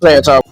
Player talk.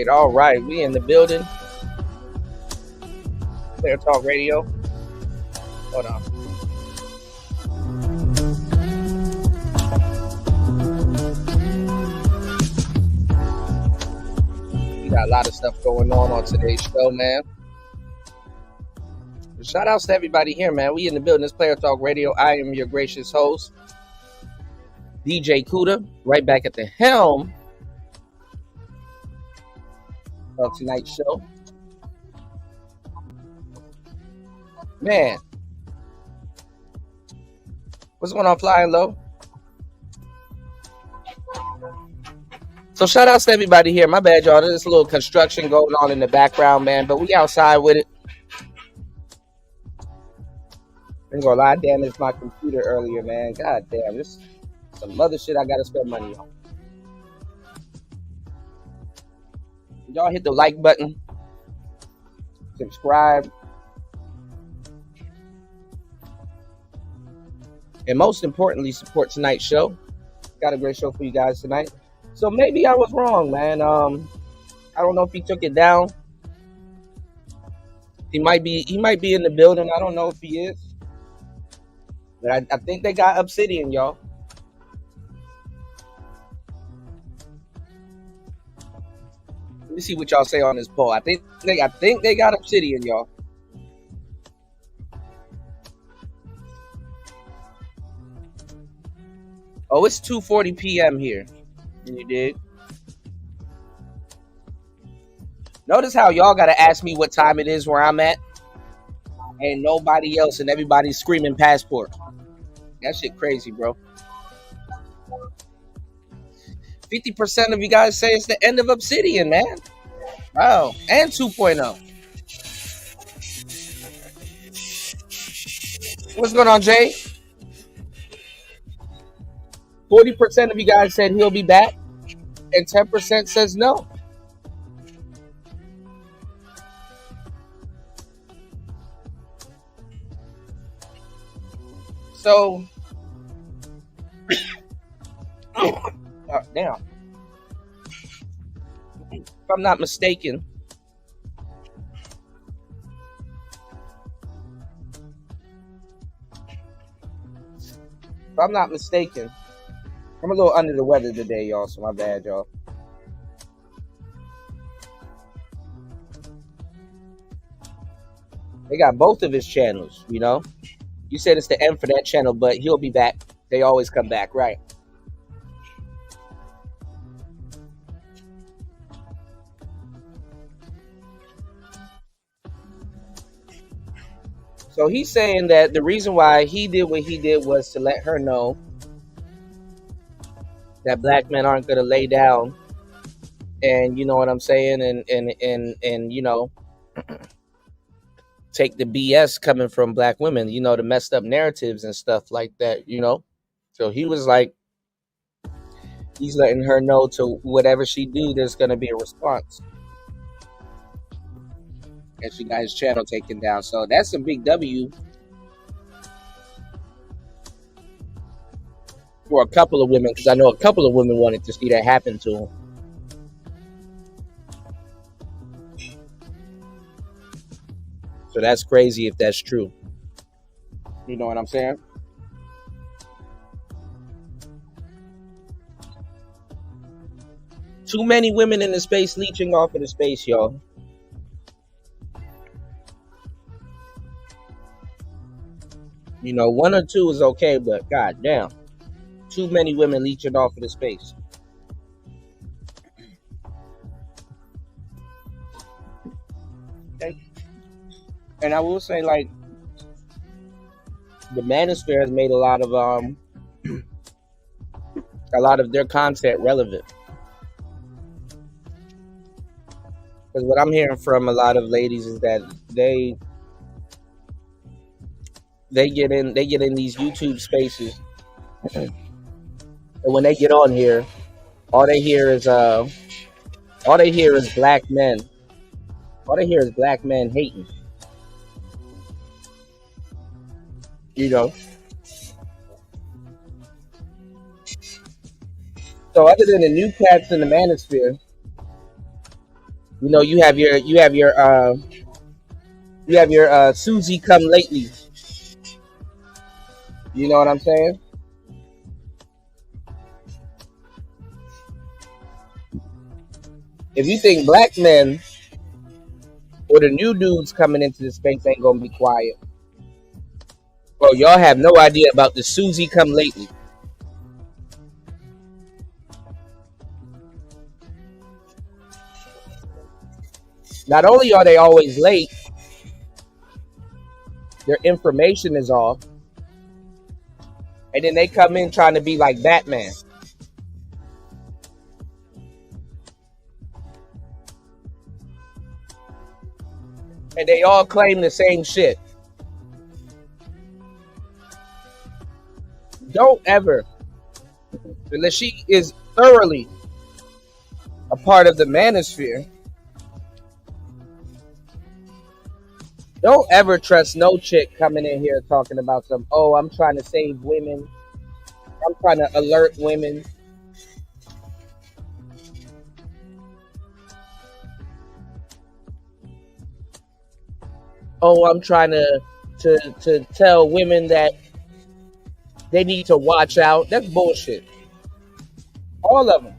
All right. We in the building. Player Talk Radio. Hold on. We got a lot of stuff going on today's show, man. Shout outs to everybody here, man. We in the building. This Player Talk Radio. I am your gracious host, DJ Kuda, right back at the helm of tonight's show. Man, what's going on, Flying Low? So shout outs to everybody here. My bad, y'all. There's a little construction going on in the background, man, but we outside with it. I'm gonna lie, I damaged my computer earlier, man. God damn, this some other shit I gotta spend money on. Y'all hit the like button, subscribe, and most importantly, support tonight's show. Got a great show for you guys tonight. So maybe I was wrong, man. I don't know if he took it down. He might be in the building. I don't know if he is. But I think they got Obsidian, y'all. Let me see what y'all say on this poll. I think they got Obsidian, y'all. Oh, it's 2:40 p.m. here. You dig? Notice how y'all gotta ask me what time it is where I'm at, and nobody else, and everybody's screaming passport. That shit crazy, bro. 50% of you guys say it's the end of Obsidian, man. Wow. And 2.0. What's going on, Jay? 40% of you guys said he'll be back, and 10% says no. So, oh, damn. If I'm not mistaken, I'm a little under the weather today, y'all, so my bad, y'all. They got both of his channels, you know? You said it's the end for that channel, but he'll be back. They always come back, right? So he's saying that the reason why he did what he did was to let her know that black men aren't going to lay down, and you know what I'm saying, and you know, take the BS coming from black women, you know, the messed up narratives and stuff like that, you know. So he was like, he's letting her know to whatever she do, there's going to be a response. And she got his channel taken down. So that's a big W for a couple of women, because I know a couple of women wanted to see that happen to him. So that's crazy if that's true. You know what I'm saying? Too many women in the space leeching off of the space, y'all. One or two is okay, but god damn, too many women leeching off of the space. And, and I will say, like, the manosphere has made a lot of their content relevant. Because what I'm hearing from a lot of ladies is that they get in these YouTube spaces, and when they get on here, all they hear is all they hear is black men. All they hear is black men hating. You know. So other than the new cats in the manosphere, you have your Susie come lately. You know what I'm saying? If you think black men or the new dudes coming into the space ain't gonna be quiet, well, y'all have no idea about the Susie come lately. Not only are they always late, their information is off, and then they come in trying to be like Batman. And they all claim the same shit. Don't ever, unless she is thoroughly a part of the manosphere, don't ever trust no chick coming in here talking about I'm trying to save women. I'm trying to alert women. I'm trying to tell women that they need to watch out. That's bullshit. All of them.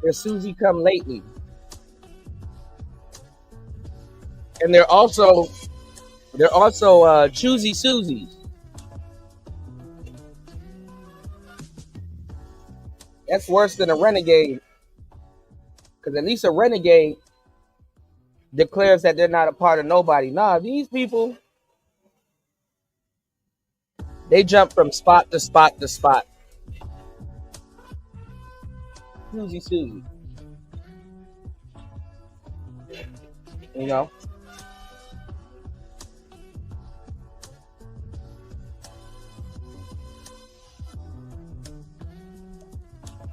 They're Susie come lately. And they're also choosy Susies. That's worse than a renegade. Because at least a renegade declares that they're not a part of nobody. Nah, these people, they jump from spot to spot to spot. Susie. You know?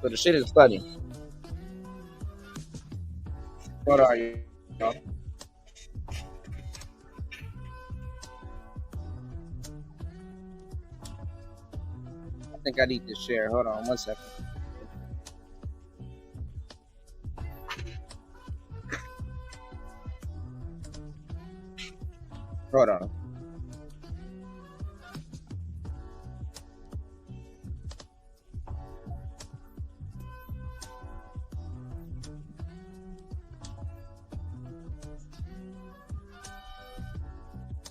So the shit is funny. What are you? I think I need to share. Hold on 1 second. Hold on.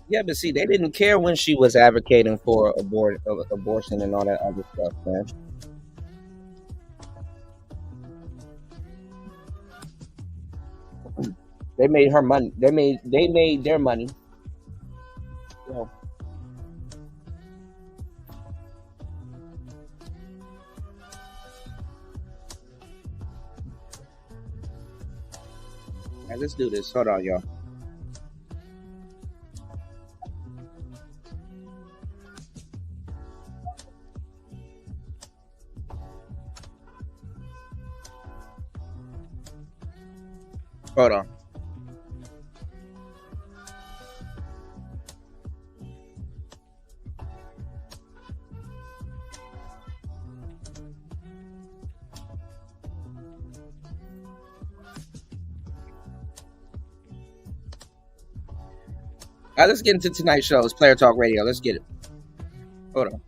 Yeah, but see, they didn't care when she was advocating for abortion and all that other stuff, man. They made her money. They made their money. So, right, let's do this. Hold on, y'all. Hold on. All right, let's get into tonight's show. It's Player Talk Radio. Let's get it. Hold on.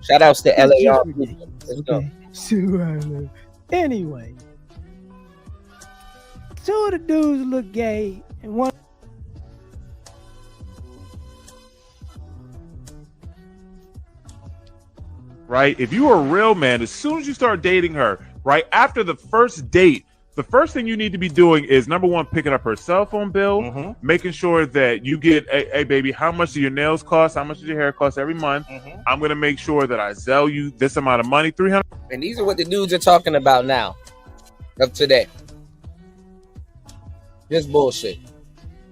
Shout outs to It's just LAR. ridiculous. Let's go. Okay. So, anyway, two of the dudes look gay, and one. Right? If you are a real man, as soon as you start dating her, right after the first date, the first thing you need to be doing is number one, picking up her cell phone bill, making sure that you get, hey baby, how much do your nails cost? How much does your hair cost every month? I'm gonna make sure that I sell you this amount of money, 300. And these are what the dudes are talking about now, of today. This bullshit.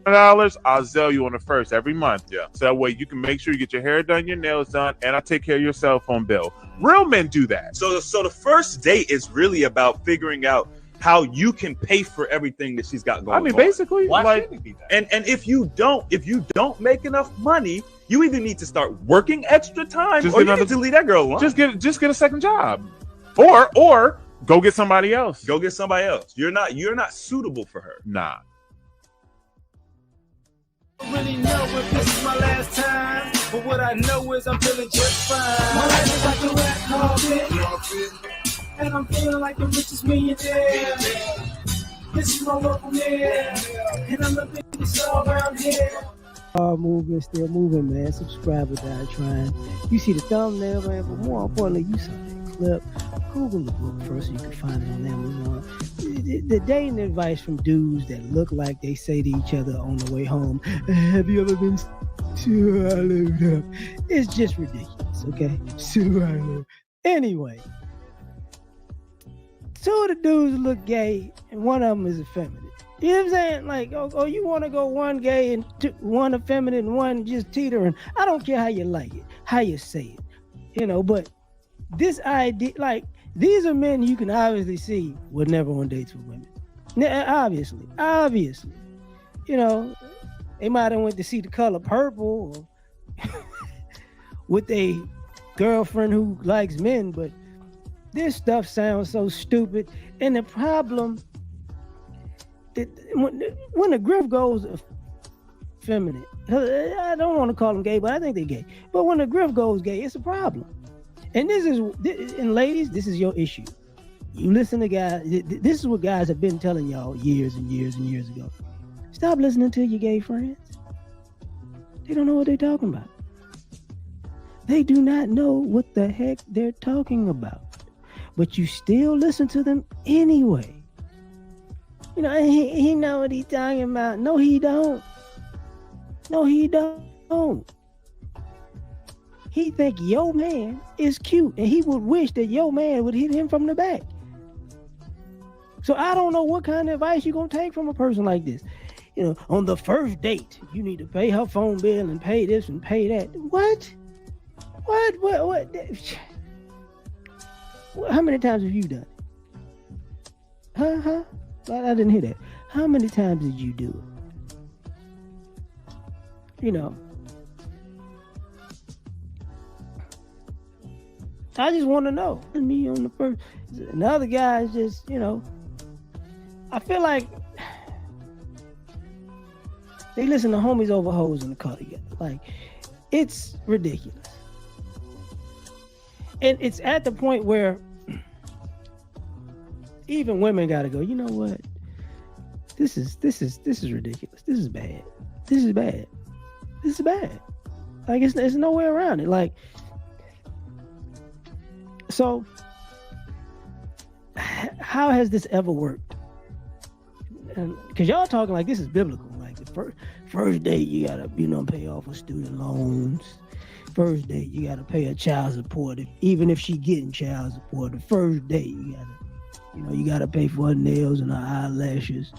I'll sell you on the first every month. Yeah. So that way you can make sure you get your hair done, your nails done, and I take care of your cell phone bill. Real men do that. So the first date is really about figuring out how you can pay for everything that she's got going on. I mean, basically, why like, shouldn't it be that? And if you don't make enough money, you either need to start working extra time, or you need to leave that girl alone. Just get a second job, or go get somebody else. Go get somebody else. You're not suitable for her. Nah. Really know if this is my last time, but what I know is I'm feeling just fine. My life is like a red carpet, and I'm feeling like the richest millionaire. This is my local mayor, and I'm the biggest all around here. Movement, still moving, man. Subscriber died trying. You see the thumbnail, man, but more importantly, you saw that clip. Google the book first so you can find it on Amazon. The dating advice from dudes that look like they say to each other on the way home, have you ever been swallowed up? It's just ridiculous, okay? Swallowed. Anyway, two of the dudes look gay and one of them is effeminate. You know what I'm saying? Like, oh, you want to go one gay and one effeminate and one just teetering. I don't care how you like it, how you say it, but this idea, like, these are men you can obviously see were never on dates with women. Obviously. They might have went to see The Color Purple or with a girlfriend who likes men, but this stuff sounds so stupid. And the problem, when the griff goes feminine, I don't want to call them gay, but I think they're gay. But when the griff goes gay, it's a problem. And ladies, this is your issue. You listen to guys, this is what guys have been telling y'all years and years and years ago. Stop listening to your gay friends. They don't know what they're talking about. They do not know what the heck they're talking about. But you still listen to them anyway. He know what he's talking about. No, he don't. He think your man is cute and he would wish that your man would hit him from the back. So I don't know what kind of advice you're going to take from a person like this. On the first date, you need to pay her phone bill and pay this and pay that. What? How many times have you done it? Huh? I didn't hear that. How many times did you do it? I just want to know. Me on the first, and the other guys just, I feel like they listen to homies over hoes in the car together. Like, it's ridiculous. And it's at the point where even women got to go, you know what? This is ridiculous. This is bad. Like, it's no way around it. Like, so how has this ever worked? Because y'all talking like this is biblical. Like, the first date, you gotta, pay off her student loans. First date, you gotta pay her child support, even if she getting child support. The first date, you gotta pay for her nails and her eyelashes.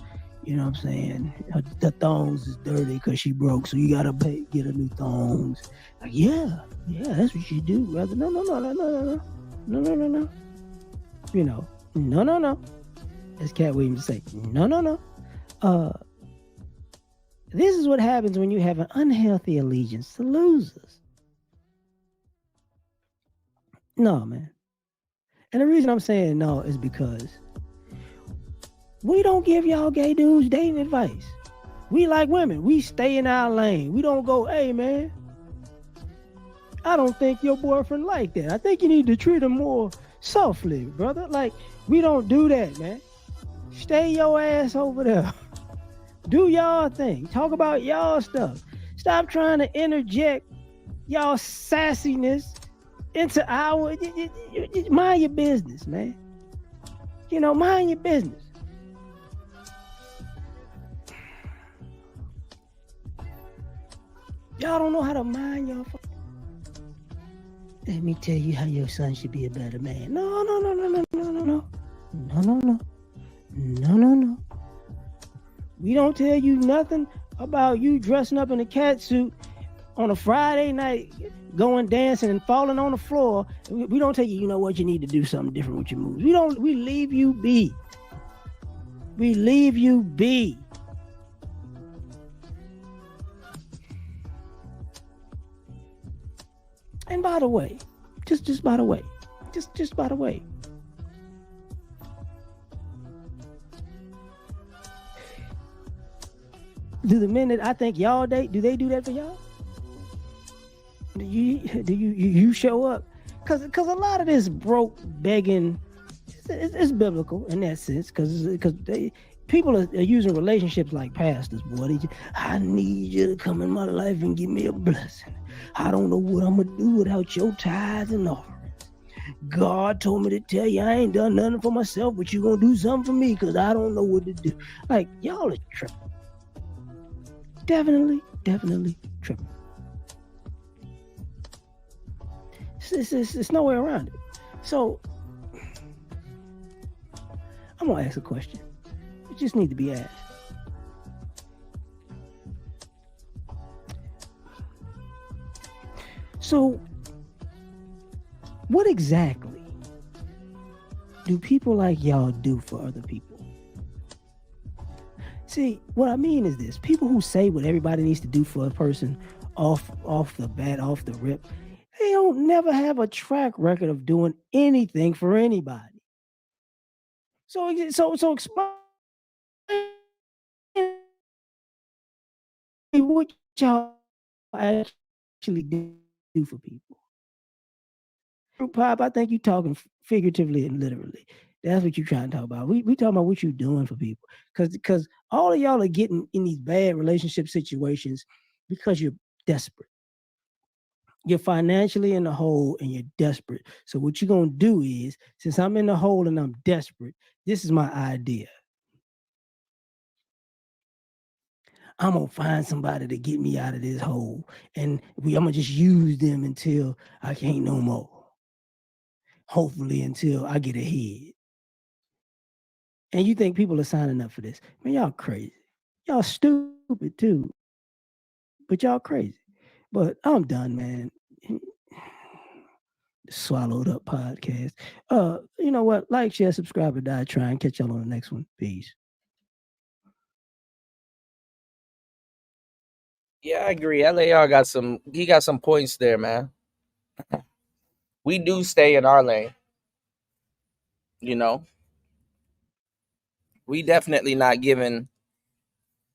You know what I'm saying? The thongs is dirty because she broke, so you gotta get her new thongs. Like, yeah, that's what you do, brother. No. No. No. As Cat Williams say, no. This is what happens when you have an unhealthy allegiance to losers. No, man. And the reason I'm saying no is because we don't give y'all gay dudes dating advice. We like women. We stay in our lane. We don't go, hey, man, I don't think your boyfriend like that. I think you need to treat him more softly, brother. Like, we don't do that, man. Stay your ass over there. Do y'all thing. Talk about y'all stuff. Stop trying to interject y'all sassiness into our... Mind your business, man. You know, mind your business. Y'all don't know how to mind your... Let me tell you how your son should be a better man. No. We don't tell you nothing about you dressing up in a cat suit on a Friday night, going dancing and falling on the floor. We don't tell you, you know what, you need to do something different with your moves. We leave you be. We leave you be. And by the way, just by the way, do the men that I think y'all date, do they do that for y'all? Do you show up? Cause a lot of this broke begging, it's biblical in that sense. Cause people are using relationships like pastors, boy. I need you to come in my life and give me a blessing. I don't know what I'm gonna do without your tithes and offerings. God told me to tell you I ain't done nothing for myself, but you gonna do something for me because I don't know what to do. Like, y'all are tripping. Definitely tripping. It's no way around it. So I'm gonna ask a question. It just needs to be asked. So what exactly do people like y'all do for other people? See, what I mean is this. People who say what everybody needs to do for a person off the bat, off the rip, they don't never have a track record of doing anything for anybody. So explain what y'all actually do for people. Pop, I think you talking figuratively and literally. That's what you trying to talk about. We talking about what you doing for people. Because all of y'all are getting in these bad relationship situations because you're desperate. You're financially in the hole and you're desperate. So what you're going to do is, since I'm in the hole and I'm desperate, this is my idea. I'm going to find somebody to get me out of this hole. And I'm going to just use them until I can't no more. Hopefully until I get ahead. And you think people are signing up for this? Man, y'all crazy. Y'all stupid too. But y'all crazy. But I'm done, man. Swallowed up podcast. You know what? Like, share, subscribe, or die trying. Catch y'all on the next one. Peace. Yeah, I agree. LAR got some points there, man. We do stay in our lane. You know, we definitely not giving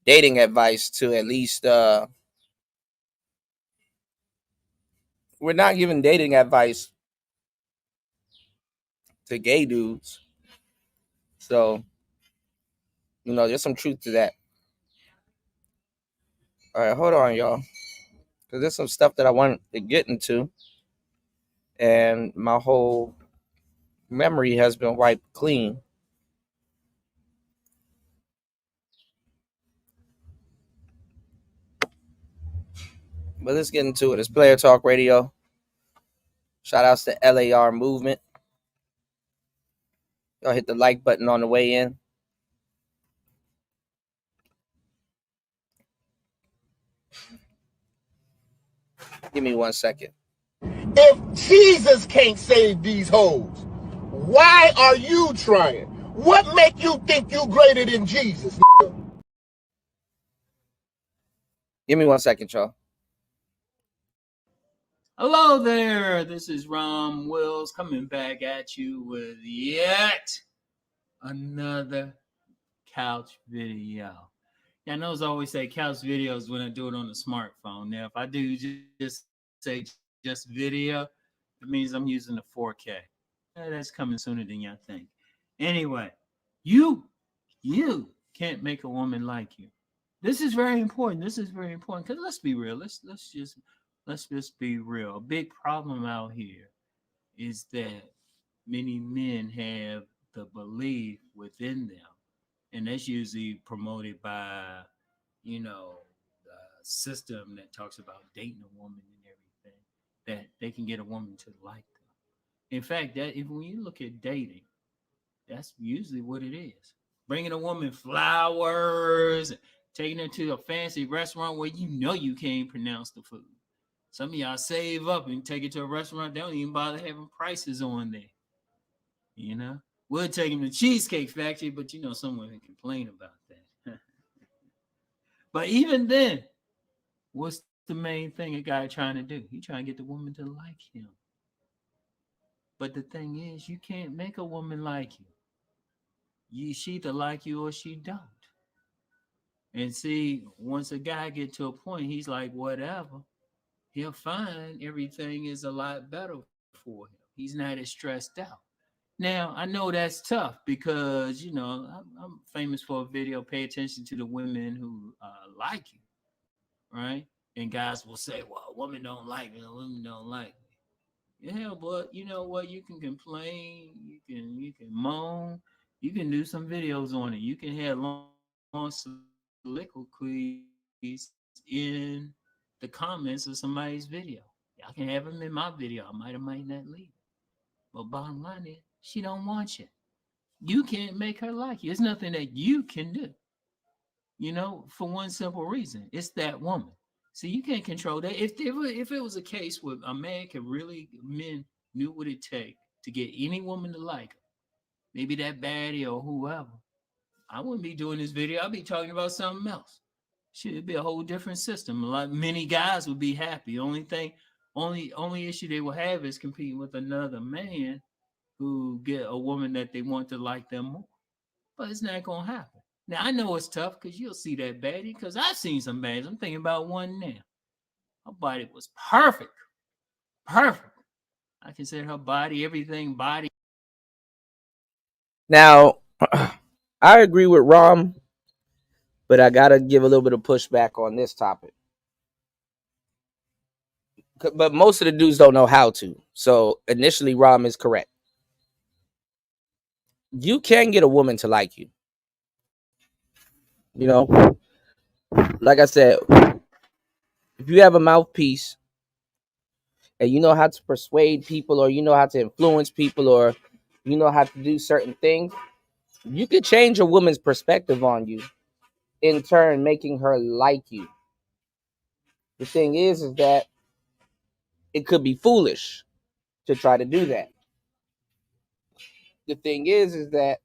dating advice to at least we're not giving dating advice to gay dudes. So, you know, there's some truth to that. All right, hold on, y'all. Because there's some stuff that I want to get into. And my whole memory has been wiped clean. But let's get into it. It's Player Talk Radio. Shout outs to LAR Movement. Y'all hit the like button on the way in. Give me 1 second. If Jesus can't save these hoes, why are you trying? What make you think you greater than Jesus? Give me 1 second, y'all. Hello there, this is Rom Wills coming back at you with yet another couch video. Yeah, I know I always say couch videos when I do it on the smartphone. Now, if I do just say just video, it means I'm using the 4K. That's coming sooner than y'all think. Anyway, you can't make a woman like you. This is very important. This is very important because let's be real. Let's just be real. A big problem out here is that many men have the belief within them, and that's usually promoted by, the system that talks about dating a woman and everything, that they can get a woman to like them. In fact, that if when you look at dating, that's usually what it is. Bringing a woman flowers, taking her to a fancy restaurant where you can't pronounce the food. Some of y'all save up and take it to a restaurant. They don't even bother having prices on there. We'll take them to Cheesecake Factory, but some women complain about that. But even then, what's the main thing a guy trying to do? He trying to get the woman to like him. But the thing is, you can't make a woman like you. She either like you or she don't. And see, once a guy get to a point, he's like, whatever. He'll find everything is a lot better for him. He's not as stressed out. Now, I know that's tough because, I'm famous for a video, pay attention to the women who like you, right? And guys will say, well, women don't like me, women don't like me. Yeah, but you know what? You can complain, you can moan, you can do some videos on it. You can have long soliloquies in the comments of somebody's video. I can have them in my video. I might not leave. But bottom line is, she don't want you. You can't make her like you. It's nothing that you can do. For one simple reason. It's that woman. See, you can't control that. If it was a case where a man men knew what it takes to get any woman to like her, maybe that baddie or whoever, I wouldn't be doing this video. I'd be talking about something else. It'd be a whole different system. Many guys would be happy. Only issue they will have is competing with another man who get a woman that they want to like them more. But it's not gonna happen. Now I know it's tough because you'll see that baddie, because I've seen some baddies. I'm thinking about one now. Her body was perfect. Perfect. I consider her body, everything body. Now, I agree with Rom, but I gotta give a little bit of pushback on this topic. But most of the dudes don't know how to. So initially, Rom is correct. You can get a woman to like you. Like I said, if you have a mouthpiece and you know how to persuade people, or you know how to influence people, or you know how to do certain things, you could change a woman's perspective on you, in turn making her like you. The thing is that it could be foolish to try to do that. The thing is that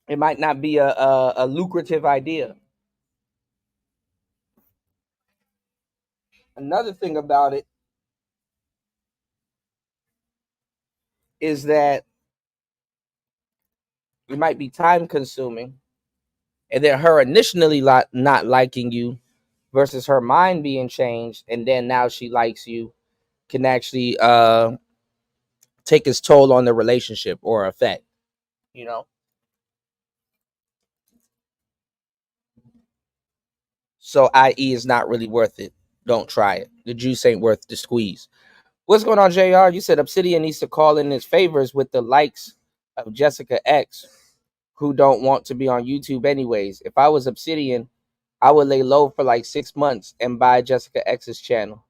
it might not be a lucrative idea. Another thing about it is that it might be time consuming, and then her initially not liking you versus her mind being changed, and then now she likes you, can actually take its toll on the relationship or effect. So, i.e., it's not really worth it. Don't try it. The juice ain't worth the squeeze. What's going on, JR? You said Obsidian needs to call in his favors with the likes of Jessica X, who don't want to be on YouTube anyways. If I was Obsidian, I would lay low for like 6 months and buy Jessica X's channel.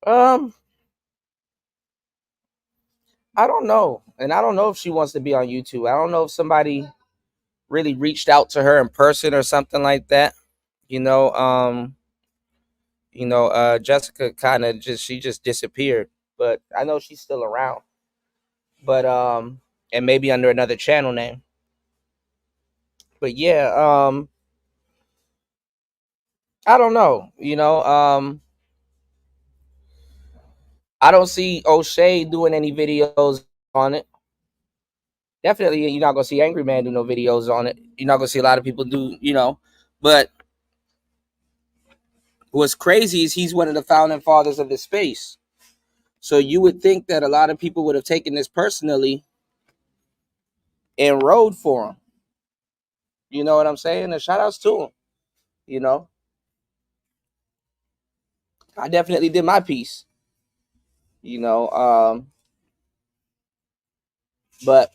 I don't know. And I don't know if she wants to be on YouTube. I don't know if somebody really reached out to her in person or something like that. Jessica kind of just disappeared, but I know she's still around. But and maybe under another channel name. But yeah, I don't know. I don't see O'Shea doing any videos on it. Definitely, you're not gonna see Angry Man do no videos on it. You're not gonna see a lot of people do, but What's crazy is he's one of the founding fathers of the space. So you would think that a lot of people would have taken this personally and rode for him. You know what I'm saying? And shout outs to him. You know, I definitely did my piece. You know, but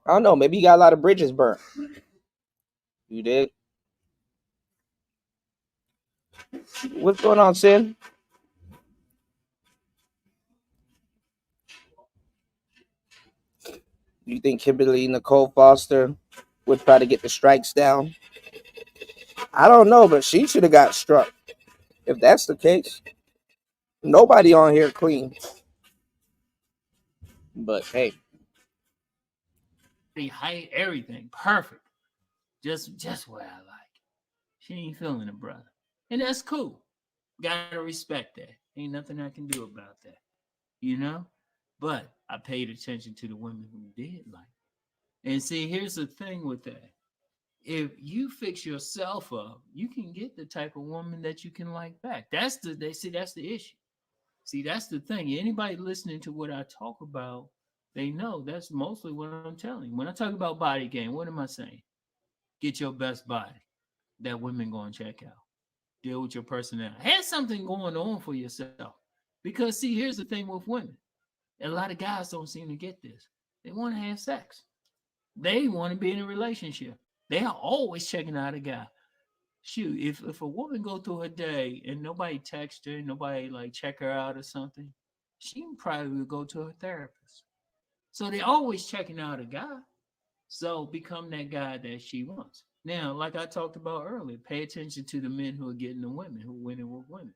I don't know. Maybe you got a lot of bridges burnt. You did. What's going on, Sin? You think Kimberly Nicole Foster would try to get the strikes down? I don't know, but she should have got struck. If that's the case, nobody on here clean. But hey, The height, everything perfect, just what I like. She ain't feeling it, brother, and that's cool. Gotta respect that. Ain't nothing I can do about that, you know. But I paid attention to the women who did like it. And see, here's the thing with that. If you fix yourself up, you can get the type of woman that you can like back. That's the issue. See, that's the thing. Anybody listening to what I talk about, they know that's mostly what I'm telling. When I talk about body game, what am I saying? Get your best body that women going to check out. Deal with your personality. Have something going on for yourself. Because see, here's the thing with women. A lot of guys don't seem to get this. They want to have sex. They want to be in a relationship. They are always checking out a guy. Shoot, if a woman go through her day and nobody text her, nobody like check her out or something, she probably will go to her therapist. So they're always checking out a guy. So become that guy that she wants. Now, like I talked about earlier, pay attention to the men who are getting the women, who are winning with women.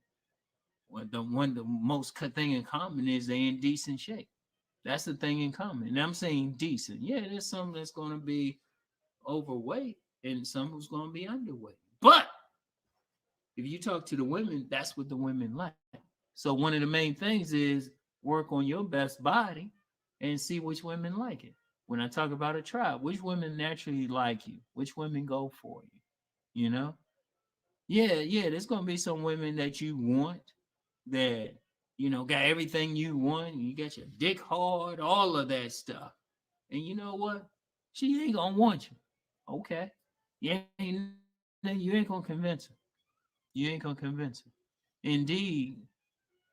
Well, the most thing in common is they in decent shape. That's the thing in common. And I'm saying decent. Yeah, there's some that's going to be overweight and some who's going to be underweight. But if you talk to the women, that's what the women like. So one of the main things is work on your best body and see which women like it. When I talk about a tribe, which women naturally like you? Which women go for you? You know? Yeah, there's gonna be some women that you want that, got everything you want. You got your dick hard, all of that stuff. And you know what? She ain't gonna want you. Okay. You ain't gonna convince her. You ain't gonna convince her. Indeed,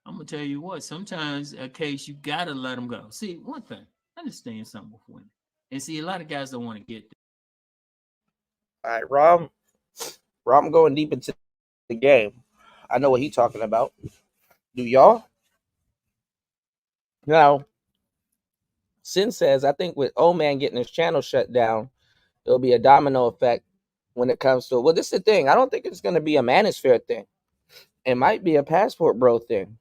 I'm gonna tell you what. Sometimes a case you gotta let them go. See, one thing, understand something with women, and see, a lot of guys don't want to get this. all right, Rom going deep into the game. I know what he's talking about. Do y'all? Now, Sin says, I think with old man getting his channel shut down, there'll be a domino effect when it comes to. Well, this is the thing. I don't think it's going to be a manosphere thing. It might be a passport bro thing.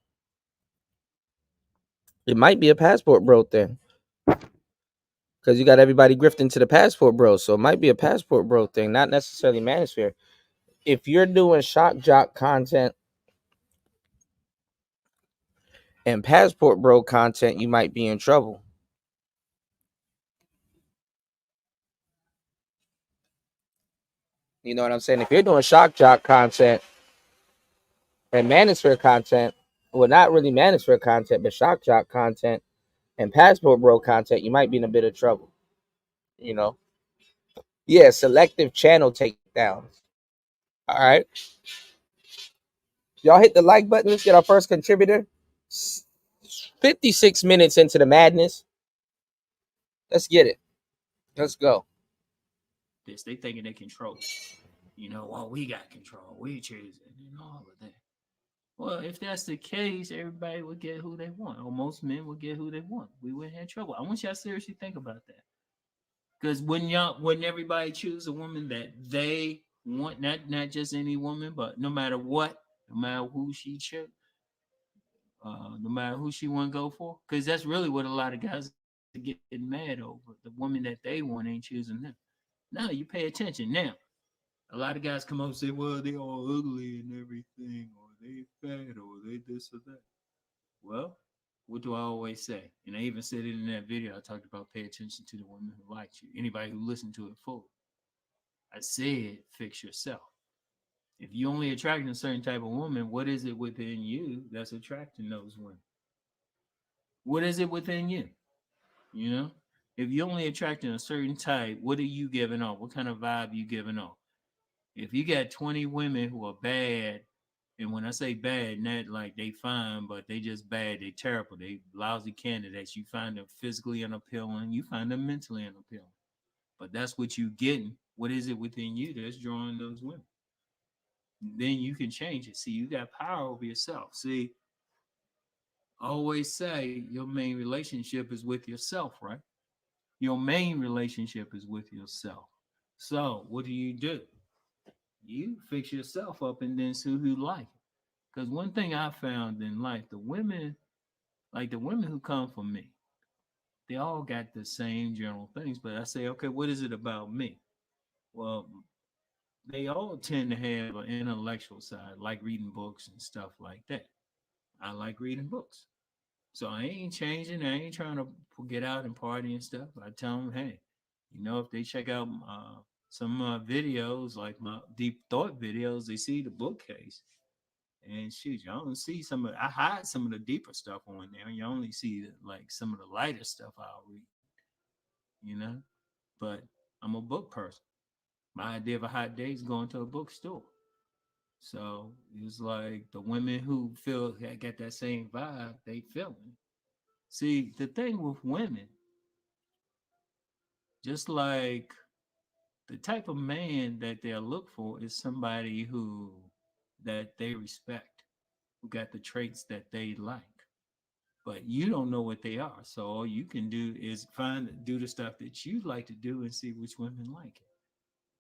It might be a passport bro thing. Because you got everybody grifting to the passport bro. So it might be a passport bro thing, not necessarily manosphere. If you're doing shock jock content and passport bro content, you might be in trouble. You know what I'm saying? If you're doing shock jock content and manosphere content, well, not really manosphere content, but shock jock content and passport bro content, you might be in a bit of trouble. You know? Yeah, selective channel takedowns. All right. Y'all hit the like button. Let's get our first contributor. 56 minutes into the madness. Let's get it. Let's go. They thinking they control. Well, we got control. We choose it and all of that. Well, if that's the case, everybody would get who they want, or most men would get who they want. We wouldn't have trouble. I want y'all to seriously think about that. Because when everybody choose a woman that they want, not just any woman, but no matter what, no matter who she chose, no matter who she want to go for, because that's really what a lot of guys are getting mad over. The woman that they want ain't choosing them. Now you pay attention. Now, a lot of guys come up and say, well, they all ugly and everything, or they fat, or they this or that. Well, what do I always say? And I even said it in that video. I talked about pay attention to the woman who likes you. Anybody who listened to it fully. I said fix yourself. If you only attracting a certain type of woman, what is it within you that's attracting those women? What is it within you? You know, if you only attracting a certain type, what are you giving off? What kind of vibe you giving off? If you got 20 women who are bad, and when I say bad, not like they fine, but they just bad, they terrible, they lousy candidates, you find them physically unappealing, you find them mentally unappealing. But that's what you getting. What is it within you that's drawing those women? Then you can change it. See, you got power over yourself. See, I always say your main relationship is with yourself, right? Your main relationship is with yourself. So what do? You fix yourself up and then see who you like. Because one thing I found in life, the women who come from me, they all got the same general things. But I say, okay, what is it about me? Well, they all tend to have an intellectual side, like reading books and stuff like that. I like reading books. So I ain't changing. I ain't trying to get out and party and stuff. I tell them, hey, if they check out some videos, like my deep thought videos, they see the bookcase. And shoot, you only see I hide some of the deeper stuff on there. You only see like some of the lighter stuff I'll read, you know? But I'm a book person. My idea of a hot day is going to a bookstore. So it's like the women who feel that get that same vibe, they feel it. See, the thing with women, just like the type of man that they'll look for is somebody that they respect, who got the traits that they like. But you don't know what they are. So all you can do is do the stuff that you like to do and see which women like it.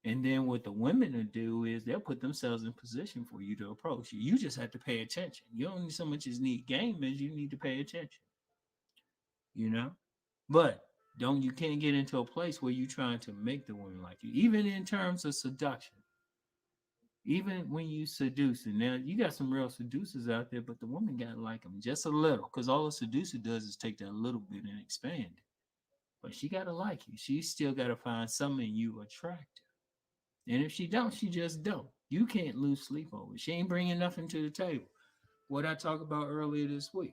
And then what the women will do is they'll put themselves in position for you to approach you. You just have to pay attention. You don't so much as need game as you need to pay attention. You know? But you can't get into a place where you're trying to make the woman like you, even in terms of seduction. Even when you seduce, and now you got some real seducers out there, but the woman got to like them just a little, because all a seducer does is take that little bit and expand it. But she got to like you. She still got to find something in you attractive. And if she don't, she just don't. You can't lose sleep over it. She ain't bringing nothing to the table. What I talked about earlier this week.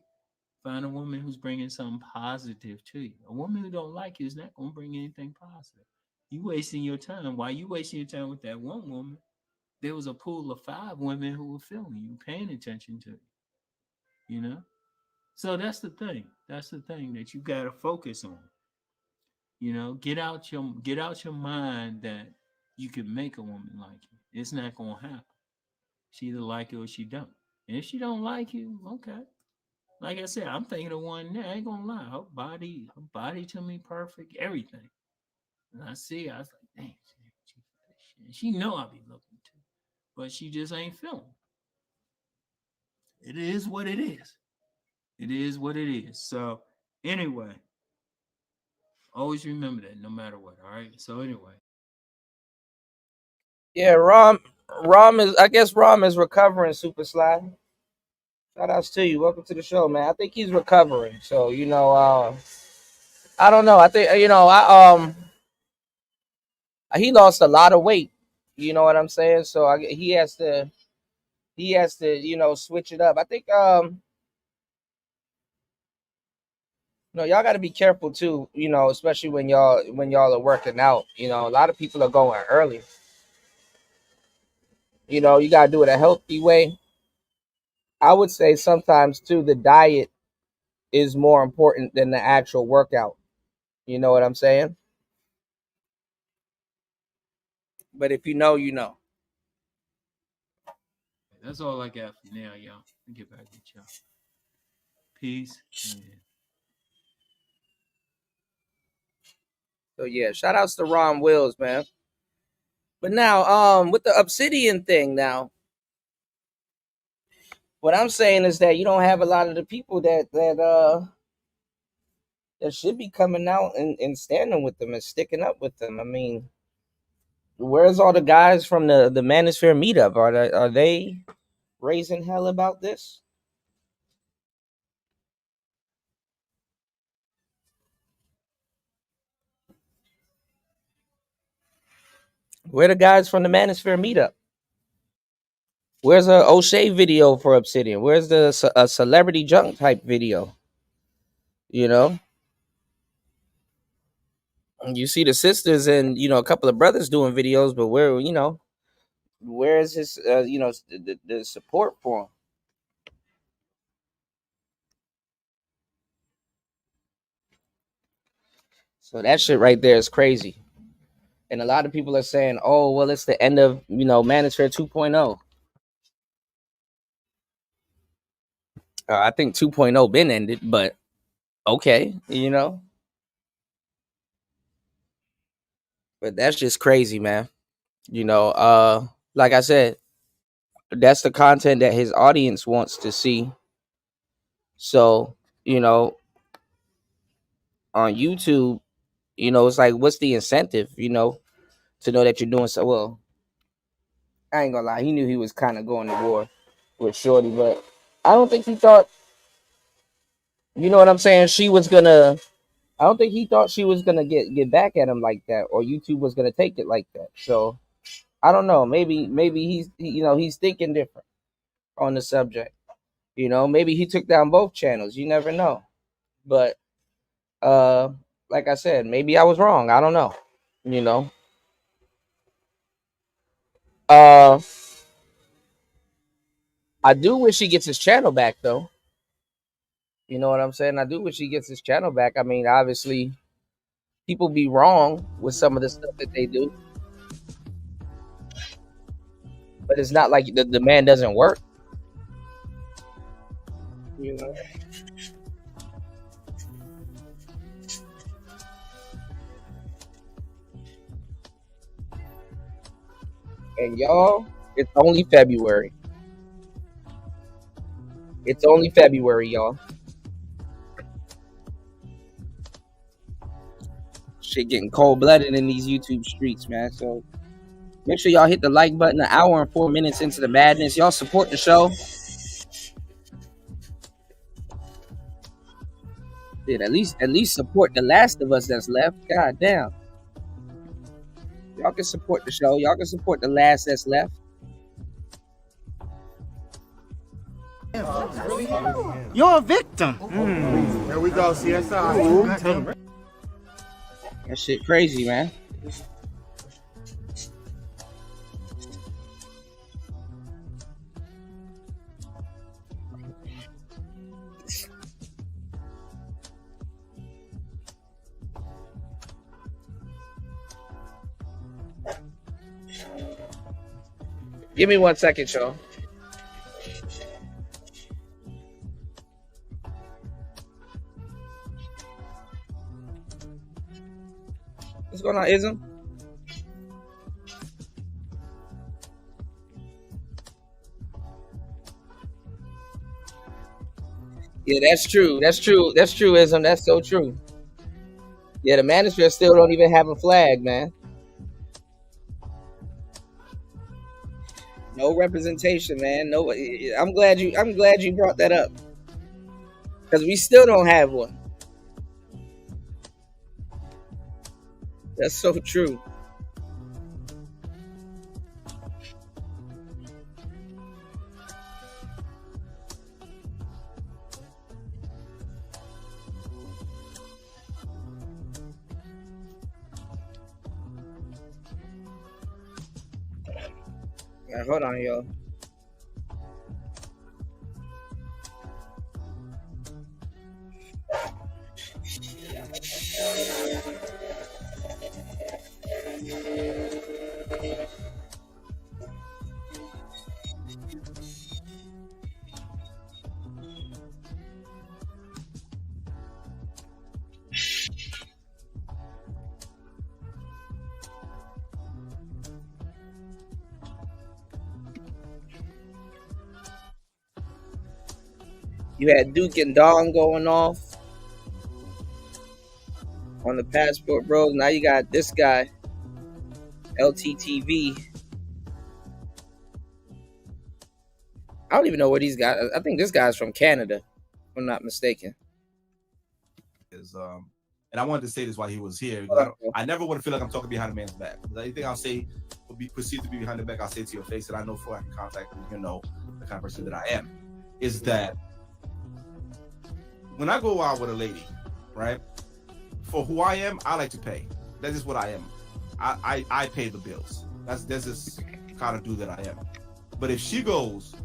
Find a woman who's bringing something positive to you. A woman who don't like you is not going to bring anything positive. You wasting your time. Why you wasting your time with that one woman? There was a pool of 5 women who were feeling you, paying attention to you, So that's the thing. That's the thing that you got to focus on. Get out your mind that you can make a woman like you. It's not going to happen. She either like you or she don't. And if she don't like you, okay. Like I said, I'm thinking of one now. I ain't gonna lie. Her body to me perfect, everything. And I was like, dang, she know I be looking too. But she just ain't feeling. It is what it is. It is what it is. So anyway, always remember that no matter what. All right. So anyway. Yeah, Rom is recovering, Super Slide. Shout outs to you. Welcome to the show, man. I think he's recovering. So, I don't know. I think he lost a lot of weight. You know what I'm saying? So he has to, switch it up. I think y'all got to be careful too, especially when y'all are working out. A lot of people are going early. You got to do it a healthy way. I would say sometimes too the diet is more important than the actual workout. You know what I'm saying? But if you know, you know. That's all I got for now, y'all. I'll get back with y'all. Peace. So yeah, shout outs to Ron Wills, man. But now, with the Obsidian thing now, what I'm saying is that you don't have a lot of the people that should be coming out and standing with them and sticking up with them. I mean, where's all the guys from the Manosphere meetup? Are they raising hell about this? Where the guys from the Manosphere meetup? Where's a O'Shea video for Obsidian? Where's the a celebrity junk type video? You know, you see the sisters and a couple of brothers doing videos, but where is his the support for him? So that shit right there is crazy. And a lot of people are saying, "Oh, well, it's the end of Manosphere 2.0." I think 2.0 been ended, but okay, But that's just crazy, man. Like I said, that's the content that his audience wants to see. So, on YouTube, it's like, what's the incentive, to know that you're doing so well? I ain't gonna lie, he knew he was kind of going to war with Shorty, but I don't think he thought, you know what I'm saying, I don't think he thought she was gonna get back at him like that, or YouTube was gonna take it like that. So I don't know. Maybe he's thinking different on the subject. Maybe he took down both channels. You never know. But like I said, maybe I was wrong. I don't know. You know. Uh I do wish he gets his channel back though. You know what I'm saying? I do wish he gets his channel back. I mean, obviously people be wrong with some of the stuff that they do. But it's not like the man doesn't work. You know. And y'all, it's only February. It's only February, y'all. Shit getting cold-blooded in these YouTube streets, man. So make sure y'all hit the like button. An hour and 4 minutes into the madness. Y'all support the show. Dude, at least support The Last of Us that's left. God damn. Y'all can support the show. Y'all can support the last that's left. You're a victim. There we go, CSI. That shit crazy, man. Give me 1 second, y'all. What's going on, Ism? Yeah, that's true. That's true. That's true, Ism. That's so true. Yeah, the Manosphere still don't even have a flag, man. No representation, man. No. I'm glad you brought that up, because we still don't have one. That's so true. Right, hold on, y'all. You had Duke and Dawn going off on the Passport Bros. Now you got this guy, LTTV. I don't even know where these guys. I think this guy's from Canada, if I'm not mistaken. And I wanted to say this while he was here. I never want to feel like I'm talking behind a man's back. Anything I'll say will be perceived to be behind the back. I'll say to your face, and I know for I can contact you. You know the kind of person that I am. Is that when I go out with a lady, right? For who I am, I like to pay. That's just what I am. I pay the bills. That's just kind of dude that I am. But if she goes,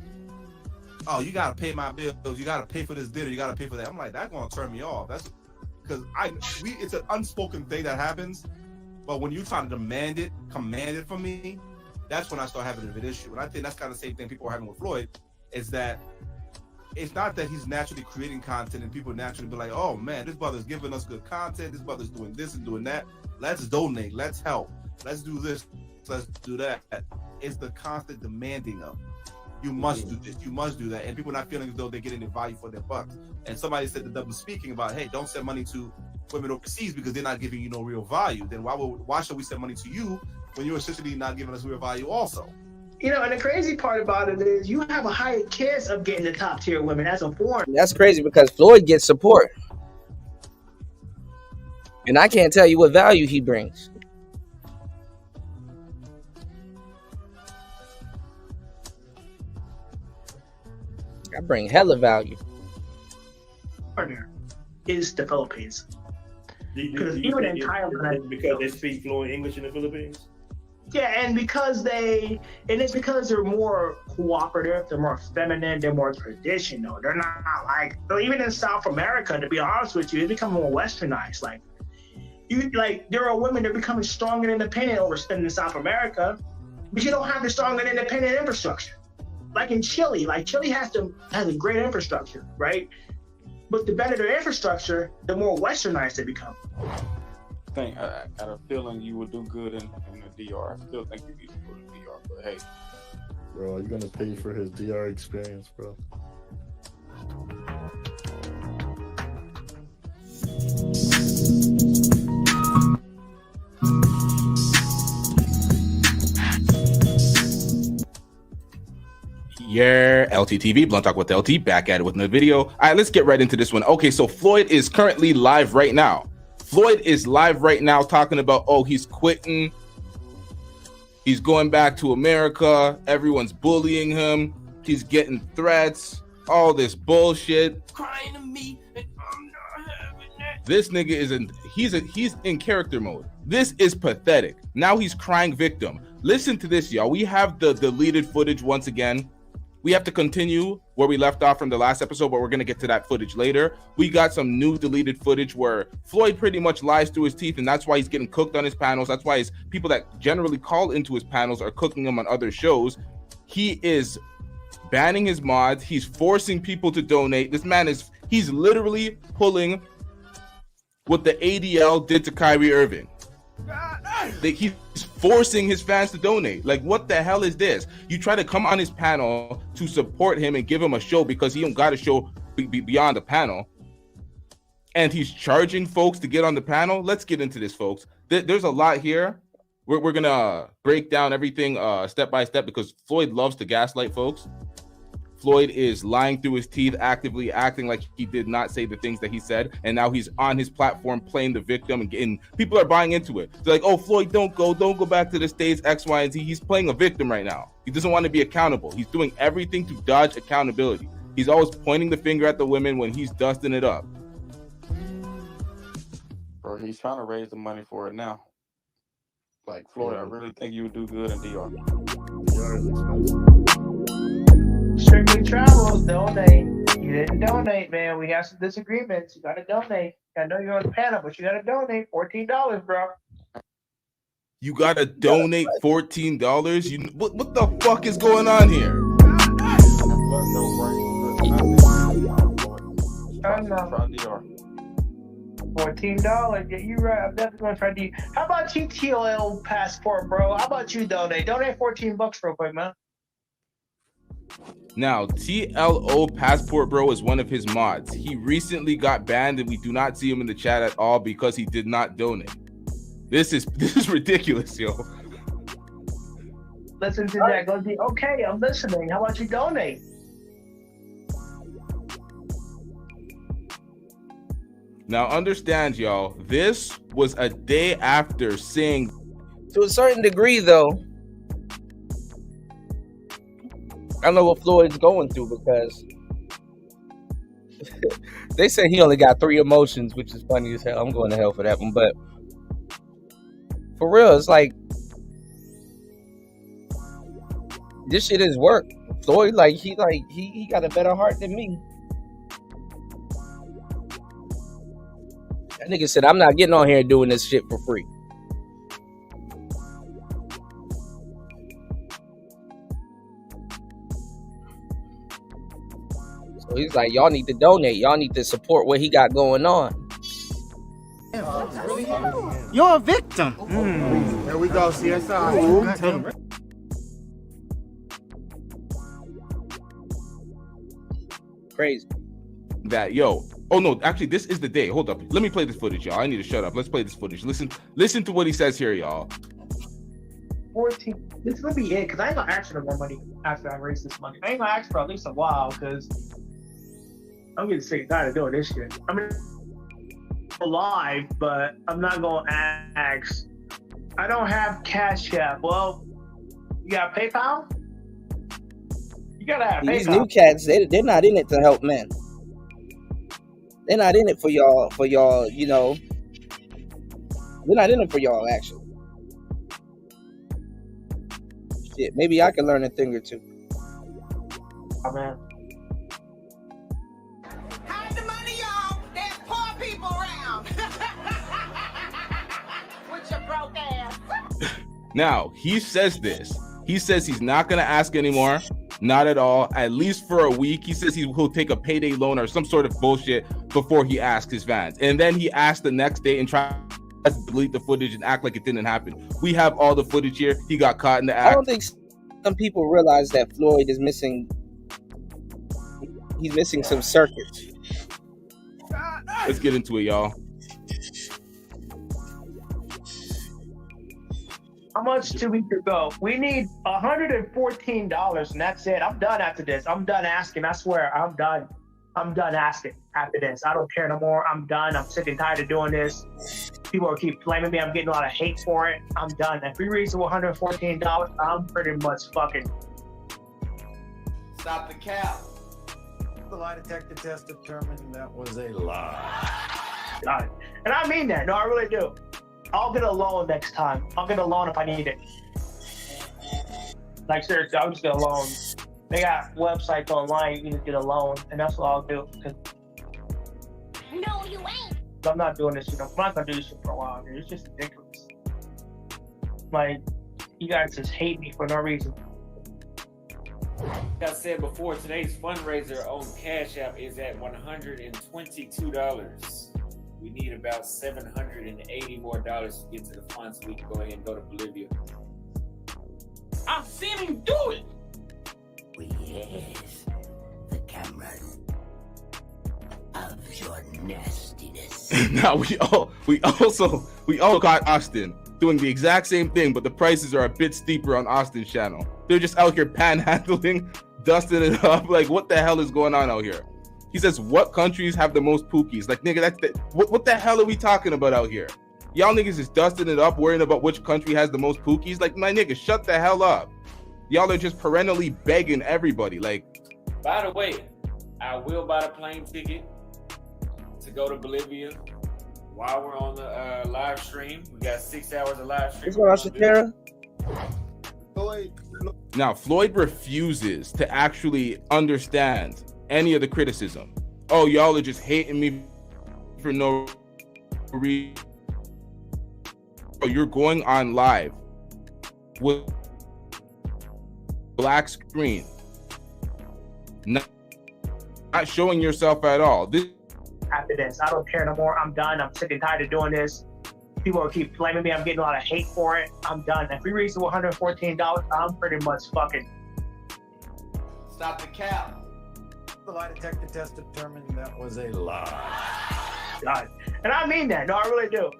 oh, you gotta pay my bills, you gotta pay for this dinner, you gotta pay for that, I'm like, that's gonna turn me off. That's because it's an unspoken thing that happens. But when you try to command it from me, that's when I start having an issue. And I think that's kind of the same thing people are having with Floyd, is that it's not that he's naturally creating content and people naturally be like, oh man, this brother's giving us good content, this brother's doing this and doing that. Let's donate, let's help, let's do this, let's do that. It's the constant demanding of, you must do this, you must do that. And people not feeling as though they're getting the value for their bucks. And somebody said the double speaking about, hey, don't send money to women overseas because they're not giving you no real value. Then why should we send money to you when you're essentially not giving us real value also? You know, and the crazy part about it is you have a higher chance of getting the top tier women as a foreigner. That's crazy because Floyd gets support. And I can't tell you what value he brings. I bring hella value. Partner is the Philippines. Because even in Thailand, because they speak fluent English in the Philippines. Yeah, and because it's because they're more cooperative, they're more feminine, they're more traditional. They're not like, so even in South America, to be honest with you, it's become more westernized. There are women that are becoming strong and independent in South America, but you don't have the strong and independent infrastructure. Like in Chile, Chile has a great infrastructure, right? But the better their infrastructure, the more westernized they become. I got a feeling you would do good in the DR. I still think you need to go to the DR, but hey. Bro, are you gonna pay for his DR experience, bro? Yeah, LTTV, Blunt Talk with LT, back at it with another video. All right, let's get right into this one. Okay, so Floyd is currently live right now. Floyd is live right now talking about, oh, he's quitting. He's going back to America. Everyone's bullying him. He's getting threats. All this bullshit. Crying to me, and I'm not having that. This nigga he's in character mode. This is pathetic. Now he's crying victim. Listen to this, y'all. We have the deleted footage once again. We have to continue where we left off from the last episode, but we're going to get to that footage later. We got some new deleted footage where Floyd pretty much lies through his teeth, and that's why he's getting cooked on his panels. That's why his people that generally call into his panels are cooking him on other shows. He is banning his mods. He's forcing people to donate. This man he's literally pulling what the ADL did to Kyrie Irving. He's forcing his fans to donate. Like, what the hell is this? You try to come on his panel to support him and give him a show because he don't got a show beyond the panel, and he's charging folks to get on the panel. Let's get into this, folks. There's a lot here. We're gonna break down everything step by step because Floyd loves to gaslight folks. Floyd is lying through his teeth, actively acting like he did not say the things that he said, and now he's on his platform playing the victim, and people are buying into it. They're like, oh, Floyd, don't go back to the States, X, Y, and Z. He's playing a victim right now. He doesn't want to be accountable. He's doing everything to dodge accountability. He's always pointing the finger at the women when he's dusting it up. Bro, he's trying to raise the money for it now. Like, Floyd, I really think you would do good in DR. DR is expensive. Strictly Travels, donate. You didn't donate, man. We got some disagreements. You gotta donate. I know you're on the panel, but you gotta donate $14, bro. You gotta donate $14? What the fuck is going on here? $14. Yeah, you're right. I'm definitely gonna try to. How about TTL passport, bro? How about you donate? Donate $14 real quick, man. Now, TLO Passport Bro is one of his mods. He recently got banned, and we do not see him in the chat at all because he did not donate. This is ridiculous, yo. Listen to that. Go see. Okay, I'm listening. How about you donate? Now understand, y'all, this was a day after saying. To a certain degree, though, I know what Floyd's going through because they say he only got 3 emotions, which is funny as hell. I'm going to hell for that one, but for real, it's like this shit is work. Floyd, he got a better heart than me. That nigga said, I'm not getting on here and doing this shit for free. So he's like, y'all need to donate. Y'all need to support what he got going on. You're a victim. Here we go, CSI. Crazy. That, yo. Oh, no, actually, this is the day. Hold up. Let me play this footage, y'all. I need to shut up. Let's play this footage. Listen to what he says here, y'all. 14. This is gonna be it, because I ain't gonna ask for more money after I raise this money. I ain't gonna ask for at least a while, because I'm getting sick and tired of doing this shit. I mean, alive, but I'm not gonna ask. I don't have Cash App. Well, you got PayPal? You gotta have These PayPal. new cats, they're not in it to help men. They're not in it for y'all, you know. They're not in it for y'all, actually. Shit, maybe I can learn a thing or two. Oh, man. Hide the money, y'all. There's poor people around. With your broke ass. Now, he says this. He says he's not going to ask anymore. Not at all. At least for a week. He says he'll take a payday loan or some sort of bullshit before he asks his fans. And then he asked the next day and tried to delete the footage and act like it didn't happen. We have all the footage here. He got caught in the act. I don't think some people realize that Floyd is missing. He's missing some circuits. Let's get into it, y'all. How much do we go? We need $114, and that's it. I'm done after this. I'm done asking. I swear, I'm done. I'm done asking after this. I don't care no more. I'm done. I'm sick and tired of doing this. People will keep blaming me. I'm getting a lot of hate for it. I'm done. If we reach $114, I'm pretty much fucking. Stop the cap. The lie detector test determined that was a lie. Done. And I mean that. No, I really do. I'll get a loan next time. I'll get a loan if I need it. Like, seriously, I'll just get a loan. They got websites online, you can just get a loan, and that's what I'll do. No, you ain't. I'm not doing this shit. I'm not gonna do this shit for a while, dude. It's just ridiculous. Like, you guys just hate me for no reason. Like I said before, today's fundraiser on Cash App is at $122. We need about $780 more to get to the fund so we can go ahead and go to Bolivia. I've seen him do it. Yes, the cameras of your nastiness. Now we all got Austin doing the exact same thing, but the prices are a bit steeper on Austin's channel. They're just out here panhandling, dusting it up. Like, what the hell is going on out here? He says, what countries have the most pookies? Like, nigga, what the hell are we talking about out here? Y'all niggas is dusting it up, worrying about which country has the most pookies. Like, my nigga, shut the hell up. Y'all are just perennially begging everybody. Like, by the way, I will buy the plane ticket to go to Bolivia while we're on the live stream. We got 6 hours of live stream. What's going on, Shatera? Now, Floyd refuses to actually understand any of the criticism. Oh, y'all are just hating me for no reason. Oh, you're going on live with black screen, not showing yourself at all. After this, I don't care no more. I'm done. I'm sick and tired of doing this. People will keep blaming me. I'm getting a lot of hate for it. I'm done. If we reach $114, I'm pretty much fucking. Stop the cap. The lie detector test determined that was a lie. Done. And I mean that. No, I really do.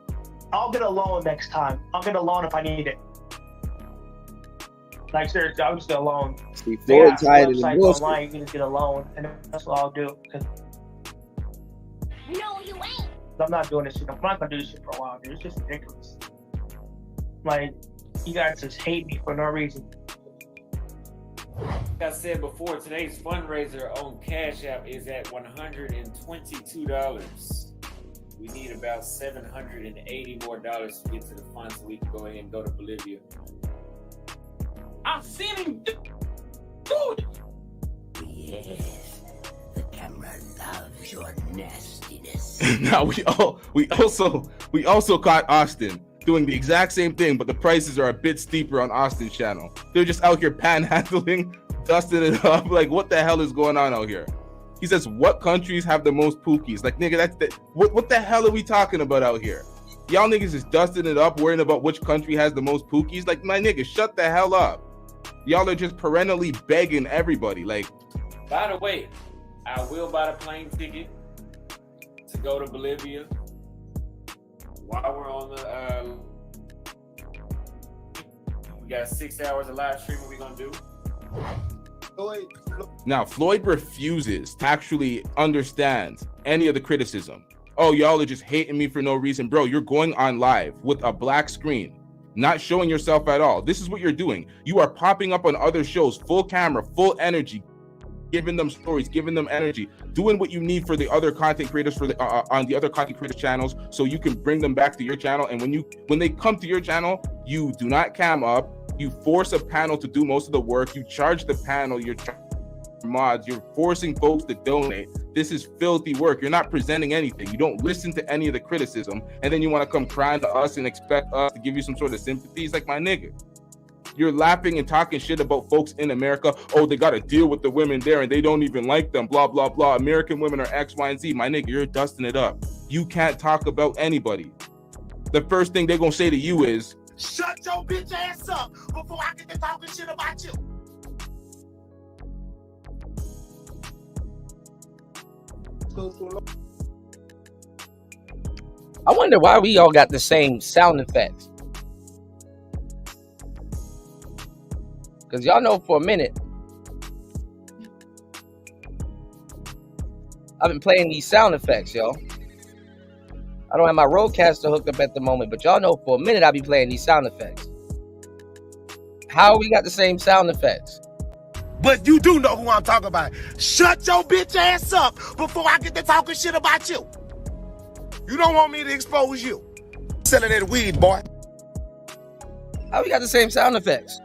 I'll get a loan next time. I'll get a loan if I need it. Like, seriously, I'll just get a loan. See, They got tired of the websites bullshit. online, you can just get a loan, and that's what I'll do. No, you ain't. I'm not doing this shit. I'm not gonna do this shit for a while, dude. It's just ridiculous. Like, you guys just hate me for no reason. Like I said before, today's fundraiser on Cash App is at $122. We need about $780 more to get to the fund so we can go ahead and go to Bolivia. I've seen him do it. Yes, the camera loves your nastiness. Now we also caught Austin doing the exact same thing, but the prices are a bit steeper on Austin's channel. They're just out here panhandling, dusting it up. Like, what the hell is going on out here? He says, what countries have the most pookies? Like, nigga, what the hell are we talking about out here? Y'all niggas is dusting it up, worrying about which country has the most pookies. Like, my nigga, shut the hell up. Y'all are just perennially begging everybody. Like, by the way, I will buy the plane ticket to go to Bolivia while we're on the we got 6 hours of live streaming we're gonna do. now Floyd refuses to actually understand any of the criticism. Oh, y'all are just hating me for no reason. Bro, you're going on live with a black screen, not showing yourself at all. This is what you're doing. You are popping up on other shows, full camera, full energy, giving them stories, giving them energy, doing what you need for the other content creators for the on the other content creators channels, so you can bring them back to your channel. And when they come to your channel, you do not cam up. You force a panel to do most of the work. You charge the panel, your mods. You're forcing folks to donate. This is filthy work. You're not presenting anything. You don't listen to any of the criticism, and then you want to come crying to us and expect us to give you some sort of sympathies. Like, my nigga, you're laughing and talking shit about folks in America. Oh, they got to deal with the women there and they don't even like them, blah, blah, blah. American women are X, Y, and Z. My nigga, you're dusting it up. You can't talk about anybody. The first thing they're going to say to you is, shut your bitch ass up before I get to talking shit about you. I wonder why we all got the same sound effects. Because y'all know for a minute, I've been playing these sound effects, y'all. I don't have my Rodecaster hooked up at the moment, but y'all know for a minute I'll be playing these sound effects. How we got the same sound effects? But you do know who I'm talking about. Shut your bitch ass up before I get to talking shit about you. You don't want me to expose you. Selling that weed, boy. How we got the same sound effects?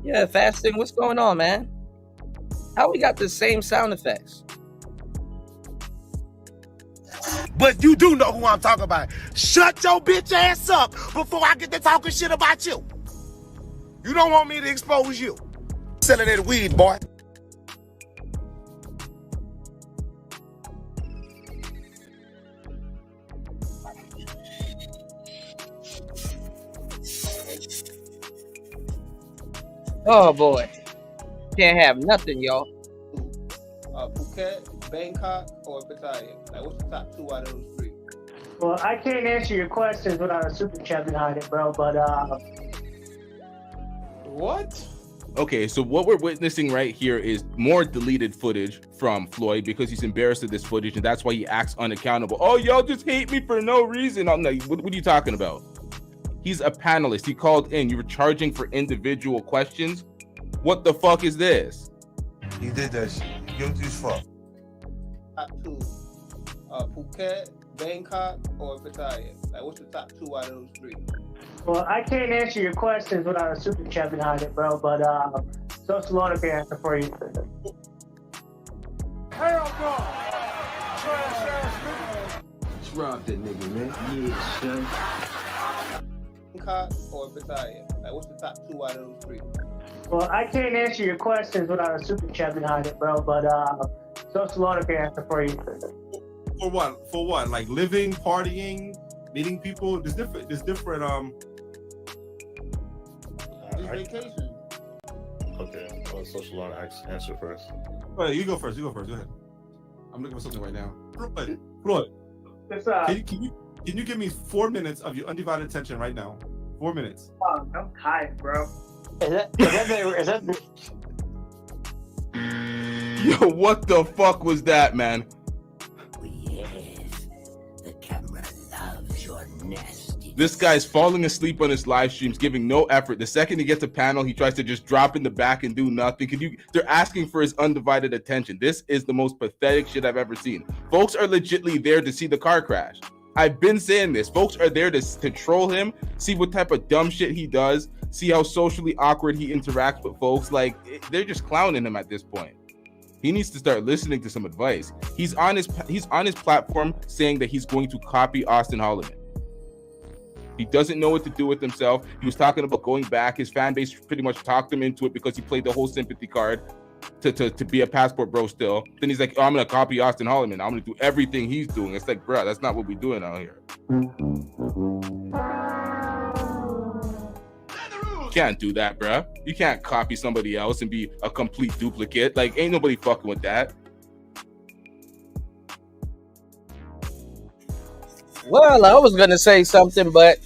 Yeah, fasting. What's going on, man? How we got the same sound effects? But you do know who I'm talking about. Shut your bitch ass up before I get to talking shit about you. You don't want me to expose you. Selling that weed, boy. Oh boy, can't have nothing, y'all. Phuket, Bangkok, or Pattaya? Like, what's the top two out of those three? Well, I can't answer your questions without a super chat behind it, bro. But what? Okay, so what we're witnessing right here is more deleted footage from Floyd because he's embarrassed of this footage, and that's why he acts unaccountable. Oh, y'all just hate me for no reason. I'm like, what are you talking about? He's a panelist. He called in. You were charging for individual questions. What the fuck is this? He did that shit. Guilty as fuck. Top two. Phuket, Bangkok, or Pattaya? Like, what's the top two out of those three? well, I can't answer your questions without a super chat behind it, bro. But so Salona can answer for you. Hell no! Trash ass nigga. Rob that nigga, man. Yeah, son. Bangkok or Pattaya? Like, what's the top two out of those three? Well, I can't answer your questions without a super chat behind it, bro. But so Salona can answer for you. For what? For what? Like living, partying, meeting people. There's different. There's vacation. Okay, social on answer first. Right, you go first. Go ahead. I'm looking for something right now. Floyd. Can you give me 4 minutes of your undivided attention right now? 4 minutes. I'm tired, bro. Yo, what the fuck was that, man? Yes, the camera loves your nasty. This guy's falling asleep on his live streams, giving no effort. The second he gets a panel, he tries to just drop in the back and do nothing. They're asking for his undivided attention. This is the most pathetic shit I've ever seen. Folks are legitimately there to see the car crash. I've been saying this. Folks are there to troll him, see what type of dumb shit he does, see how socially awkward he interacts with folks. Like, they're just clowning him at this point. He needs to start listening to some advice. He's on his platform saying that he's going to copy Austin Holliman. He doesn't know what to do with himself. He was talking about going back. His fan base pretty much talked him into it because he played the whole sympathy card to be a passport bro still. Then he's like, oh, I'm going to copy Austin Holliman. I'm going to do everything he's doing. It's like, bro, that's not what we're doing out here. You can't do that, bro. You can't copy somebody else and be a complete duplicate. Like, ain't nobody fucking with that. Well, I was gonna say something, but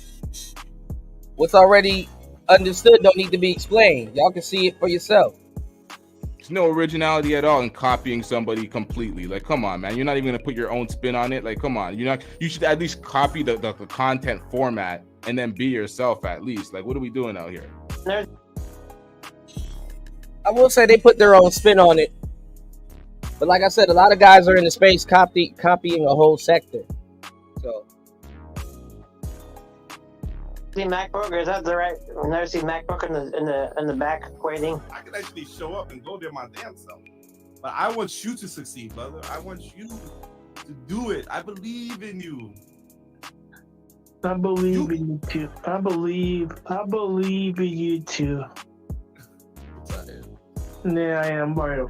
what's already understood don't need to be explained. Y'all can see it for yourself. There's no originality at all in copying somebody completely. Like, come on, man. You're not even gonna put your own spin on it. Like, come on. You should at least copy the content format and then be yourself at least. Like, what are we doing out here? I will say they put their own spin on it. But like I said, a lot of guys are in the space copying a whole sector. So, see MacBook, or is that the right? I've never seen MacBook in the back waiting. I can actually show up and go there my damn self. But I want you to succeed, brother. I want you to do it. I believe in you. I believe in you too. I believe in you too. Yeah, I am, Mario.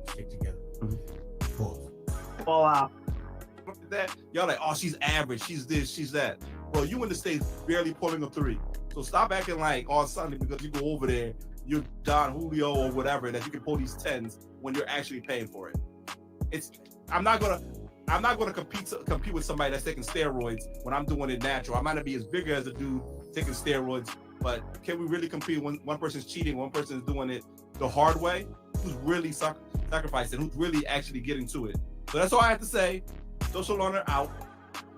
Stick together. All out. That y'all like, oh, she's average, she's this, she's that. Well, you in the States barely pulling a 3. So stop acting like on Sunday because you go over there, you're Don Julio or whatever, that you can pull these 10s when you're actually paying for it. I'm not gonna compete with somebody that's taking steroids when I'm doing it natural. I might not be as big as a dude taking steroids, but can we really compete when one person's cheating, one person's doing it the hard way? Who's really sacrificing? Who's really actually getting to it? So that's all I have to say. Social learner out.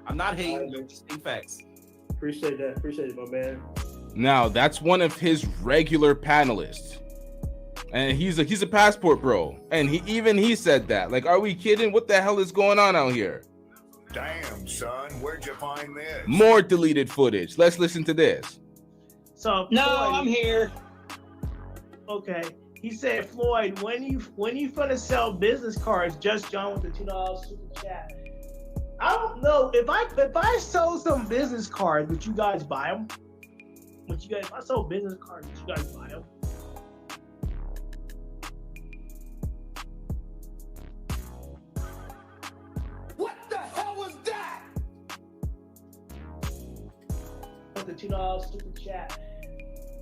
I'm not hating, I'm just saying facts. Appreciate that. Appreciate it, my man. Now, that's one of his regular panelists. And he's a passport bro. And he said that. Like, are we kidding? What the hell is going on out here? Damn, son, where'd you find this? More deleted footage. Let's listen to this. So No, Floyd, I'm here. Okay. He said, Floyd, when you gonna sell business cards? Just John with the $2 super chat. I don't know if I sold some business cards, would you guys buy them? If I sold business cards, would you guys buy them? What the hell was that? With the $2 super chat.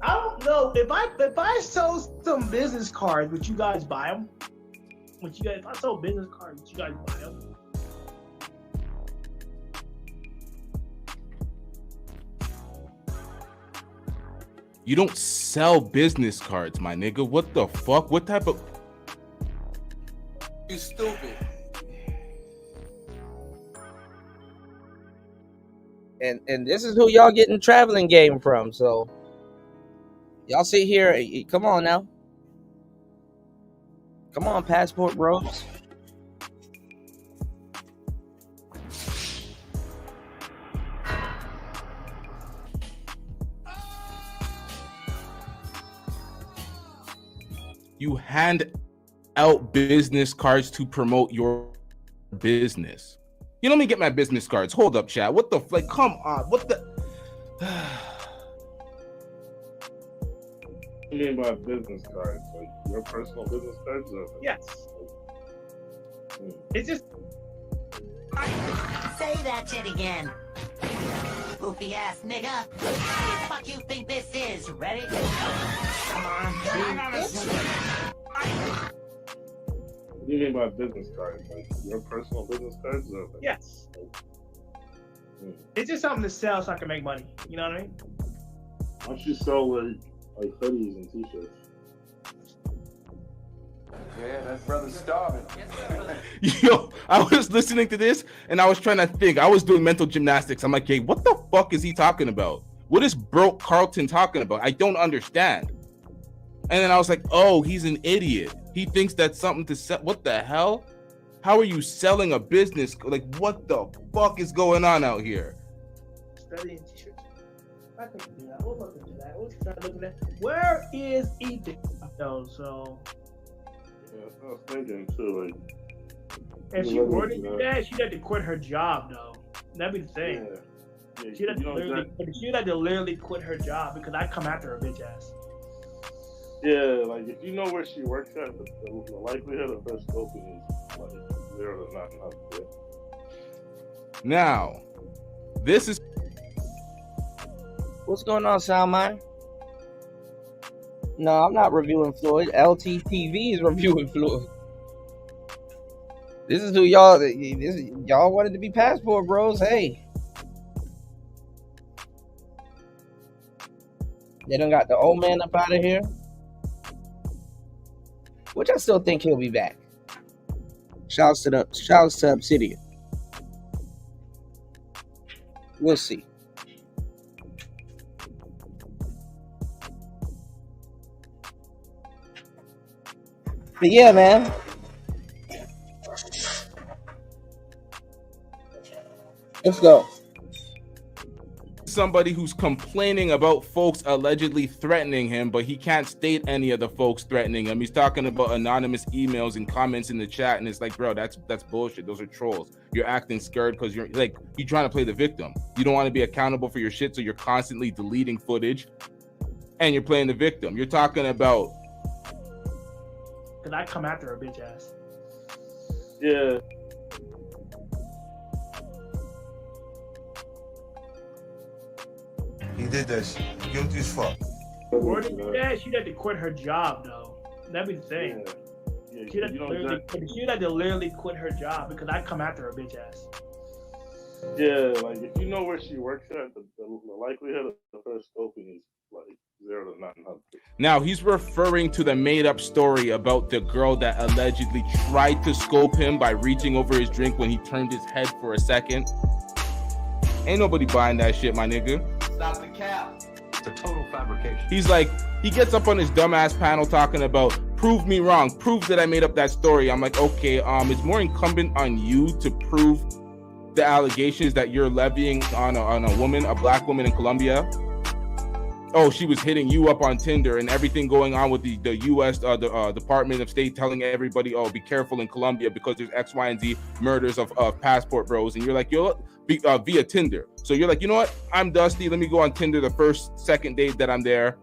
I don't know if I sold some business cards, would you guys buy them? If I sold business cards, would you guys buy them? You don't sell business cards, my nigga. What the fuck? What type of... You stupid. and this is who y'all getting traveling game from. So y'all sit here. Come on now. Come on, passport bros. You hand out business cards to promote your business. You let me get my business cards. Hold up, chat. What the like? Come on. What the? You mean by business cards? Like your personal business cards? Or... Yes. It's just. Say that shit again. Goofy ass nigga. What the fuck you think this is? Ready? Come on. What do you mean by business cards? Like your personal business cards? Or like, Yes. It's just something to sell so I can make money. You know what I mean? why don't you sell like hoodies and t-shirts? Yeah, that brother's starving. Yo, I was listening to this and I was trying to think. I was doing mental gymnastics. I'm like, hey, what the fuck is he talking about? What is broke Carlton talking about? I don't understand. And then I was like, oh, he's an idiot. He thinks that's something to sell. What the hell? How are you selling a business? Like, what the fuck is going on out here? Studying t-shirts. I think do that. We'll look into that. We'll start looking at where is Ethan though. So Yeah, I was thinking too. Like, if she were to do that, she'd have to quit her job though. That'd be the thing. Yeah, she'd have to literally quit her job because I'd come after her bitch ass. yeah, like if you know where she works at, the likelihood of her scoping is like 0 to nothing. Now, this is What's going on, Soundmind? No, I'm not reviewing Floyd. LTTV is reviewing Floyd. This is who y'all. Y'all wanted to be Passport Bros. Hey, they done got the old man up out of here, which I still think he'll be back. Shouts to Obsidian. We'll see. But yeah, man. Let's go. somebody who's complaining about folks allegedly threatening him, but he can't state any of the folks threatening him. He's talking about anonymous emails and comments in the chat, and it's like, bro, that's bullshit. Those are trolls. You're acting scared because you're trying to play the victim. You don't want to be accountable for your shit, so you're constantly deleting footage, and you're playing the victim. You're talking about. Cause I come after her bitch ass. Yeah. He did that shit. Guilty as fuck. Or to do that, she'd have to quit her job though. That'd be the thing. Yeah, she'd have to literally quit her job because I come after her bitch ass. Yeah, like if you know where she works at, the likelihood of her scoping is like 0 to nothing. Now he's referring to the made-up story about the girl that allegedly tried to scope him by reaching over his drink when he turned his head for a second. Ain't nobody buying that shit, my nigga. Stop the cap. It's a total fabrication. He's like, he gets up on his dumbass panel talking about, prove me wrong, prove that I made up that story. I'm like, okay, it's more incumbent on you to prove the allegations that you're levying on a woman, a black woman in Colombia. Oh, she was hitting you up on Tinder and everything going on with the U.S. Department of State telling everybody, oh, be careful in Colombia because there's X, Y, and Z murders of passport bros. And you're like, via Tinder. So you're like, you know what? I'm Dusty. Let me go on Tinder the second date that I'm there.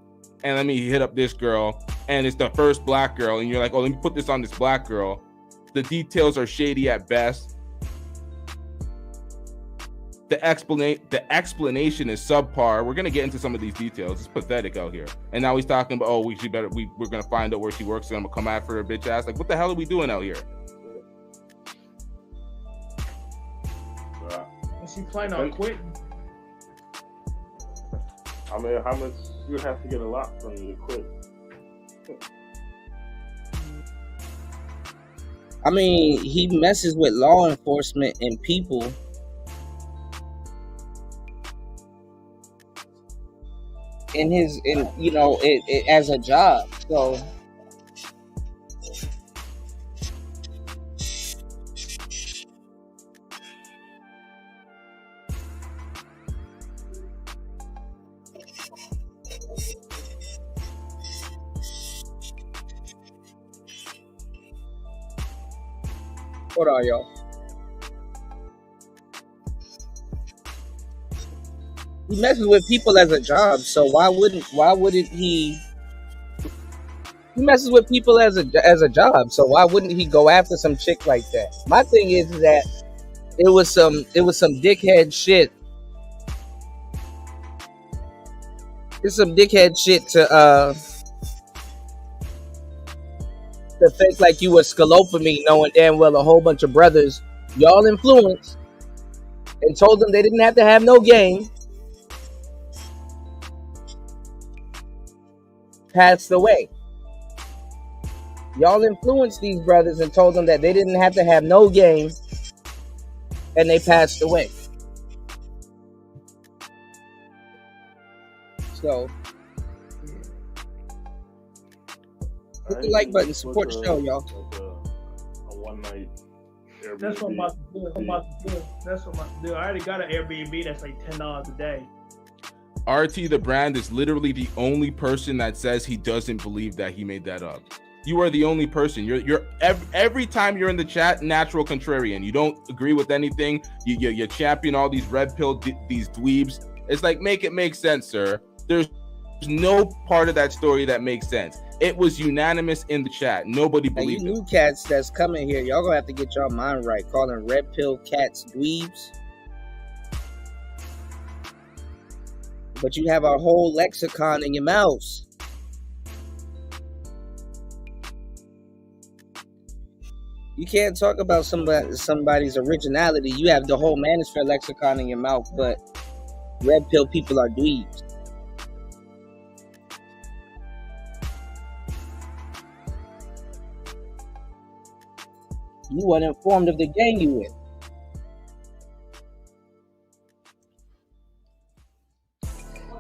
And let me hit up this girl. And it's the first black girl. And you're like, oh, let me put this on this black girl. The details are shady at best. The explanation is subpar. We're gonna get into some of these details. It's pathetic out here. And now he's talking about, oh, we're gonna find out where she works and I'm gonna come after her bitch ass. Like, what the hell are we doing out here? Is she planning on quitting? I mean, how much you have to get a lot from you to quit? I mean, he messes with law enforcement and people. As a job. So hold on, y'all. He messes with people as a job, so why wouldn't he? He messes with people as a job, so why wouldn't he go after some chick like that? My thing is that it was some dickhead shit. It's some dickhead shit to to fake like you was scaloping knowing damn well a whole bunch of brothers y'all influenced and told them they didn't have to have no game passed away. Y'all influenced these brothers and told them that they didn't have to have no game, and they passed away. So, hit the like button, support the show, y'all. A one night Airbnb. That's what I'm about to do. That's what I'm about to do. I already got an Airbnb that's like $10 a day. RT the brand is literally the only person that says he doesn't believe that he made that up. You are the only person. You're every time you're in the chat, natural contrarian. You don't agree with anything. You champion all these red pill these dweebs. It's like, make it make sense, sir. There's no part of that story that makes sense. It was unanimous in the chat. Nobody believed it. You new cats that's coming here, y'all gonna have to get y'all mind right. Calling red pill cats dweebs. But you have a whole lexicon in your mouths. You can't talk about somebody's originality. You have the whole manosphere lexicon in your mouth, but red pill people are dweebs. You weren't informed of the gang you in.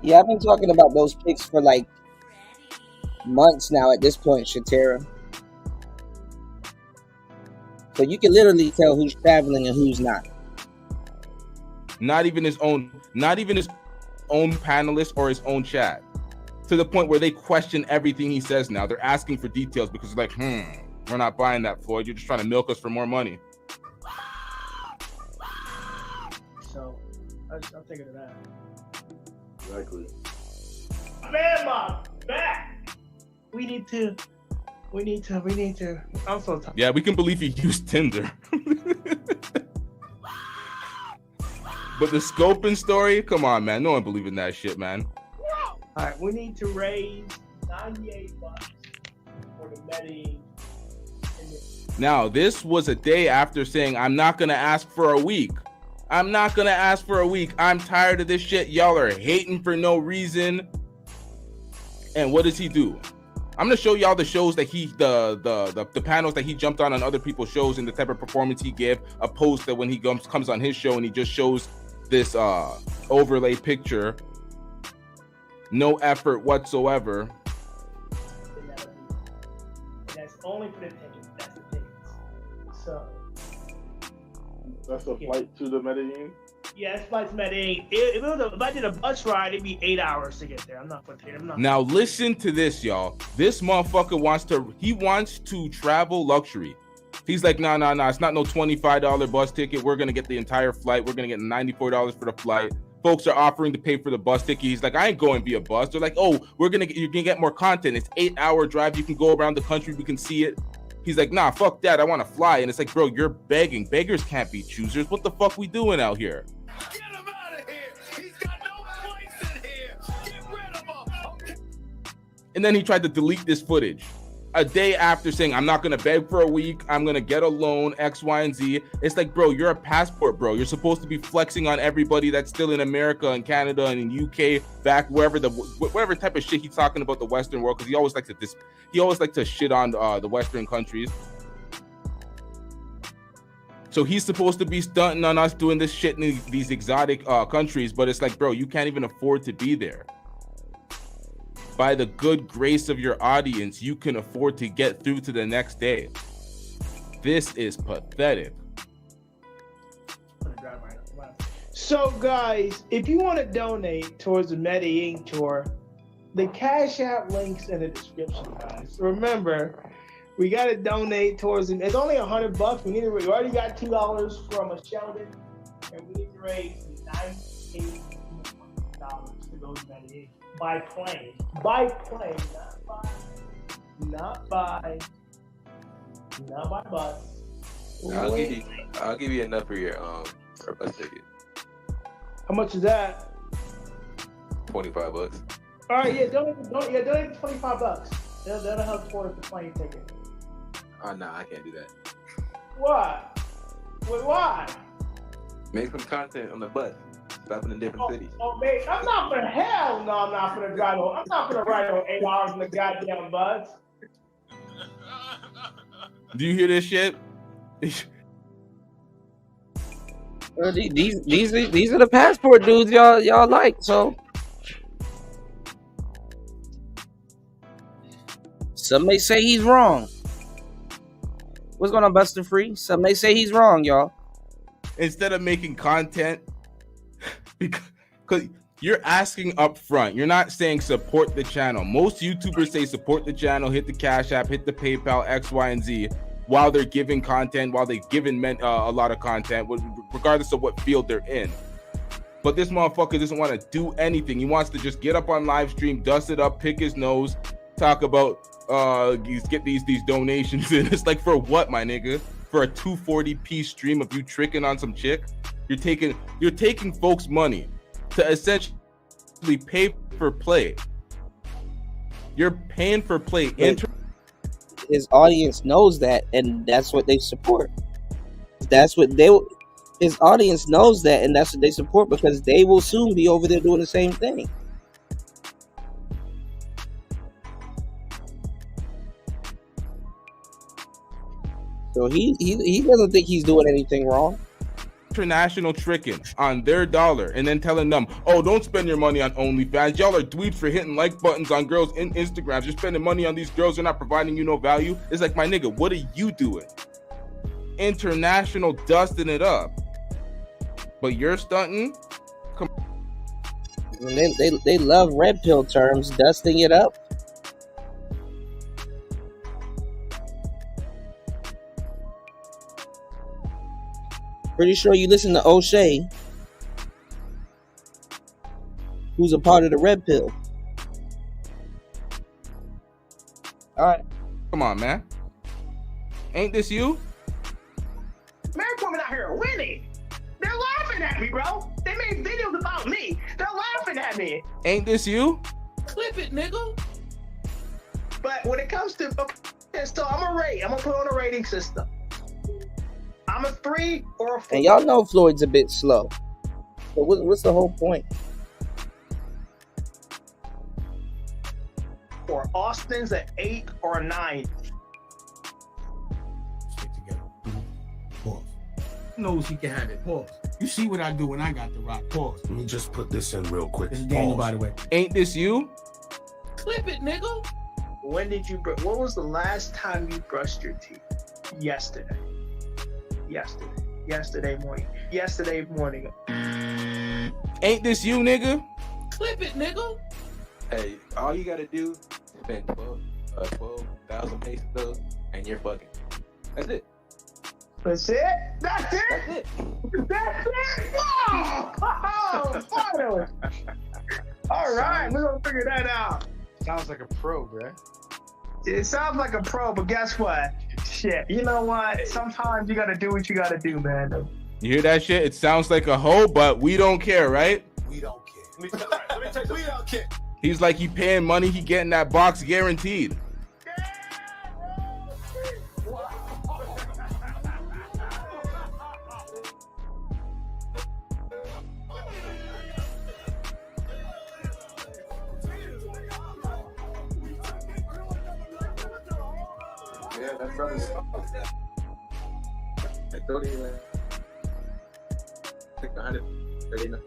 Yeah, I've been talking about those pics for like months now at this point, Shatera. So you can literally tell who's traveling and who's not. Not even his own panelists or his own chat. To the point where they question everything he says now. They're asking for details because they're like, we're not buying that, Floyd. You're just trying to milk us for more money. So I'm thinking of that. Exactly. Man, my back. We need to. I'm so tired. Yeah, we can believe you used Tinder. But the scoping story, come on, man. No one believe in that shit, man. All right, we need to raise $98 for the Medi. Now, this was a day after saying, I'm not going to ask for a week. I'm not going to ask for a week. I'm tired of this shit. Y'all are hating for no reason. And what does he do? I'm going to show y'all the shows that the panels that he jumped on other people's shows and the type of performance he gave, opposed to when he comes on his show and he just shows this overlay picture. No effort whatsoever. That's only for the tickets. That's the tickets. So. That's a flight to the Medellin? Yeah, it's flight to Medellin. If I did a bus ride, it'd be 8 hours to get there. I'm not putting it. Now listen to this, y'all. This motherfucker wants to travel luxury. He's like, no, it's not no $25 bus ticket. We're gonna get the entire flight. We're gonna get $94 for the flight. Folks are offering to pay for the bus ticket. He's like, I ain't going via bus. They're like, oh, you're gonna get more content. It's 8 hour drive. You can go around the country. We can see it. He's like, nah, fuck that. I want to fly. And it's like, bro, you're begging. Beggars can't be choosers. What the fuck we doing out here? Get him out of here. He's got no place in here. Get rid of him. And then he tried to delete this footage a day after saying, I'm not going to beg for a week. I'm going to get a loan, X, Y, and Z. It's like, bro, you're a passport, bro. You're supposed to be flexing on everybody that's still in America and Canada and in UK, back whatever type of shit he's talking about the Western world, because he always likes to shit on the Western countries. So he's supposed to be stunting on us doing this shit in these exotic countries, but it's like, bro, you can't even afford to be there. By the good grace of your audience, you can afford to get through to the next day. This is pathetic. So, guys, if you want to donate towards the Medellin tour, the Cash App link's in the description, guys. Remember, we got to donate towards it. It's only $100. We already got $2 from a Sheldon, and we need to raise $98 to go to Medellin. By plane, not by bus. I'll give you enough for your bus ticket. How much is that? $25. All right, yeah, donate $25. That'll help towards the plane ticket. Oh no, I can't do that. What? Wait, why? Make some content on the bus, stopping in different cities. Oh, mate, I'm not for hell. No, I'm not gonna drive on. I'm not gonna ride on 8 hours in the goddamn bus. Do you hear this shit? These are the passport dudes y'all like. So some may say he's wrong. What's going on, Buster Free? Some may say he's wrong, y'all. Instead of making content, because you're asking up front, you're not saying support the channel. Most YouTubers say support the channel, hit the Cash App, hit the PayPal, X, Y, and Z, while they're giving content, while they've given a lot of content, regardless of what field they're in. But this motherfucker doesn't want to do anything. He wants to just get up on live stream, dust it up, pick his nose, talk about get these donations in. It's like, for what, my nigga? For a 240p stream of you tricking on some chick? You're taking folks' money to essentially pay for play. You're paying for play. His audience knows that, and that's what they support. His audience knows that, and that's what they support, because they will soon be over there doing the same thing. So he doesn't think he's doing anything wrong. International tricking on their dollar and then telling them, oh, don't spend your money on OnlyFans. Y'all are dweebs for hitting like buttons on girls in Instagram. You're spending money on these girls. They're not providing you no value. It's like, my nigga, what are you doing? International dusting it up. But you're stunting? Come on. They love red pill terms, dusting it up. Pretty sure you listen to O'Shea, who's a part of the red pill. All right. Come on, man. Ain't this you? Married women out here winning. They're laughing at me, bro. They made videos about me. They're laughing at me. Ain't this you? Clip it, nigga. But when it comes to, okay, so I'm gonna put on a rating system. I'm a 3 or a 4. And y'all know Floyd's a bit slow. So what's the whole point? Or Austin's an 8 or a 9. Knows he can have it. Pause. You see what I do when I got the rock. Pause. Let me just put this in real quick. This is Daniel, by the way. Ain't this you? Clip it, nigga. When did you? What was the last time you brushed your teeth? Yesterday. Yesterday morning. Ain't this you, nigga? Clip it, nigga. Hey, all you gotta do is spend 12,000 pesos and you're fucking. That's it. That's it? That's it? That's it? Oh, finally. All right, we're gonna figure that out. Sounds like a pro, bro. It sounds like a pro, but guess what? Shit, you know what? Sometimes you gotta do what you gotta do, man. You hear that shit? It sounds like a hoe, but we don't care, right? We don't care. Let me tell you, we don't care. He's like, he paying money, he getting that box guaranteed. Yeah, that brother's I told you, man. I think 139.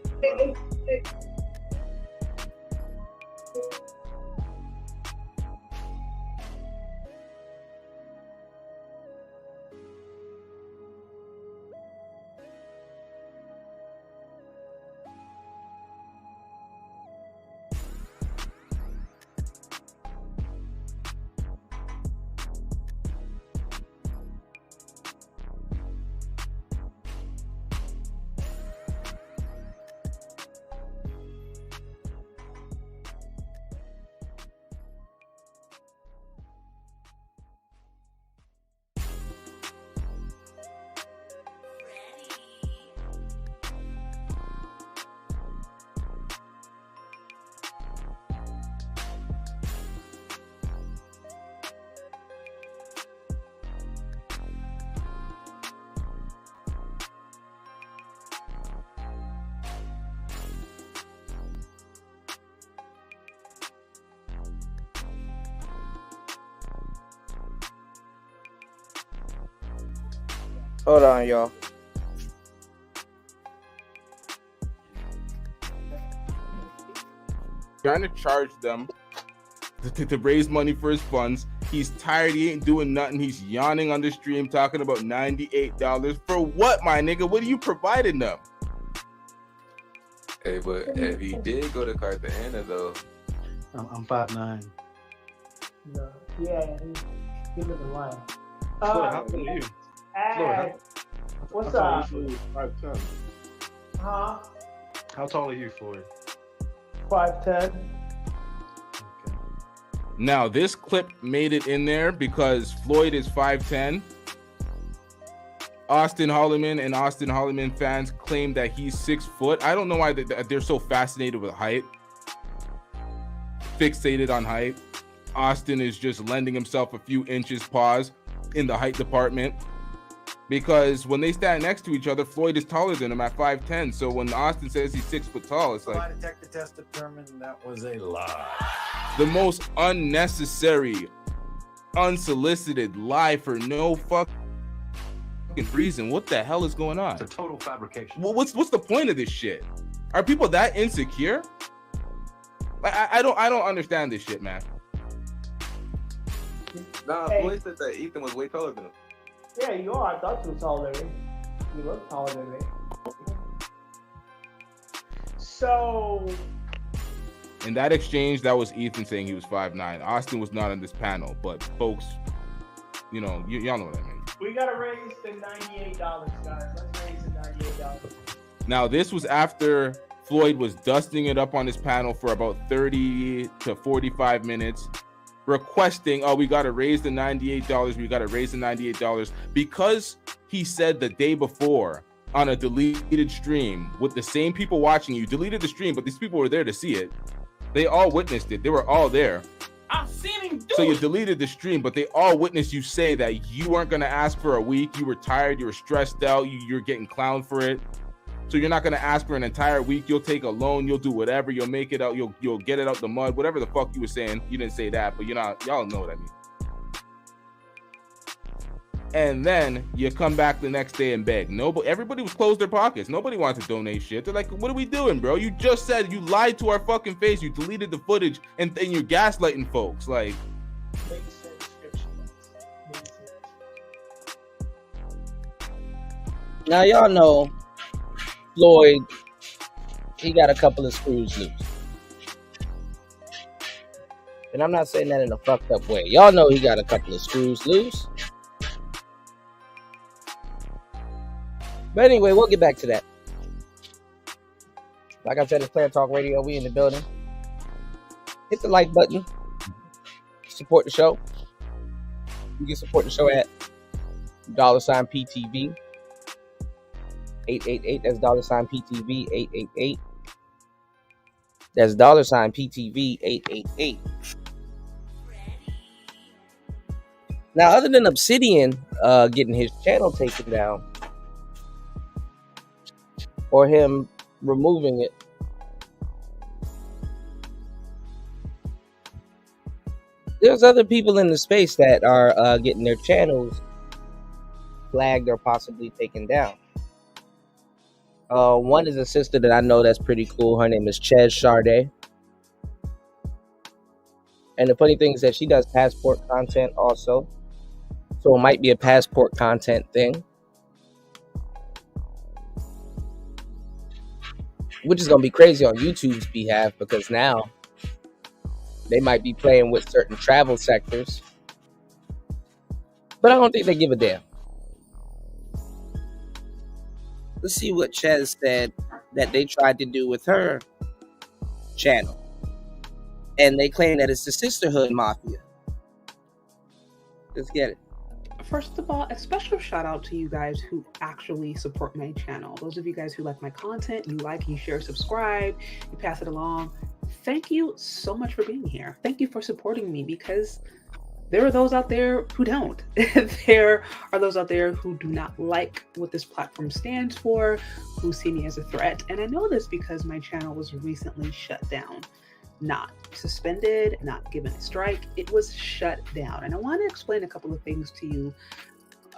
Hold on, y'all. Trying to charge them to raise money for his funds. He's tired. He ain't doing nothing. He's yawning on the stream talking about $98 for what, my nigga? What are you providing them? Hey, but if he did go to Cartagena though, I'm 5'9". No. Yeah, he live in line. Floyd, how old are you? Hey, what's how up? tall are you, Floyd? 5'10". Huh? How tall are you, Floyd? 5'10". Now, this clip made it in there because Floyd is 5'10". Austin Holloman and Austin Holloman fans claim that he's 6 foot. I don't know why they're so fascinated with height, fixated on height. Austin is just lending himself a few inches pause in the height department because when they stand next to each other, Floyd is taller than him at 5'10". So when Austin says he's 6 foot tall, it's like Lie detector test determined that was a lie. the most unnecessary, unsolicited lie for no fucking reason. What the hell is going on? It's a total fabrication. Well, what's the point of this shit? Are people that insecure? Like, I don't understand this shit, man. Nah, Hey. Floyd said that Ethan was way taller than him. Yeah, you are. I thought you were taller than me. You look taller than me. So, In that exchange, that was Ethan saying he was 5'9". Austin was not on this panel, but folks, you know, y'all know what I mean. we gotta raise the $98, guys. Let's raise the $98. Now, this was after Floyd was dusting it up on his panel for about 30 to 45 minutes, requesting, oh, we got to raise the $98. We got to raise the $98 because he said the day before on a deleted stream with the same people watching you, deleted the stream, but these people were there to see it. They all witnessed it. They were all there. I've seen him do So you it. deleted the stream, but they all witnessed you say that you weren't going to ask for a week. You were tired. You were stressed out. You're getting clowned for it. So you're not going to ask for an entire week. You'll take a loan. You'll do whatever. You'll make it out. You'll get it out the mud. Whatever the fuck you were saying. You didn't say that, but y'all know what I mean. And then you come back the next day and beg. Everybody was closed their pockets. Nobody wanted to donate shit. They're like, what are we doing, bro? You just said you lied to our fucking face. You deleted the footage and you're gaslighting folks. Like, now y'all know Floyd, he got a couple of screws loose. And I'm not saying that in a fucked up way. Y'all know he got a couple of screws loose. But anyway, we'll get back to that. Like I said, it's Player Talk Radio. We in the building. Hit the like button. Support the show. You can support the show at $PTV 888. That's $PTV 888. That's $PTV 888. Now, other than Obsidian getting his channel taken down or him removing it, there's other people in the space that are getting their channels flagged or possibly taken down. One is a sister that I know that's pretty cool. Her name is Ches Sade. And the funny thing is that she does passport content also. So it might be a passport content thing. Which is going to be crazy on YouTube's behalf because now they might be playing with certain travel sectors. But I don't think they give a damn. Let's see what Ches said that they tried to do with her channel. And they claim that it's the Sisterhood Mafia. Let's get it. First of all, a special shout out to you guys who actually support my channel. Those of you guys who like my content, you share, subscribe, you pass it along. Thank you so much for being here. Thank you for supporting me because there are those out there who don't. There are those out there who do not like what this platform stands for, who see me as a threat. And I know this because my channel was recently shut down. Not suspended, not given a strike. It was shut down. And I want to explain a couple of things to you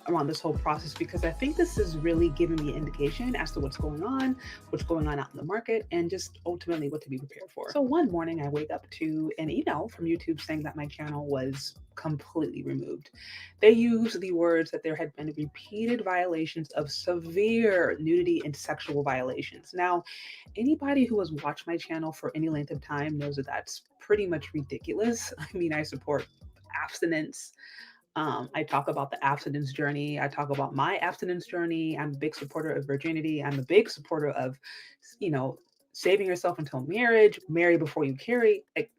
around this whole process, because I think this is really giving me an indication as to what's going on out in the market, and just ultimately what to be prepared for. So one morning I wake up to an email from YouTube saying that my channel was completely removed. They used the words that there had been repeated violations of severe nudity and sexual violations. Now, anybody who has watched my channel for any length of time knows that that's pretty much ridiculous. I mean, I support abstinence. I talk about the abstinence journey. I talk about my abstinence journey. I'm a big supporter of virginity. I'm a big supporter of, saving yourself until marriage, marry before you carry, like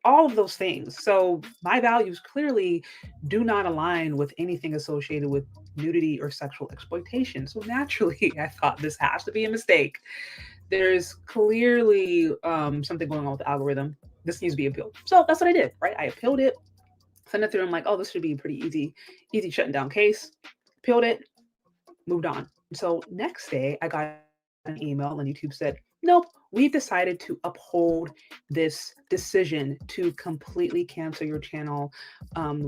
all of those things. So my values clearly do not align with anything associated with nudity or sexual exploitation. So naturally, I thought this has to be a mistake. There's clearly something going on with the algorithm. This needs to be appealed. So that's what I did, right? I appealed it, sent it through. I'm like, oh, this should be a pretty easy shutting down case. Appealed it, moved on. So next day, I got an email and YouTube said, nope, we've decided to uphold this decision to completely cancel your channel.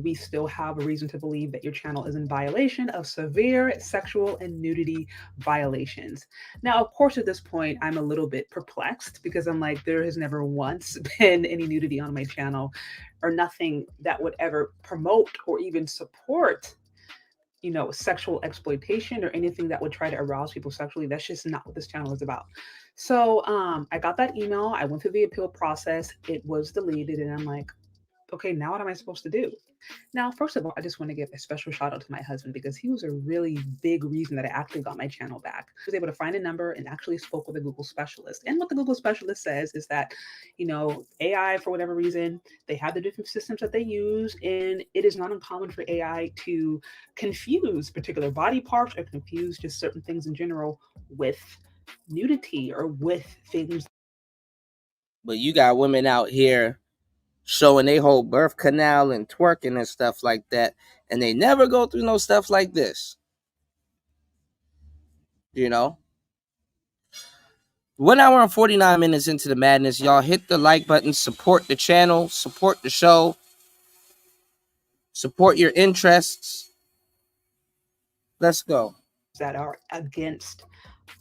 We still have a reason to believe that your channel is in violation of severe sexual and nudity violations. Now, of course, at this point, I'm a little bit perplexed because I'm like, there has never once been any nudity on my channel, or nothing that would ever promote or even support sexual exploitation or anything that would try to arouse people sexually. That's just not what this channel is about. So I got that email. I went through the appeal process. It was deleted. And I'm like, okay, now what am I supposed to do? Now, first of all, I just want to give a special shout out to my husband, because he was a really big reason that I actually got my channel back. I was able to find a number and actually spoke with a Google specialist. And what the Google specialist says is that, AI, for whatever reason, they have the different systems that they use, and it is not uncommon for AI to confuse particular body parts or confuse just certain things in general with nudity or with things. But you got women out here showing their whole birth canal and twerking and stuff like that, and they never go through no stuff like this. 1 hour and 49 minutes into the madness. Y'all hit the like button, support the channel, support the show, support your interests. Let's go. That are against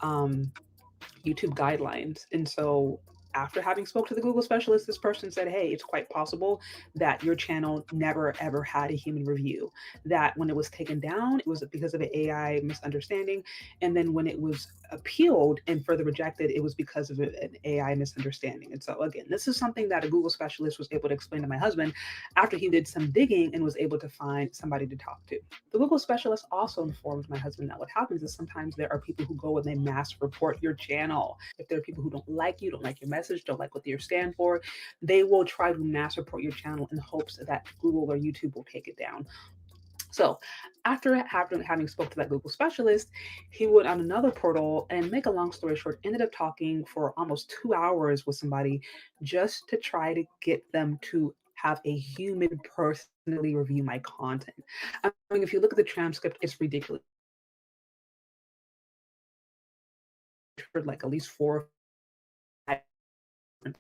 YouTube guidelines. And so after having spoke to the Google specialist, this person said, hey, it's quite possible that your channel never ever had a human review, that when it was taken down, it was because of an AI misunderstanding. And then when it was appealed and further rejected, it was because of an AI misunderstanding. And so again, this is something that a Google specialist was able to explain to my husband after he did some digging and was able to find somebody to talk to. The Google specialist also informed my husband that what happens is sometimes there are people who go and they mass report your channel. If there are people who don't like you, don't like your message, don't like what you stand for, they will try to mass report your channel in hopes that Google or YouTube will take it down. So after having spoke to that Google specialist, he went on another portal, and make a long story short, ended up talking for almost 2 hours with somebody just to try to get them to have a human personally review my content. I mean, if you look at the transcript, it's ridiculous. For like at least 4 or 5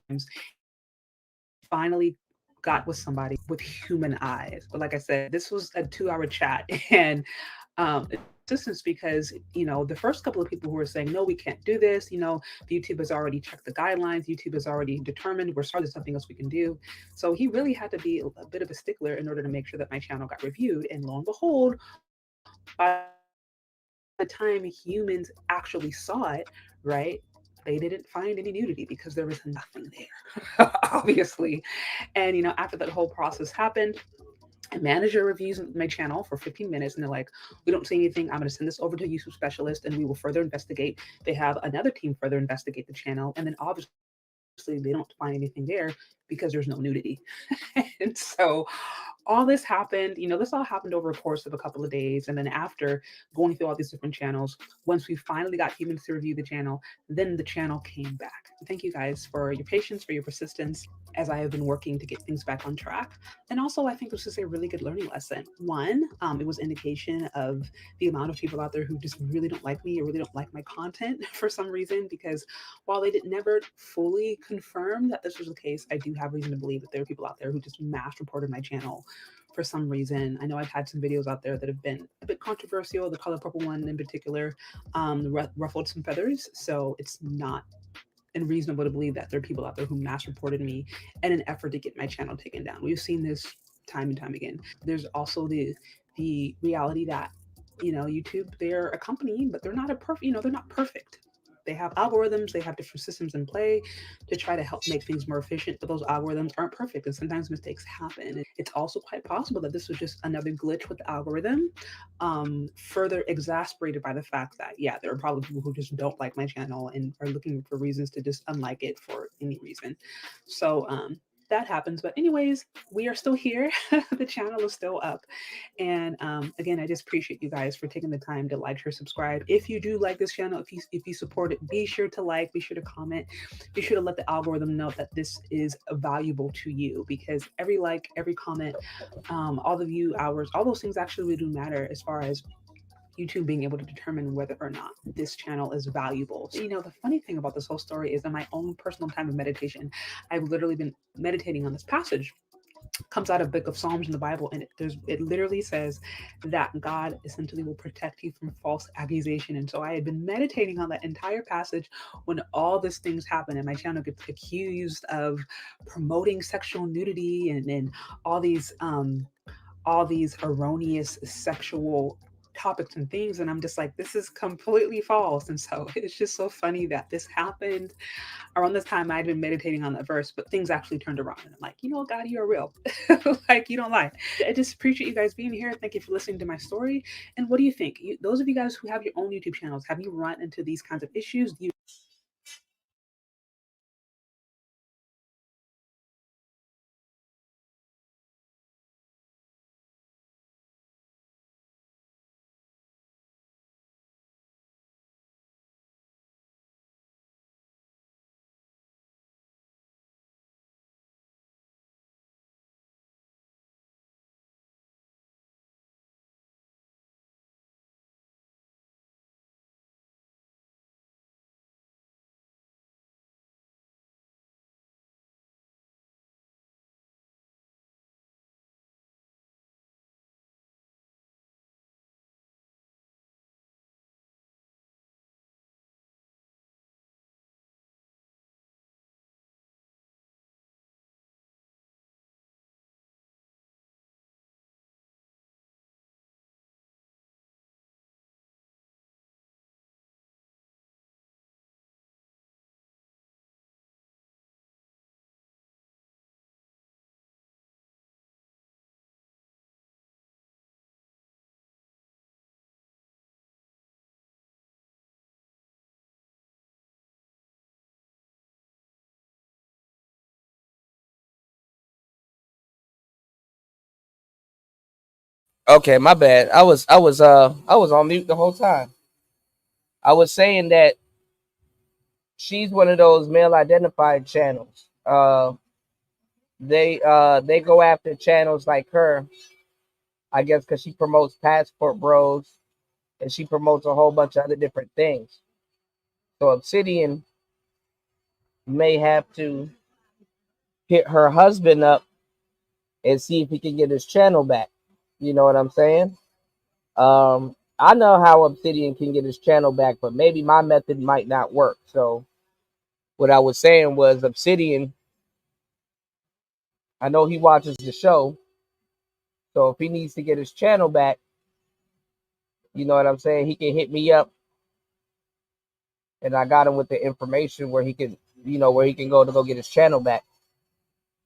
times, finally got with somebody with human eyes. But like I said, this was a 2-hour chat, and assistance, because the first couple of people who were saying, no, we can't do this, YouTube has already checked the guidelines, YouTube has already determined we're sorry, there's something else we can do. So he really had to be a bit of a stickler in order to make sure that my channel got reviewed. And lo and behold, by the time humans actually saw it, right, they didn't find any nudity because there was nothing there, obviously. And after that whole process happened, a manager reviews my channel for 15 minutes, and they're like, we don't see anything. I'm going to send this over to a YouTube specialist and we will further investigate. They have another team further investigate the channel, and then obviously they don't find anything there because there's no nudity. And so all this happened, this all happened over a course of a couple of days. And then after going through all these different channels, once we finally got humans to review the channel, then the channel came back. Thank you guys for your patience, for your persistence, as I have been working to get things back on track. And also, I think this is a really good learning lesson. One, it was indication of the amount of people out there who just really don't like me or really don't like my content for some reason, because while they never fully confirm that this was the case, I do have reason to believe that there are people out there who just mass reported my channel for some reason. I know I've had some videos out there that have been a bit controversial. The color purple one in particular ruffled some feathers. So it's not unreasonable to believe that there are people out there who mass reported me in an effort to get my channel taken down. We've seen this time and time again. There's also the reality that, you know, YouTube, they're a company, but they're not a perfect, you know, they're not perfect. They have algorithms, they have different systems in play to try to help make things more efficient, but those algorithms aren't perfect and sometimes mistakes happen. And it's also quite possible that this was just another glitch with the algorithm, further exasperated by the fact that, yeah, there are probably people who just don't like my channel and are looking for reasons to just unlike it for any reason. So, that happens. But anyways, we are still here. The channel is still up. And again, I just appreciate you guys for taking the time to like, share, subscribe. If you do like this channel, if you support it, be sure to like, be sure to comment, be sure to let the algorithm know that this is valuable to you, because every like, every comment, all the view hours, all those things actually do matter as far as YouTube being able to determine whether or not this channel is valuable. You know, the funny thing about this whole story is in my own personal time of meditation, I've literally been meditating on this passage. Comes out of book of Psalms in the Bible, and it literally says that God essentially will protect you from false accusation. And so I had been meditating on that entire passage when all these things happen, and my channel gets accused of promoting sexual nudity and all these erroneous sexual topics and things, and I'm just like, this is completely false. And so it's just so funny that this happened around this time. I'd been meditating on that verse, but things actually turned around, and I'm like, you know, God, you're real. Like, you don't lie. I just appreciate you guys being here. Thank you for listening to my story. And what do you think? Those of you guys who have your own YouTube channels, have you run into these kinds of issues? Do you Okay, my bad. I was on mute the whole time. I was saying that she's one of those male identified channels. They go after channels like her, I guess, because she promotes Passport Bros and she promotes a whole bunch of other different things. So Obsidian may have to hit her husband up and see if he can get his channel back. You know what I'm saying? I know how Obsidian can get his channel back, but maybe my method might not work. So what I was saying was Obsidian, I know he watches the show. So if he needs to get his channel back, you know what I'm saying, he can hit me up and I got him with the information where he can, you know, where he can go to go get his channel back.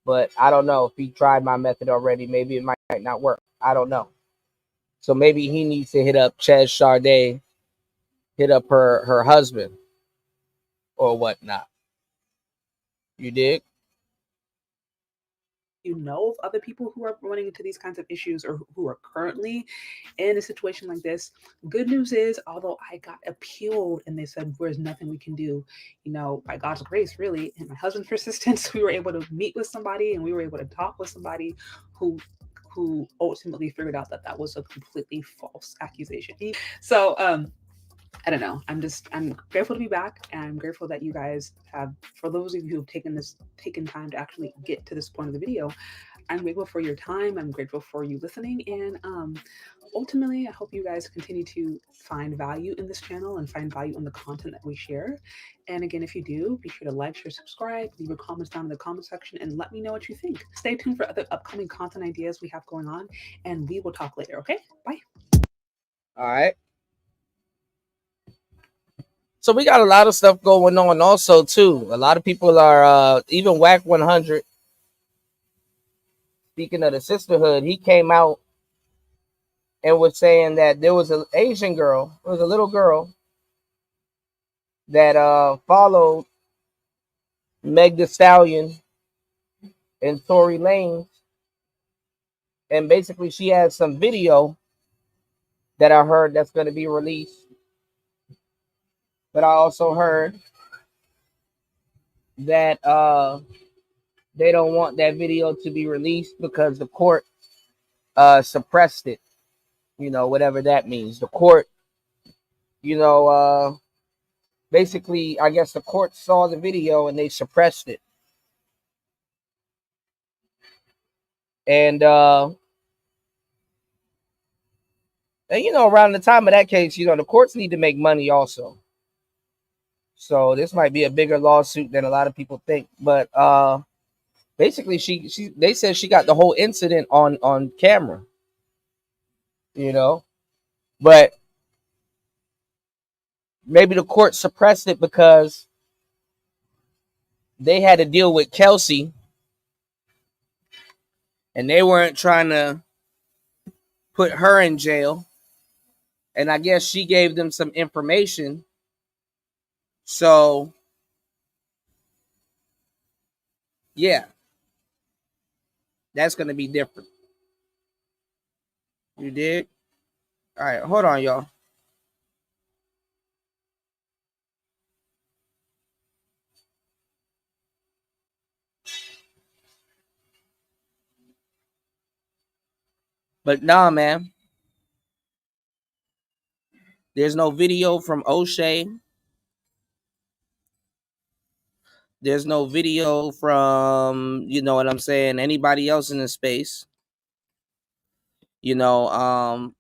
But I don't know if he tried my method already. Maybe it might not work. I don't know. So maybe he needs to hit up Chaz Sade, hit up her husband or whatnot. You dig? you know of other people who are running into these kinds of issues or who are currently in a situation like this? Good news is, although I got appealed and they said there's nothing we can do, you know, by God's grace, really, and my husband's persistence, we were able to meet with somebody and we were able to talk with somebody who ultimately figured out that that was a completely false accusation. So I don't know. I'm grateful to be back, and I'm grateful that you guys have, for those of you who've taken time to actually get to this point of the video, I'm grateful for your time. I'm grateful for you listening. And ultimately, I hope you guys continue to find value in this channel and find value in the content that we share. And again, if you do, be sure to like, share, subscribe, leave your comments down in the comment section, and let me know what you think. Stay tuned for other upcoming content ideas we have going on, and we will talk later, okay? Bye. All right. So we got a lot of stuff going on also too. A lot of people are even Whack 100. Speaking of the sisterhood, he came out and was saying that there was an Asian girl, there was a little girl that followed Meg Thee Stallion and Tory Lanez, and basically she has some video that I heard that's going to be released. But I also heard that they don't want that video to be released because the court suppressed it. You know, whatever that means. The court, you know, basically, I guess the court saw the video and they suppressed it. And you know, around the time of that case, you know, the courts need to make money also. So this might be a bigger lawsuit than a lot of people think. But basically, they said she got the whole incident on camera. You know, but maybe the court suppressed it because they had to deal with Kelsey, and they weren't trying to put her in jail. And I guess she gave them some information. So yeah, that's gonna be different. You did? All right, hold on, y'all. But nah, man. There's no video from O'Shea. There's no video from, you know what I'm saying, anybody else in the space. You know,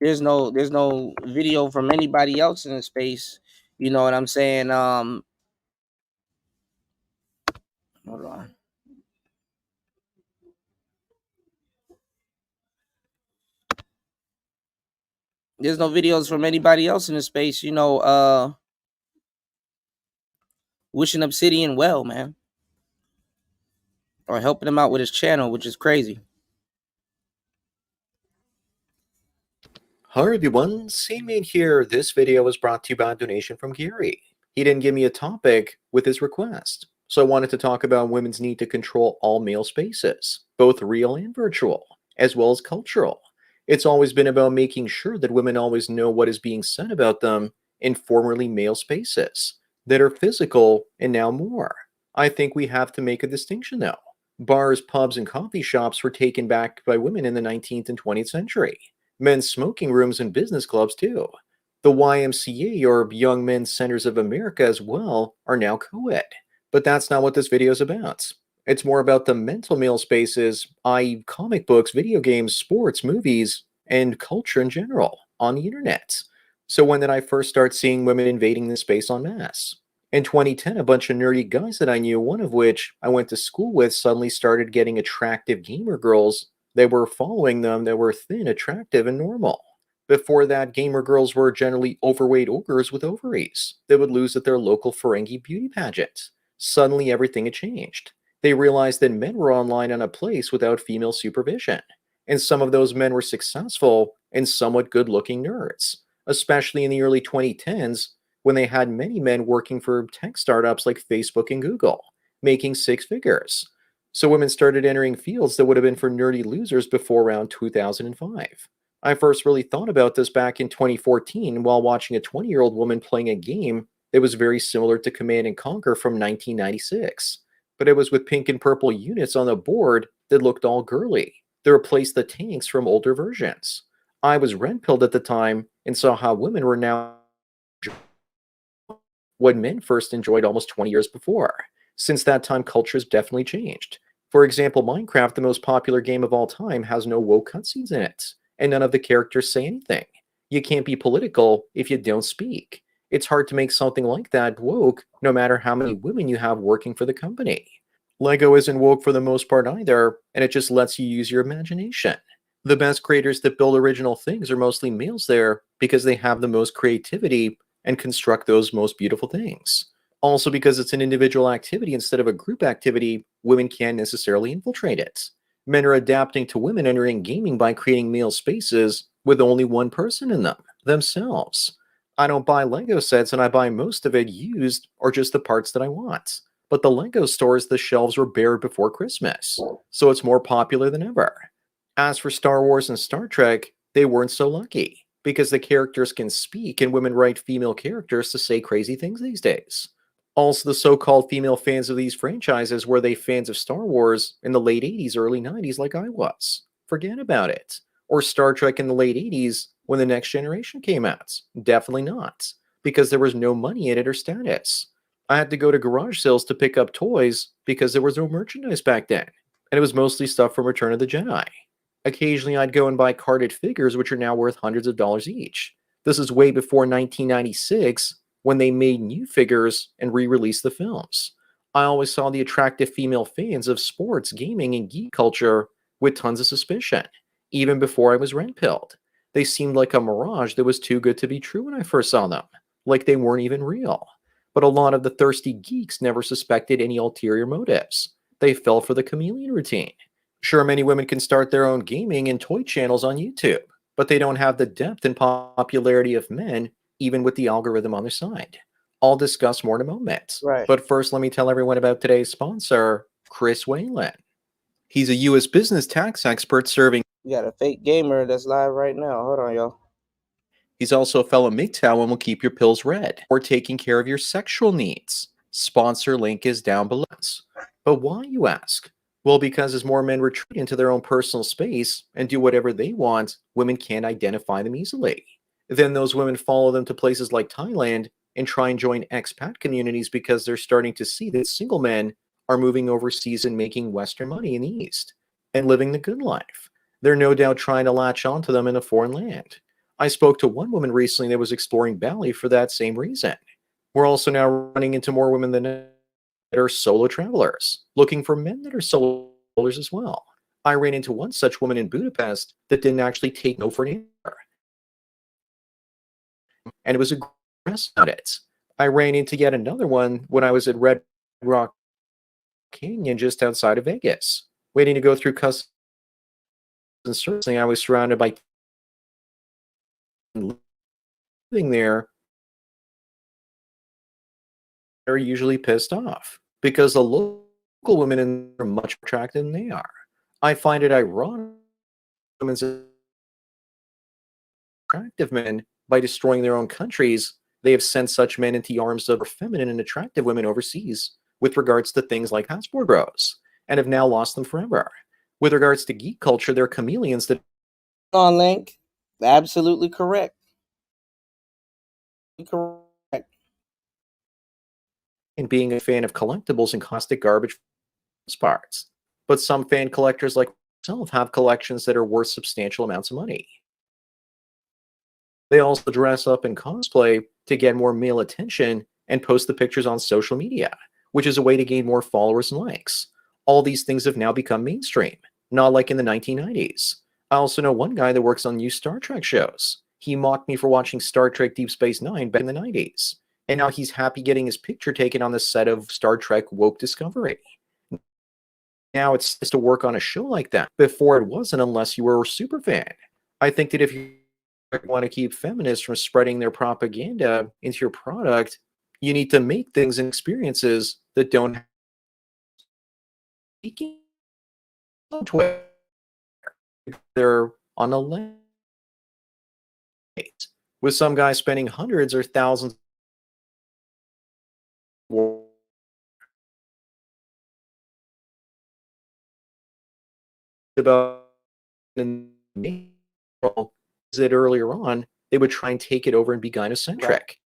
there's no video from anybody else in the space. You know what I'm saying? Hold on. There's no videos from anybody else in the space, you know, wishing Obsidian well, man. Or helping him out with his channel, which is crazy. Hi everyone, Sandman here. This video was brought to you by a donation from Gary. He didn't give me a topic with his request, so I wanted to talk about women's need to control all male spaces, both real and virtual, as well as cultural. It's always been about making sure that women always know what is being said about them in formerly male spaces that are physical and now more. I think we have to make a distinction though. Bars, pubs, and coffee shops were taken back by women in the 19th and 20th century. Men's smoking rooms and business clubs too. The YMCA, or Young Men's Centers of America as well, are now co-ed. But that's not what this video is about. It's more about the mental male spaces, i.e. comic books, video games, sports, movies, and culture in general on the internet. So when did I first start seeing women invading this space en masse? In 2010, a bunch of nerdy guys that I knew, one of which I went to school with, suddenly started getting attractive gamer girls. They were following them that were thin, attractive, and normal. Before that, gamer girls were generally overweight ogres with ovaries that would lose at their local Ferengi beauty pageant. Suddenly, everything had changed. They realized that men were online on a place without female supervision. And some of those men were successful and somewhat good-looking nerds, especially in the early 2010s when they had many men working for tech startups like Facebook and Google, making six figures. So women started entering fields that would have been for nerdy losers before around 2005. I first really thought about this back in 2014 while watching a 20-year-old woman playing a game that was very similar to Command & Conquer from 1996. But it was with pink and purple units on the board that looked all girly. They replaced the tanks from older versions. I was red-pilled at the time and saw how women were now what men first enjoyed almost 20 years before. Since that time, culture has definitely changed. For example, Minecraft, the most popular game of all time, has no woke cutscenes in it, and none of the characters say anything. You can't be political if you don't speak. It's hard to make something like that woke, no matter how many women you have working for the company. Lego isn't woke for the most part either, and it just lets you use your imagination. The best creators that build original things are mostly males there because they have the most creativity and construct those most beautiful things. Also, because it's an individual activity instead of a group activity, women can't necessarily infiltrate it. Men are adapting to women entering gaming by creating male spaces with only one person in them, themselves. I don't buy Lego sets and I buy most of it used or just the parts that I want. But the Lego stores, the shelves were bare before Christmas, so it's more popular than ever. As for Star Wars and Star Trek, they weren't so lucky, because the characters can speak and women write female characters to say crazy things these days. Also, the so-called female fans of these franchises were they fans of Star Wars in the late 80s, early 90s like I was. Forget about it. Or Star Trek in the late 80s when the Next Generation came out. Definitely not, because there was no money in it or status. I had to go to garage sales to pick up toys because there was no merchandise back then, and it was mostly stuff from Return of the Jedi. Occasionally, I'd go and buy carded figures, which are now worth hundreds of dollars each. This is way before 1996, when they made new figures and re-released the films. I always saw the attractive female fans of sports, gaming, and geek culture with tons of suspicion, even before I was red-pilled. They seemed like a mirage that was too good to be true when I first saw them, like they weren't even real. But a lot of the thirsty geeks never suspected any ulterior motives. They fell for the chameleon routine. Sure, many women can start their own gaming and toy channels on YouTube, but they don't have the depth and popularity of men, even with the algorithm on their side. I'll discuss more in a moment. Right. But first, let me tell everyone about today's sponsor, Chris Whalen. He's a U.S. business tax expert serving. We got a fake gamer that's live right now. Hold on, y'all. He's also a fellow MGTOW and will keep your pills red or taking care of your sexual needs. Sponsor link is down below. But why, you ask? Well, because as more men retreat into their own personal space and do whatever they want, women can't identify them easily. Then those women follow them to places like Thailand and try and join expat communities because they're starting to see that single men are moving overseas and making Western money in the East and living the good life. They're no doubt trying to latch onto them in a foreign land. I spoke to one woman recently that was exploring Bali for that same reason. We're also now running into more women that are solo travelers, looking for men that are solo travelers as well. I ran into one such woman in Budapest that didn't actually take no for an answer. And it was aggressive about it. I ran into yet another one when I was at Red Rock Canyon just outside of Vegas, waiting to go through customs and searching. I was surrounded by living there. They're usually pissed off because the local women are much more attractive than they are. I find it ironic women's attractive men by destroying their own countries. They have sent such men into the arms of feminine and attractive women overseas with regards to things like passport bros and have now lost them forever. With regards to geek culture, they're chameleons that On link. Absolutely correct. Correct. and being a fan of collectibles and caustic garbage parts. But some fan collectors like myself have collections that are worth substantial amounts of money. They also dress up in cosplay to get more male attention and post the pictures on social media, which is a way to gain more followers and likes. All these things have now become mainstream, not like in the 1990s. I also know one guy that works on new Star Trek shows. He mocked me for watching Star Trek Deep Space Nine back in the 90s, and now he's happy getting his picture taken on the set of Star Trek Woke Discovery. Now it's just to work on a show like that. Before it wasn't unless you were a super fan. I think that if you want to keep feminists from spreading their propaganda into your product, you need to make things and experiences that don't have Twitter. They're on a lane with some guy spending hundreds or thousands about it earlier on, they would try and take it over and be gynocentric.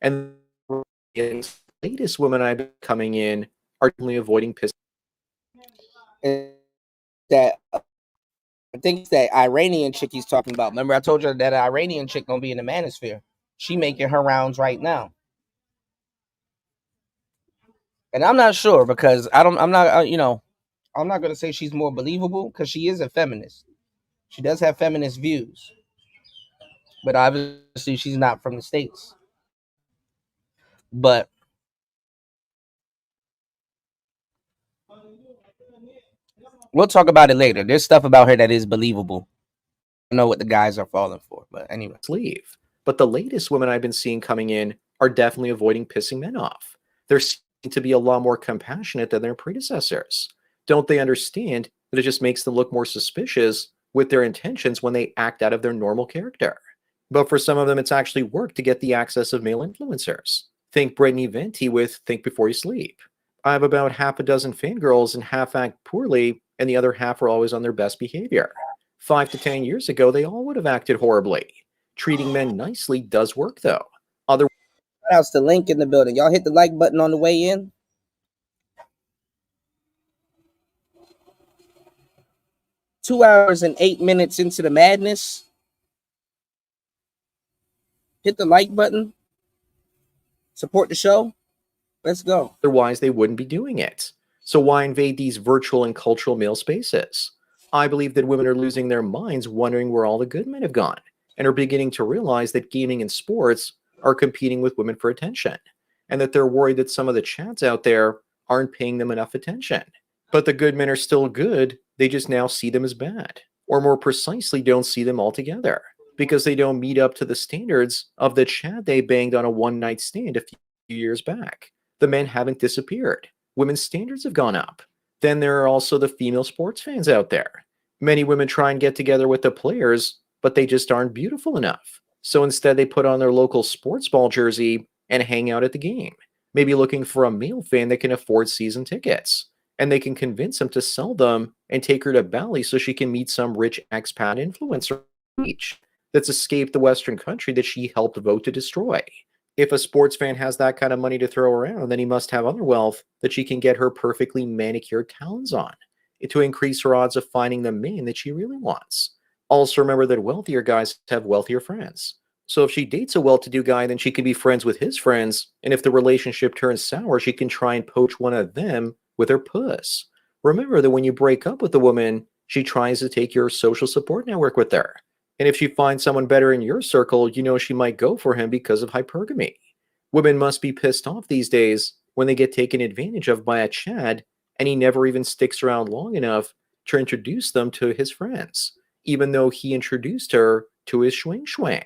And the latest women I've been coming in are definitely avoiding piss. That I think it's that Iranian chick he's talking about. Remember, I told you that Iranian chick gonna be in the manosphere. She making her rounds right now, and I'm not sure because I'm not. I'm not gonna say she's more believable because she is a feminist. She does have feminist views, but obviously she's not from the States. But we'll talk about it later. There's stuff about her that is believable. I know what the guys are falling for, but anyway. Sleeve. But the latest women I've been seeing coming in are definitely avoiding pissing men off. They're seeming to be a lot more compassionate than their predecessors. Don't they understand that it just makes them look more suspicious with their intentions when they act out of their normal character? But for some of them, it's actually worked to get the access of male influencers. Think Brittany Venti with Think Before You Sleep. I have about half a dozen fangirls and half act poorly, and the other half are always on their best behavior. 5 to 10 years ago, they all would have acted horribly. Treating men nicely does work, though. Other Else the link in the building. Y'all hit the like button on the way in. 2 hours and 8 minutes into the madness. Hit the like button. Support the show. Let's go. Otherwise, they wouldn't be doing it. So why invade these virtual and cultural male spaces? I believe that women are losing their minds wondering where all the good men have gone and are beginning to realize that gaming and sports are competing with women for attention and that they're worried that some of the chats out there aren't paying them enough attention. But the good men are still good, they just now see them as bad, or more precisely, don't see them altogether because they don't meet up to the standards of the chat they banged on a one-night stand a few years back. The men haven't disappeared. Women's standards have gone up. Then there are also the female sports fans out there. Many women try and get together with the players, but they just aren't beautiful enough. So instead, they put on their local sports ball jersey and hang out at the game, maybe looking for a male fan that can afford season tickets. And they can convince him to sell them and take her to Bali so she can meet some rich expat influencer that's escaped the Western country that she helped vote to destroy. If a sports fan has that kind of money to throw around, then he must have other wealth that she can get her perfectly manicured talons on to increase her odds of finding the man that she really wants. Also remember that wealthier guys have wealthier friends. So if she dates a well-to-do guy, then she can be friends with his friends, and if the relationship turns sour, she can try and poach one of them with her puss. Remember that when you break up with a woman, she tries to take your social support network with her. And if she finds someone better in your circle, you know she might go for him because of hypergamy. Women must be pissed off these days when they get taken advantage of by a Chad and he never even sticks around long enough to introduce them to his friends, even though he introduced her to his swing swing.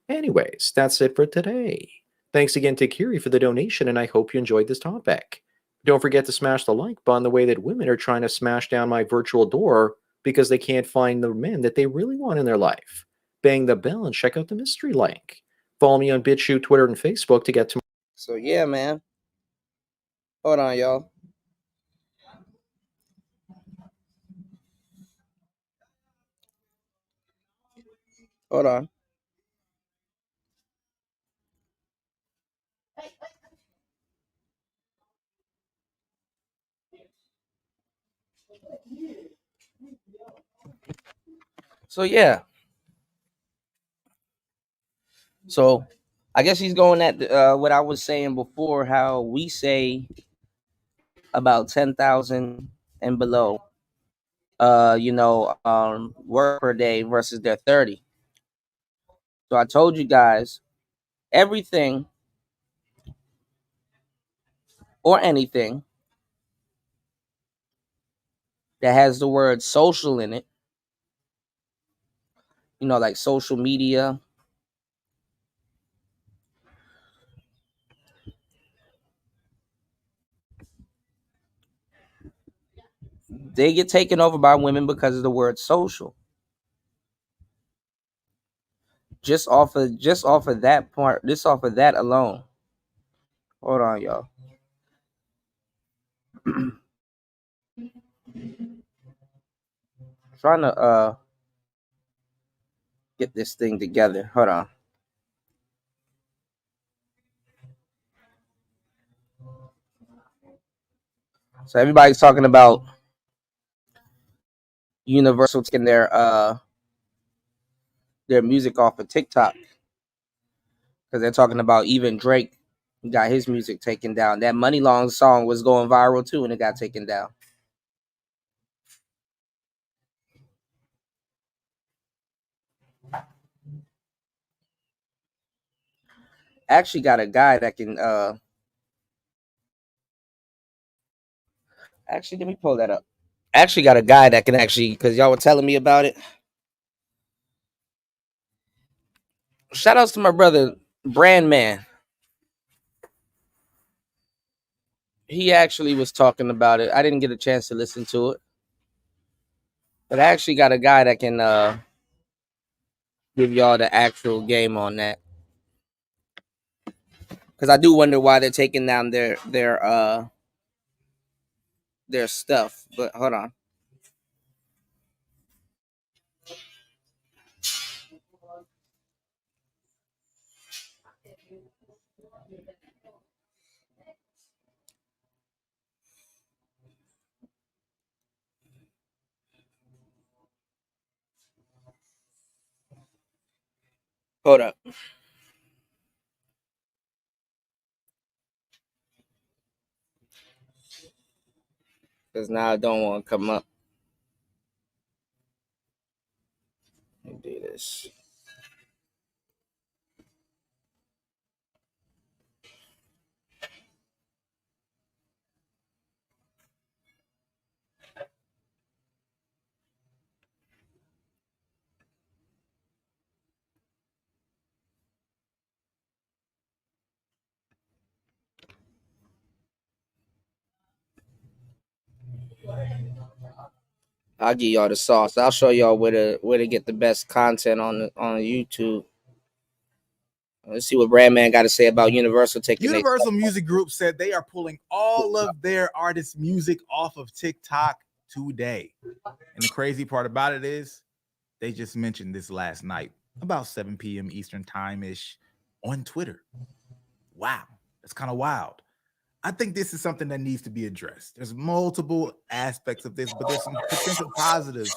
Anyways, that's it for today. Thanks again to Kiri for the donation, and I hope you enjoyed this topic. Don't forget to smash the like button the way that women are trying to smash down my virtual door because they can't find the men that they really want in their life. Bang the bell and check out the mystery link. Follow me on BitChute, Twitter, and Facebook to get to. So yeah, man. Hold on, y'all. Hold on. So yeah. So I guess he's going at what I was saying before, how we say about 10,000 and below, work per day versus their 30. So I told you guys everything or anything that has the word social in it, like social media, they get taken over by women because of the word social. Just off of that part, just off of that alone. Hold on, y'all. Trying to get this thing together. Hold on. So everybody's talking about Universal taking their music off of TikTok because they're talking about even Drake got his music taken down. That Money Long song was going viral too, and it got taken down. Actually, got a guy that can. Actually, let me pull that up. Actually, got a guy that can actually, because y'all were telling me about it. Shout outs to my brother Brand Man. He actually was talking about it. I didn't get a chance to listen to it, but I actually got a guy that can give y'all the actual game on that. Because I do wonder why they're taking down their stuff. But hold on. Hold up. Because now I don't want to come up. Let me do this. I'll give y'all the sauce. I'll show y'all where to get the best content on YouTube. Let's see what Brand Man got to say about Universal taking Universal Music Group said they are pulling all of their artists' music off of TikTok today. And the crazy part about it is they just mentioned this last night, about 7 p.m. Eastern time-ish on Twitter. Wow, that's kind of wild. I think this is something that needs to be addressed. There's multiple aspects of this, but there's some potential positives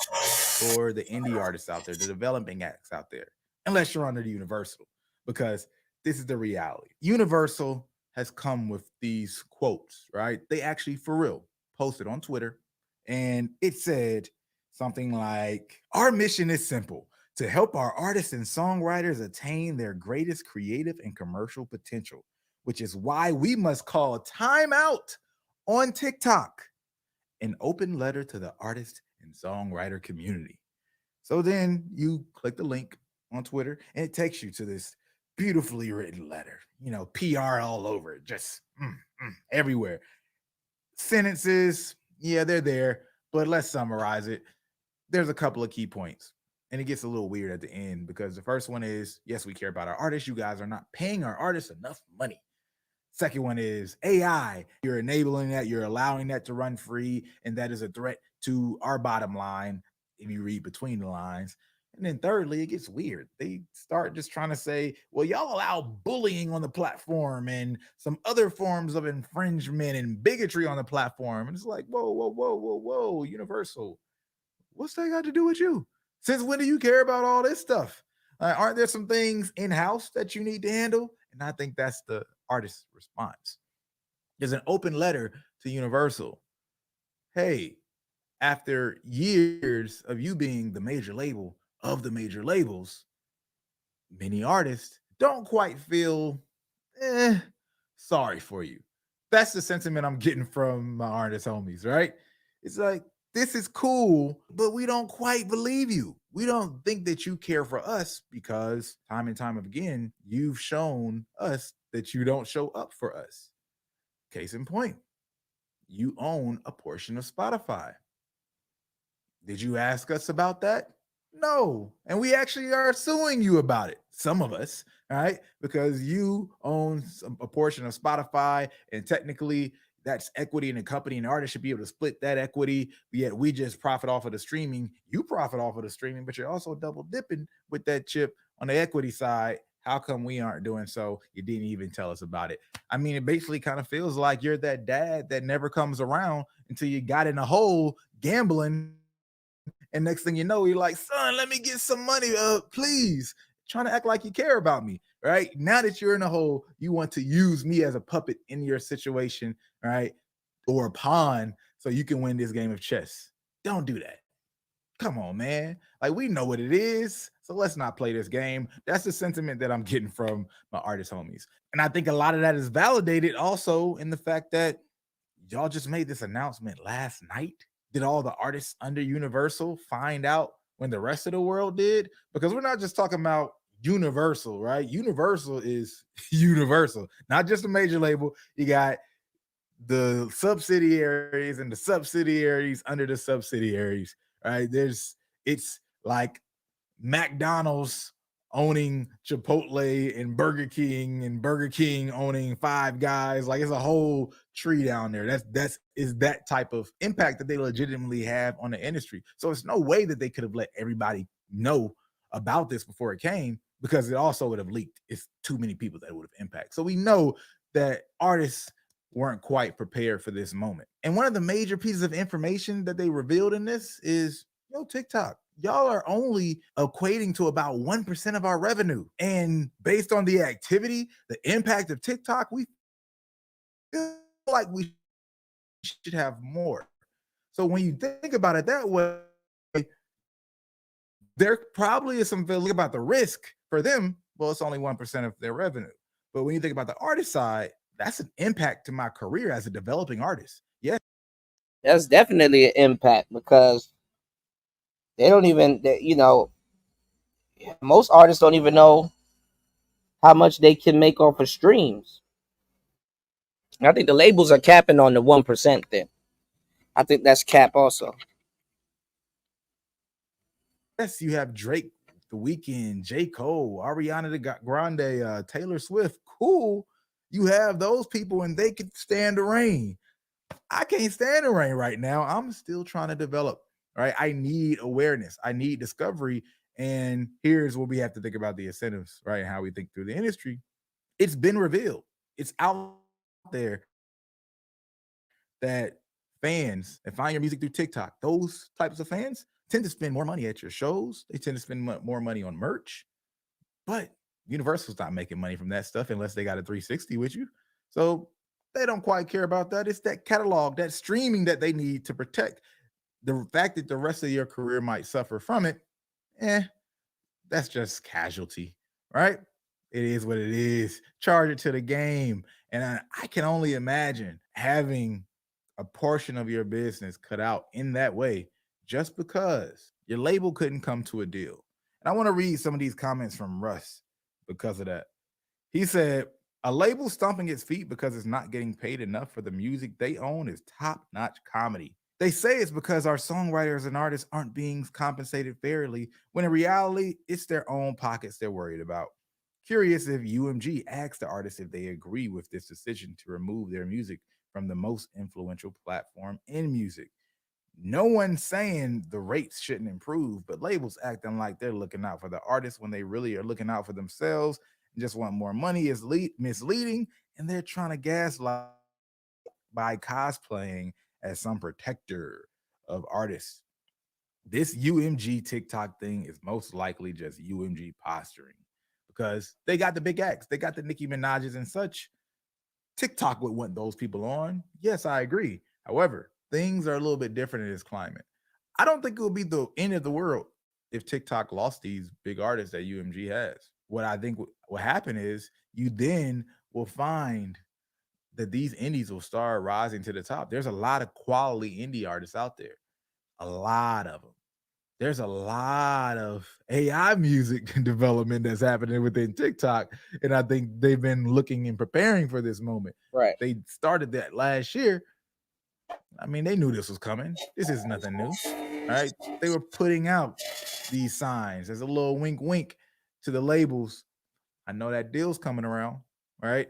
for the indie artists out there, the developing acts out there, unless you're under the Universal, because this is the reality. Universal has come with these quotes, right? They actually, for real, posted on Twitter, and it said something like, "Our mission is simple, to help our artists and songwriters attain their greatest creative and commercial potential, which is why we must call a timeout on TikTok, an open letter to the artist and songwriter community." So then you click the link on Twitter and it takes you to this beautifully written letter, PR all over it, just everywhere. Sentences, yeah, they're there, but let's summarize it. There's a couple of key points. And it gets a little weird at the end because the first one is, yes, we care about our artists. You guys are not paying our artists enough money. Second one is AI. You're enabling that. You're allowing that to run free. And that is a threat to our bottom line if you read between the lines. And then thirdly, it gets weird. They start just trying to say, well, y'all allow bullying on the platform and some other forms of infringement and bigotry on the platform. And it's like, whoa, Universal. What's that got to do with you? Since when do you care about all this stuff? Aren't there some things in-house that you need to handle? And I think that's the artist's response. There's an open letter to Universal. Hey, after years of you being the major label of the major labels, many artists don't quite feel sorry for you. That's the sentiment I'm getting from my artist homies, right? It's like, this is cool, but we don't quite believe you. We don't think that you care for us because time and time again, you've shown us that you don't show up for us. Case in point, you own a portion of Spotify. Did you ask us about that? No. And we actually are suing you about it. Some of us, right? Because you own a portion of Spotify, and technically that's equity in the company, and the artist should be able to split that equity. Yet we just profit off of the streaming. You profit off of the streaming, but you're also double dipping with that chip on the equity side. How come we aren't doing so? You didn't even tell us about it. I mean, it basically kind of feels like you're that dad that never comes around until you got in a hole gambling. And next thing you know, you're like, son, let me get some money, please. Trying to act like you care about me, right? Now that you're in a hole, you want to use me as a puppet in your situation, right? Or a pawn so you can win this game of chess. Don't do that. Come on, man. Like, we know what it is. So let's not play this game. That's the sentiment that I'm getting from my artist homies. And I think a lot of that is validated also in the fact that y'all just made this announcement last night. Did all the artists under Universal find out when the rest of the world did? Because we're not just talking about Universal, right? Universal is Universal, not just a major label. You got the subsidiaries and the subsidiaries under the subsidiaries, right? It's like McDonald's owning Chipotle and Burger King owning Five Guys. Like, it's a whole tree down there. That's that type of impact that they legitimately have on the industry. So it's no way that they could have let everybody know about this before it came, because it also would have leaked. It's too many people that would have impact. So we know that artists weren't quite prepared for this moment. And one of the major pieces of information that they revealed in this is, TikTok, y'all are only equating to about 1% of our revenue. And based on the activity, the impact of TikTok, we feel like we should have more. So when you think about it that way, there probably is some feeling about the risk for them. Well, it's only 1% of their revenue. But when you think about the artist side, that's an impact to my career as a developing artist. Yeah. That's definitely an impact, because they don't even, most artists don't even know how much they can make off of streams. I think the labels are capping on the 1% thing. I think that's cap also. Yes, you have Drake, The Weeknd, J. Cole, Ariana Grande, Taylor Swift. Cool. You have those people and they can stand the rain. I can't stand the rain right now. I'm still trying to develop, right? I need awareness. I need discovery. And here's what we have to think about the incentives, right? How we think through the industry. It's been revealed. It's out there that fans that find your music through TikTok, those types of fans tend to spend more money at your shows. They tend to spend more money on merch. But Universal's not making money from that stuff unless they got a 360 with you. So they don't quite care about that. It's that catalog, that streaming that they need to protect. The fact that the rest of your career might suffer from it, that's just casualty, right? It is what it is. Charge it to the game. And I can only imagine having a portion of your business cut out in that way just because your label couldn't come to a deal. And I want to read some of these comments from Russ because of that. He said, a label stomping its feet because it's not getting paid enough for the music they own is top-notch comedy. They say it's because our songwriters and artists aren't being compensated fairly, when in reality, it's their own pockets they're worried about. Curious if UMG asks the artists if they agree with this decision to remove their music from the most influential platform in music. No one's saying the rates shouldn't improve, but labels acting like they're looking out for the artists when they really are looking out for themselves and just want more money is misleading, and they're trying to gaslight by cosplaying as some protector of artists. This UMG TikTok thing is most likely just UMG posturing because they got the big acts, they got the Nicki Minaj's and such. TikTok would want those people on. Yes, I agree. However, things are a little bit different in this climate. I don't think it will be the end of the world if TikTok lost these big artists that UMG has. What I think will happen is you then will find that these indies will start rising to the top. There's a lot of quality indie artists out there, a lot of them. There's a lot of AI music development that's happening within TikTok. And I think they've been looking and preparing for this moment. Right. They started that last year. I mean, they knew this was coming. This is nothing new. All right. They were putting out these signs as a little wink, wink to the labels. I know that deal's coming around. Right.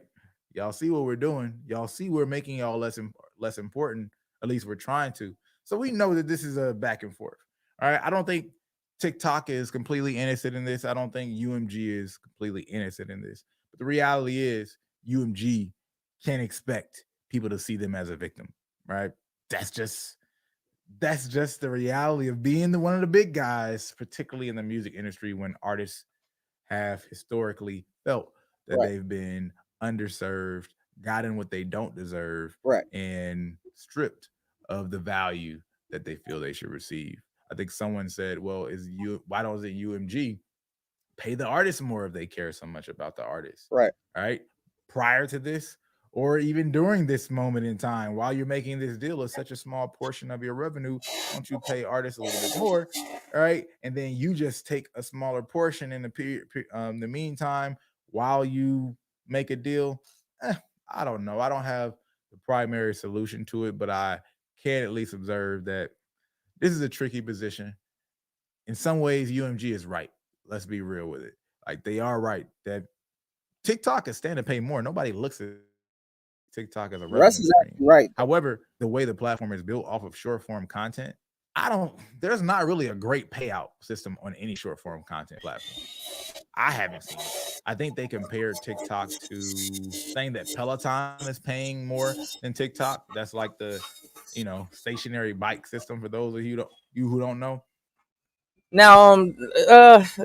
Y'all see what we're doing. Y'all see we're making y'all less important. At least we're trying to. So we know that this is a back and forth. All right. I don't think TikTok is completely innocent in this. I don't think UMG is completely innocent in this. But the reality is UMG can't expect people to see them as a victim, right? That's just the reality of being one of the big guys, particularly in the music industry, when artists have historically felt that Right. they've been underserved, gotten what they don't deserve, Right. and stripped of the value that they feel they should receive. I think someone said, well, why don't UMG pay the artists more if they care so much about the artists? Right. Right. Prior to this, or even during this moment in time, while you're making this deal, is such a small portion of your revenue. Don't you pay artists a little bit more, all right? And then you just take a smaller portion in the meantime while you make a deal. I don't know. I don't have the primary solution to it, but I can at least observe that this is a tricky position. In some ways, UMG is right. Let's be real with it. Like, they are right that TikTok is stand to pay more. Nobody looks at TikTok as a Russ revenue is stream. actually right. However, the way the platform is built off of short form content, there's not really a great payout system on any short form content platform. I haven't seen it. I think they compared TikTok to saying that Peloton is paying more than TikTok. That's like the, stationary bike system for those of you who don't know. Now,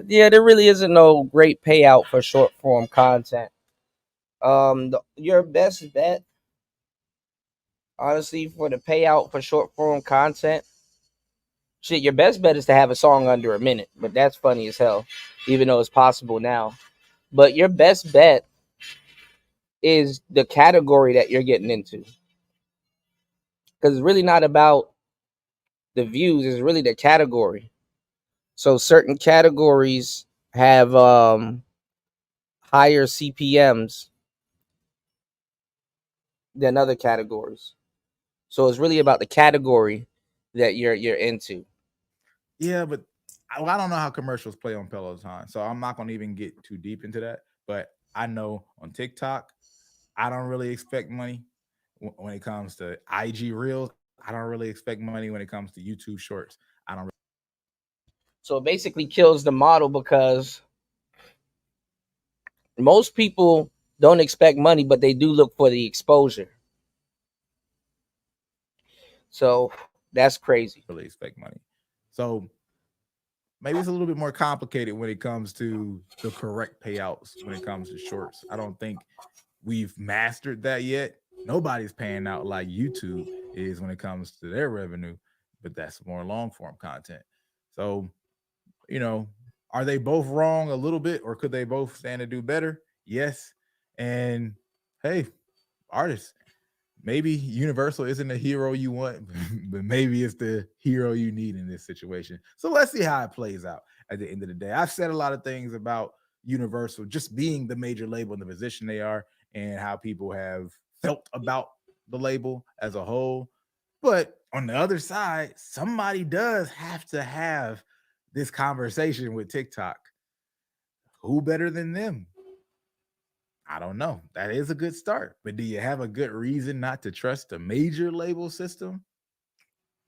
yeah, there really isn't no great payout for short form content. Your best bet, honestly, for the payout for short form content, shit, your best bet is to have a song under a minute. But that's funny as hell, even though it's possible now. But your best bet is the category that you're getting into, because it's really not about the views; it's really the category. So certain categories have higher CPMs than other categories. So it's really about the category that you're into. Yeah, but I don't know how commercials play on Peloton, so I'm not going to even get too deep into that. But I know on TikTok, I don't really expect money when it comes to IG Reels. I don't really expect money when it comes to YouTube Shorts. I don't. So it basically kills the model, because most people don't expect money, but they do look for the exposure. So that's crazy. Really expect money. So maybe it's a little bit more complicated when it comes to the correct payouts when it comes to shorts. I don't think we've mastered that yet. Nobody's paying out like YouTube is when it comes to their revenue, but that's more long form content. So, are they both wrong a little bit, or could they both stand to do better? Yes. And hey, artists, maybe Universal isn't the hero you want, but maybe it's the hero you need in this situation. So let's see how it plays out at the end of the day. I've said a lot of things about Universal just being the major label in the position they are, and how people have felt about the label as a whole. But on the other side, somebody does have to have this conversation with TikTok. Who better than them? I don't know. That is a good start. But do you have a good reason not to trust the major label system?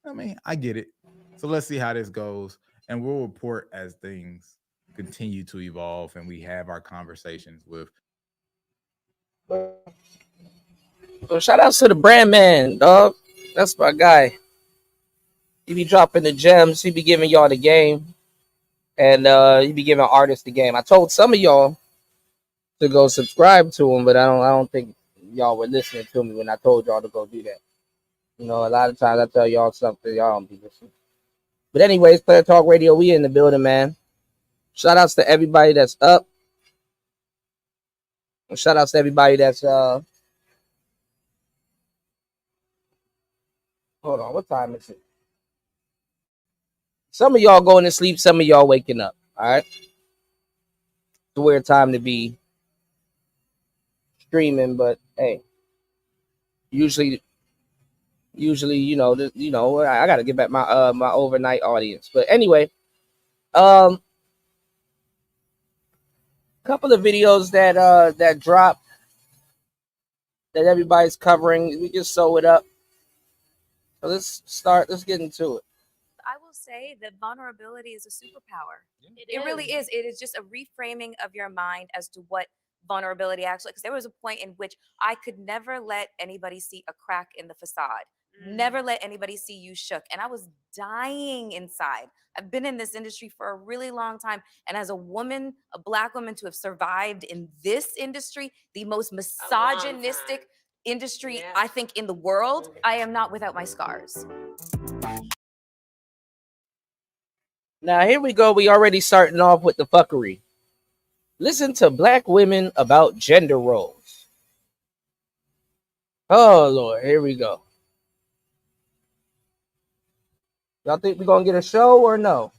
I mean, I get it. So let's see how this goes. And we'll report as things continue to evolve and we have our conversations with. So shout outs to the brand man, dog. That's my guy. He be dropping the gems. He be giving y'all the game. And he be giving artists the game. I told some of y'all to go subscribe to him, but I don't think y'all were listening to me when I told y'all to go do that. A lot of times I tell y'all something, y'all don't be listening. But anyways, Player Talk Radio, we in the building, man. Shout outs to everybody that's up. Shout outs to everybody that's hold on, what time is it? Some of y'all going to sleep, some of y'all waking up. All right. It's a weird time to be streaming, but hey, usually, I gotta get back my my overnight audience. But anyway, couple of videos that dropped that everybody's covering. We just sew it up. So let's get into it. I will say say that vulnerability is a superpower. It really is. It is just a reframing of your mind as to what vulnerability actually, because there was a point in which I could never let anybody see a crack in the facade. Never let anybody see you shook. And I was dying inside. I've been in this industry for a really long time. And as a woman, a Black woman, to have survived in this industry, the most misogynistic industry, I think, in the world, I am not without my scars. Now here we go. We already starting off with the fuckery. Listen to Black women about gender roles. Oh Lord, here we go. Y'all think we're gonna get a show or no?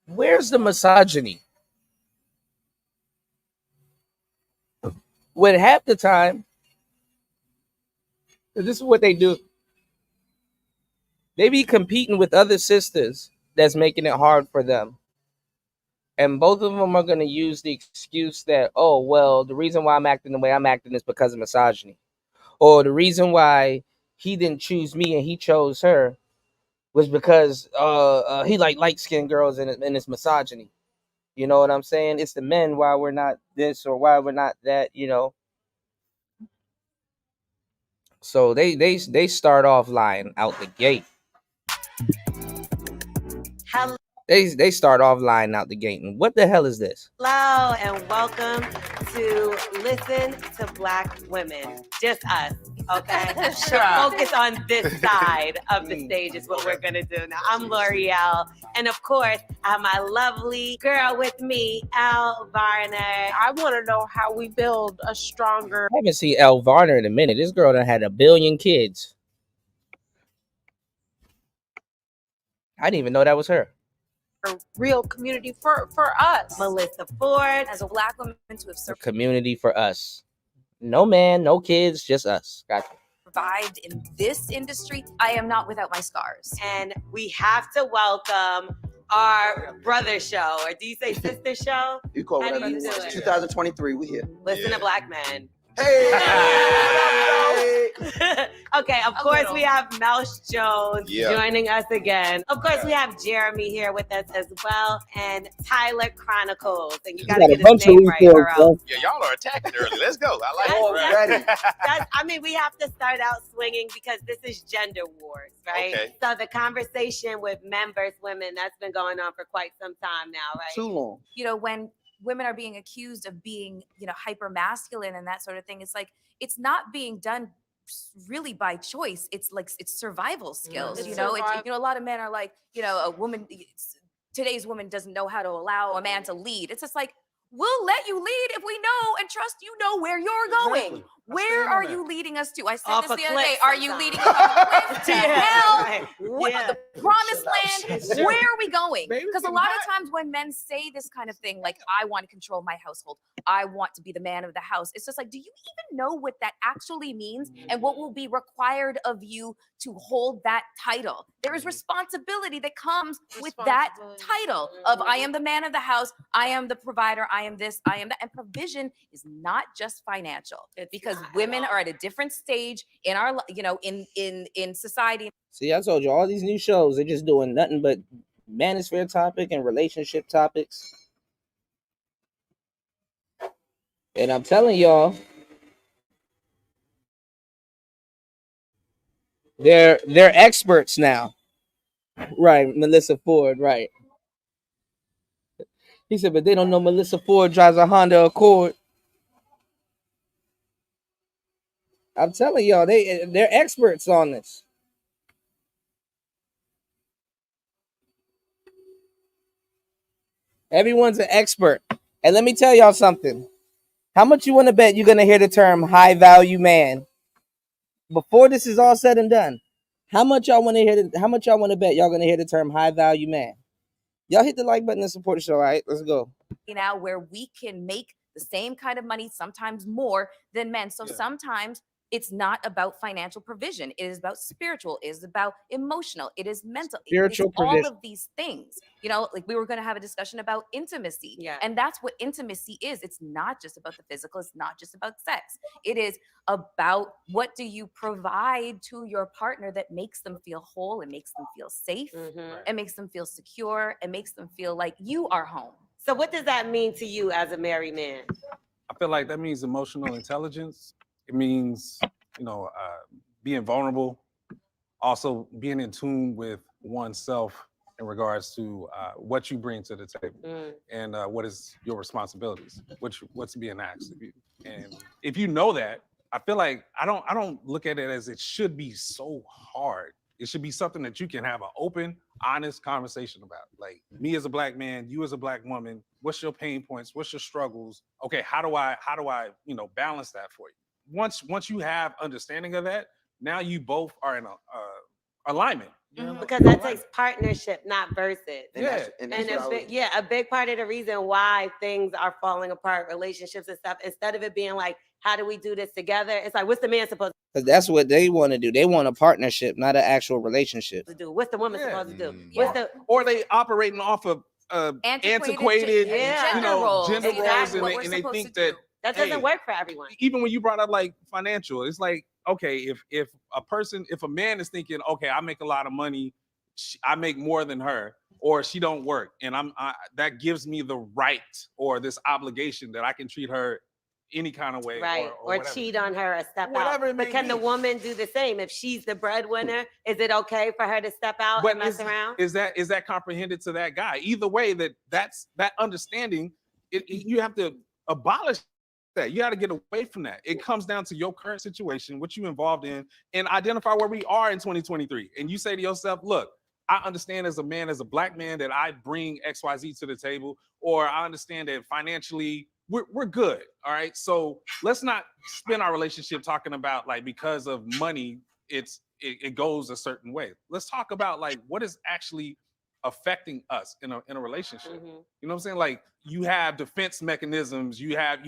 Where's the misogyny? When half the time, this is what they do. They be competing with other sisters that's making it hard for them. And both of them are going to use the excuse that, oh, well, the reason why I'm acting the way I'm acting is because of misogyny. Or the reason why he didn't choose me and he chose her was because he like light-skinned girls and it's misogyny. You know what I'm saying? It's the men why we're not this or why we're not that, you know. So they start off lying out the gate. Hello They start off lying out the gate. And what the hell is this? and welcome to Listen to Black Women. Just us, okay? Focus on this side of the stage is what we're gonna do. Now, I'm L'Oreal, and of course, I have my lovely girl with me, Elle Varner. I want to know how we build a stronger. I haven't seen Elle Varner in a minute. This girl done had 1 billion kids. I didn't even know that was her. Real community for us. Melissa Ford. As a Black woman, to have A community for us. No man, no kids, just us. Gotcha. survived in this industry, I am not without my scars. And we have to welcome our brother show, or do you say sister show? You call How it do you do whatever. it? 2023, we here. Listen to Black Men. Hey! Okay, of course we have Melsh Jones Yeah. joining us again. Of course we have Jeremy here with us as well, and Tyler Chronicles. And you gotta got a get bunch his of name right, or reforms, else. bro. Yeah, y'all are attacking early. Let's go. I like That's- it. that's- I mean, we have to start out swinging because this is gender wars, right? Okay. So the conversation with men versus women, that's been going on for quite some time now, right? Too long. You know, when women are being accused of being, you know, hyper masculine and that sort of thing, it's like it's not being done really by choice. It's like it's survival skills. It's You know, survival. you know, a lot of men are like, you know, a woman. Today's woman doesn't know how to allow a man to lead. It's just like, we'll let you lead if we know and trust you know where you're going. Where are you leading us to? I said Off this a the other day. cliff Are you sometimes. leading us off a cliff to Yeah, hell? right. What, Yeah. the promised land? Shit. Where are we going? Baby, Because a we lot can of times when men say this kind of thing, like, I want to control my household, I want to be the man of the house, it's just like, do you even know what that actually means and what will be required of you to hold that title? There is responsibility that comes with that title of I am the man of the house, I am the provider, I am this, I am that. And provision is not just financial, because women are at a different stage in our, you know, in society. See, I told you all these new shows, they're just doing nothing but manosphere topic and relationship topics. And I'm telling y'all, they're experts now. Right, Melissa Ford, right. He said, but they don't know Melissa Ford drives a Honda Accord. I'm telling y'all, they're experts on this. Everyone's an expert. And let me tell y'all something. How much you want to bet you're gonna hear the term high value man before this is all said and done? How much y'all want to hear? How much y'all want to bet y'all gonna hear the term high value man? Y'all hit the like button and support the show. All right, let's go. Now where we can make the same kind of money, sometimes more than men. So sometimes it's not about financial provision. It is about spiritual. It is about emotional. It is mental. Spiritual It's all provision. of these things. You know, like we were going to have a discussion about intimacy. Yeah. And that's what intimacy is. It's not just about the physical. It's not just about sex. It is about what do you provide to your partner that makes them feel whole and makes them feel safe and makes them feel secure and makes them feel like you are home. So what does that mean to you as a married man? I feel like that means emotional intelligence. It means, being vulnerable, also being in tune with oneself in regards to what you bring to the table and what is your responsibilities, what's being asked of you. And if you know that, I feel like I don't look at it as it should be so hard. It should be something that you can have an open, honest conversation about. Like me as a black man, you as a black woman, what's your pain points? What's your struggles? Okay, how do I balance that for you? Once you have understanding of that, now you both are in alignment. Because that takes partnership, not versus. Yeah. A big part of the reason why things are falling apart, relationships and stuff, instead of it being like, how do we do this together? It's like, what's the man supposed Because that's what they want to do. They want a partnership, not an actual relationship. to do? What's the woman supposed to do? Yeah. What's the Or they operating off of antiquated, gender roles. gender roles, Exactly what and we're they supposed think to that do. that doesn't work for everyone. even when you brought up like financial, it's like, okay, if a man is thinking, okay, I make a lot of money, I make more than her, or she don't work, and that gives me the right or this obligation that I can treat her any kind of way, Right. or Or whatever. cheat on her or step Whatever out. it may But can the be. woman do the same? If she's the breadwinner, is it okay for her to step out and mess around? Is that comprehended to that guy? Either way, that's that understanding. You have to abolish that. You got to get away from that. It comes down to your current situation, what you involved in, and identify where we are in 2023. And you say to yourself, look, I understand as a man, as a black man, that I bring XYZ to the table, or I understand that financially we're good. All right. So let's not spend our relationship talking about like because of money, it goes a certain way. Let's talk about like what is actually affecting us in a relationship. You know what I'm saying? Like you have defense mechanisms, you have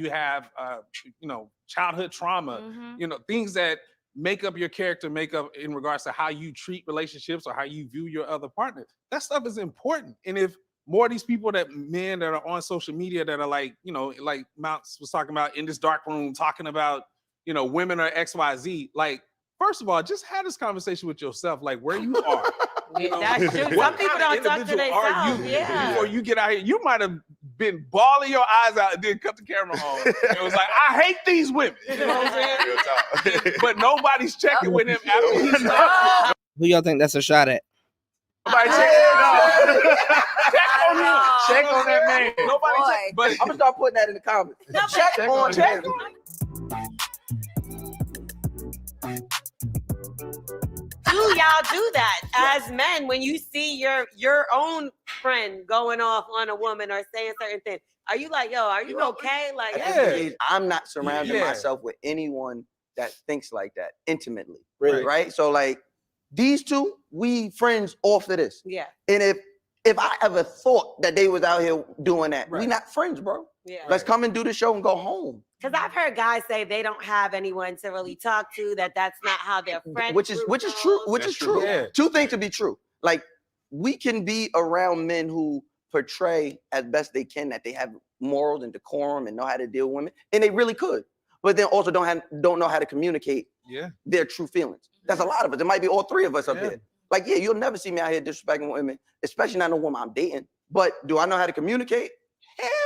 childhood trauma, things that make up your character, make up in regards to how you treat relationships or how you view your other partner. That stuff is important. And if more of these men that are on social media that are like, like Mounts was talking about in this dark room, talking about, women are XYZ, like, first of all, just have this conversation with yourself, like where you are. That's true. Some people don't talk to themselves. Before you get out here, you might have been bawling your eyes out and then cut the camera on. It was like, I hate these women. You know what I'm saying? But nobody's checking with him after he's done. Who y'all think that's a shot at? Nobody check on him. Check on that man. Nobody check. But I'm gonna start putting that in the comments. check on him. Do y'all do that as men when you see your own friend going off on a woman or saying certain things? Are you like, yo, are you okay? Like, I'm not surrounding Yeah. myself with anyone that thinks like that intimately. Really? Right? So like these two, we friends off of this. Yeah. And if I ever thought that they was out here doing that, we not friends, bro. Yeah. Let's come and do the show and go home. Because I've heard guys say they don't have anyone to really talk to, that's not how their friends. Which is true. Which is true. Yeah. Two things to be true. Like we can be around men who portray as best they can that they have morals and decorum and know how to deal with women, and they really could. But then also don't know how to communicate their true feelings. That's a lot of us. It might be all three of us up here. Like, yeah, you'll never see me out here disrespecting women, especially not a woman I'm dating. But do I know how to communicate?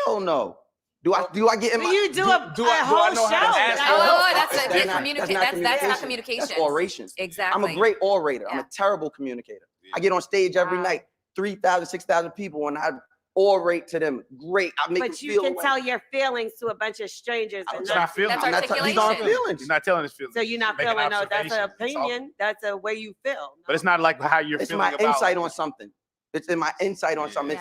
Hell no. Do I get in my? You do a whole know show. how to ask That's not communication. That's oration. Exactly. I'm a great orator. I'm a terrible communicator. I get on stage every night, 3,000, 6,000 people, and I orate to them. Great. I make them But you feel can away. tell your feelings to a bunch of strangers. And It's not feelings. I'm not telling- these aren't feelings. You're not telling his feelings. So you're not Making feeling, no, that's an observations. It's all- opinion. That's a way you feel. But it's not like how you're It's feeling my about insight on something. It's in my insight on something.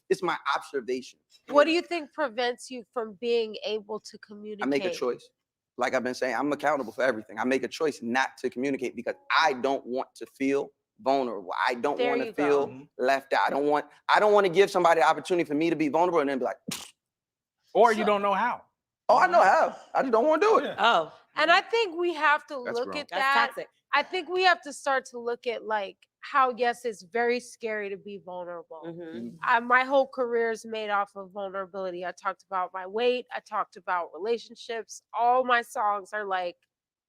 It's my observation. What do you think prevents you from being able to communicate? I make a choice. Like I've been saying, I'm accountable for everything. I make a choice not to communicate because I don't want to feel vulnerable. I don't There want to you feel go. left out. I don't want to give somebody the opportunity for me to be vulnerable and then be like, or you don't know how. oh, I know how. I just don't want to do it. Oh, And I think we have to That's look wrong. at That's that. toxic. I think we have to start to look at like how, yes, it's very scary to be vulnerable. My whole career is made off of vulnerability. I talked about my weight. I talked about relationships. All my songs are like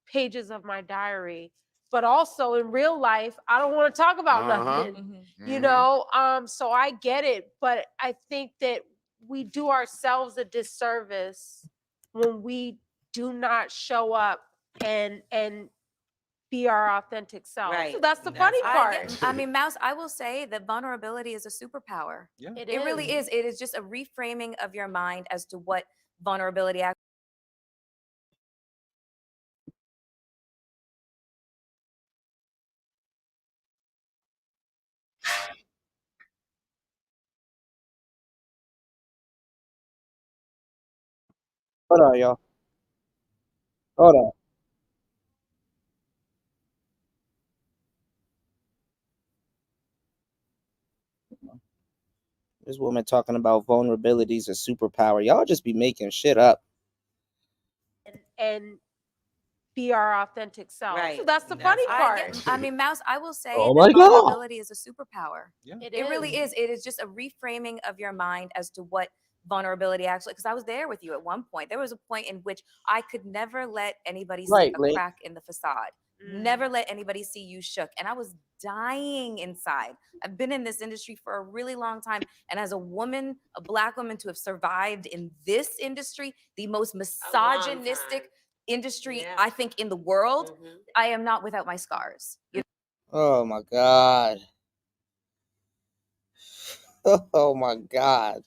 pages of my diary. But also in real life, I don't want to talk about nothing, you know? So I get it. But I think that we do ourselves a disservice when we do not show up and be our authentic self. Right. So that's the funny part. I mean, Mouse, I will say that vulnerability is a superpower. Yeah. It really is. It is just a reframing of your mind as to what vulnerability actually. Hold on, y'all. Hold on. This woman talking about vulnerability is a superpower. Y'all just be making shit up. And be our authentic self. Right. So that's the funny part. I mean, Mouse, I will say Oh that my God. vulnerability is a superpower. Yeah. It really is. It is just a reframing of your mind as to what vulnerability actually, because I was there with you at one point. There was a point in which I could never let anybody see Right, a Blake. crack in the facade. Never let anybody see you shook. And I was dying inside. I've been in this industry for a really long time. And as a woman, a Black woman, to have survived in this industry, the most misogynistic industry, I think, in the world, I am not without my scars. Oh my God. Oh my God.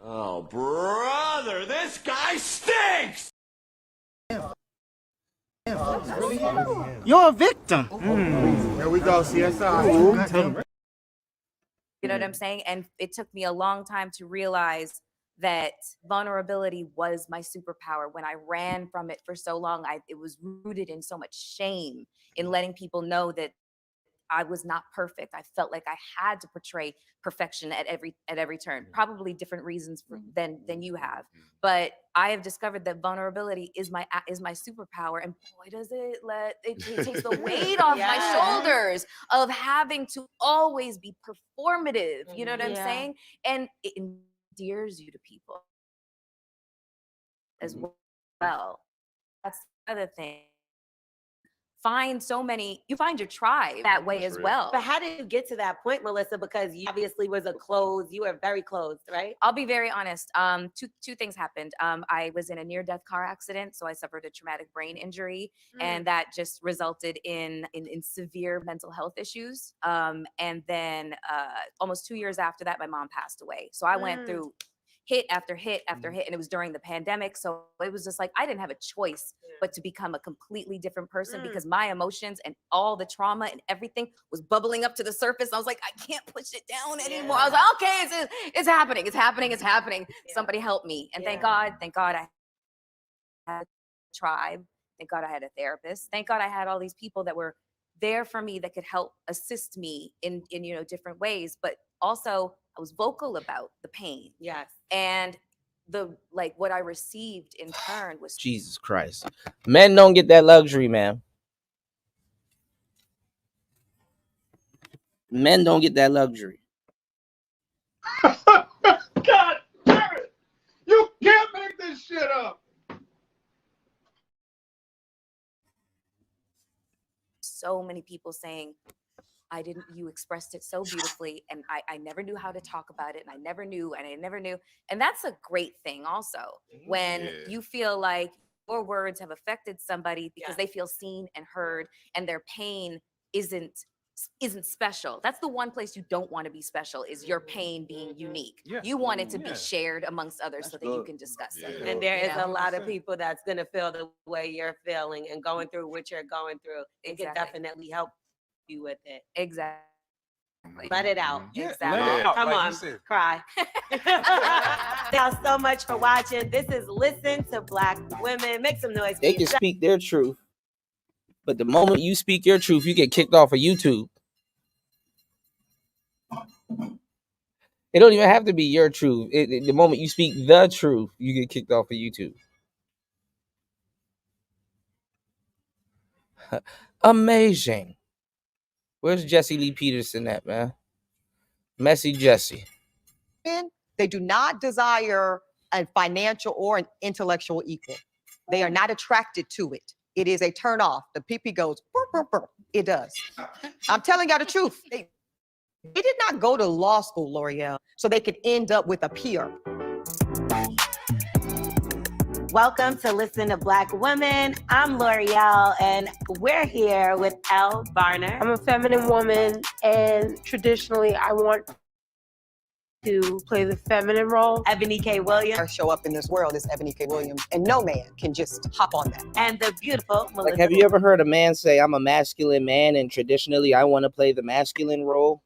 Oh, brother, this guy stinks! You're a victim. Here we go, CSI. You know what I'm saying? And it took me a long time to realize that vulnerability was my superpower. When I ran from it for so long, it was rooted in so much shame in letting people know that I was not perfect. I felt like I had to portray perfection at every turn. Probably different reasons than you have, but I have discovered that vulnerability is my superpower. And boy, does it takes the weight off my shoulders of having to always be performative. You know what I'm saying? And it endears you to people as well. That's the other thing. You find your tribe that way as well. But how did you get to that point, Melissa? Because you obviously you were very closed, right? I'll be very honest. Two things happened. I was in a near-death car accident, so I suffered a traumatic brain injury, and that just resulted in severe mental health issues. And then almost 2 years after that, my mom passed away. So I went through hit after hit after hit, and it was during the pandemic. So it was just like I didn't have a choice but to become a completely different person because my emotions and all the trauma and everything was bubbling up to the surface. I was like, I can't push it down anymore. I was like, okay, it's happening, it's happening, it's happening. Somebody help me. And thank God I had a tribe. Thank God I had a therapist. Thank God I had all these people that were there for me that could help assist me in different ways. But also I was vocal about the pain. Yes. And what I received in turn was Jesus Christ. Men don't get that luxury, man. Men don't get that luxury. God damn it! You can't make this shit up. so many people saying, you expressed it so beautifully, and I never knew how to talk about it, and I never knew. And that's a great thing also, when you feel like your words have affected somebody because they feel seen and heard, and their pain isn't special. That's the one place you don't want to be special, is your pain being unique. You want it to be shared amongst others so that you can discuss it. And there is a lot of people that's going to feel the way you're feeling and going through what you're going through. It can definitely help you with it. Exactly. Let it out. Exactly. Let it out, come on, cry. Thank y'all so much for watching. This is Listen to Black Women. Make some noise. They can speak their truth, but the moment you speak your truth, you get kicked off of YouTube. It don't even have to be your truth. The moment you speak the truth, you get kicked off of YouTube. Amazing. Where's Jesse Lee Peterson at, man? Messy Jesse. They do not desire a financial or an intellectual equal. They are not attracted to it. It is a turn off. The pee goes, burp, burp, burp. It does. I'm telling y'all the truth. They did not go to law school, L'Oreal, so they could end up with a peer. Welcome to Listen to Black Women. I'm L'Oreal, and we're here with Elle Varner. I'm a feminine woman, and traditionally, I want to play the feminine role. Ebony K. Williams. Show up in this world is Ebony K. Williams, and no man can just hop on that. And the beautiful Melissa. Like, have you ever heard a man say, I'm a masculine man, and traditionally I want to play the masculine role?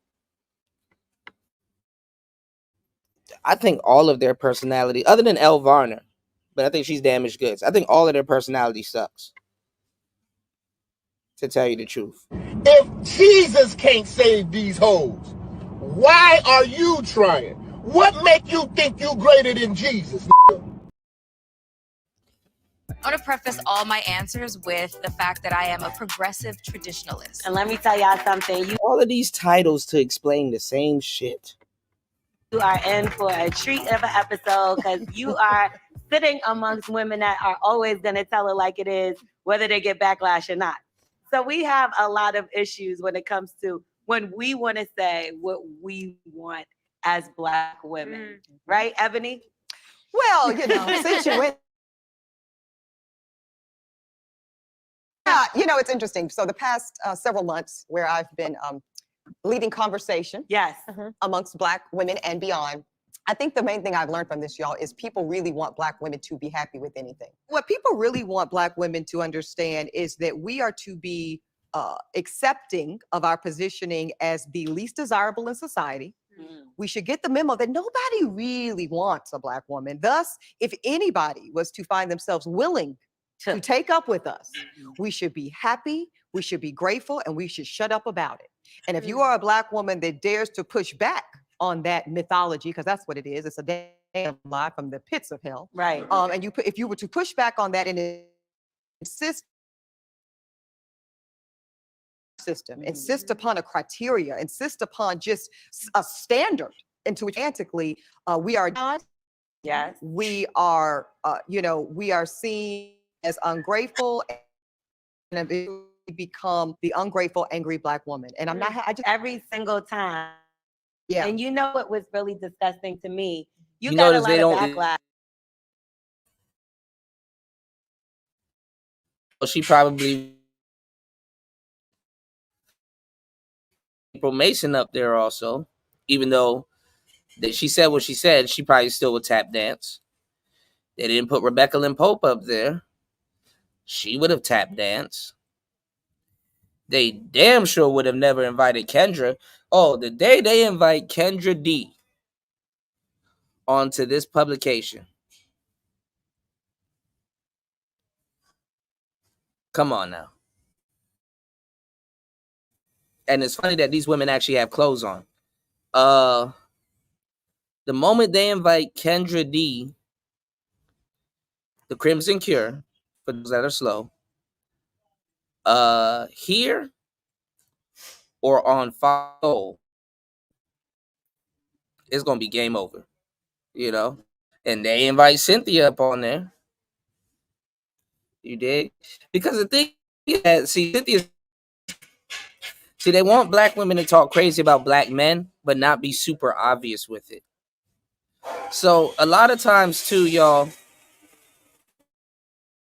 I think all of their personality, other than Elle Varner, but I think she's damaged goods. I think all of their personality sucks. To tell you the truth. If Jesus can't save these hoes, why are you trying? What make you think you greater than Jesus? I want to preface all my answers with the fact that I am a progressive traditionalist. And let me tell y'all something. All of these titles to explain the same shit. You are in for a treat of an episode because you are sitting amongst women that are always going to tell it like it is, whether they get backlash or not. So we have a lot of issues when it comes to when we want to say what we want as Black women. Right, Ebony? Well, you know, since you went. You know, it's interesting. So the past several months where I've been leading conversation amongst Black women and beyond, I think the main thing I've learned from this, y'all, is people really want Black women to be happy with anything. What people really want Black women to understand is that we are to be accepting of our positioning as the least desirable in society. We should get the memo that nobody really wants a Black woman. Thus, if anybody was to find themselves willing to take up with us, we should be happy, we should be grateful, and we should shut up about it. And if you are a Black woman that dares to push back on that mythology, because that's what it is, it's a damn lie from the pits of hell. Right. And if you were to push back on that and insist upon a criteria, insist upon just a standard into which antically we are not. Yes. We are, we are seen as ungrateful and become the ungrateful, angry Black woman. And I'm not, every single time. Yeah. And you know what was really disgusting to me? You You got a notice lot they of don't- backlash. Well, she probably April Mason up there also, even though that she said what she said, she probably still would tap dance. They didn't put Rebecca Lynn Pope up there. She would have tap danced. They damn sure would have never invited Kendra. Oh, the day they invite Kendra D onto this publication. Come on now. And it's funny that these women actually have clothes on. The moment they invite Kendra D, the Crimson Cure, for those that are slow, here or on Fox, it's gonna be game over, you know. And they invite Cynthia up on there. You dig? Because the thing is that, Cynthia, they want Black women to talk crazy about Black men, but not be super obvious with it. So a lot of times too, y'all,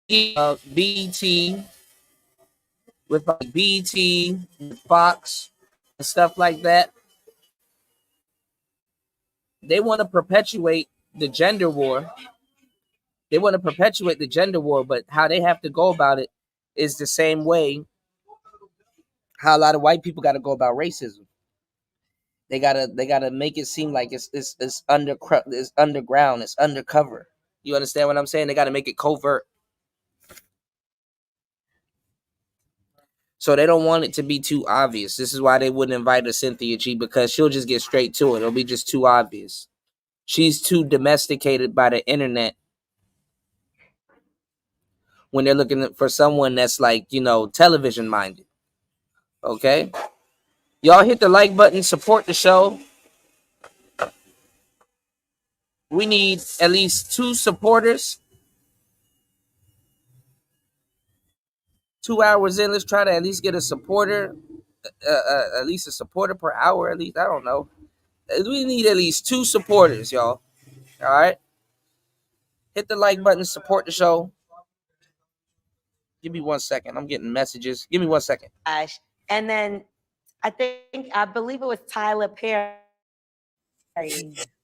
BT with like BT, Fox, and stuff like that, they want to perpetuate the gender war. They want to perpetuate the gender war, but how they have to go about it is the same way how a lot of white people got to go about racism. They gotta make it seem like it's underground, it's undercover. You understand what I'm saying? They gotta make it covert. So they don't want it to be too obvious. This is why they wouldn't invite a Cynthia G, because she'll just get straight to it. It'll be just too obvious. She's too domesticated by the internet when they're looking for someone that's like, you know, television minded. Okay? Y'all hit the like button, support the show. We need at least 2 supporters. 2 hours in, let's try to at least get a supporter, at least a supporter per hour, at least. I don't know. We need at least 2 supporters, y'all. All right? Hit the like button, support the show. Give me 1 second. I'm getting messages. Give me 1 second. And then I believe it was Tyler Perry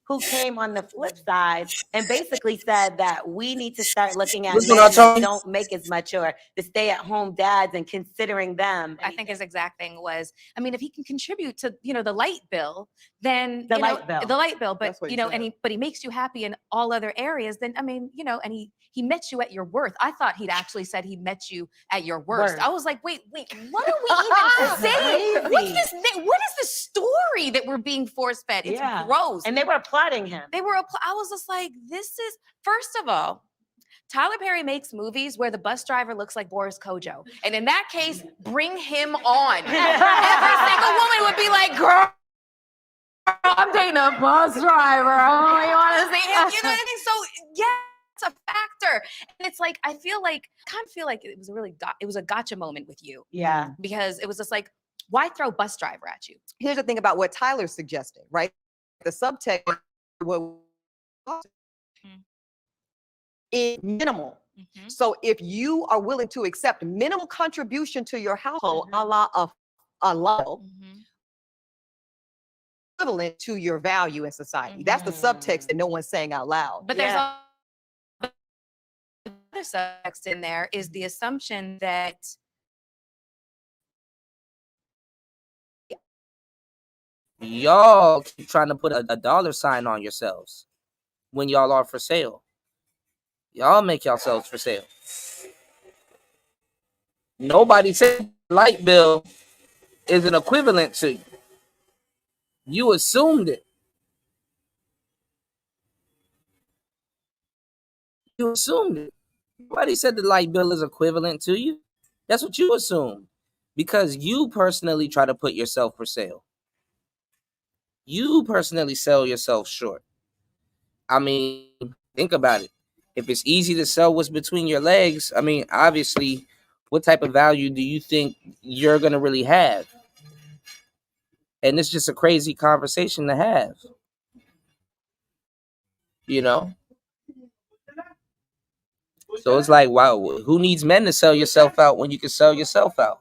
who came on the flip side and basically said that we need to start looking at What's men going on, that Tony? don't make as much or the stay-at-home dads and considering them. I think his exact thing was, I mean, if he can contribute to, you know, the light bill, then The you know, light bill. the light bill, but That's what he you know, said. but he makes you happy in all other areas, then I mean, you know, and he met you at your worth. I thought he'd actually said he met you at your worst. Worst. I was like, wait, what are we even saying? What's Crazy. this? What is the story that we're being force fed? It's Yeah. gross. And they were applauding him. I was just like, this is, first of all, Tyler Perry makes movies where the bus driver looks like Boris Kojo. And in that case, bring him on. Every single woman would be like, girl, I'm dating a bus driver. Oh, you want to see him? You know what I mean? So, yeah, it's a factor. And it's like, I kind of feel like it was it was a gotcha moment with you. Yeah. Because it was just like, why throw bus driver at you? Here's the thing about what Tyler's suggesting, right? The subtext is minimal. So if you are willing to accept minimal contribution to your household, a la equivalent to your value in society. That's the subtext that no one's saying out loud. But there's other subtext in there is the assumption that Y'all keep trying to put a dollar sign on yourselves when y'all are for sale. Y'all make yourselves for sale. Nobody said light bill is an equivalent to you. You assumed it. You assumed it. Nobody said the light bill is equivalent to you. That's what you assumed. Because you personally try to put yourself for sale. You personally sell yourself short. I mean, think about it. If it's easy to sell what's between your legs, I mean, obviously, what type of value do you think you're going to really have? And it's just a crazy conversation to have. You know? So it's like, wow, who needs men to sell yourself out when you can sell yourself out?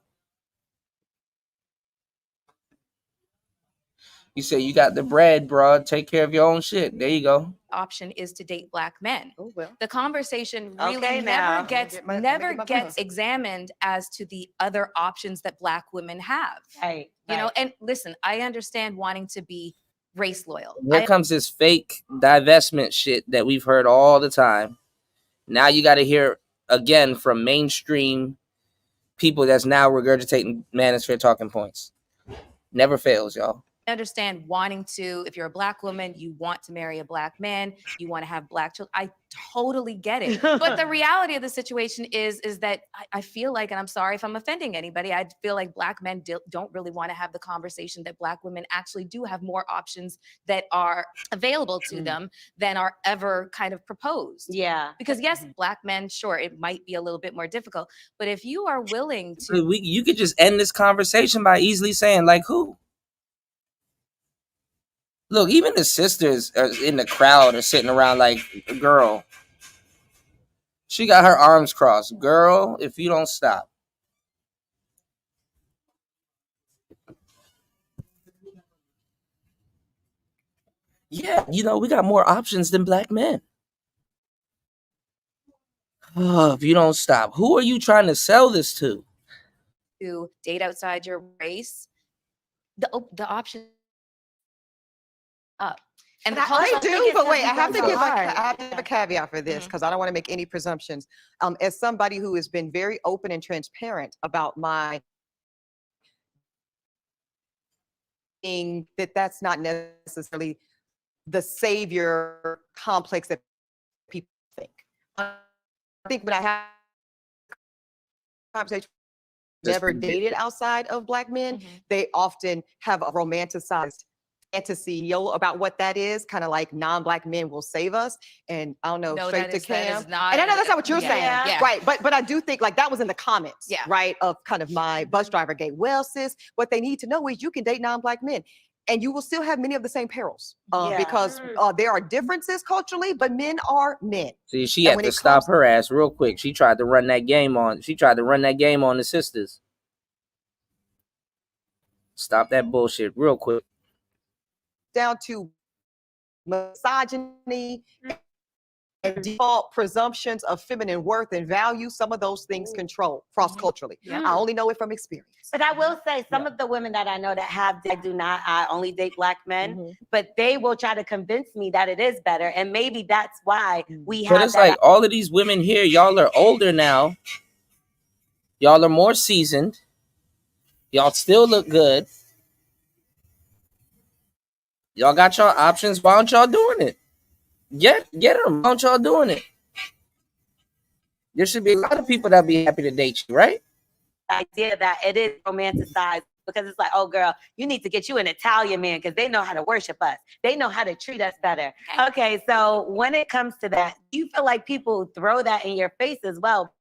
You say you got the bread, bro. Take care of your own shit. There you go. option is to date Black men. Oh, well. The conversation really Okay, never now. gets Let me never get my gets phone. examined as to the other options that Black women have. Right. You know, and listen, I understand wanting to be race loyal. Here comes this fake divestment shit that we've heard all the time. Now you got to hear again from mainstream people that's now regurgitating manosphere talking points. Never fails, y'all. I understand wanting to, if you're a Black woman, you want to marry a Black man, you want to have Black children. I totally get it. But the reality of the situation is that I feel like, and I'm sorry if I'm offending anybody, I feel like Black men don't really want to have the conversation that Black women actually do have more options that are available to them than are ever kind of proposed. Yeah. Because yes, Black men, sure, it might be a little bit more difficult, but if you are willing to... You could just end this conversation by easily saying, like, who? Look, even the sisters in the crowd are sitting around like, girl. She got her arms crossed. Girl, if you don't stop. Yeah, you know, we got more options than Black men. Oh, if you don't stop. Who are you trying to sell this to? To date outside your race, the option up. And the I cultural do, thing is but that wait, you I have to guys give are. I have to give a caveat for this because I don't want to make any presumptions. As somebody who has been very open and transparent about my being that's not necessarily the savior complex that people think. I think when I have conversation never dated outside of Black men, they often have a romanticized fantasy about what that is, kind of like non-Black men will save us. And I don't know, No, straight to that Cam. is not. And I know that's not what you're saying, Yeah. right? But I do think like that was in the comments, right, of kind of my bus driver gate. Well, sis, what they need to know is you can date non-Black men. And you will still have many of the same perils because there are differences culturally, but men are men. See, she had to stop her ass real quick. She tried to run that game on. She tried to run that game on the sisters. Stop that bullshit real quick. Down to misogyny and default presumptions of feminine worth and value, some of those things control cross-culturally. I only know it from experience. But I will say some of the women that I know that I only date Black men, but they will try to convince me that it is better. And maybe that's why we have But it's like all of these women here, y'all are older now. Y'all are more seasoned. Y'all still look good. Y'all got y'all options. Why aren't y'all doing it? Get them. Why aren't y'all doing it? There should be a lot of people that be happy to date you, right? idea that it is romanticized because it's like, oh girl, you need to get you an Italian man because they know how to worship us. They know how to treat us better. Okay, so when it comes to that, you feel like people throw that in your face as well.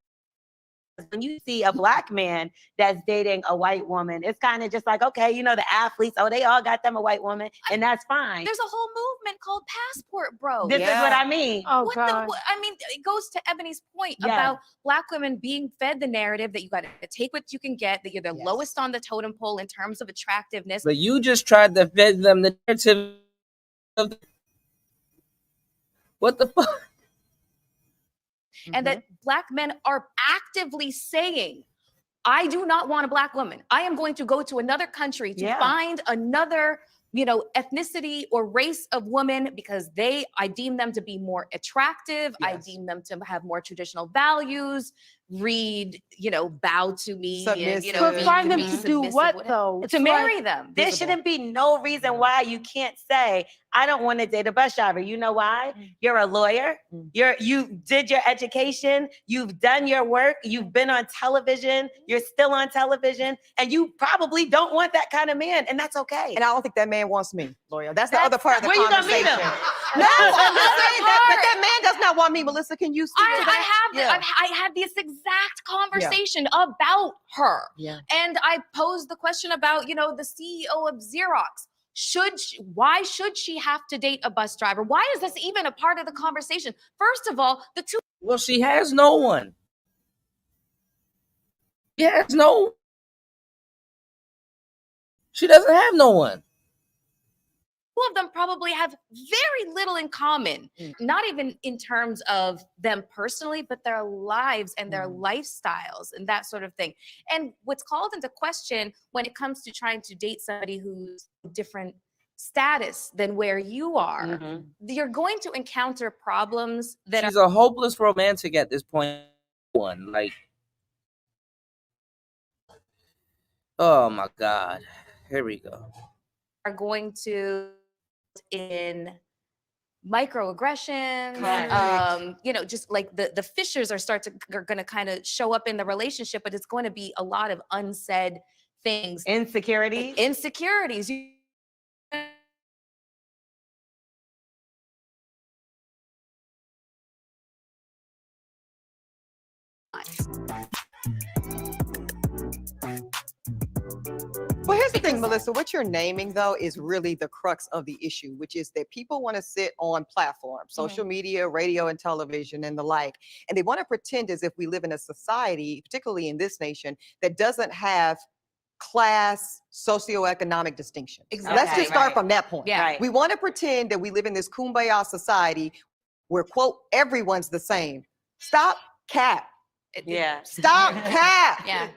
When you see a Black man that's dating a white woman, it's kind of just like, okay, you know, the athletes, oh, they all got them a white woman, and that's fine. There's a whole movement called Passport Bro. This is what I mean. Oh, What God. I mean, it goes to Ebony's point Yes. about Black women being fed the narrative that you got to take what you can get, that you're the lowest on the totem pole in terms of attractiveness. But you just tried to feed them the narrative of what the fuck? And that Black men are actively saying, I do not want a Black woman. I am going to go to another country to find another, you know, ethnicity or race of woman because I deem them to be more attractive. I deem them to have more traditional values, read, you know, bow to me. And, you know, But find them be to do submissive, what whatever. though? To marry them. There shouldn't be no reason why you can't say, I don't want to date a bus driver. You know why? You're a lawyer. You did your education. You've done your work. You've been on television. You're still on television. And you probably don't want that kind of man. And that's okay. And I don't think that man wants me, lawyer. That's the other part of the where you gonna meet conversation. him? No, I'm not saying that, but that man does not want me. Melissa, can you speak to that? I had this exact conversation about her. And I posed the question about, you know, the CEO of Xerox. Why should she have to date a bus driver? Why is this even a part of the conversation? First of all, the two. Well, she has no one. She has no. She doesn't have no one. Two of them probably have very little in common, not even in terms of them personally, but their lives and their lifestyles and that sort of thing. And what's called into question when it comes to trying to date somebody who's different status than where you are, you're going to encounter problems that She's a hopeless romantic at this point. One, like, oh my God, here we go. Are going to in microaggressions, you know, just like the fissures are going to kind of show up in the relationship, but it's going to be a lot of unsaid things. Insecurities. Well, here's the thing, Melissa. What you're naming, though, is really the crux of the issue, which is that people want to sit on platforms, social media, radio, and television, and the like, and they want to pretend as if we live in a society, particularly in this nation, that doesn't have class, socioeconomic distinction. Let's just start from that point. We want to pretend that we live in this kumbaya society where, quote, everyone's the same. Stop cap. Stop cap.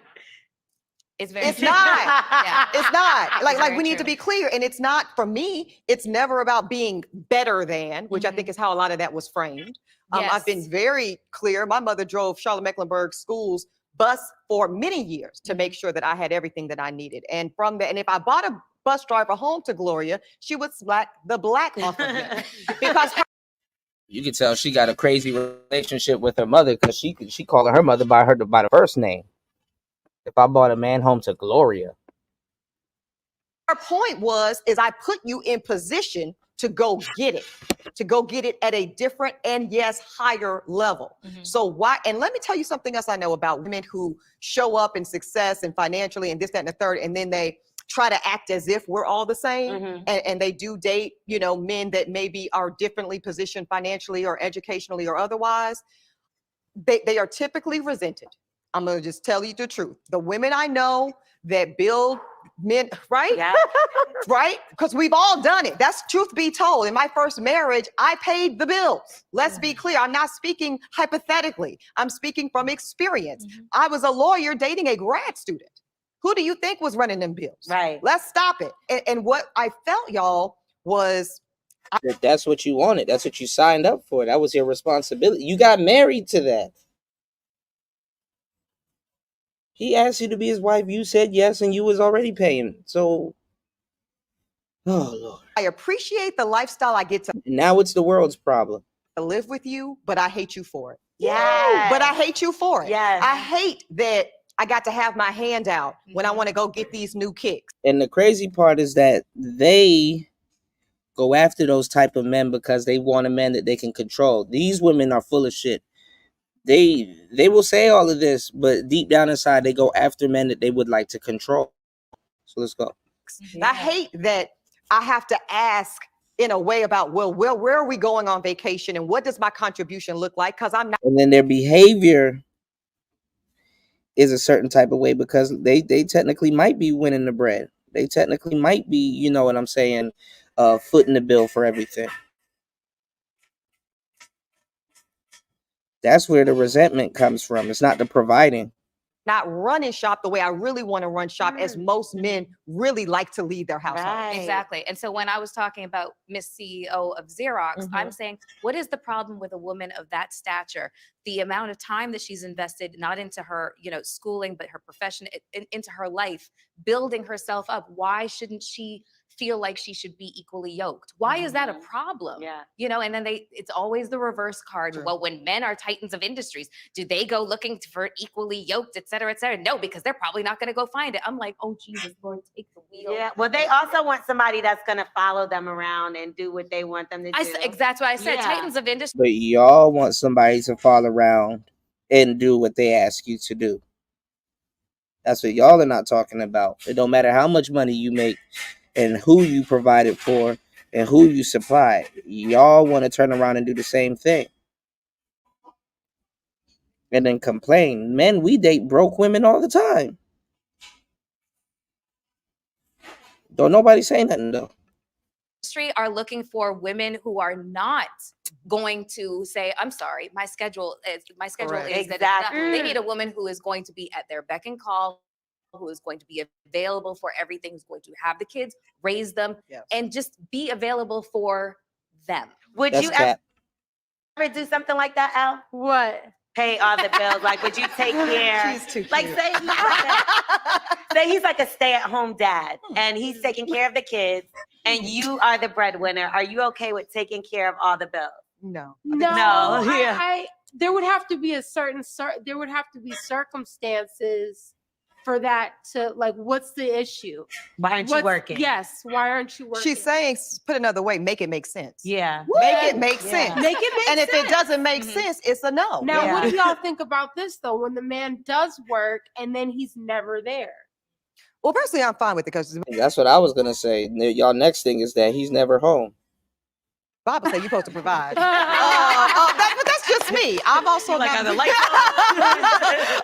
It's very It's true. not. Yeah. It's not. It's Like very we need to true. be clear. And it's not, for me, it's never about being better than, which I think is how a lot of that was framed. I've been very clear. My mother drove Charlotte-Mecklenburg schools bus for many years to make sure that I had everything that I needed. And from that, and if I bought a bus driver home to Gloria, she would slack the black off of me. Because You can tell she got a crazy relationship with her mother because she calling her mother by the first name. If I bought a man home to Gloria. Our point is I put you in position to go get it at a different and yes, higher level. So why, and let me tell you something else I know about women who show up in success and financially and this, that, and the third, and then they try to act as if we're all the same. And they do date, you know, men that maybe are differently positioned financially or educationally or otherwise. They are typically resented. I'm gonna just tell you the truth. The women I know that build men, right? Yeah. Right? Because we've all done it. That's truth be told. In my first marriage, I paid the bills. Let's be clear. I'm not speaking hypothetically. I'm speaking from experience. I was a lawyer dating a grad student. Who do you think was running them bills? Right. Let's stop it. And what I felt, y'all, was If that's what you wanted. That's what you signed up for. That was your responsibility. You got married to that. He asked you to be his wife. You said yes, and you was already paying. So, oh Lord. I appreciate the lifestyle I get to Now it's the world's problem. live with you, but I hate you for it. Yes. But I hate you for it. Yes. I hate that I got to have my hand out when I want to go get these new kicks. And the crazy part is that they go after those type of men because they want a man that they can control. These women are full of shit. They will say all of this, but deep down inside, they go after men that they would like to control. So let's go. I hate that I have to ask in a way about, well, where are we going on vacation and what does my contribution look like? Because I'm not. And then their behavior is a certain type of way because they technically might be winning the bread. They technically might be, you know what I'm saying, footing the bill for everything. That's where the resentment comes from. It's not the providing. Not running shop the way I really want to run shop, as most men really like to lead their household. Exactly. And so when I was talking about Miss CEO of Xerox, I'm saying, what is the problem with a woman of that stature? The amount of time that she's invested, not into her, you know, schooling, but her profession, into her life, building herself up. Why shouldn't she feel like she should be equally yoked? Why is that a problem? Yeah. You know, and then it's always the reverse card. Well, when men are titans of industries, do they go looking for equally yoked, et cetera, et cetera? No, because they're probably not going to go find it. I'm like, oh, Jesus, Lord, take the wheel. Yeah. Well, they also want somebody that's going to follow them around and do what they want them to do. That's what I said. Yeah. Titans of industry. But y'all want somebody to fall around and do what they ask you to do. That's what y'all are not talking about. It don't matter how much money you make and who you provide it for and who you supply. Y'all want to turn around and do the same thing. And then complain. Men, we date broke women all the time. Don't nobody say nothing though. Are looking for women who are not going to say, I'm sorry, my schedule is Correct. that. They need a woman who is going to be at their beck and call, who is going to be available for everything, who's going to have the kids, raise them, and just be available for them. Would That's you cap. ever do something like that, Al? What? Pay all the bills. Like, would you take care? She's too Like, cute. say he's like a stay-at-home dad, and he's taking care of the kids, and you are the breadwinner. Are you okay with taking care of all the bills? No. No, yeah. I there would have to be a there would have to be circumstances for that to, like, what's the issue? Why aren't you working? Yes, why aren't you working? She's saying, put another way, make it make sense. Yeah. Make it make sense. Make it make And if sense. it doesn't make sense, it's a no. Now, what do y'all think about this though? When the man does work and then he's never there. Well, personally, I'm fine with it because That's what I was gonna say. Y'all next thing is that he's never home. Bible said you're supposed to provide. But that's just me. I'm also Like, not- are the lights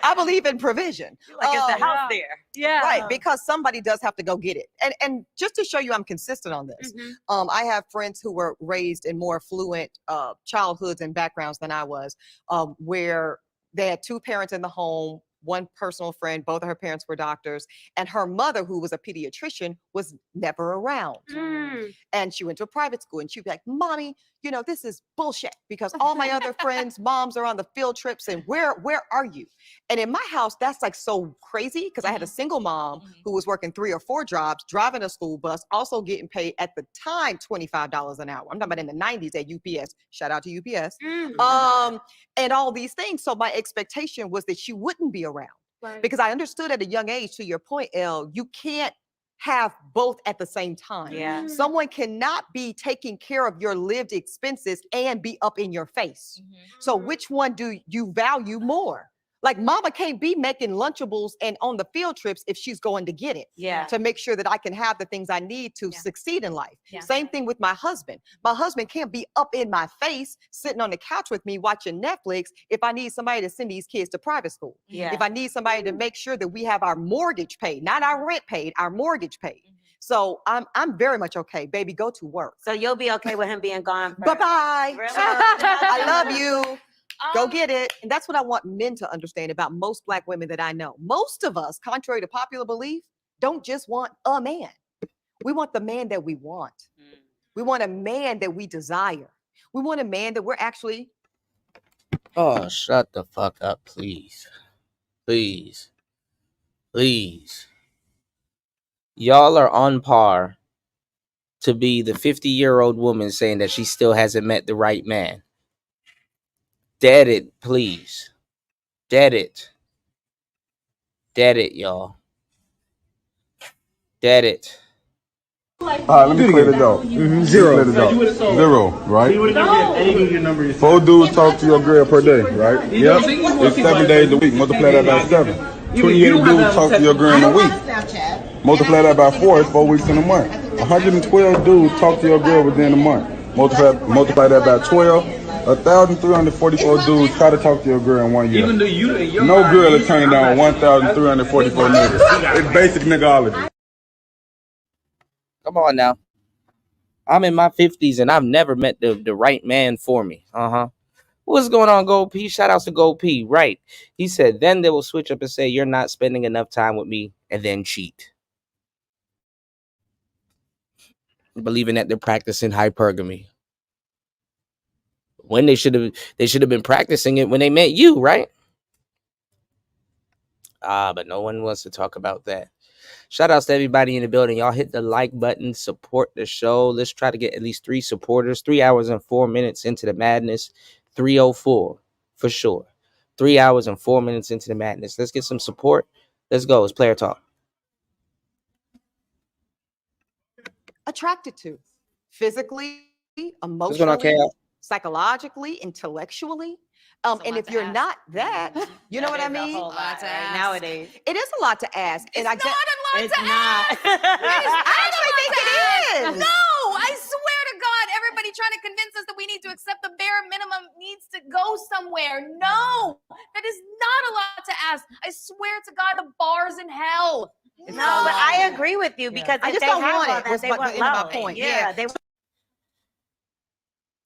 I believe in provision. Like, is the house there? Yeah. Right, because somebody does have to go get it. And just to show you I'm consistent on this, I have friends who were raised in more affluent childhoods and backgrounds than I was, where they had two parents in the home, one personal friend, both of her parents were doctors, and her mother, who was a pediatrician, was never around. And she went to a private school, and she'd be like, Mommy, you know, this is bullshit because all my other friends' moms are on the field trips, and where are you? And in my house, that's like so crazy because I had a single mom who was working 3 or 4 jobs, driving a school bus, also getting paid at the time $25 an hour. I'm talking about in the 90s at UPS. Shout out to UPS. And all these things. So my expectation was that she wouldn't be around. Right. Because I understood at a young age, to your point, Elle, you can't have both at the same time. Yeah. Someone cannot be taking care of your lived expenses and be up in your face. So which one do you value more? Like mama can't be making Lunchables and on the field trips if she's going to get it. Yeah. To make sure that I can have the things I need to succeed in life. Yeah. Same thing with my husband. My husband can't be up in my face, sitting on the couch with me watching Netflix if I need somebody to send these kids to private school. Yeah. If I need somebody to make sure that we have our mortgage paid, not our rent paid, our mortgage paid. So I'm very much okay. Baby, go to work. So you'll be okay with him being gone? Bye-bye. Really? I love you. Go get it. And that's what I want men to understand about most Black women that I know. Most of us, contrary to popular belief, don't just want a man. We want the man that we want. We want a man that we desire. We want a man that we're actually... Oh, shut the fuck up, please. Please. Please. Y'all are on par to be the 50-year-old woman saying that she still hasn't met the right man. Dead it, please. Dead it. Dead it, y'all. Dead it. All right, let me clear this out. Zero. Zero, right? No. 4 dudes talk to your girl per day, right? Yep. It's 7 days a week. Multiply that by 7. 28 dudes talk to your girl in a week. Multiply that by 4. It's 4 weeks in a month. 112 dudes talk to your girl within a month. Multiply that by 12. 1,344 dudes try to talk to your girl in 1 year. No girl is turning down 1,344 niggas. It's basic nigology. Come on now. I'm in my 50s and I've never met the right man for me. What's going on, Gold P? Shout outs to Gold P. Right. He said, then they will switch up and say, you're not spending enough time with me, and then cheat. Believing that they're practicing hypergamy. When they should have been practicing it when they met you, right? But no one wants to talk about that. Shout outs to everybody in the building. Y'all hit the like button, support the show. Let's try to get at least 3 supporters. 3 hours and 4 minutes into the madness. 304 for sure. 3 hours and 4 minutes into the madness. Let's get some support. Let's go. It's player talk. attracted to physically, What's going on, emotionally, KL? psychologically, intellectually. And if you're not that, you know what I mean? Nowadays. It is a lot to ask. It's not a lot to ask. I actually think it is. No, I swear to God, everybody trying to convince us that we need to accept the bare minimum needs to go somewhere. No, that is not a lot to ask. I swear to God, the bar's in hell. No, but I agree with you because I if just they don't have want all it. that, Was they my- want the end of my love. point. Yeah, Yeah. they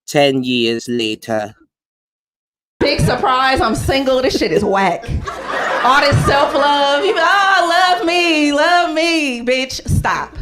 10 years later. Big surprise, I'm single. This shit is whack. All this self-love. You love me, bitch. Stop.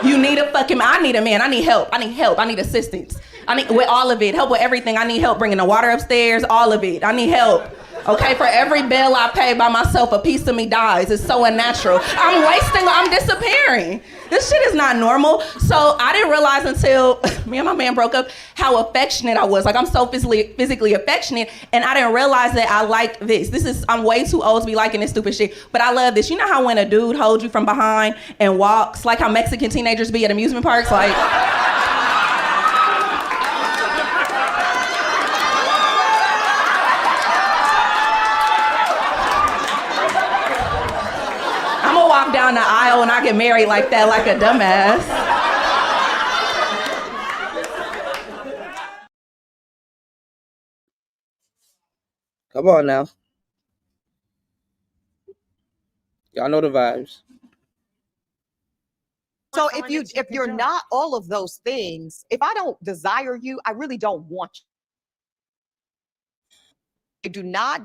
You need a fucking man. I need a man. I need help. I need assistance. I need with all of it. Help with everything. I need help bringing the water upstairs. All of it. I need help. Okay, for every bill I pay by myself, a piece of me dies. It's so unnatural. I'm disappearing. This shit is not normal. So I didn't realize until me and my man broke up how affectionate I was. Like, I'm so physically affectionate, and I didn't realize that I like this. I'm way too old to be liking this stupid shit, but I love this. You know how when a dude holds you from behind and walks, like how Mexican teenagers be at amusement parks, like... Walk down the aisle and I get married like that, like a dumbass. Come on now. Y'all know the vibes. So if you're not all of those things, if I don't desire you, I really don't want you. I do not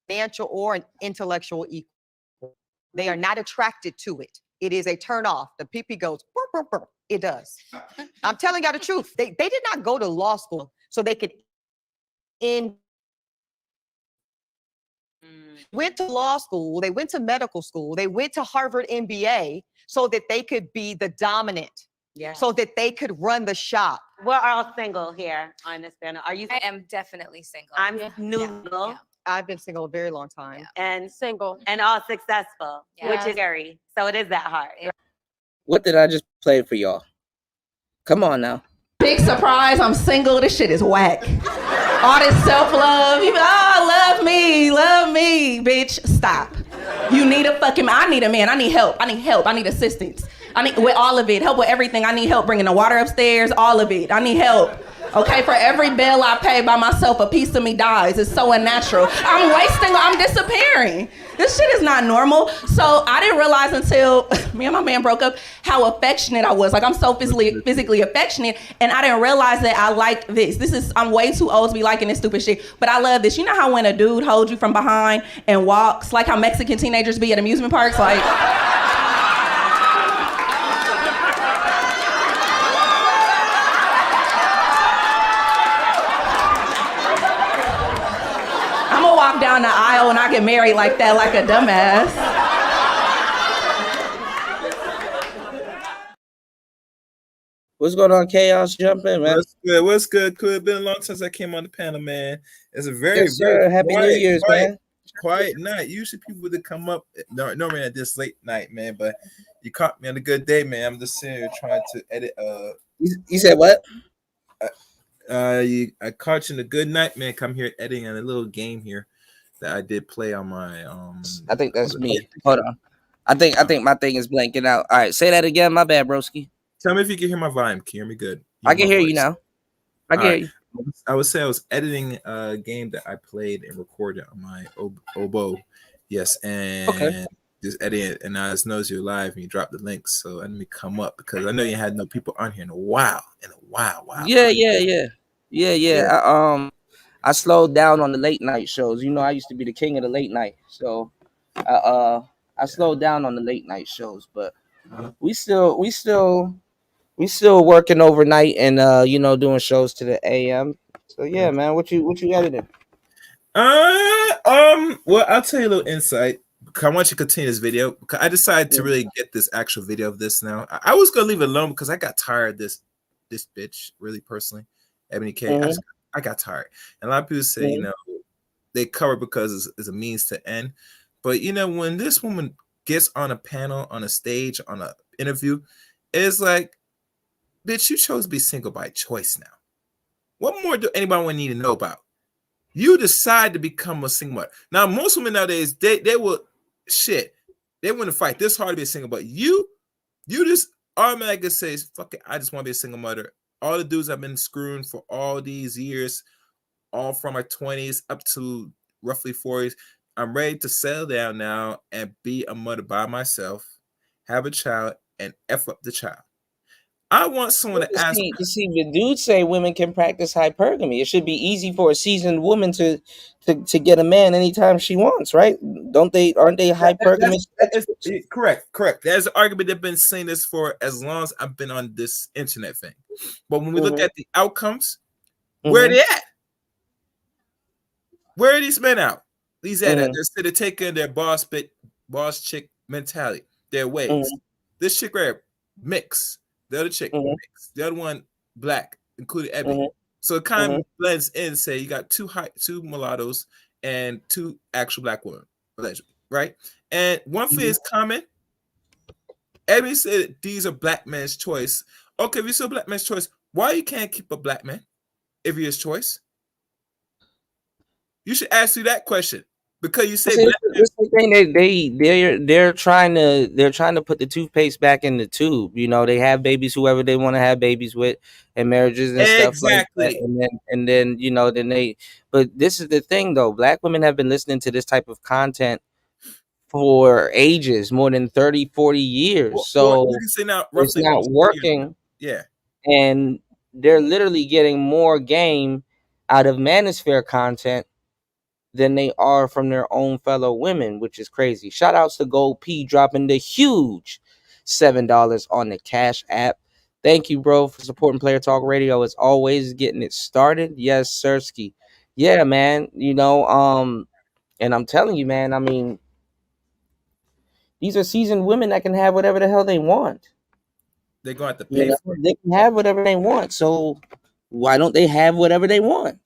financial or an intellectual equal. They are not attracted to it. It is a turn off. The pee-pee goes, burp, burp, burp. It does. I'm telling y'all the truth. They did not go to law school so they could went to law school, they went to medical school, they went to Harvard MBA so that they could be the dominant, so that they could run the shop. We're all single here on this panel. Are you? I am definitely single. I'm new. I've been single a very long time. And single. And all successful, which Yeah. is scary. So it is that hard. What did I just play for y'all? Come on now. Big surprise, I'm single. This shit is whack. All this self-love. You love me, bitch. Stop. You need a fucking, I need a man. I need help. I need assistance. I need, with all of it, help with everything. I need help bringing the water upstairs, all of it. I need help. Okay, for every bill I pay by myself, a piece of me dies. It's so unnatural. I'm disappearing. This shit is not normal. So I didn't realize until me and my man broke up how affectionate I was. Like, I'm so physically affectionate, and I didn't realize that I like this. I'm way too old to be liking this stupid shit, but I love this. You know how when a dude holds you from behind and walks, like how Mexican teenagers be at amusement parks, like... Walk down the aisle and I get married like that, like a dumbass. What's going on, Chaos? Jump in, man. What's good? What's good? Could have been a long time since I came on the panel, man. It's a very, Yes, sir. Happy New Year's, man. Quiet night. Usually people would come up normally at this late night, man. But you caught me on a good day, man. I'm just sitting here trying to edit. You said what? I caught you in a good night, man. Come here editing on a little game here that I did play on my I think that's me. Hold on. I think my thing is blanking out. All right, say that again. My bad, broski. Tell me if you can hear my volume. Can you hear me good? I can hear you now. I can hear you. I would say I was editing a game that I played and recorded on my oboe. Yes, and just editing it. And I just noticed you're live and you dropped the links. So let me come up because I know you had no people on here in a while. Wow. Yeah. I slowed down on the late night shows. You know, I used to be the king of the late night. So I slowed down on the late night shows, but we still working overnight and doing shows to the AM. So yeah, man, what you editing? Well, I'll tell you a little insight. I want you to continue this video. I decided to really get this actual video of this now. I was gonna leave it alone because I got tired of this bitch, really personally. Ebony K. I got tired. And a lot of people say, they cover because it's a means to end. But when this woman gets on a panel, on a stage, on an interview, it's like, bitch, you chose to be single by choice now. What more do anybody want to need to know about? You decide to become a single mother. Now, most women nowadays, they will they wouldn't fight this hard to be a single, but you just automatically say, fuck it, I just want to be a single mother. All the dudes I've been screwing for all these years, all from my 20s up to roughly 40s, I'm ready to settle down now and be a mother by myself, have a child, and F up the child. I want someone to ask. See, the dudes say women can practice hypergamy. It should be easy for a seasoned woman to get a man anytime she wants, right? Aren't they hypergamous? Correct. There's an argument they've been saying this for as long as I've been on this internet thing. But when we look at the outcomes, where are they at? Where are these men out? These they're taking their boss chick mentality, their ways. This chick right here, mix. The other chick, mix. The other one, black, including Ebony. So it kind of blends in. Say you got two mulattoes and two actual black women, allegedly, right? And one thing is common. Ebony said these are black men's choice. Okay, if you say black man's choice, why you can't keep a black man if you're his choice? You should ask you that question. Because you say they're trying to put the toothpaste back in the tube. They have babies whoever they want to have babies with, and marriages and stuff like that. And then but this is the thing though, black women have been listening to this type of content for ages, more than 30, 40 years. So you can say now, it's not working. Yeah. And they're literally getting more game out of manosphere content than they are from their own fellow women, which is crazy. Shout outs to Gold P dropping the huge $7 on the Cash App. Thank you, bro, for supporting Player Talk Radio. As always, getting it started. Yes, Sirski. Yeah, man. And I'm telling you, man, I mean, these are seasoned women that can have whatever the hell they want. They're going to have to pay for it. They can have whatever they want. So why don't they have whatever they want?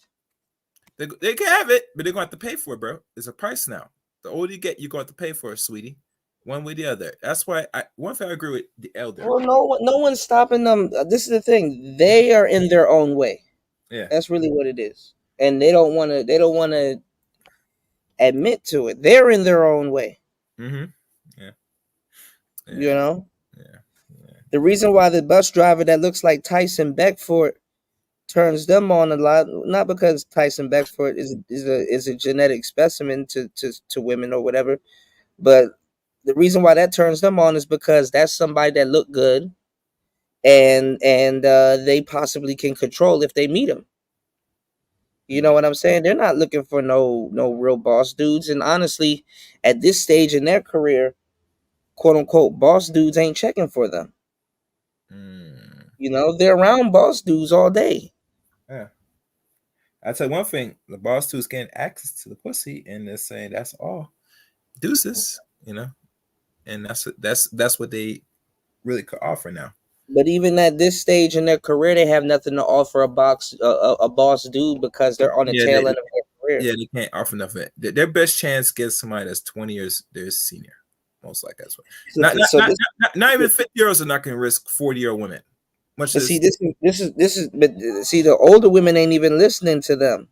They can have it, but they're going to have to pay for it, bro. It's a price now. The older you get, you're going to have to pay for it, sweetie. One way or the other. That's why one thing I agree with the elder. Well, no one's stopping them. This is the thing. They are in their own way. Yeah. That's really what it is. And they don't want to admit to it. They're in their own way. Mm-hmm. Yeah. You know? The reason why the bus driver that looks like Tyson Beckford turns them on a lot, not because Tyson Beckford is a genetic specimen to women or whatever, but the reason why that turns them on is because that's somebody that look good, and they possibly can control if they meet him. You know what I'm saying? They're not looking for no real boss dudes, and honestly, at this stage in their career, quote unquote, boss dudes ain't checking for them. You know, they're around boss dudes all day. Yeah. I tell you one thing, the boss dude's getting access to the pussy, and they're saying that's all. Deuces, you know, and that's what they really could offer now. But even at this stage in their career, they have nothing to offer a boss dude because they're on the tail end of their career. Yeah, they can't offer nothing. Their best chance gets somebody that's 20 years their senior, most likely. That's what. Not even 50-year-olds are not going to risk 40-year-old women. But see, this is. But see, the older women ain't even listening to them.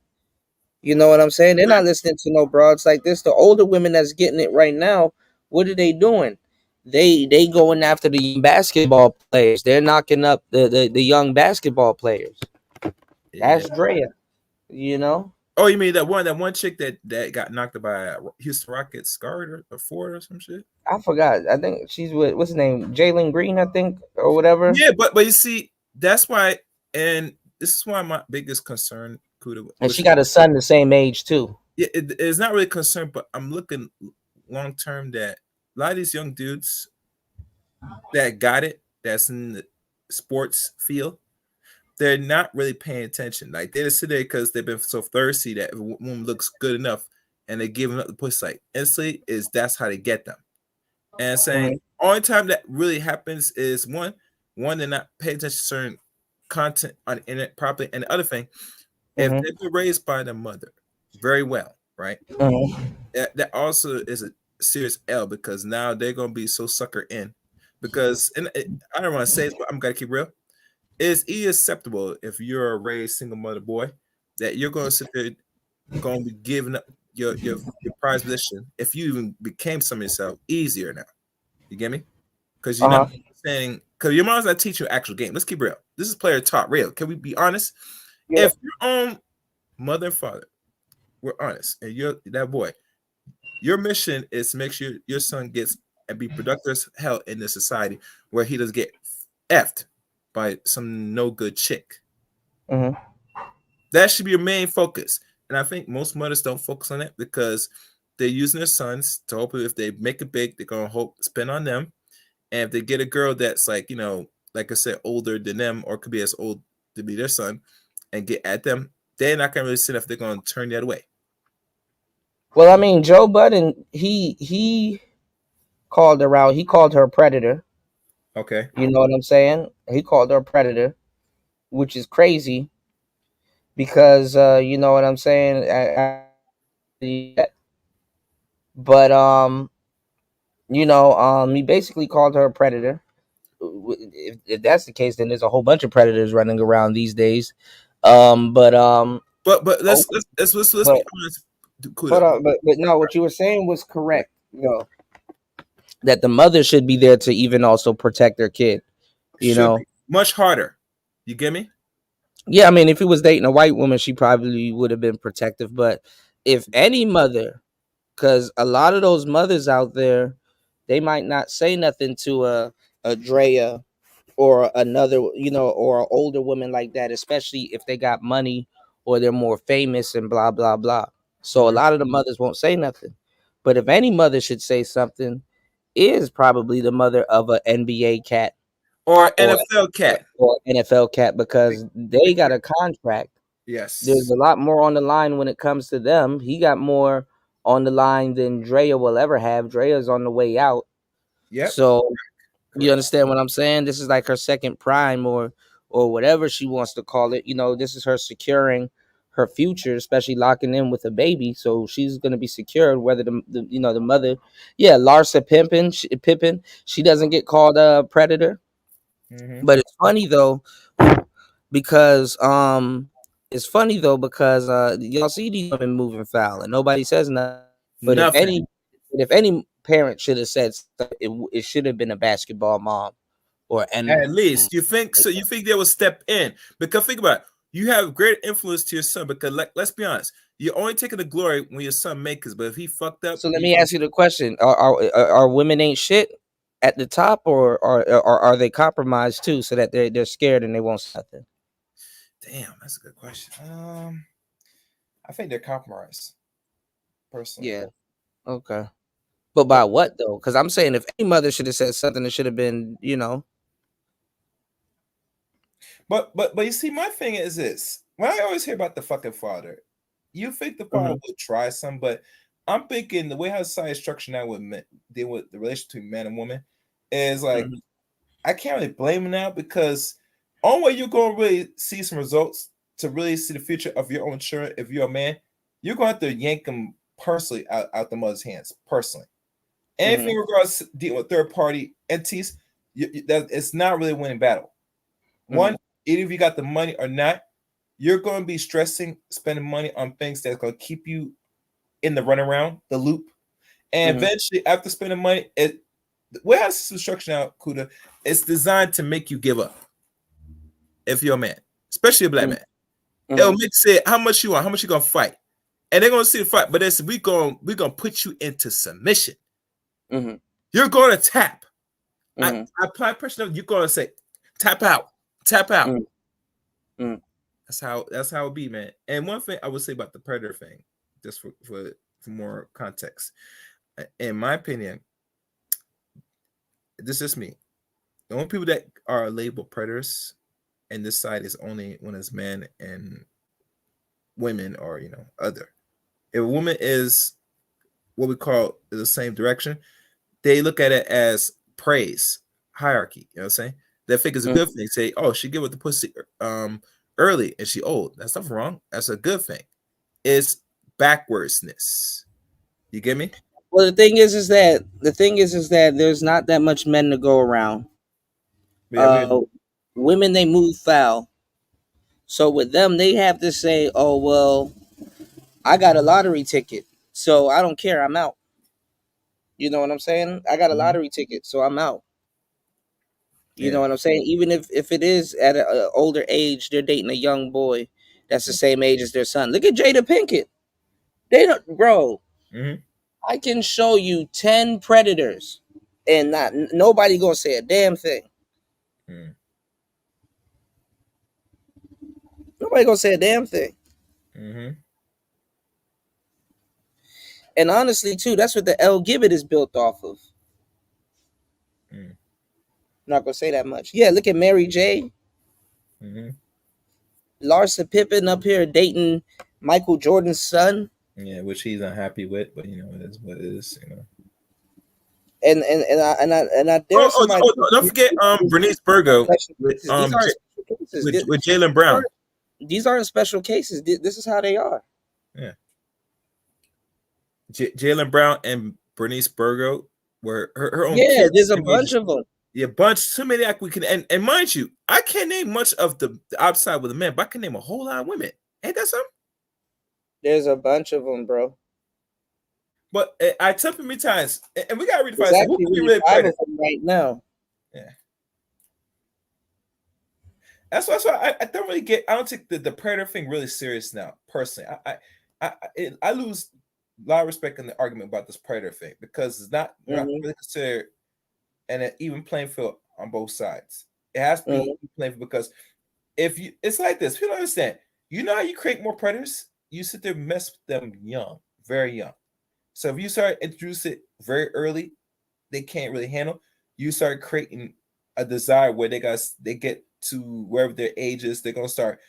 You know what I'm saying? They're not listening to no broads like this. The older women that's getting it right now, what are they doing? They going after the basketball players. They're knocking up the young basketball players. That's Drea. You know? Oh, you mean that one chick that got knocked up by Houston Rockets guard or Ford or some shit? I forgot. I think she's with what's his name, Jalen Green, I think, or whatever. Yeah, but you see, that's why, and this is why my biggest concern, Kuda, and she got a son the same age too. Yeah, it's not really a concern, but I'm looking long term that a lot of these young dudes that got it, that's in the sports field, they're not really paying attention. Like they just sit there because they've been so thirsty that if a woman looks good enough and they're giving up the pussy like instantly, that's how they get them. And saying only time that really happens is one, they're not paying attention to certain content on the internet properly. And the other thing, if they've been raised by their mother very well, right? That also is a serious L because now they're gonna be so sucker in. Because and I don't want to say it, but I'm gonna keep real. It's acceptable if you're a raised single mother boy that you're gonna sit there gonna be giving up your prize position if you even became some of yourself easier now. You get me? Because you're not saying because your mom's not teaching you actual game. Let's keep real. This is player taught real. Can we be honest? Yeah. If your own mother and father were honest and you're that boy, your mission is to make sure your son gets and be productive as hell in this society where he doesn't get effed by some no good chick. That should be your main focus. And I think most mothers don't focus on it because they're using their sons to hopefully if they make it big, they're gonna spend on them. And if they get a girl that's like, you know, like I said, older than them or could be as old to be their son and get at them, they're not gonna really sit if they're gonna turn the other way. Well, I mean, Joe Budden, he called her out. He called her a predator. Okay. You know what I'm saying? He called her a predator, which is crazy because you know what I'm saying? But you know, he basically called her a predator. If that's the case, then there's a whole bunch of predators running around these days. But let's be honest. Hold on, but no, what you were saying was correct. You know, that the mother should be there to even also protect their kid. You know, much harder. You get me? Yeah, I mean, if he was dating a white woman, she probably would have been protective. But if any mother, because a lot of those mothers out there, they might not say nothing to a Drea or another, you know, or an older woman like that, especially if they got money or they're more famous and blah, blah, blah. So a lot of the mothers won't say nothing. But if any mother should say something, is probably the mother of an NBA cat or NFL cat or NFL cat because they got a contract. Yes, there's a lot more on the line when it comes to them. He got more on the line than Drea will ever have. Drea's on the way out. Yep. So you understand what I'm saying? This is like her second prime or whatever she wants to call it. You know, this is her securing her future, especially locking in with a baby. So she's gonna be secured. Whether the mother, yeah, Larsa Pippen, she doesn't get called a predator. Mhm. But it's funny though because y'all see these women moving foul and nobody says nothing. But Nothing. if any parent should have said something, it should have been a basketball mom or any. At least you think so. You think they will step in because think about it. You have great influence to your son because let's be honest, you're only taking the glory when your son makes it. But if he fucked up, So let me ask you the question: Are women ain't shit at the top, or are they compromised too, so that they're scared and they won't say nothing? Damn, that's a good question. I think they're compromised. Personally, Yeah. Okay. But by what though? Because I'm saying if any mother should have said something, it should have been, But you see, my thing is this: when I always hear about the fucking father, you think the father Mhm. would try some, but I'm thinking the way how society is structured now with men, deal with the relationship between man and woman is like Mhm. I can't really blame him now because only way you're gonna really see some results to really see the future of your own children if you're a man, you're gonna have to yank them personally out the mother's hands personally. Anything Mhm. regards to dealing with third party entities, that it's not really a winning battle. One, Mhm. either if you got the money or not, you're going to be stressing, spending money on things that's going to keep you in the runaround, the loop. And Mhm. eventually, after spending money, the way how it's structured now, Kuda, it's designed to make you give up if you're a man, especially a black Mhm. man. It'll Mhm. make say how much you want, how much you gonna fight, and they're gonna see the fight. But it's we're gonna put you into submission. Mhm. You're gonna tap. I Mhm. apply pressure. You're gonna say tap out, tap out. Mhm. Mhm. That's how it be, man. And one thing I would say about the predator thing, just for more context, in my opinion, this is me. The only people that are labeled predators in this side is only when it's men and women or other. If a woman is what we call the same direction, they look at it as praise hierarchy. You know what I'm saying? They think it's a good thing. Say, oh, she give with the pussy early and she old. That's nothing wrong. That's a good thing. It's backwardsness. You get me? Well, the thing is that there's not that much men to go around. Yeah, Women, they move foul. So with them, they have to say, "Oh well, I got a lottery ticket, so I don't care. I'm out." You know what I'm saying? I got a lottery ticket, so I'm out. You know Yeah. what I'm saying? Even if it is at a older age, they're dating a young boy that's the same age as their son. Look at Jada Pinkett. They don't, bro. Mhm. I can show you 10 predators, and nobody gonna say a damn thing. Mm. Nobody gonna say a damn thing. Mm-hmm. And honestly, too, that's what the L Gibbet is built off of. Mm. Not gonna say that much. Yeah, look at Mary J. Mm-hmm. Larsa Pippen up here dating Michael Jordan's son. Yeah, which he's unhappy with, but it is what it is. And I dare somebody. Don't forget Bernice Burgo with These aren't special cases. with Jalen Brown. These aren't special cases. This is how they are. Yeah. Jalen Brown and Bernice Burgo were her own Yeah, kids. there's a bunch of them. Yeah, bunch. Too many we can and mind you, I can't name much of the outside with the men, but I can name a whole lot of women. Ain't that something? There's a bunch of them, bro. But I tell you many times, and we gotta redefine There's this. Who actually can be really really 5 predator? of them right now. Yeah. That's why I don't really get. I don't take the predator thing really serious now. Personally, I lose a lot of respect in the argument about this predator thing because it's not really considered an even playing field on both sides. It has to be even playing field because if you, it's like this. People don't understand. You know how you create more predators? You sit there and mess with them young, very young. So if you start introduce it very early, they can't really handle. You start creating a desire where they get to wherever their age is, they're gonna start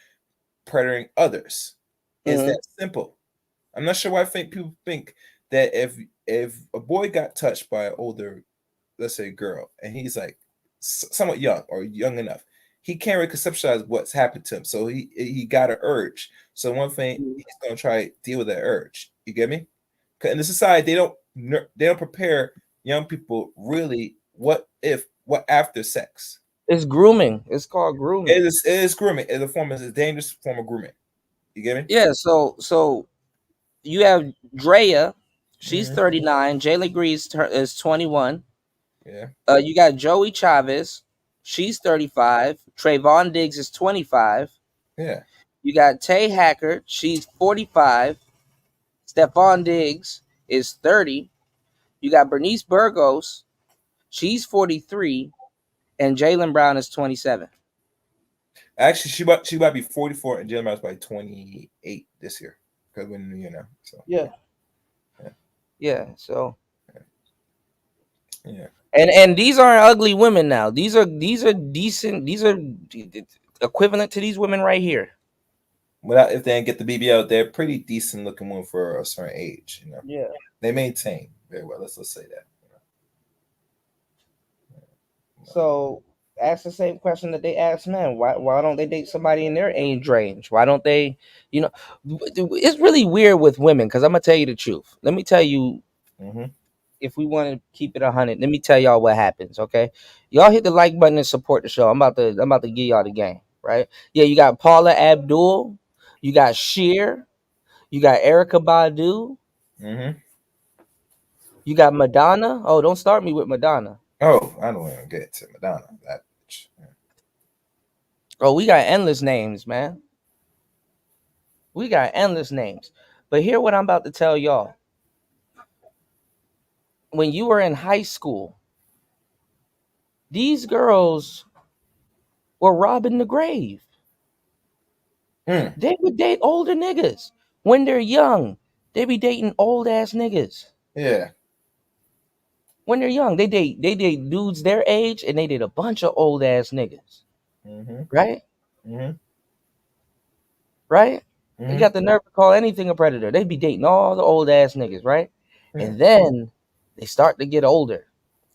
predating others. It's that simple. I'm not sure why people think that if a boy got touched by an older, let's say, girl, and he's like somewhat young or young enough, he can't really conceptualize what's happened to him. So he got an urge. So one thing he's gonna try to deal with that urge. You get me? In the society, they don't prepare young people really what after sex. It's grooming. It's called grooming. It is grooming. It's a dangerous form of grooming. You get me? Yeah. So you have Drea. She's 39. Jayla Grease is 21. Yeah. You got Joey Chavez. She's 35. Trayvon Diggs is 25. Yeah. You got Tay Hacker. She's 45. Stephon Diggs is 30. You got Bernice Burgos. She's 43. And Jaylen Brown is 27. Actually, she might be 44 and Jaylen Brown's by 28 this year. Because when so yeah. So yeah. And these aren't ugly women now. These are decent. These are equivalent to these women right here. Without if they didn't get the BBL, they're pretty decent looking women for a certain age. Yeah. They maintain very well. Let's say that. So ask the same question that they ask men. Why don't they date somebody in their age range? Why don't they? It's really weird with women because I'm gonna tell you the truth. Let me tell you. If we want to keep it 100, let me tell y'all what happens. Okay, y'all hit the like button and support the show. I'm about to give y'all the game. Right? Yeah, you got Paula Abdul, you got Sheer, you got Erica Badu, you got Madonna. Oh, don't start me with Madonna. Oh, I don't want to get to Madonna. That bitch. Yeah. Oh, we got endless names, man. We got endless names. But hear what I'm about to tell y'all. When you were in high school, these girls were robbing the grave. They would date older niggas. When they're young, they be dating old ass niggas. Yeah. When they're young, they date dudes their age and they date a bunch of old ass niggas. Right? Right? They got the nerve to call anything a predator. They be dating all the old ass niggas, right? And then they start to get older.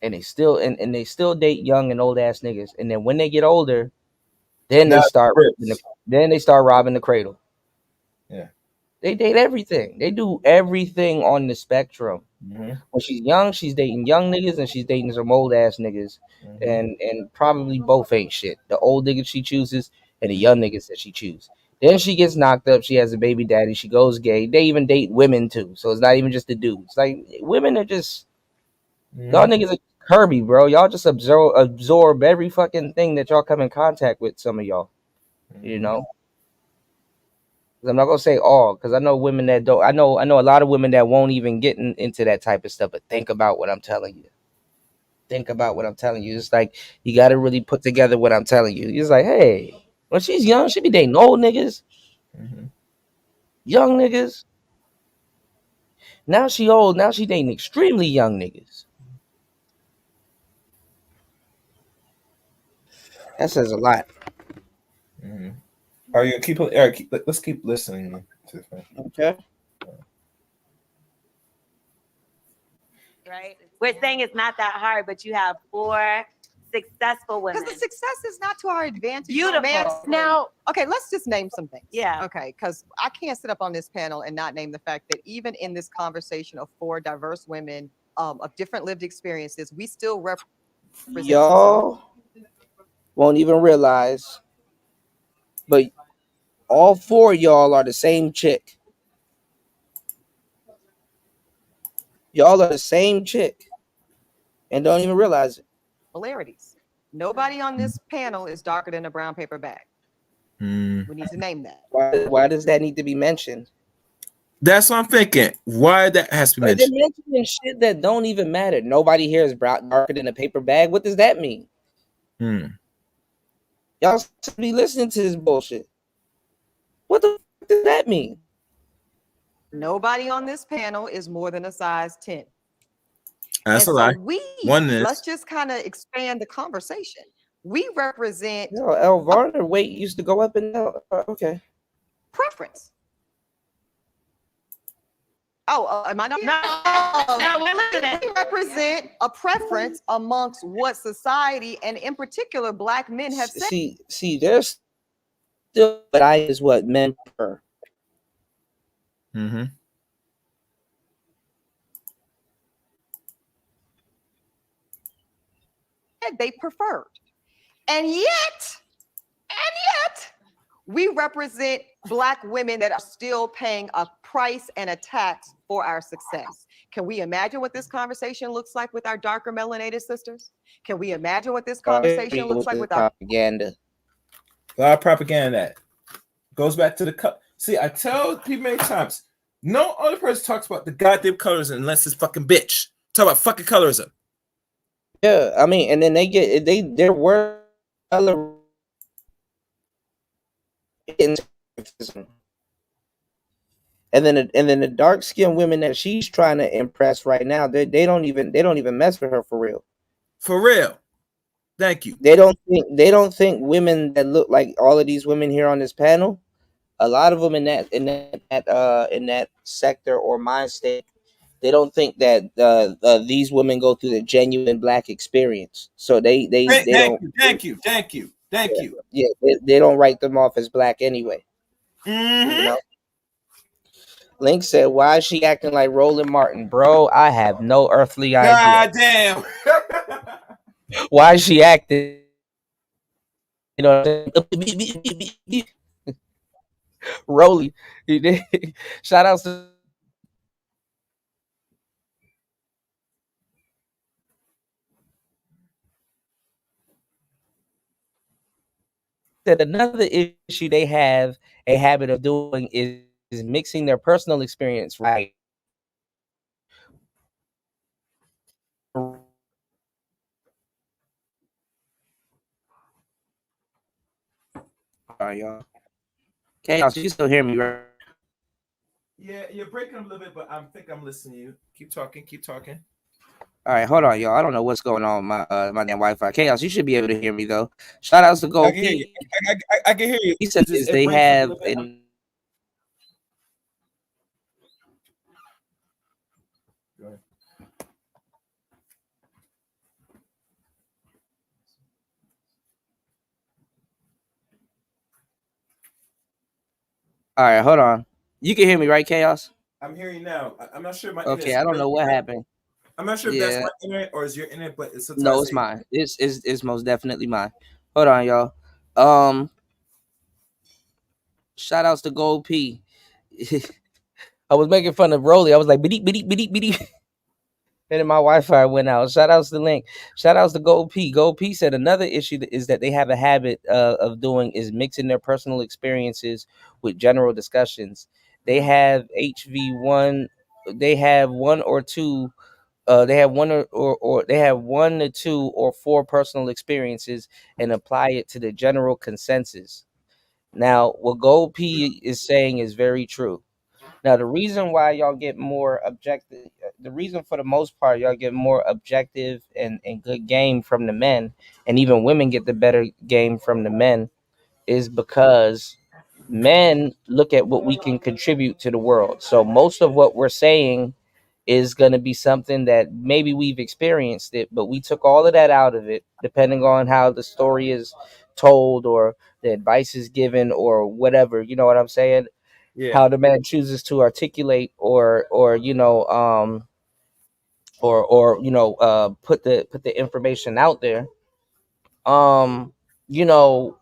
And they still and they still date young and old ass niggas. And then when they get older, then they start robbing the cradle. Yeah. They date everything. They do everything on the spectrum. When she's young, she's dating young niggas and she's dating some old ass niggas. And probably both ain't shit. The old niggas she chooses and the young niggas that she chooses. Then she gets knocked up. She has a baby daddy. She goes gay. They even date women too. So it's not even just the dudes. Like women are just y'all niggas are Kirby, bro. Y'all just absorb every fucking thing that y'all come in contact with. Some of y'all, I'm not gonna say all because I know women that don't. I know a lot of women that won't even get into that type of stuff. But think about what I'm telling you. Think about what I'm telling you. It's like you got to really put together what I'm telling you. It's like, hey. When she's young, she be dating old niggas, young niggas. Now she old. Now she dating extremely young niggas. That says a lot. Are you keep? Eric, let's keep listening to this. Okay. Right? We're saying it's not that hard, but you have 4 successful women. Because the success is not to our advantage. Beautiful. Now, okay, let's just name some things. Yeah. Okay, because I can't sit up on this panel and not name the fact that even in this conversation of 4 diverse women of different lived experiences, we still represent Y'all won't even realize, but all 4 of y'all are the same chick. Y'all are the same chick and don't even realize it. similarities. Nobody on this panel is darker than a brown paper bag. We need to name that. Why does that need to be mentioned? That's what I'm thinking. Why that has to be mentioned? They're mentioning shit that don't even matter. Nobody here is darker than a paper bag. What does that mean? Y'all should be listening to this bullshit. What the fuck does that mean? Nobody on this panel is more than a size 10. That's and a lie. Let's just kind of expand the conversation. We represent Elvira weight used to go up and down. Okay. Preference. Oh, am I not? No, we're listening. represent a preference amongst what society and in particular black men have said. See, there's still what I is what men prefer. Mm-hmm. They preferred. And yet, we represent black women that are still paying a price and a tax for our success. Can we imagine what this conversation looks like with our darker melanated sisters? Can we imagine what this conversation looks like with our propaganda? A lot of propaganda that goes back to the See, I tell people many times, no other person talks about the goddamn colorism unless it's fucking bitch. Talk about fucking colorism. Yeah, I mean, and then their word color. And then the dark skinned women that she's trying to impress right now, they don't even mess with her for real. For real. Thank you. They don't think women that look like all of these women here on this panel, a lot of them in that sector or mind state, they don't think that these women go through the genuine black experience. So they don't. Thank you. Yeah, they don't write them off as black anyway. Mm-hmm. You know? Link said, "Why is she acting like Roland Martin, bro? I have no earthly idea. God damn. Why is she acting? You know, Rolly. Shout out to." That another issue they have a habit of doing is mixing their personal experience, right? All right, y'all. Chaos, you can still hear me, right? Yeah, you're breaking up a little bit, but I think I'm listening to you. Keep talking. All right, hold on, y'all. I don't know what's going on with my damn Wi-Fi. Chaos, you should be able to hear me though. Shout outs to Gold P. I can hear you. He said they have an. All right, hold on. You can hear me, right, Chaos? I'm hearing you now. I'm not sure my okay, I don't know what happened. I'm not sure if that's my internet or is your internet, but it's no, it's mine. It's most definitely mine. Hold on, y'all. Shout outs to Gold P. I was making fun of Rolly. I was like, beep, beep, beep, beep. And then my Wi-Fi went out. Shout outs to Link. Shout outs to Gold P. Gold P said another issue is that they have a habit of doing is mixing their personal experiences with general discussions. They have HV1. They have one or two. They have one or they have 1 to 2 or 4 personal experiences and apply it to the general consensus. Now, what Gold P is saying is very true. Now, the reason why y'all get more objective, the reason for the most part, y'all get more objective and good game from the men, and even women get the better game from the men, is because men look at what we can contribute to the world. So most of what we're saying is going to be something that maybe we've experienced it, but we took all of that out of it, depending on how the story is told or the advice is given or whatever. You know what I'm saying? Yeah. How the man chooses to articulate or you know put the information out there. You know,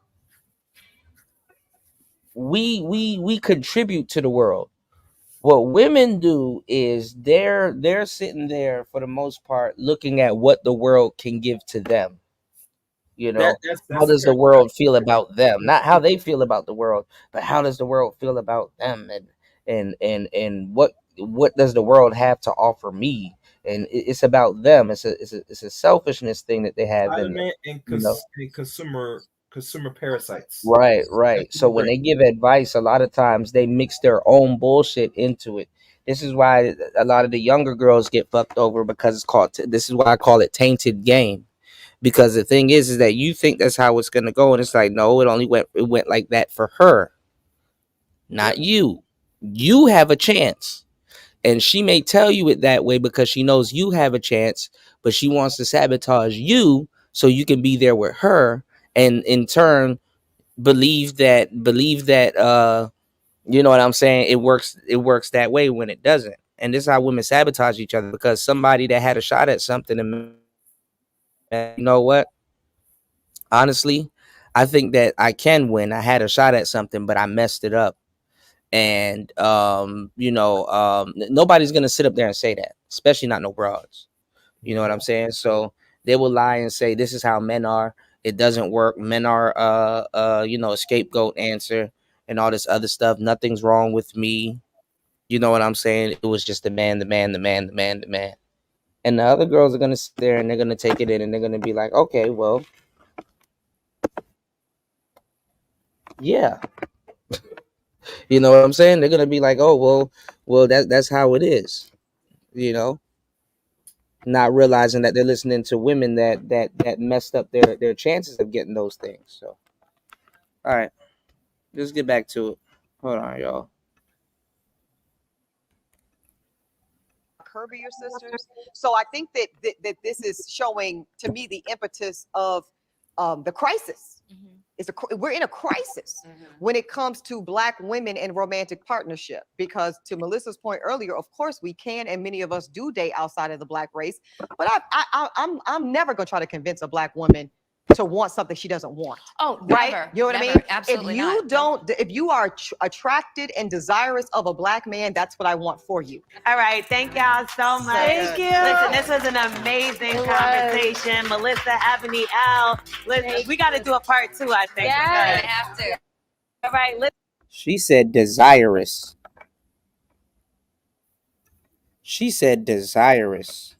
we contribute to the world. What women do is they're sitting there for the most part looking at what the world can give to them. You know, how does the world feel about them? Not how they feel about the world, but how does the world feel about them, and what does the world have to offer me? And it's about them. It's a selfishness thing that they have in them. Consumer parasites. Right. So when they give advice, a lot of times they mix their own bullshit into it. This is why a lot of the younger girls get fucked over because it's called. This is why I call it tainted game. Because the thing is that you think that's how it's gonna go, and it's like, no, it went like that for her, not you. You have a chance. And she may tell you it that way because she knows you have a chance, but she wants to sabotage you so you can be there with her, and in turn believe that you know what I'm saying, it works that way when it doesn't. And this is how women sabotage each other, because somebody that had a shot at something, and you know what? Honestly, I think that I can win. I had a shot at something, but I messed it up. And nobody's gonna sit up there and say that, especially not no broads. You know what I'm saying? So they will lie and say this is how men are. It doesn't work. Men are a scapegoat answer and all this other stuff. Nothing's wrong with me. You know what I'm saying? It was just the man. And the other girls are gonna sit there and they're gonna take it in and they're gonna be like, okay, well, yeah. You know what I'm saying? They're gonna be like, oh well, that's how it is. You know, not realizing that they're listening to women that messed up their chances of getting those things. So, all right, let's get back to it. Hold on, y'all. Kirby, your sisters. So I think that this is showing to me the impetus of the crisis. We're in a crisis when it comes to Black women and romantic partnership, because to Melissa's point earlier, of course we can, and many of us do date outside of the Black race. But I'm never gonna try to convince a Black woman to want something she doesn't want. Oh, right? never. You know what I Never. mean? Absolutely if you not. don't, if you are attracted and desirous of a Black man, that's what I want for you. All right, thank y'all so much. Thank you. Listen, this was an amazing conversation. Melissa, Ebony, Al. Listen, we got to do a part 2, I think. Yeah, we have to. All right, let's. She said desirous. She said desirous.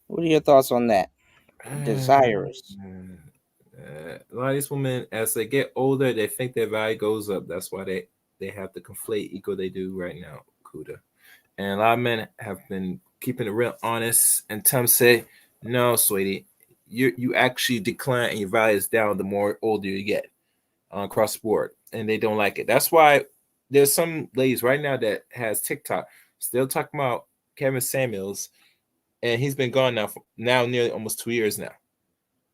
What are your thoughts on that? Desirous. A lot of these women, as they get older, they think their value goes up. That's why they have to conflate ego they do right now, Kuda. And a lot of men have been keeping it real honest, and Tom say, no, sweetie, you actually decline and your value is down the more older you get across the board, and they don't like it. That's why there's some ladies right now that has TikTok still talking about Kevin Samuels, and he's been gone now for nearly almost 2 years now.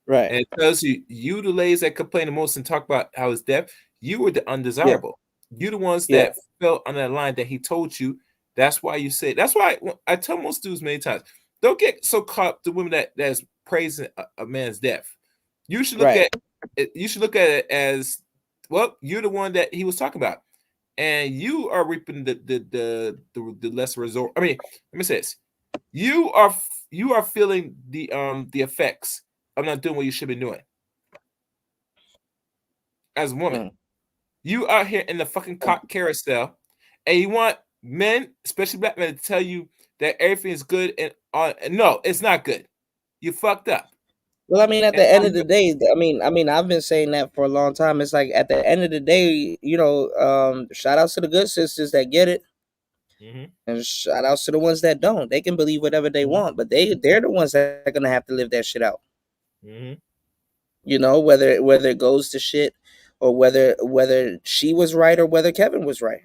Right. And it tells you the ladies that complain the most and talk about how he's deaf, you were the undesirable. You the ones that felt on that line that he told you. That's why you say. That's why I tell most dudes many times, don't get so caught up to women that's praising a man's deaf. You should look at it. You should look at it as, well, you're the one that he was talking about, and you are reaping the lesser result. I mean, let me say this: you are feeling the effects of not doing what you should be doing as a woman. You out here in the fucking carousel, and you want men, especially Black men, to tell you that everything is good, and no, it's not good. You fucked up. Well, I mean, at the end of the day, I mean, I've been saying that for a long time. It's like at the end of the day, shout outs to the good sisters that get it, and shout outs to the ones that don't. They can believe whatever they want, but they're the ones that are gonna have to live that shit out. You know, whether it goes to shit, or whether she was right or whether Kevin was right.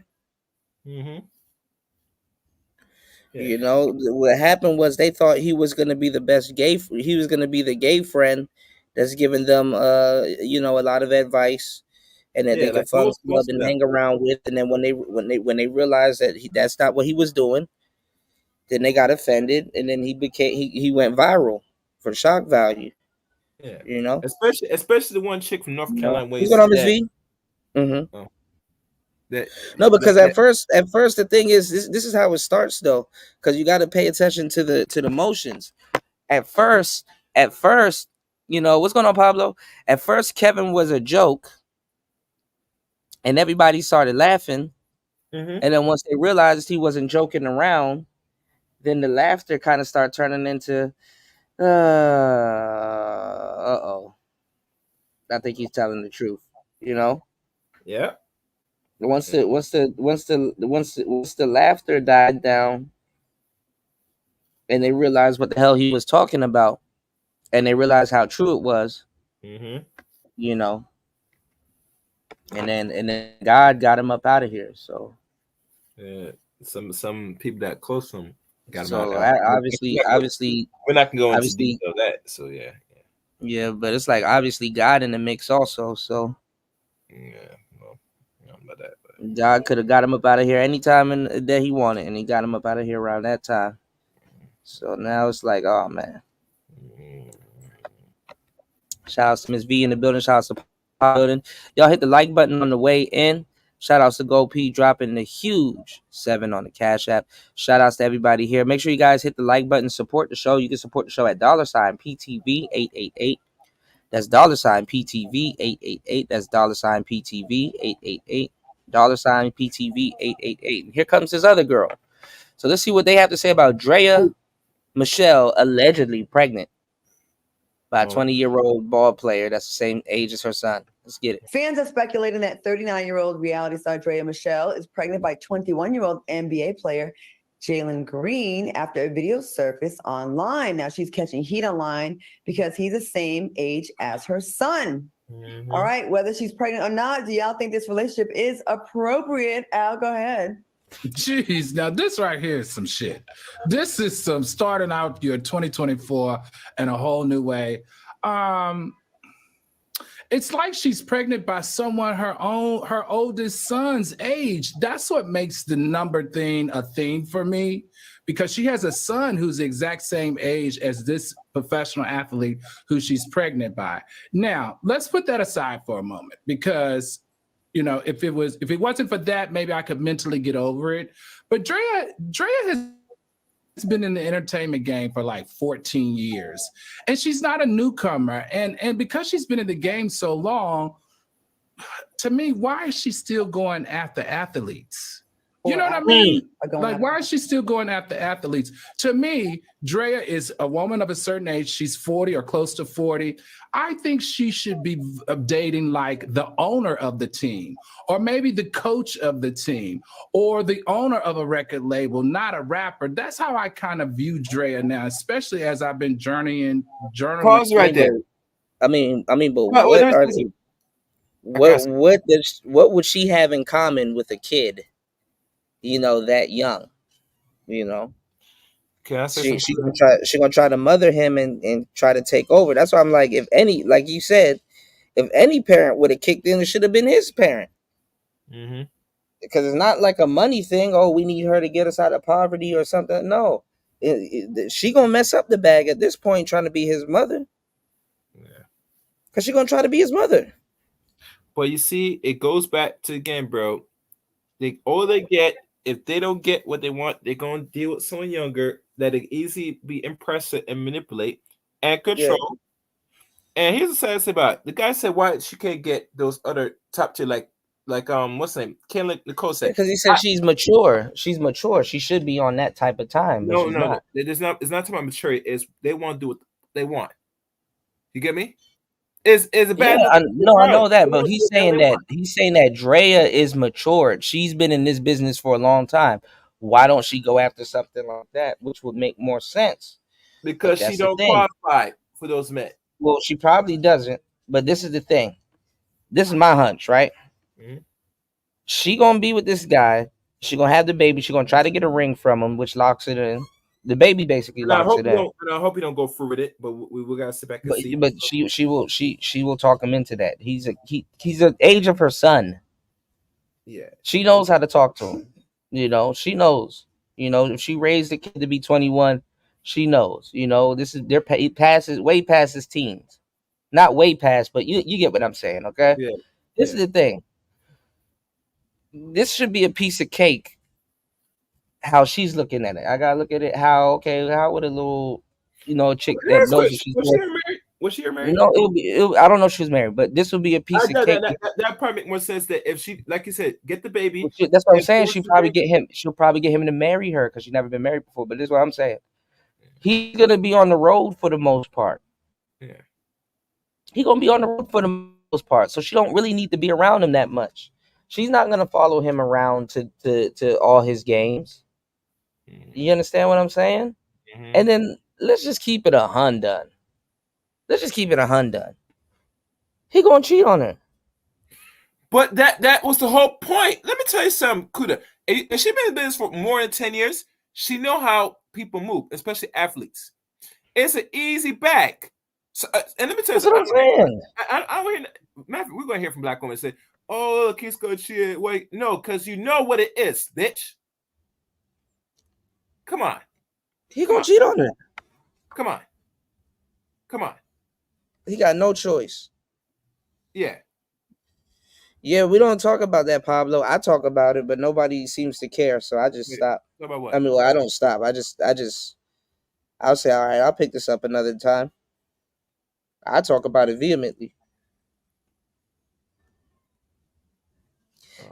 You know, what happened was they thought he was going to be the best gay. He was going to be the gay friend that's giving them, a lot of advice, and that they could fall in love and hang around with. And then when they realized that that's not what he was doing, then they got offended, and then he went viral for shock value. Yeah, you know, especially the one chick from North Carolina. What's going on, Miss V? No, because at first the thing is this is how it starts though, because you got to pay attention to the motions. At first, what's going on, Pablo? At first, Kevin was a joke, and everybody started laughing. And then once they realized he wasn't joking around, then the laughter kind of started turning into, uh-oh. I think he's telling the truth, Yeah. Once the laughter died down, and they realized what the hell he was talking about, and they realized how true it was, and then God got him up out of here. So Yeah, some people that close to him got him so out. obviously We're not gonna go into obviously detail of that. So yeah. yeah, but it's like obviously God in the mix also. So Yeah, well, I don't know about that. But God could have got him up out of here anytime that he wanted, and he got him up out of here around that time. So now it's like, oh man. Shout out to Miss V in the building. Shout out to Pop building. Y'all hit the like button on the way in. Shout outs to Go P dropping the huge 7 on the Cash App. Shout outs to everybody here. Make sure you guys hit the like button. Support the show. You can support the show at $PTV888. That's $PTV888. That's $PTV888. $PTV888. And here comes this other girl. So let's see what they have to say about Drea Michelle allegedly pregnant by a 20-year-old ball player that's the same age as her son. Let's get it. Fans are speculating that 39-year-old reality star Drea Michelle is pregnant by 21-year-old NBA player Jalen Green after a video surfaced online. Now she's catching heat online because he's the same age as her son. All right, whether she's pregnant or not, do y'all think this relationship is appropriate? Al, go ahead. Jeez, now this right here is some shit. This is some starting out your 2024 in a whole new way. It's like she's pregnant by someone her oldest son's age. That's what makes the number thing a thing for me, because she has a son who's the exact same age as this professional athlete who she's pregnant by. Now, let's put that aside for a moment, because if it wasn't for that, maybe I could mentally get over it. But Drea has been in the entertainment game for like 14 years, and she's not a newcomer. And because she's been in the game so long, to me, why is she still going after athletes? You know what I mean? Like, why is she still going after athletes? To me, Drea is a woman of a certain age. She's 40 or close to 40. I think she should be dating like the owner of the team, or maybe the coach of the team, or the owner of a record label, not a rapper. That's how I kind of view Drea now, especially as I've been journeying. Pause right there. I mean, but Well, what there's- are they? What would she have in common with a kid? That young. Can I say She gonna try to mother him and try to take over. That's why I'm like, if any, like you said, if any parent would have kicked in, it should have been his parent. Mm-hmm. Because it's not like a money thing. Oh, we need her to get us out of poverty or something. No, she gonna mess up the bag at this point trying to be his mother. Yeah. Because she gonna try to be his mother. But you see, it goes back to again, bro. All they get, if they don't get what they want, they're gonna deal with someone younger that can easily be impressive and manipulate and control. And here's the saddest thing about it. The guy said, "Why she can't get those other top tier like what's the name? Can't Nicole said Because he said she's mature. She's mature. She should be on that type of time. But no, she's no, not. it's not talking about maturity. It's they want to do what they want. You get me? It's a bad. Yeah, I know that, but he's saying that Drea is matured. She's been in this business for a long time. Why don't she go after something like that, which would make more sense? Because she don't qualify for those men. Well, she probably doesn't. But this is the thing. This is my hunch, right? Mm-hmm. She gonna be with this guy. She gonna have the baby. She gonna try to get a ring from him, which locks it in. The baby basically And I locks hope it you in. don't. And I hope you don't go through with it. But we gotta sit back and see. But she will talk him into that. He's the age of her son. Yeah. She knows how to talk to him. She knows. If she raised a kid to be 21, she knows. This is way past his teens. Not way past, but you get what I'm saying, okay? Yeah. This is the thing. This should be a piece of cake. How she's looking at it. I gotta look at it. How would a little, chick that knows what she's doing. Was she married? I don't know if she was married, but this would be a piece of cake. That probably make more sense that if she, like you said, get the baby. That's what I'm saying. She'll probably get him to marry her because she's never been married before. But this is what I'm saying. He's gonna be on the road for the most part. Yeah. He's gonna be on the road for the most part. So she don't really need to be around him that much. She's not gonna follow him around to all his games. You understand what I'm saying? Mm-hmm. And then let's just keep it 100. Let's just keep it 100. He gonna cheat on her. But that was the whole point. Let me tell you something, Kuda. If she been in business for more than 10 years, she know how people move, especially athletes. It's an easy bag. So, and let me tell you That's what I'm saying. We're going to hear from black women say, oh, Kisco shit. Wait, no, because you know what it is, bitch. Come on. He gonna cheat on her. Come on. Come on. He got no choice. Yeah. Yeah, we don't talk about that, Pablo. I talk about it, but nobody seems to care, so I just stop. Talk about what? I mean, well, I don't stop. I'll say, all right, I'll pick this up another time. I talk about it vehemently.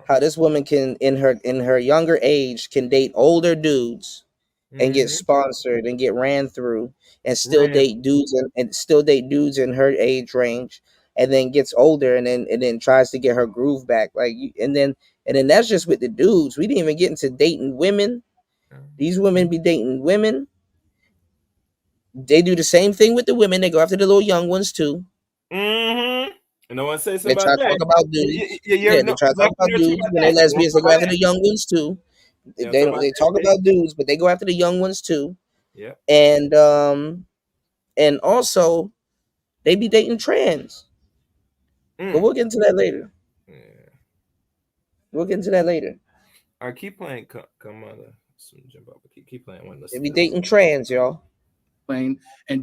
How this woman can, in her younger age, can date older dudes and get sponsored and get ran through, and still date dudes and still date dudes in her age range, and then gets older and then tries to get her groove back. And then that's just with the dudes. We didn't even get into dating women. These women be dating women. They do the same thing with the women. They go after the little young ones too. Mm-hmm. And no one says They something try about to talk that. about dudes. Yeah, they try to talk about dudes. When they lesbians, they go after the young ones too. They talk about dudes, but they go after the young ones too. Yeah. And also they be dating trans. But we'll get into that later. We'll get into that later. All right, keep playing. Come on, jump up. Keep playing one. They be dating trans, y'all. And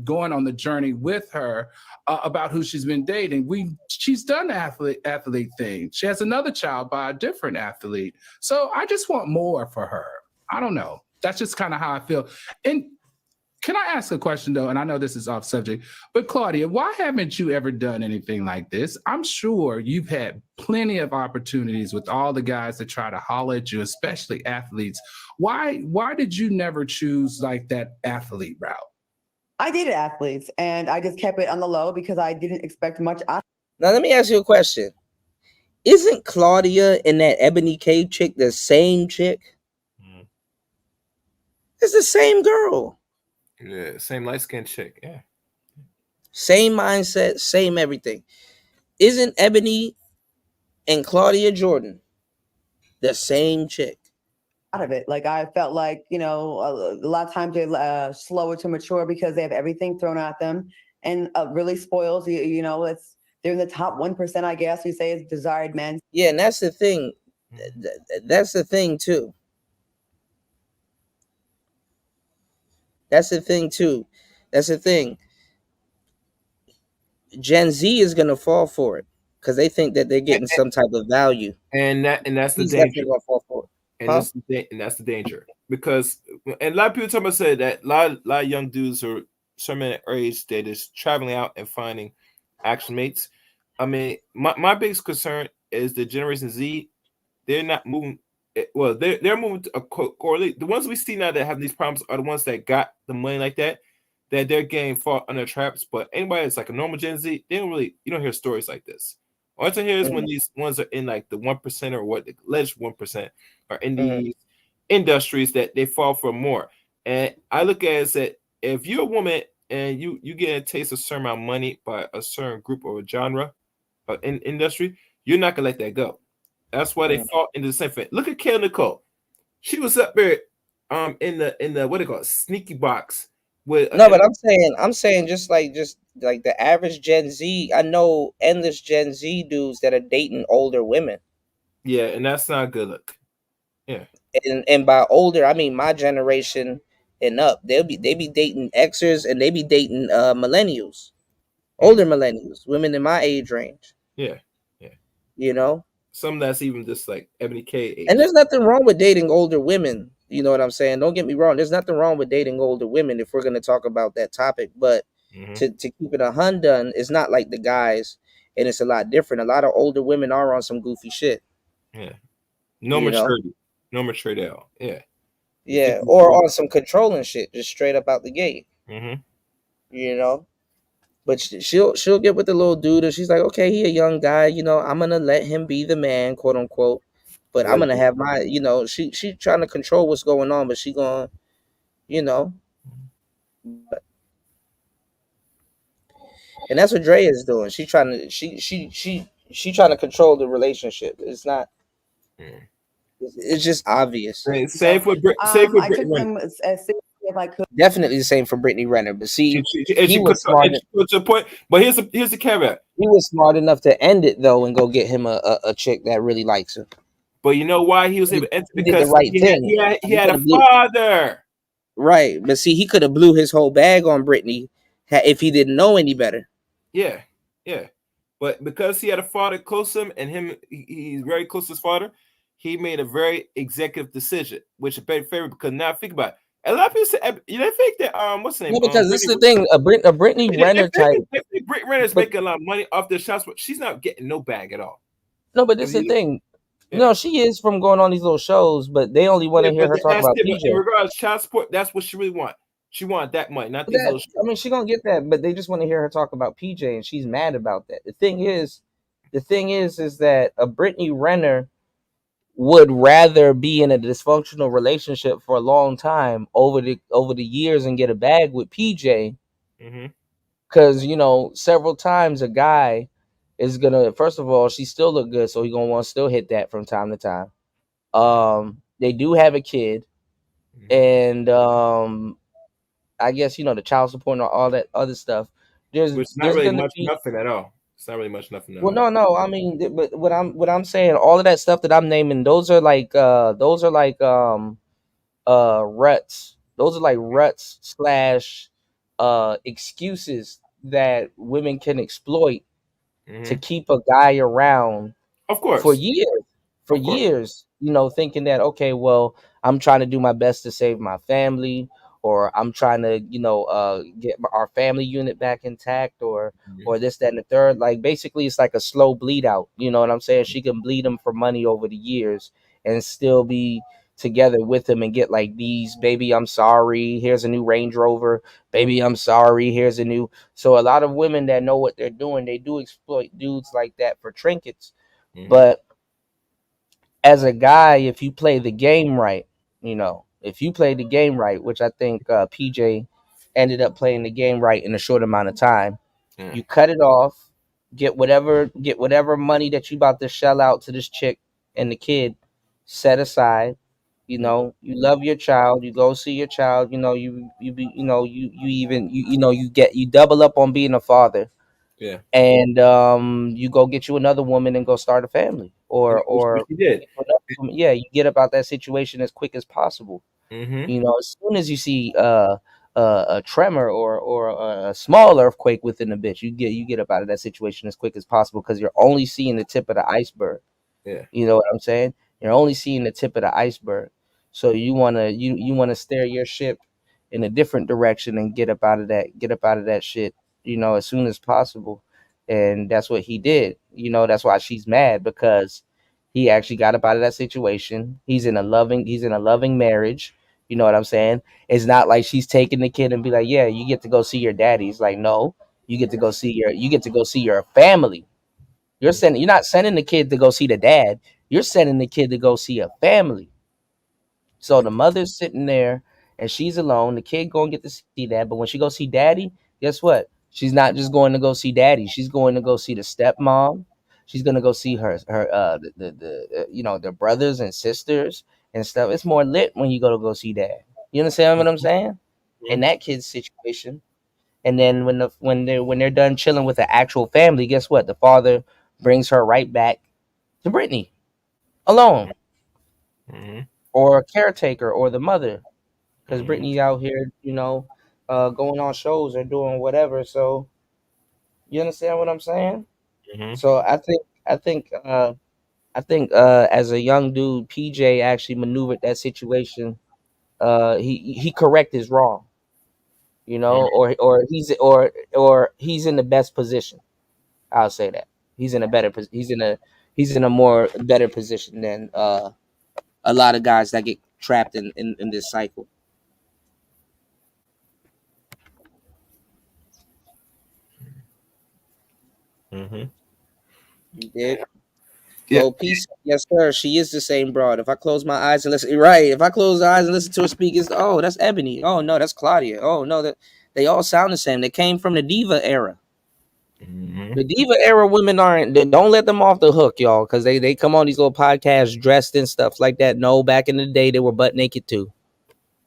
going on the journey with her about who she's been dating. She's done the athlete thing. She has another child by a different athlete. So I just want more for her. I don't know. That's just kind of how I feel. And can I ask a question though? And I know this is off subject, but Claudia, why haven't you ever done anything like this? I'm sure you've had plenty of opportunities with all the guys that try to holler at you, especially athletes. Why did you never choose like that athlete route? I dated athletes and I just kept it on the low because I didn't expect much. Now let me ask you a question. Isn't Claudia and that Ebony K chick the same chick? It's the same girl. Yeah, same light-skinned chick. Yeah. Same mindset, same everything. Isn't Ebony and Claudia Jordan the same chick? Out of it. Like I felt like, a lot of times they're slower to mature because they have everything thrown at them and really spoils, they're in the top 1%, I guess you say, is desired men. Yeah, and that's the thing. That's the thing too. That's the thing too. That's the thing. Gen Z is gonna fall for it because they think that they're getting some type of value. And that's the He's danger. definitely gonna fall for it. And that's the danger, because and a lot of people tell me said that a lot of young dudes are certain age, they're just traveling out and finding action mates. I mean, my biggest concern is the Generation Z. They're not moving. Well, they're moving to correlate. The ones we see now that have these problems are the ones that got the money like that they're getting caught under traps. But anybody that's like a normal Gen Z, you don't hear stories like this. All I hear is when these ones are in like the 1% or what the alleged 1% are in these industries that they fall for more. And I look at it as that if you're a woman and you get a taste of a certain amount of money by a certain group or a genre in industry, you're not gonna let that go. That's why they fall into the same thing. Look at Kayla Nicole. She was up there in the what they call it, sneaky box with but I'm saying just like the average Gen Z, I know endless Gen Z dudes that are dating older women. Yeah, and that's not a good look. Yeah. And by older, I mean my generation and up. They be dating Xers and they be dating millennials. Older millennials, women in my age range. Yeah. Some that's even just like Ebony K age. And there's nothing wrong with dating older women. You know what I'm saying? Don't get me wrong. There's nothing wrong with dating older women if we're going to talk about that topic. But to keep it 100, it's not like the guys, and it's a lot different. A lot of older women are on some goofy shit. Yeah. No maturity. No maturity at all. Yeah. Yeah. Or on some controlling shit, just straight up out the gate. But she'll get with the little dude, and she's like, okay, he a young guy, I'm gonna let him be the man, quote unquote. But I'm gonna have my, she trying to control what's going on, but she gonna, and that's what Dre is doing. She trying to, she She trying to control the relationship. It's not. It's just obvious. Same for I took Brittany. them as seriously as I could. Definitely the same for Brittany Renner. But see, he was control, smart. and she put your point. But here's the caveat. He was smart enough to end it though and go get him a chick that really likes him. But you know why he was able to enter? He did the Because right thing. he had a could've blew- father. Right, but see, he could have blew his whole bag on Brittany if he didn't know any better. Yeah, yeah. But because he had a father close to him, and he's very close to his father, he made a very executive decision, which is very favorite. Because now think about it. A lot of people say, you know, think that what's the name? No, because this is the thing, a Brittany Renner type. Brittany Renner's making a lot of money off the shots, but she's not getting no bag at all. No, but this is the thing. No, she is from going on these little shows, but they only want to hear her talk about PJ. In regards to child support, that's what she really wants. She wants that money, not these little. I mean, she gonna get that, but they just want to hear her talk about PJ, and she's mad about that. The thing is that a Brittany Renner would rather be in a dysfunctional relationship for a long time over the years and get a bag with PJ, because several times a guy is gonna, first of all, she still look good, so he gonna want to still hit that from time to time. They do have a kid, and I guess the child support and all that other stuff. There's not really much nothing at all. It's not really much nothing. Well, no. I mean, but what I'm saying, all of that stuff that I'm naming, those are like ruts. Those are like ruts / excuses that women can exploit to keep a guy around, of course, for years. Thinking that, okay, well, I'm trying to do my best to save my family, or I'm trying to get our family unit back intact, or this, that, and the third. Like, basically, it's like a slow bleed out. You know what I'm saying? She can bleed him for money over the years and still be together with him and get like these, baby, I'm sorry, here's a new Range Rover, baby, I'm sorry, here's a new. So a lot of women that know what they're doing, they do exploit dudes like that for trinkets. But as a guy, if you play the game right, which I think PJ ended up playing the game right in a short amount of time, you cut it off, get whatever money that you about to shell out to this chick and the kid set aside. You love your child, you go see your child, you double up on being a father. Yeah. And you go get you another woman and go start a family, or you did. Yeah, you get about that situation as quick as possible. As soon as you see a tremor or a small earthquake within a bitch, you get up out of that situation as quick as possible, because you're only seeing the tip of the iceberg. Yeah. You know what I'm saying? You're only seeing the tip of the iceberg. So you wanna steer your ship in a different direction and get up out of that shit, as soon as possible. And that's what he did. That's why she's mad, because he actually got up out of that situation. He's in a loving marriage. You know what I'm saying? It's not like she's taking the kid and be like, yeah, you get to go see your daddy. He's like, no, you get to go see your family. You're not sending the kid to go see the dad. You're sending the kid to go see a family. So the mother's sitting there and she's alone. The kid going to get to see that. But when she go see daddy, guess what? She's not just going to go see daddy. She's going to go see the stepmom. She's going to go see her their brothers and sisters and stuff. It's more lit when you go see dad. You understand what I'm saying? In that kid's situation. And then when they're done chilling with the actual family, guess what? The father brings her right back to Brittany alone. Or a caretaker, or the mother, because Brittany's out here, going on shows or doing whatever. So you understand what I'm saying? So I think as a young dude, PJ actually maneuvered that situation. He correct his wrong, or he's in the best position. I'll say that he's in a more better position than a lot of guys that get trapped in this cycle. You did. Yeah. Oh, peace. Yes, sir. She is the same broad. If I close my eyes and listen, right? If I close my eyes and listen to her speak, it's that's Ebony. Oh no, that's Claudia. Oh no, that they all sound the same. They came from the diva era. The diva era women aren't. Don't let them off the hook, y'all, because they come on these little podcasts dressed and stuff like that. No, back in the day they were butt naked too.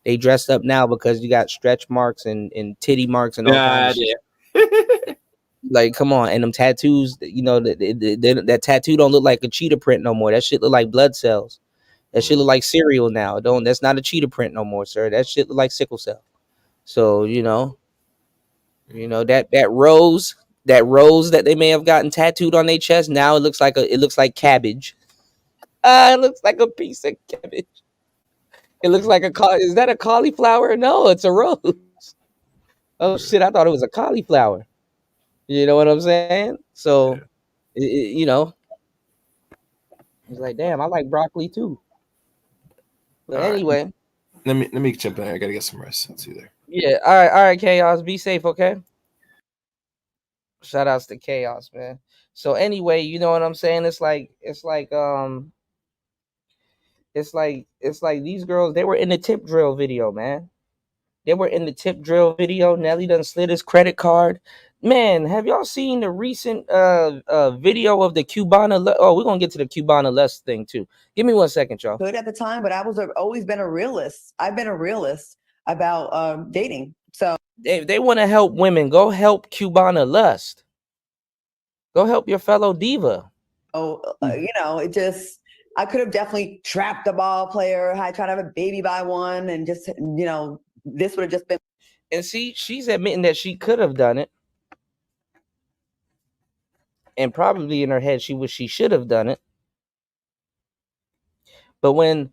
They dressed up now because you got stretch marks and titty marks and all kinds of shit. Like, come on, and them tattoos, you know, that tattoo don't look like a cheetah print no more. That shit look like blood cells. That shit look like cereal now. That's not a cheetah print no more, sir. That shit look like sickle cell. So that rose that they may have gotten tattooed on their chest, now it looks like cabbage. It looks like a piece of cabbage. It looks like is that a cauliflower? No, it's a rose. Oh shit, I thought it was a cauliflower. You know what I'm saying? So, you know, it's like, damn, I like broccoli too. But All right. anyway, let me jump in here. I gotta get some rest. I'll see you there. yeah. All right, Chaos. Be safe, okay? Shout outs to Chaos, man. So anyway, you know what I'm saying? It's like these girls, they were in the tip drill video, man. They were in the tip drill video. Nelly done slid his credit card. Man, have y'all seen the recent video of the Cubana? Oh, we're gonna get to the Cubana Lust thing too. Give me 1 second, y'all. Good at the time, but I was always been a realist. I've been a realist about dating. So They want to help women. Go help Cubana Lust. Go help your fellow diva. you know, I could have definitely trapped the ball player. I tried to have a baby by one, and just, you know, this would have just been. And see, she's admitting that she could have done it, and probably in her head she should have done it. But when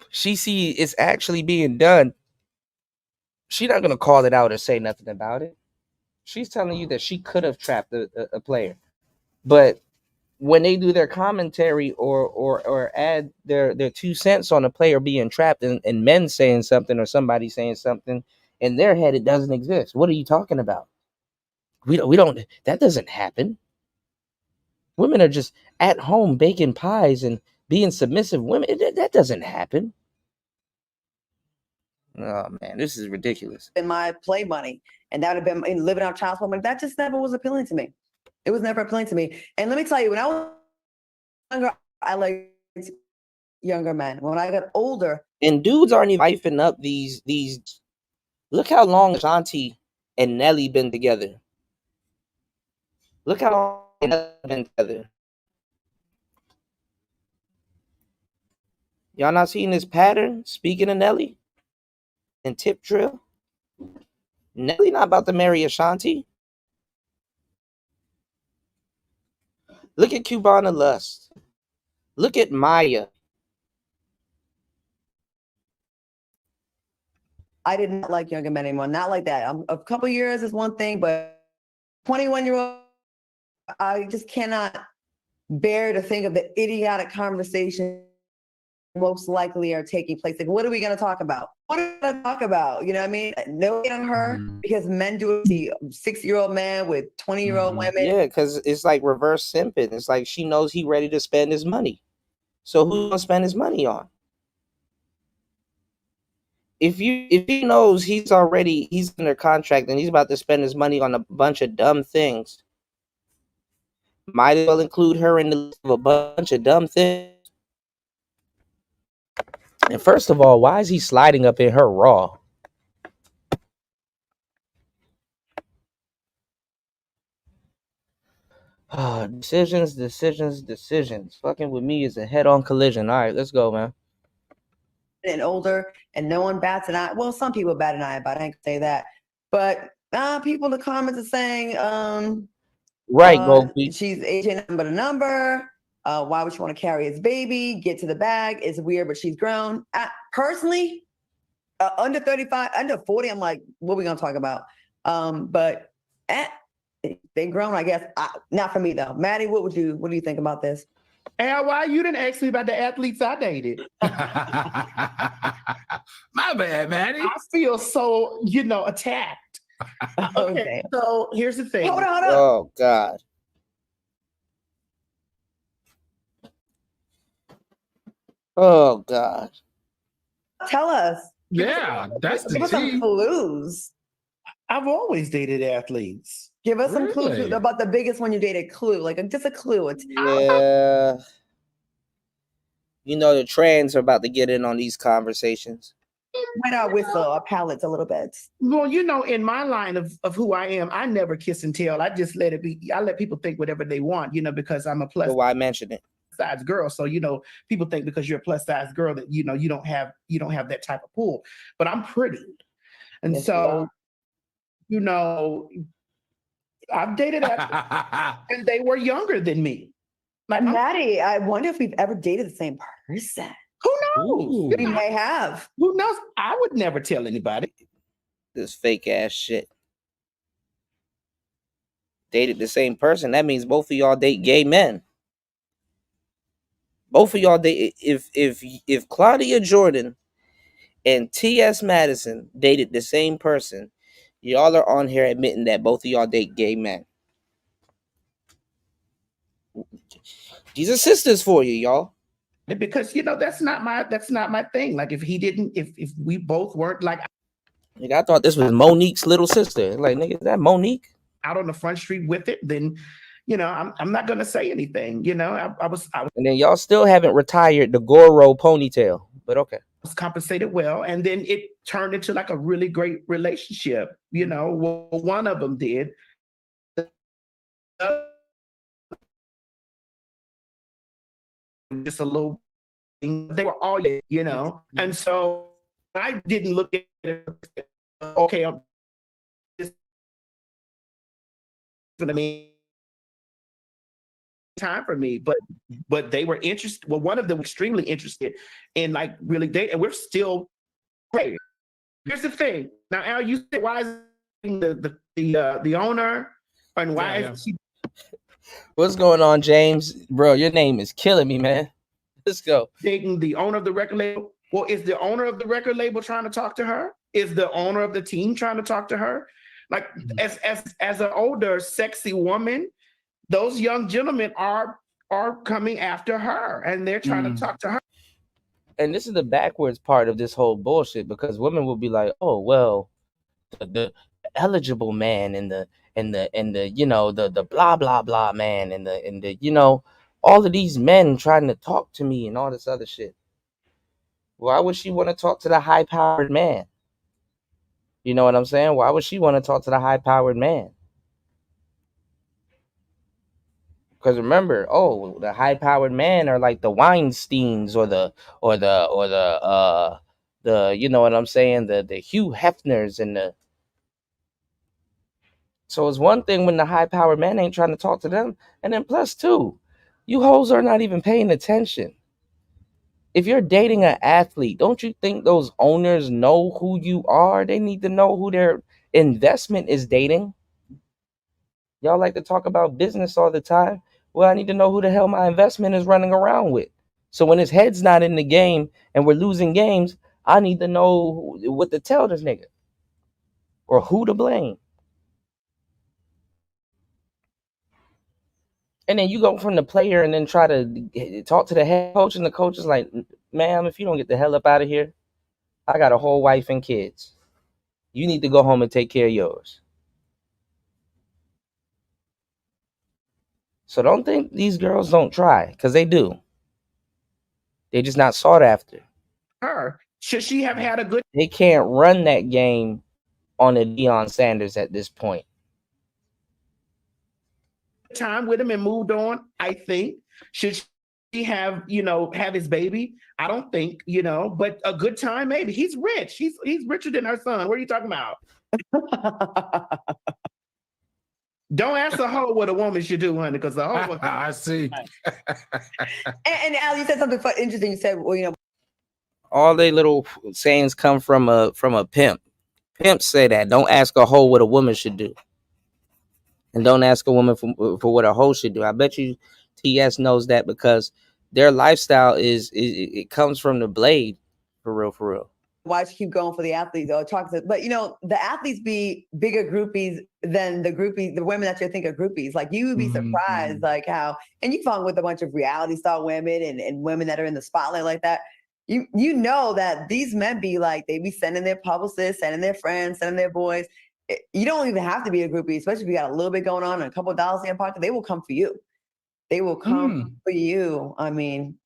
she see it's actually being done, she's not gonna call it out or say nothing about it. She's telling you that she could have trapped a player, but when they do their commentary or add their 2 cents on a player being trapped and men saying something or somebody saying something, in their head it doesn't exist. What are you talking about? We don't that doesn't happen. Women are just at home baking pies and being submissive women. That doesn't happen. Oh man, this is ridiculous. In my play money, and that would have been in living out child support money. That just never was appealing to me. It was never appealing to me. And let me tell you, when I was younger, I liked younger men. When I got older, and dudes aren't even hyping up these. Look how long Shanti and Nelly been together. Look how long they've been together. Y'all not seeing this pattern? Speaking of Nelly and Tip Drill, Nelly not about to marry Ashanti. Look at Cubana Lust. Look at Maya. I did not like younger men anymore. Not like that. A couple years is one thing, but 21-year-old, I just cannot bear to think of the idiotic conversation most likely are taking place. Like, what are we going to talk about? What are we going to talk about? You know what I mean? No hate on her, because men do it. See 6-year-old man with 20-year-old women. Yeah, because it's like reverse simping. It's like she knows he ready to spend his money. So who's gonna spend his money on? If he knows he's under contract and he's about to spend his money on a bunch of dumb things, might as well include her in the list of a bunch of dumb things. And first of all, why is he sliding up in her raw? Decisions. Fucking with me is a head-on collision. All right, let's go, man. And older, and no one bats an eye. Well, some people bat an eye about it. I ain't gonna say that, but people in the comments are saying, right, Goldie. She's aging number to number. Why would she want to carry his baby? Get to the bag. It's weird, but she's grown. Personally, under 35, under 40, I'm like, what are we gonna talk about? But they grown, I guess. Not for me though. Maddie, what do you think about this? And why you didn't ask me about the athletes I dated? My bad, Maddie. I feel so, attacked. Okay, so here's the thing. Hold on. Oh God. Oh God. Tell us. Yeah, that's the Give us some clues. I've always dated athletes. Give us some clues Really? about the biggest one you dated. Clue, like just a clue. Yeah. You know the trans are about to get in on these conversations. Went out with our palettes a little bit. Well, you know, in my line of who I am, I never kiss and tell. I just let it be. I let people think whatever they want, you know, because I'm a plus So why mention it? size girl. So, you know, people think because you're a plus size girl that, you know, you don't have that type of pull. But I'm pretty. And Yes, so, you know, I've dated and they were younger than me. Like, Maddie, I wonder if we've ever dated the same person. Who knows? We may have. Who knows? I would never tell anybody. This fake ass shit. Dated the same person. That means both of y'all date gay men. Both of y'all date. If Claudia Jordan and T.S. Madison dated the same person, y'all are on here admitting that both of y'all date gay men. These are sisters for you, y'all. Because you know that's not my thing. Like if we both weren't like Nigga, I thought this was Monique's little sister. Like, nigga, is that Monique? Out on the front street with it, then you know I'm not gonna say anything. You know, I was And then y'all still haven't retired the Goro ponytail, but okay. was compensated well, and then it turned into like a really great relationship. You know, well, one of them did. Just a little thing. They were all, you know, and so I didn't look at it. Okay, I'm just gonna mean time for me, but they were interested. Well, one of them was extremely interested in like really dating, and we're still great. Here's the thing. Now, Al, you said why is the owner and why is she What's going on, James? Bro, your name is killing me, man. Let's go. dating the owner of the record label? Well, is the owner of the record label trying to talk to her? Is the owner of the team trying to talk to her? Like as an older, sexy woman, those young gentlemen are coming after her and they're trying to talk to her. And this is the backwards part of this whole bullshit, because women will be like, oh, well, the eligible man and the you know the blah blah blah man and the you know all of these men trying to talk to me and all this other shit. Why would she want to talk to the high powered man? You know what I'm saying? Why would she want to talk to the high powered man? Because remember, oh, the high powered man are like the Weinsteins or the you know what I'm saying, the Hugh Hefners and the. So it's one thing when the high powered man ain't trying to talk to them, and then plus two, you hoes are not even paying attention. If you're dating an athlete, don't you think those owners know who you are? They need to know who their investment is dating. Y'all like to talk about business all the time. Well, I need to know who the hell my investment is running around with. So when his head's not in the game and we're losing games, I need to know what to tell this nigga or who to blame. And then you go from the player and then try to talk to the head coach, and the coach is like, ma'am, if you don't get the hell up out of here, I got a whole wife and kids. You need to go home and take care of yours. So don't think these girls don't try, because they do. They're just not sought after. Her. Should she have had a good They can't run that game on a Deion Sanders at this point. time with him and moved on? I think. Should she have, you know, have his baby? I don't think, you know, but a good time maybe. He's rich. He's richer than her son. What are you talking about? Don't ask a hoe what a woman should do, honey, because the hoe. I see. And Al, you said something interesting. You said, well, you know, All they little sayings come from a pimp. Pimps say that. Don't ask a hoe what a woman should do. And don't ask a woman for what a hoe should do. I bet you TS knows that, because their lifestyle it comes from the blade, for real, for real. why she keep going for the athletes or talk to, but you know, the athletes be bigger groupies than the women that you think are groupies. Like you would be surprised, like how, and you found with a bunch of reality star women and women that are in the spotlight like that. You know that these men be like, they be sending their publicists, sending their friends, sending their boys. You don't even have to be a groupie, especially if you got a little bit going on and a couple of dollars in your pocket. They will come for you. They will come for you. I mean,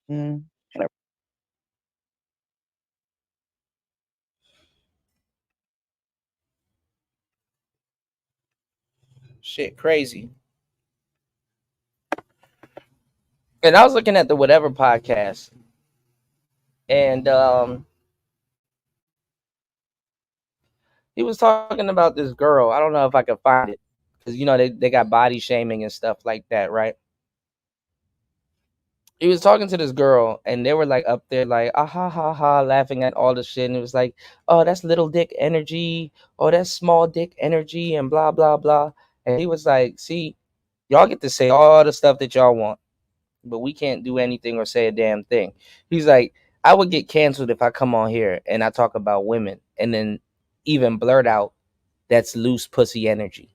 Shit, crazy. And I was looking at the Whatever podcast, and he was talking about this girl. I don't know if I could find it because they got body shaming and stuff like that, right? He was talking to this girl, and they were like up there, like ah ha ha ha, laughing at all the shit. And it was like, oh, that's little dick energy. Oh, that's small dick energy, and blah blah blah. And he was like, see, y'all get to say all the stuff that y'all want, but we can't do anything or say a damn thing. He's like, I would get canceled if I come on here and I talk about women and then even blurt out that's loose pussy energy.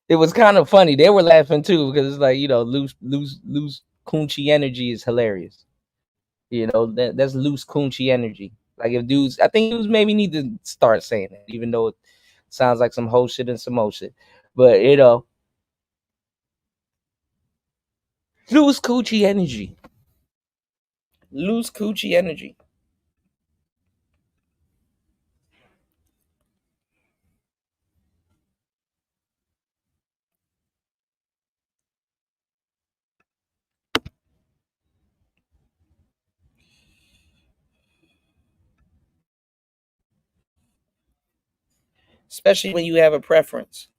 It was kind of funny. They were laughing too because it's like, loose coochie energy is hilarious. That's loose coochie energy. Like if dudes, I think dudes maybe need to start saying that, even though it sounds like some whole shit and some more shit. But loose coochie energy. Loose coochie energy. Especially when you have a preference.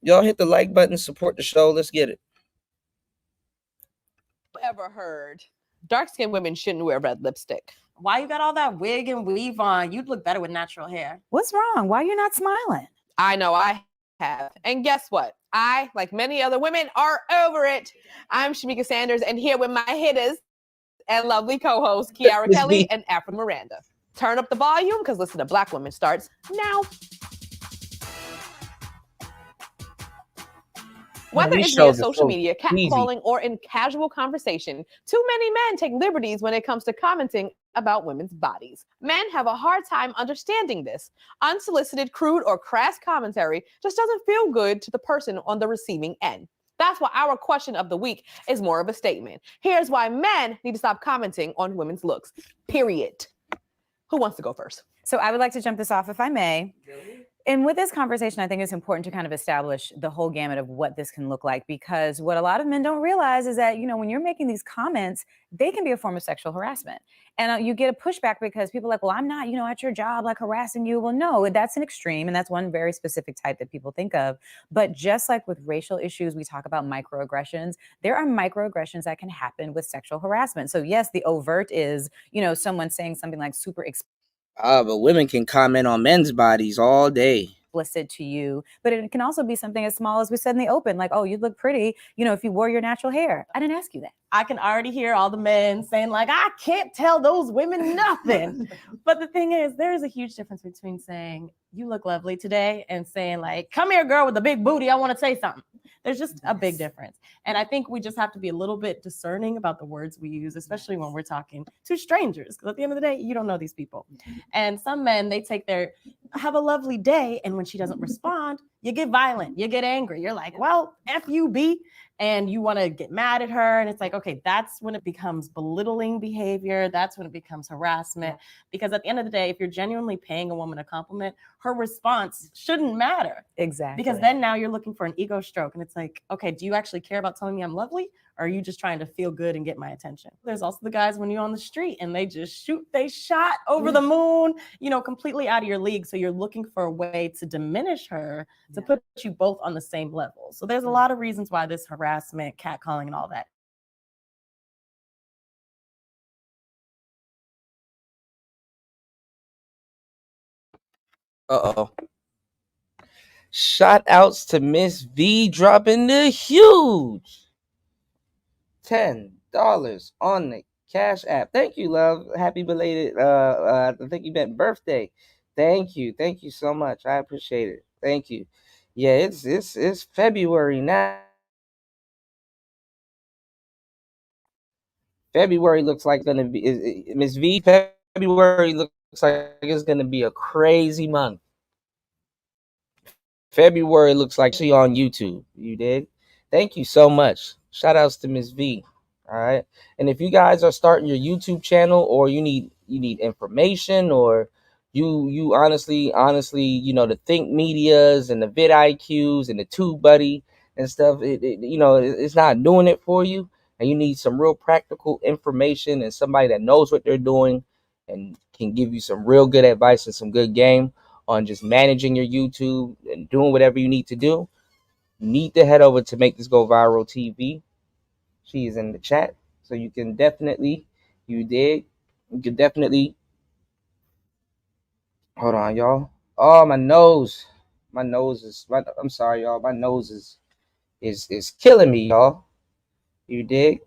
Y'all hit the like button, support the show. Let's get it. Ever heard dark-skinned women shouldn't wear red lipstick? Why you got all that wig and weave on? You'd look better with natural hair. What's wrong? Why are you not smiling? I know I have. And guess what? I, like many other women, are over it. I'm Shamika Sanders, and here with my hitters and lovely co-hosts, Kiara Kelly and Afro Miranda. Turn up the volume, because Listen to Black Women starts now. Whether it's via social media, catcalling, or in casual conversation, too many men take liberties when it comes to commenting about women's bodies. Men have a hard time understanding this. Unsolicited, crude, or crass commentary just doesn't feel good to the person on the receiving end. That's why our question of the week is more of a statement. Here's why men need to stop commenting on women's looks, period. Who wants to go first? So I would like to jump this off if I may. And with this conversation, I think it's important to kind of establish the whole gamut of what this can look like, because what a lot of men don't realize is that, when you're making these comments, they can be a form of sexual harassment. And you get a pushback because people are like, well, I'm not, at your job, like harassing you. Well, no, that's an extreme. And that's one very specific type that people think of. But just like with racial issues, we talk about microaggressions. There are microaggressions that can happen with sexual harassment. So yes, the overt is, someone saying something like super but women can comment on men's bodies all day. Explicit to you, but it can also be something as small as we said in the open, like, oh, you'd look pretty, if you wore your natural hair. I didn't ask you that. I can already hear all the men saying, like, I can't tell those women nothing. But the thing is, there is a huge difference between saying, you look lovely today, and saying, like, come here, girl with the big booty, I want to say something. There's just a big difference. And I think we just have to be a little bit discerning about the words we use, especially when we're talking to strangers. Because at the end of the day, you don't know these people. And some men, they take have a lovely day. And when she doesn't respond, you get violent, you get angry. You're like, well, F you, B. And you want to get mad at her. And it's like, okay, that's when it becomes belittling behavior. That's when it becomes harassment. Because at the end of the day, if you're genuinely paying a woman a compliment, her response shouldn't matter. Exactly. Because then now you're looking for an ego stroke. And it's like, okay, do you actually care about telling me I'm lovely? Or are you just trying to feel good and get my attention? There's also the guys when you're on the street and they just shoot they shot over the moon, completely out of your league. So you're looking for a way to diminish her, to put you both on the same level. So there's a lot of reasons why this harassment, catcalling, and all that. Uh-oh. Shout outs to Miss V dropping the huge $10 on the Cash App. Thank you, love. Happy belated I think you meant birthday. Thank you so much. I appreciate it. Thank you. Yeah, it's February now. February looks like gonna be Miss V. February looks looks like it's gonna be a crazy month. February looks like she on YouTube. You did. Thank you so much. Shout outs to Miss V. All right. And if you guys are starting your YouTube channel, or you need information, or you honestly, the Think Medias and the Vid IQs and the TubeBuddy and stuff, it's not doing it for you, and you need some real practical information and somebody that knows what they're doing and can give you some real good advice and some good game on just managing your YouTube and doing whatever you need to do, you need to head over to Make This Go Viral TV. She is in the chat. So you can definitely, hold on, y'all. Oh, my nose. I'm sorry, y'all. My nose is killing me, y'all. You dig?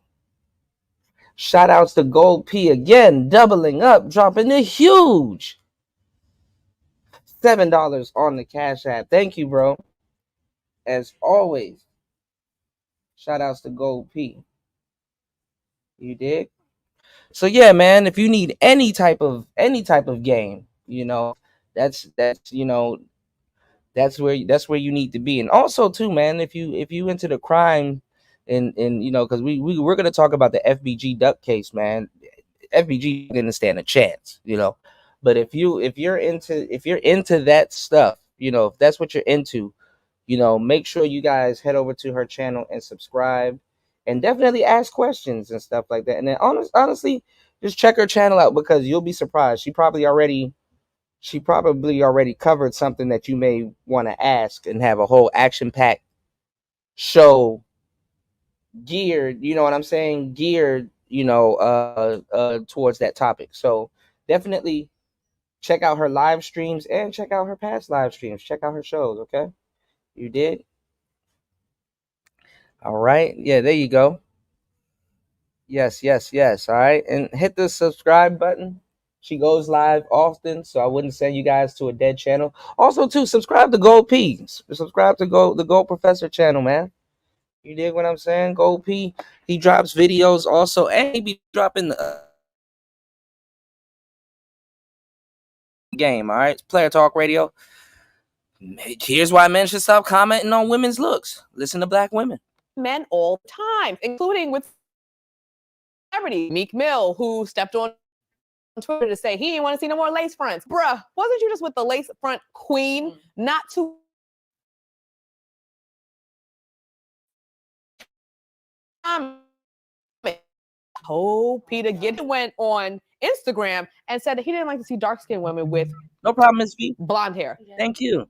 Shout outs to Gold P again, doubling up, dropping a huge $7 on the Cash App. Thank you, bro. As always, shout outs to Gold P. You dig? So yeah, man, if you need any type of game, that's that's where you need to be. And also too, man, if you into the crime, and because we're gonna talk about the FBG duck case, man. FBG didn't stand a chance, But if you're into that stuff, if that's what you're into, make sure you guys head over to her channel and subscribe, and definitely ask questions and stuff like that. And then honestly, just check her channel out, because you'll be surprised. She probably already covered something that you may want to ask, and have a whole action-packed show geared, towards that topic. So definitely check out her live streams and check out her past live streams. Check out her shows, okay? You did? All right. Yeah, there you go. Yes. All right. And hit the subscribe button. She goes live often, so I wouldn't send you guys to a dead channel. Also, too, subscribe to Gold P. Subscribe to the Gold Professor channel, man. You dig what I'm saying? Gold P. He drops videos also, and he be dropping the game. All right. It's Player Talk Radio. Here's why men should stop commenting on women's looks. Listen to black women. Men all the time, including with celebrity Meek Mill, who stepped on Twitter to say he didn't want to see no more lace fronts. Bruh, wasn't you just with the lace front queen not too Peter Gitt went on Instagram and said that he didn't like to see dark-skinned women with no problem, Ms. V. blonde hair. Thank you.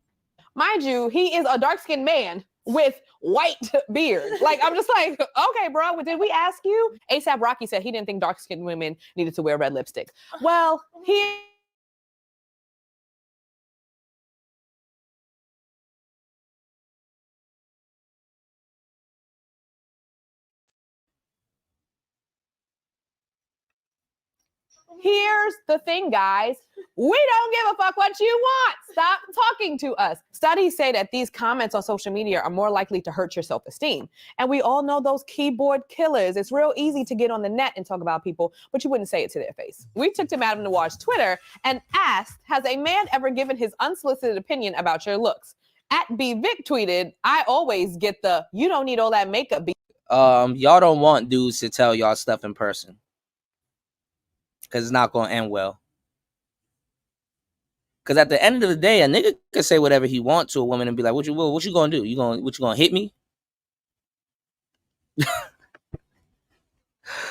Mind you, he is a dark-skinned man with white beard. Like, I'm just like, okay, bro, did we ask you? ASAP Rocky said he didn't think dark-skinned women needed to wear red lipstick. Well, here's the thing, guys. We don't give a fuck what you want. Stop talking to us. Studies say that these comments on social media are more likely to hurt your self-esteem. And we all know those keyboard killers. It's real easy to get on the net and talk about people, but you wouldn't say it to their face. We took to Madame Noir's Twitter and asked, has a man ever given his unsolicited opinion about your looks? @BVic tweeted, I always get the, you don't need all that makeup. Y'all don't want dudes to tell y'all stuff in person, because it's not going to end well. Because at the end of the day, a nigga can say whatever he wants to a woman and be like, what you going to do? What you going to hit me?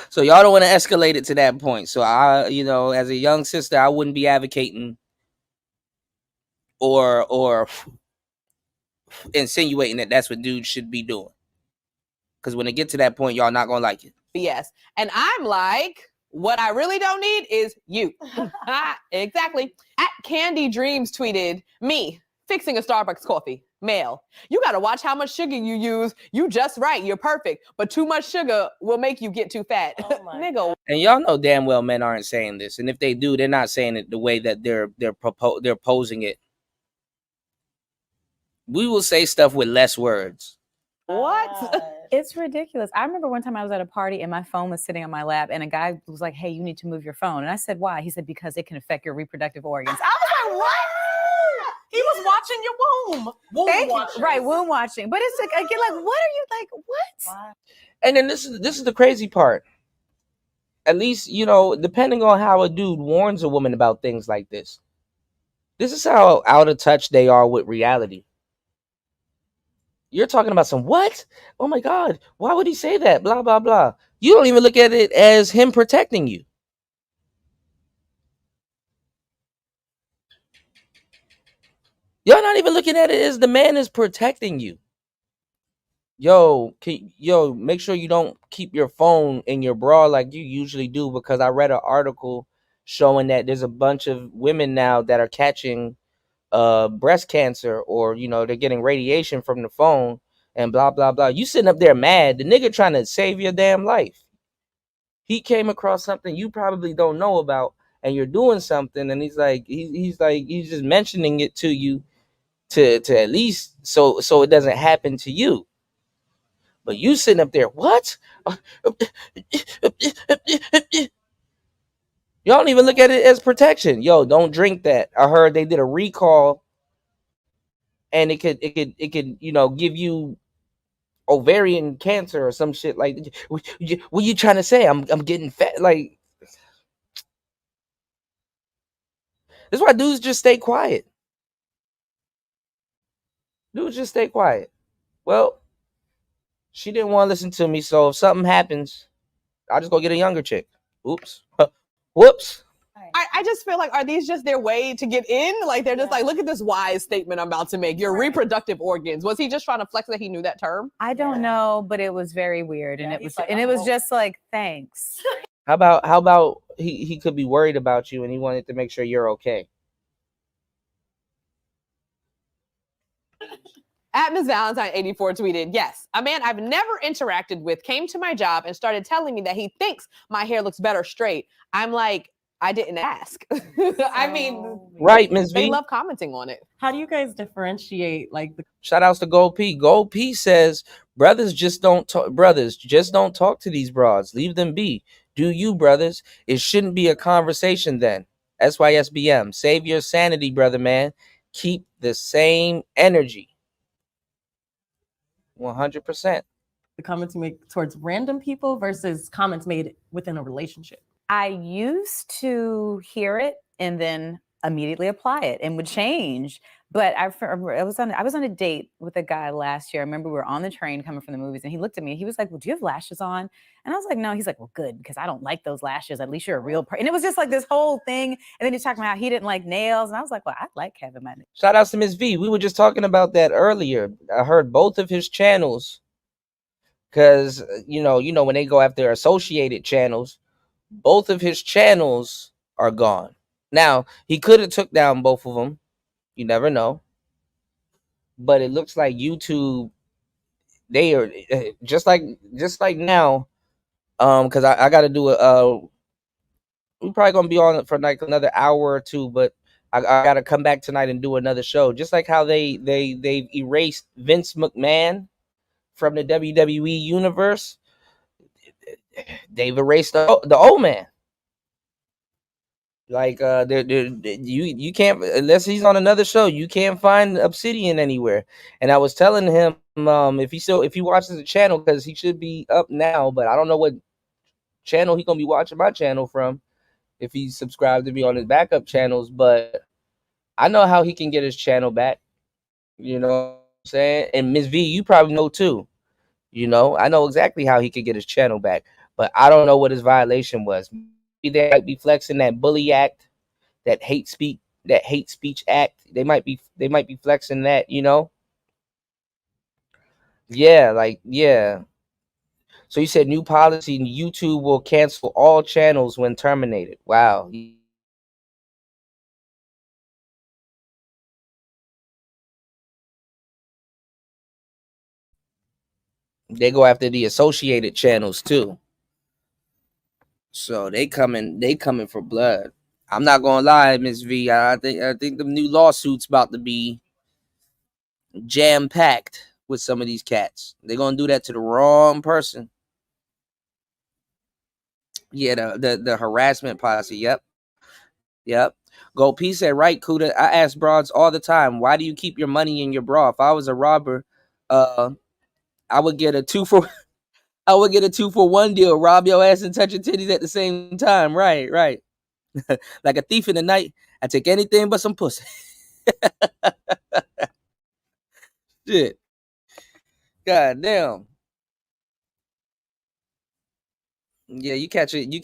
So y'all don't want to escalate it to that point. So I, as a young sister, I wouldn't be advocating or insinuating that that's what dudes should be doing. Because when it get to that point, y'all not going to like it. Yes. And I'm like, what I really don't need is you. Exactly. @Candy Dreams tweeted, me fixing a Starbucks coffee. Male, you got to watch how much sugar you use. You just right. You're perfect. But too much sugar will make you get too fat. Nigga. And y'all know damn well men aren't saying this. And if they do, they're not saying it the way that they're posing it. We will say stuff with less words. What? It's ridiculous. I remember one time I was at a party and my phone was sitting on my lap and a guy was like, hey, you need to move your phone. And I said, why? He said, because it can affect your reproductive organs. I was like, what? He was watching your womb. Thank you. Right, womb watching. But it's like, again, like, what are you like, what? And then this is the crazy part. At least, you know, depending on how a dude warns a woman about things like this is how out of touch they are with reality. You're talking about some what? Oh my God, why would he say that? Blah, blah, blah. You don't even look at it as him protecting you. You're not even looking at it as the man is protecting you. Yo, make sure you don't keep your phone in your bra like you usually do, because I read an article showing that there's a bunch of women now that are catching breast cancer, or you know, they're getting radiation from the phone and blah blah blah. You sitting up there mad, the nigga trying to save your damn life. He came across something you probably don't know about, and you're doing something, and he's just mentioning it to you to at least so it doesn't happen to you. But you sitting up there, what? Y'all don't even look at it as protection. Yo, don't drink that. I heard they did a recall, and it could you know, give you ovarian cancer or some shit like. What you trying to say? I'm getting fat. Like, that's why dudes just stay quiet. Dudes just stay quiet. Well, she didn't want to listen to me, so if something happens, I'll just go get a younger chick. Oops. Whoops. I just feel like, are these just their way to get in? Like, they're just like, look at this wise statement I'm about to make. Your reproductive organs. Was he just trying to flex that he knew that term? I don't know, but it was very weird. And it was just like, thanks. How about he could be worried about you and he wanted to make sure you're okay. At Ms. Valentine 84 tweeted, yes, a man I've never interacted with came to my job and started telling me that he thinks my hair looks better straight. I'm like, I didn't ask. I mean, right, Ms. V. They love commenting on it. How do you guys differentiate like the Shout outs to Gold P. Gold P says, brothers just don't talk to these broads. Leave them be. Do you, brothers? It shouldn't be a conversation then. SYSBM. Save your sanity, brother man. Keep the same energy. 100%. the comments you make towards random people versus comments made within a relationship? I used to hear it and then immediately apply it and would change. But I was on a date with a guy last year. I remember we were on the train coming from the movies, and he looked at me. He was like, well, do you have lashes on? And I was like, no. He's like, well, good, because I don't like those lashes. At least you're a real person. And it was just like this whole thing. And then he's talking about how he didn't like nails. And I was like, well, I like having my nails. Shout outs to Ms. V. We were just talking about that earlier. I heard both of his channels, because you know when they go after associated channels, both of his channels are gone. Now, he could have took down both of them. You never know. But it looks like YouTube, they are just like now, because I got to do we're probably gonna be on for like another hour or two, but I got to come back tonight and do another show. Just like how they've erased Vince McMahon from the WWE universe, they've erased the old man. Like you can't, unless he's on another show, you can't find Obsidian anywhere. And I was telling him if he watches the channel, because he should be up now, but I don't know what channel he's gonna be watching my channel from, if he's subscribed to me on his backup channels. But I know how he can get his channel back. You know what I'm saying? And Ms. V, you probably know too. You know, I know exactly how he could get his channel back, but I don't know what his violation was. They might be flexing that bully act, that hate speech act. They might be flexing that, you know. Yeah. So you said new policy: YouTube will cancel all channels when terminated. Wow. They go after the associated channels too. So they coming for blood. I'm not gonna lie, Ms. V. I think the new lawsuit's about to be jam packed. with some of these cats. They're gonna do that to the wrong person. Yeah, the harassment policy. Yep. Gold P said, right, Kuda. I ask broads all the time, why do you keep your money in your bra? If I was a robber, I would get a 2-for-1 deal. Rob your ass and touch your titties at the same time. Right. Like a thief in the night. I take anything but some pussy. Shit. God damn. Yeah, you catch it. You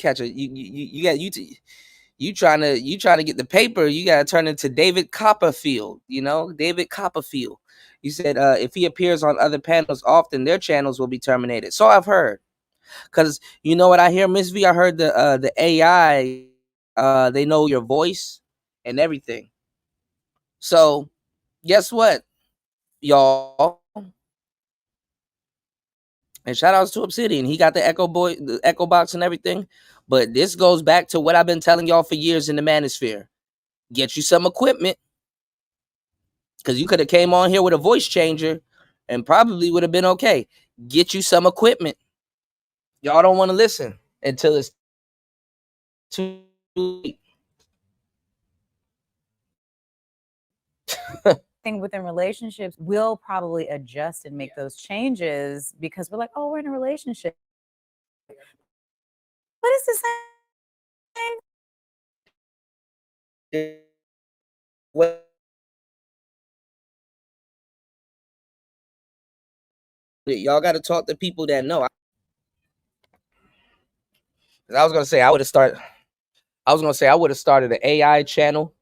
trying to get the paper. You gotta turn into David Copperfield. David Copperfield. You said if he appears on other panels often, their channels will be terminated. So I've heard. Cause you know what I hear, Miss V? I heard the AI they know your voice and everything. So guess what, y'all? And shout outs to Obsidian. He got the Echo Box and everything. But this goes back to what I've been telling y'all for years in the manosphere. Get you some equipment. Because you could have came on here with a voice changer and probably would have been okay. Get you some equipment. Y'all don't want to listen until it's too late. Thing within relationships, we'll probably adjust and make those changes because we're like, oh, we're in a relationship. But it's the same. What? Y'all got to talk to people that know. I was gonna say I would have started an AI channel.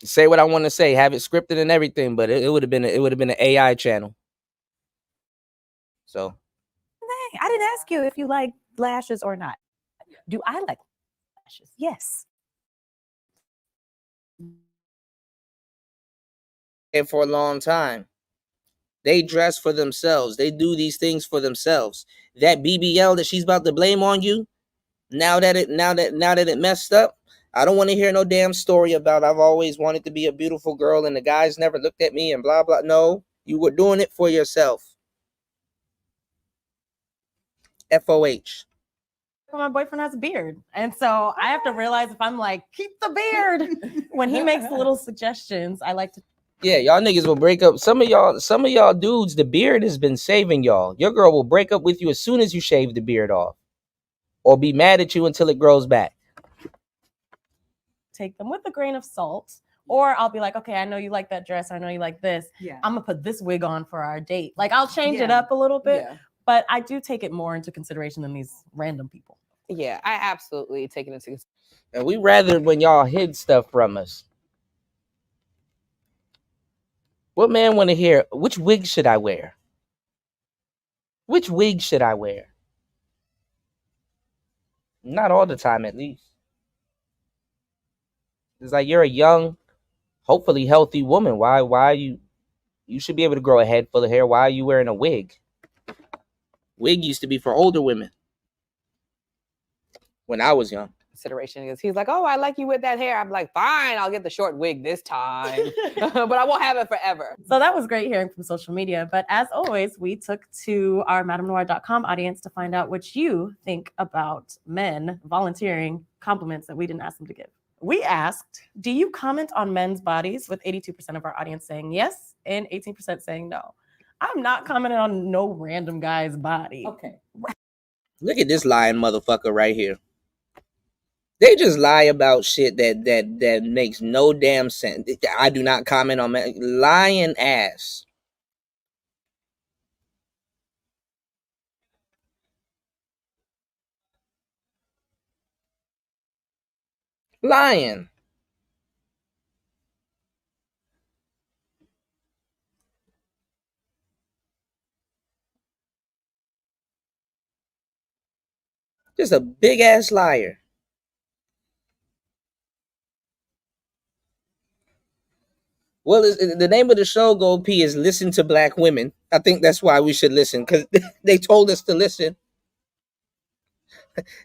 Say what I want to say, have it scripted and everything, but it would have been an AI channel. So I didn't ask you if you like lashes or not. Do I like lashes? Yes. And for a long time, they dress for themselves. They do these things for themselves. That BBL that she's about to blame on you, now that it messed up, I don't want to hear no damn story about I've always wanted to be a beautiful girl and the guys never looked at me and blah blah. No, you were doing it for yourself. FOH. My boyfriend has a beard, and so I have to realize if I'm like, keep the beard, when he makes little suggestions, I like to. Yeah, y'all niggas will break up. Some of y'all dudes, the beard has been saving y'all. Your girl will break up with you as soon as you shave the beard off, or be mad at you until it grows back. Take them with a grain of salt, or I'll be like, okay, I know you like that dress, I know you like this. Yeah. I'm gonna put this wig on for our date. Like I'll change it up a little bit, but I do take it more into consideration than these random people. Yeah, I absolutely take it into consideration. And we rather when y'all hid stuff from us. What man want to hear? Which wig should I wear? Which wig should I wear? Not all the time, at least. It's like you're a young, hopefully healthy woman. Why you should be able to grow a head full of hair. Why are you wearing a wig? Wig used to be for older women. When I was young. Consideration is he's like, oh, I like you with that hair. I'm like, fine, I'll get the short wig this time, but I won't have it forever. So that was great hearing from social media. But as always, we took to our MadameNoir.com audience to find out what you think about men volunteering compliments that we didn't ask them to give. We asked, do you comment on men's bodies? With 82% of our audience saying yes and 18% saying no. I'm not commenting on no random guy's body. Okay. Look at this lying motherfucker right here. They just lie about shit that makes no damn sense. I do not comment on men. Lying ass. Lying. Just a big ass liar. Well, the name of the show, Gold P, is Listen to Black Women. I think that's why we should listen, because they told us to listen.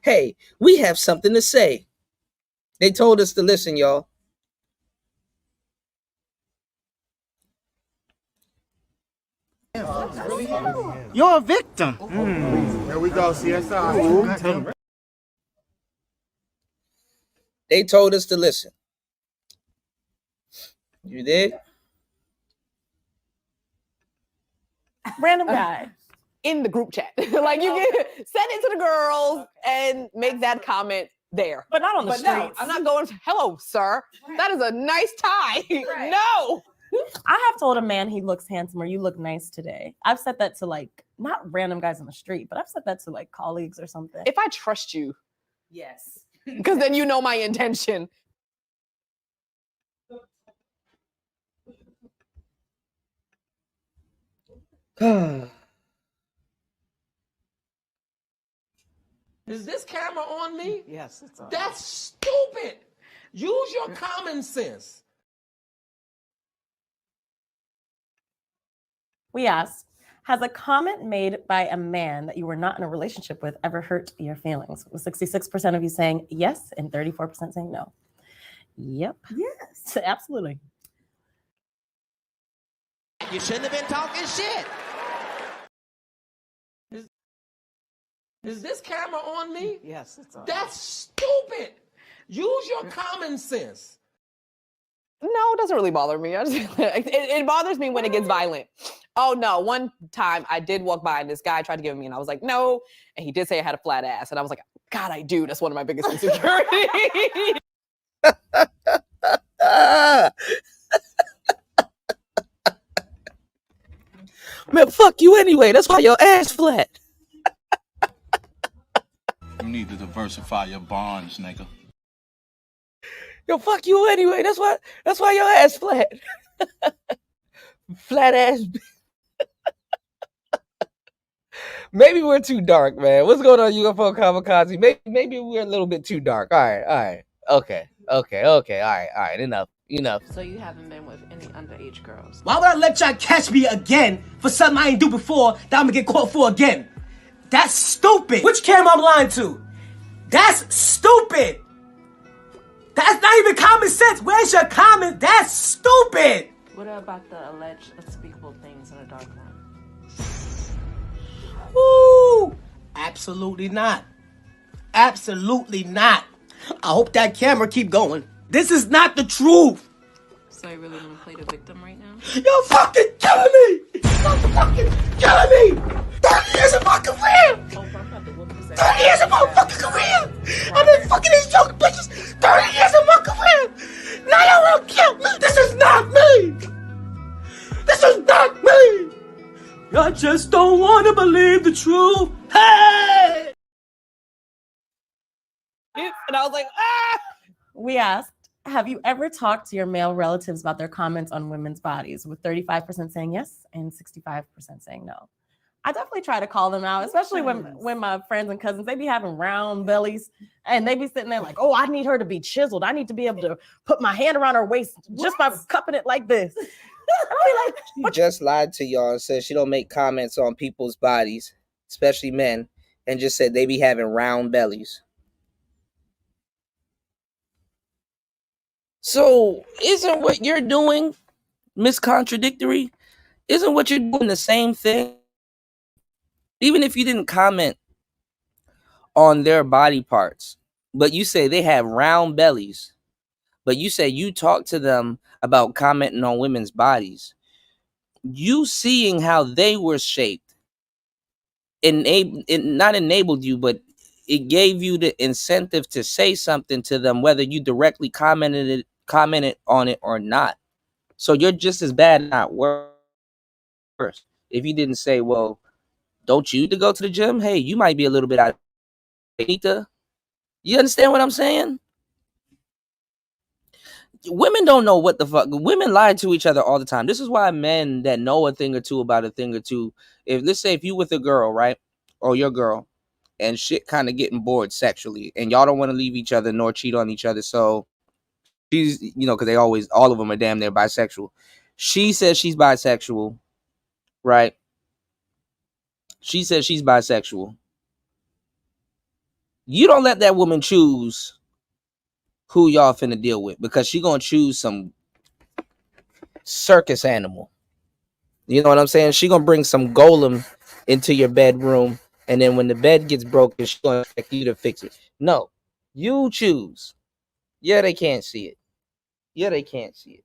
Hey, we have something to say. They told us to listen, y'all. You're a victim. Here we go, CSI. They told us to listen. You did? Random guy. In the group chat. Like you can send it to the girls and make that comment there. But not on the But no, streets. I'm not going, hello, sir. That is a nice tie. No. I have told a man he looks handsome or you look nice today. I've said that to like not random guys on the street, but I've said that to like colleagues or something. If I trust you, yes. because then you know my intention. Is this camera on me? Yes, it's on. That's stupid. Use your common sense. We asked, has a comment made by a man that you were not in a relationship with ever hurt your feelings? With 66% of you saying yes and 34% saying no. Yep. Yes. Absolutely. You shouldn't have been talking shit. Is this camera on me? Yes, it's on. That's stupid. Use your common sense. No, it doesn't really bother me. It bothers me when it gets violent. Oh no, one time I did walk by and this guy tried to give me and I was like, no. And he did say I had a flat ass. And I was like, God, I do. That's one of my biggest insecurities. Man, fuck you anyway. That's why your ass flat. You need to diversify your bonds, nigga. Yo, fuck you anyway. That's why your ass flat. Flat ass. Maybe we're too dark, man. What's going on, UFO Kamikaze? Maybe we're a little bit too dark. All right. Okay. All right. Enough. So you haven't been with any underage girls? Why would I let y'all catch me again for something I ain't do before that I'm gonna get caught for again? That's stupid. Which camera I'm lying to? That's stupid. That's not even common sense. Where's your comment? That's stupid. What about the alleged unspeakable things in a dark room? Woo! Absolutely not. Absolutely not. I hope that camera keep going. This is not the truth. So you really want to play the victim right now? You're fucking killing me. You're fucking killing me. 30 years of my career. 30 years of my fucking career. I've been fucking these young bitches 30 years of my career. Now y'all wanna kill me. This is not me. This is not me. I just don't want to believe the truth. Hey! And I was like, ah! We asked, have you ever talked to your male relatives about their comments on women's bodies? With 35% saying yes and 65% saying no. I definitely try to call them out, especially when my friends and cousins, they be having round bellies and they be sitting there like, oh, I need her to be chiseled. I need to be able to put my hand around her waist just by cupping it like this. I'll be like, She just lied to y'all and said she don't make comments on people's bodies, especially men, and just said they be having round bellies. So isn't what you're doing, Miss Contradictory? Isn't what you're doing the same thing? Even if you didn't comment on their body parts, but you say they have round bellies, but you say you talk to them about commenting on women's bodies, you seeing how they were shaped, not enabled you, but it gave you the incentive to say something to them, whether you directly commented on it or not. So you're just as bad, not worse. If you didn't say, well, don't you need to go to the gym? Hey, you might be a little bit out of shape. You understand what I'm saying? Women don't know what the fuck. Women lie to each other all the time. This is why men that know a thing or two about a thing or two, if let's say if you with a girl, right, or your girl, and shit kind of getting bored sexually, and y'all don't want to leave each other nor cheat on each other, so she's, because they always, all of them are damn near bisexual. She says she's bisexual, right? She says she's bisexual. You don't let that woman choose who y'all finna deal with, because she gonna choose some circus animal. You know what I'm saying? She gonna bring some golem into your bedroom, and then when the bed gets broken, she's gonna expect you to fix it. No, you choose. Yeah, they can't see it. Yeah, they can't see it.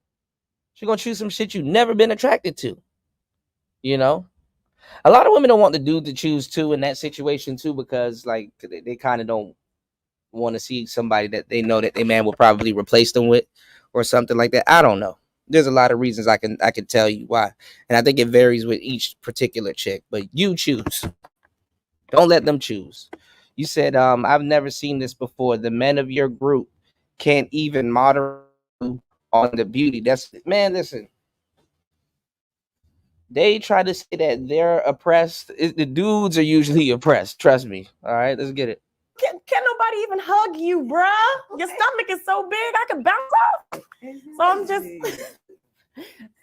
She's gonna choose some shit you've never been attracted to. You know, a lot of women don't want the dude to choose too in that situation too, because like they kind of don't want to see somebody that they know that their man will probably replace them with, or something like that. I don't know. There's a lot of reasons I can tell you why, and I think it varies with each particular chick. But you choose. Don't let them choose. You said, I've never seen this before. The men of your group can't even moderate you on the beauty. That's man. Listen, they try to say that they're oppressed. The dudes are usually oppressed. Trust me. All right, let's get it. Can nobody even hug you, bruh? Your stomach is so big, I could bounce off. So I'm just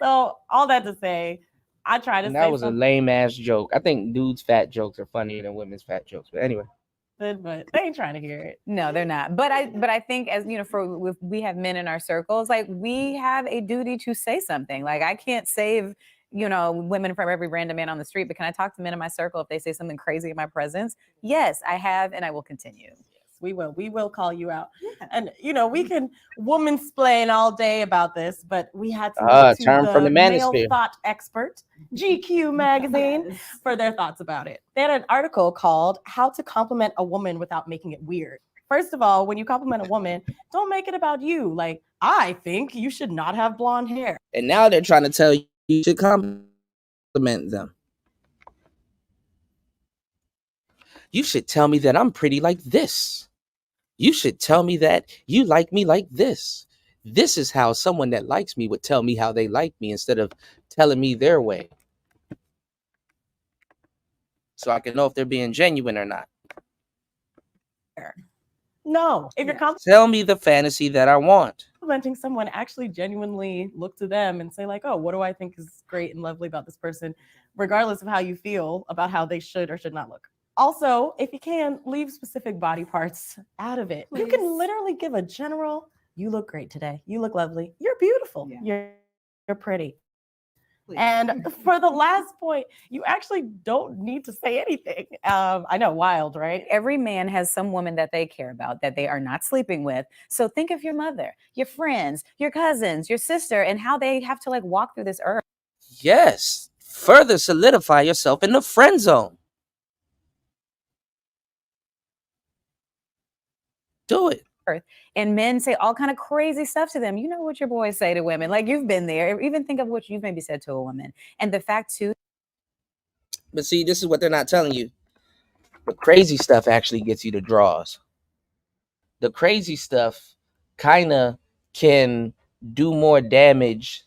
so all that to say, I try to And say that was a something lame ass joke. I think dudes' fat jokes are funnier than women's fat jokes. But anyway. good, but they ain't trying to hear it. No, they're not. But I think, as you know, if we have men in our circles, like we have a duty to say something. Like I can't save, you know, women from every random man on the street, but can I talk to men in my circle if they say something crazy in my presence? Yes, I have, and I will continue. We will call you out. And you know, we can woman-splain all day about this, but we had to look to term from the male manosphere. thought expert, GQ magazine, for their thoughts about it. They had an article called How to Compliment a Woman Without Making It Weird. First of all, when you compliment a woman, don't make it about you. Like, I think you should not have blonde hair. And now they're trying to tell you to compliment them. You should tell me that I'm pretty like this. You should tell me that you like me like this. This is how someone that likes me would tell me how they like me instead of telling me their way. So I can know if they're being genuine or not. No, if you're Tell me the fantasy that I want. complimenting someone, actually genuinely look to them and say like, oh, what do I think is great and lovely about this person, regardless of how you feel about how they should or should not look. Also, if you can, leave specific body parts out of it. You can literally give a general, you look great today. You look lovely. You're beautiful. You're pretty. And for the last point, you actually don't need to say anything. I know, wild, right? Every man has some woman that they care about that they are not sleeping with. So think of your mother, your friends, your cousins, your sister, and how they have to like walk through this earth. Yes. Further solidify yourself in the friend zone. Do it. And men say all kind of crazy stuff to them. You know what your boys say to women. Like you've been there. Even think of what you've maybe said to a woman. And the fact too. But see, this is what they're not telling you. The crazy stuff actually gets you the draws. The crazy stuff kind of can do more damage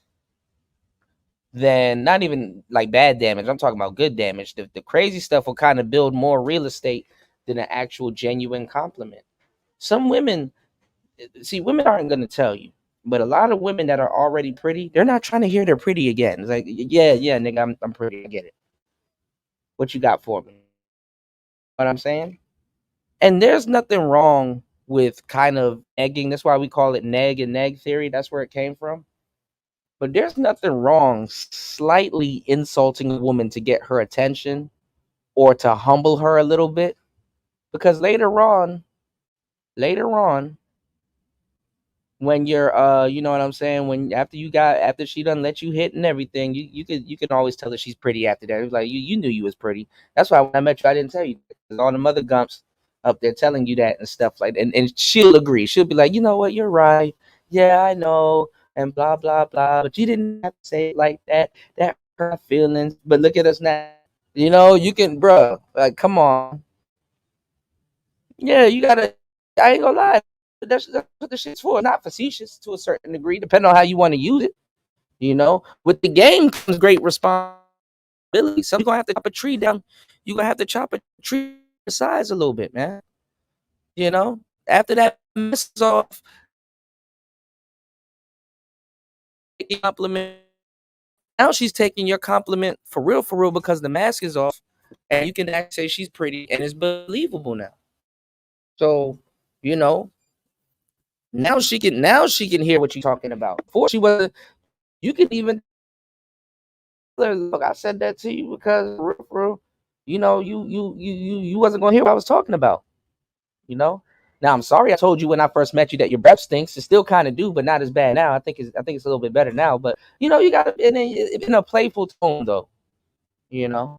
than, not even like bad damage. I'm talking about good damage. The crazy stuff will kind of build more real estate than an actual genuine compliment. Some women, see, women aren't going to tell you, but a lot of women that are already pretty, they're not trying to hear they're pretty again. It's like, yeah, nigga, I'm pretty. I get it. What you got for me? What I'm saying? And there's nothing wrong with kind of egging. That's why we call it neg and neg theory. That's where it came from. But there's nothing wrong slightly insulting a woman to get her attention or to humble her a little bit. Because later on, when you're you know what I'm saying, when after she done let you hit and everything, you can always tell that she's pretty after that. It was like you knew you was pretty. That's why when I met you, I didn't tell you. There's all the mother gumps up there telling you that and stuff like that. And she'll agree. She'll be like, you know what, you're right. Yeah, I know. And blah blah blah. But you didn't have to say it like that. That hurt my feelings. But look at us now. You know, you can, bruh, like, come on. Yeah, you gotta. I ain't gonna lie. That's what the shit's for. Not facetious to a certain degree, depending on how you want to use it. You know, with the game comes great responsibility. So you're gonna have to chop a tree down. You're gonna have to chop a tree the size a little bit, man. You know, after that messes off, compliment. Now she's taking your compliment for real, because the mask is off, and you can actually say she's pretty, and it's believable now. So, you know, now she can hear what you're talking about. Before she wasn't, you can even look, I said that to you because for real, you wasn't gonna hear what I was talking about. You know. Now I'm sorry I told you when I first met you that your breath stinks. It still kind of do, but not as bad now. I think it's a little bit better now. But you got to in a playful tone though. You know.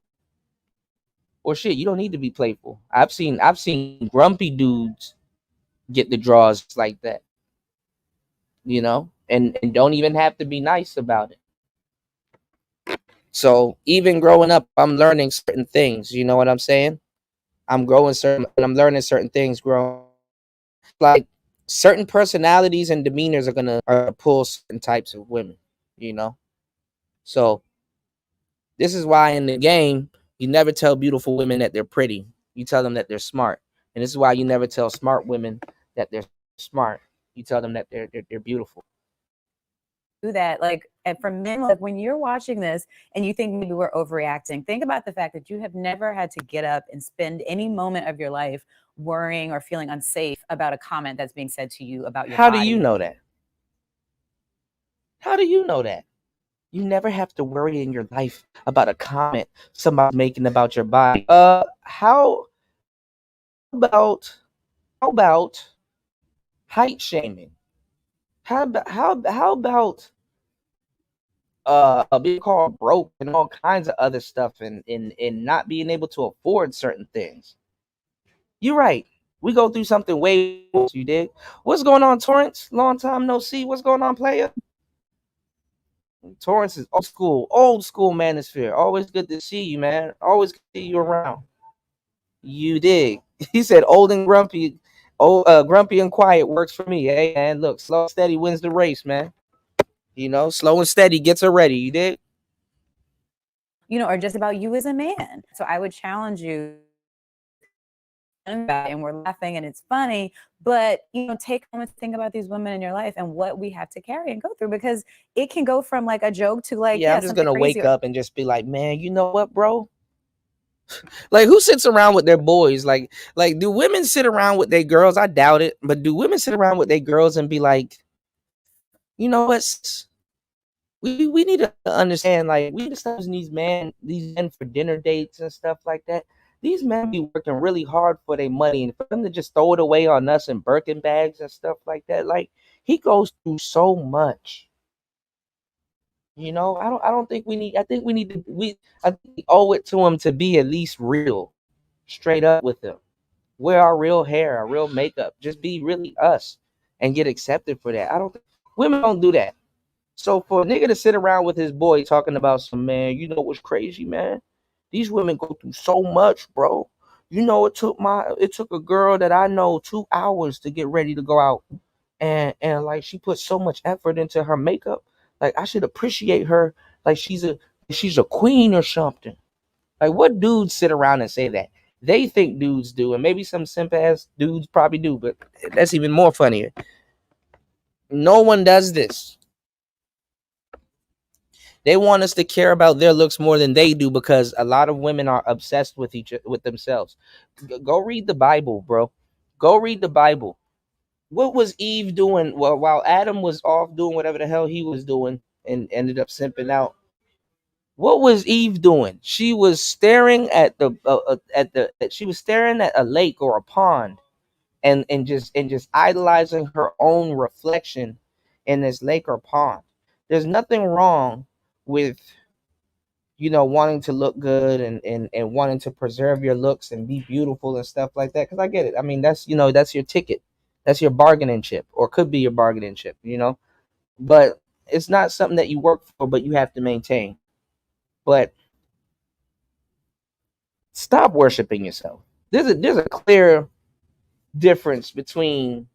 Or shit, you don't need to be playful. I've seen grumpy dudes get the draws like that. And don't even have to be nice about it. So even growing up, I'm learning certain things. You know what I'm saying? I'm learning certain things. Growing like certain personalities and demeanors are gonna pull certain types of women. You know. So this is why in the game you never tell beautiful women that they're pretty. You tell them that they're smart, and this is why you never tell smart women that they're smart. You tell them that they're beautiful. Do that, like, and for men, like when you're watching this and you think maybe we're overreacting, think about the fact that you have never had to get up and spend any moment of your life worrying or feeling unsafe about a comment that's being said to you about your How body. do you know that? How do you know that? You never have to worry in your life about a comment somebody's making about your body. How about height shaming? How about being called broke and all kinds of other stuff and not being able to afford certain things? You're right. We go through something way worse, you dig? What's going on, Torrance? Long time no see. What's going on, player? Torrance is old school manosphere. Always good to see you, man. Always good to see you around. You dig? He said old and grumpy, grumpy and quiet works for me. Hey man, look, slow and steady wins the race, man. Slow and steady gets her ready. You dig? Or just about you as a man. So I would challenge you, and we're laughing and it's funny, but take a moment to think about these women in your life and what we have to carry and go through, because it can go from like a joke to like, I'm just gonna wake crazy. up and just be like, man, you know what, bro? Like, who sits around with their boys? Like, do women sit around with their girls? I doubt it. But do women sit around with their girls and be like, you know what? We need to understand, like, we need to stop using these men for dinner dates and stuff like that. These men be working really hard for their money, and for them to just throw it away on us in Birkin bags and stuff like that. Like, he goes through so much. I don't think we need. I think we need to. I think we owe it to him to be at least real, straight up with him. Wear our real hair, our real makeup. Just be really us, and get accepted for that. I don't. Women don't do that. So for a nigga to sit around with his boy talking about some, man, you know what's crazy, man? These women go through so much, bro. It took a girl that I know 2 hours to get ready to go out, and like she put so much effort into her makeup. Like, I should appreciate her like she's a queen or something. Like, what dudes sit around and say that? They think dudes do, and maybe some simp ass dudes probably do, but that's even more funnier. No one does this. They want us to care about their looks more than they do, because a lot of women are obsessed with themselves. Go read the Bible, bro. Go read the Bible. What was Eve doing? Well, while Adam was off doing whatever the hell he was doing and ended up simping out, what was Eve doing? She was staring at she was staring at a lake or a pond, and just idolizing her own reflection in this lake or pond. There's nothing wrong with wanting to look good and wanting to preserve your looks and be beautiful and stuff like that, because I get it. I mean, that's that's your ticket, that's your bargaining chip, or could be your bargaining chip, but it's not something that you work for, but you have to maintain. But stop worshiping yourself. There's a clear difference between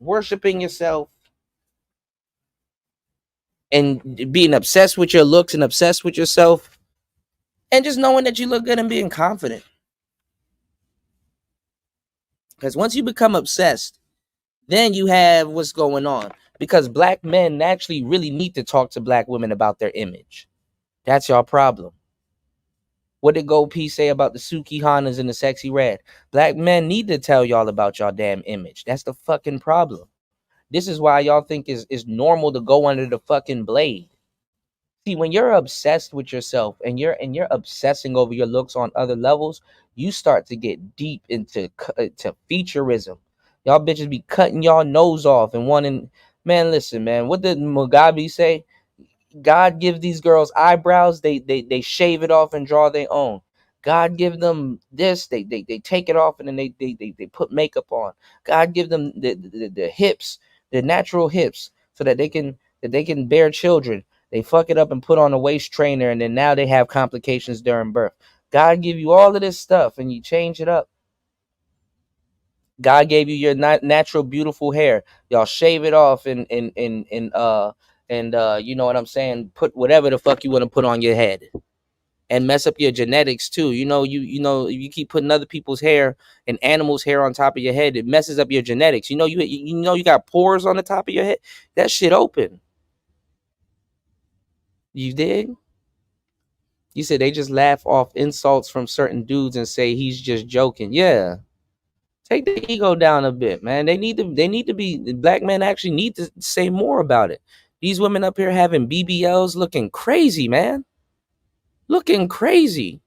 worshiping yourself and being obsessed with your looks and obsessed with yourself, and just knowing that you look good and being confident. Because once you become obsessed, then you have what's going on. Because black men actually really need to talk to black women about their image. That's your problem. What did Gold P say about the Suki Hanas and the Sexy Red? Black men need to tell y'all about y'all damn image. That's the fucking problem. This is why y'all think it's normal to go under the fucking blade. See, when you're obsessed with yourself and you're obsessing over your looks on other levels, you start to get deep into to featureism. Y'all bitches be cutting y'all nose off and wanting. Man, listen, man. What did Mugabe say? God gives these girls eyebrows, they shave it off and draw their own. God give them this, they take it off and then they put makeup on. God give them the hips, the natural hips, so that they can bear children. They fuck it up and put on a waist trainer, and then now they have complications during birth. God give you all of this stuff and you change it up. God gave you your natural beautiful hair. Y'all shave it off and you know what I'm saying, put whatever the fuck you want to put on your head and mess up your genetics too. You keep putting other people's hair and animals' hair on top of your head, it messes up your genetics. You got pores on the top of your head. That shit open. You dig? You said they just laugh off insults from certain dudes and say he's just joking. Yeah. Take the ego down a bit, man. They need to be, black men actually need to say more about it. These women up here having BBLs looking crazy, man. Looking crazy.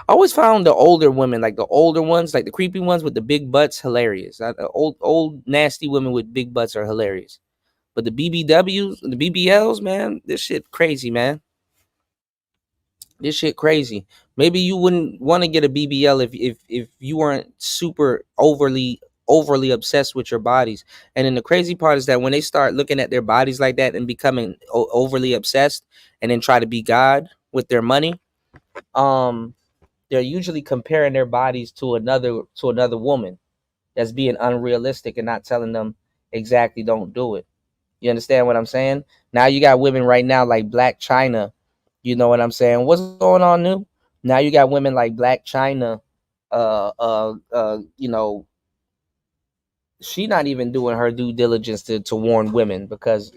I always found the older women, like the older ones, like the creepy ones with the big butts, hilarious. Old nasty women with big butts are hilarious. But the BBWs, the BBLs, man, this shit crazy, man. This shit crazy. Maybe you wouldn't want to get a BBL if you weren't super overly obsessed with your bodies. And then the crazy part is that when they start looking at their bodies like that and becoming overly obsessed and then try to be God with their money, they're usually comparing their bodies to another woman that's being unrealistic and not telling them exactly don't do it. You understand what I'm saying? Now you got women right now like Black China. You know what I'm saying? What's going on new? Now you got women like Black China. You know, she not even doing her due diligence to warn women because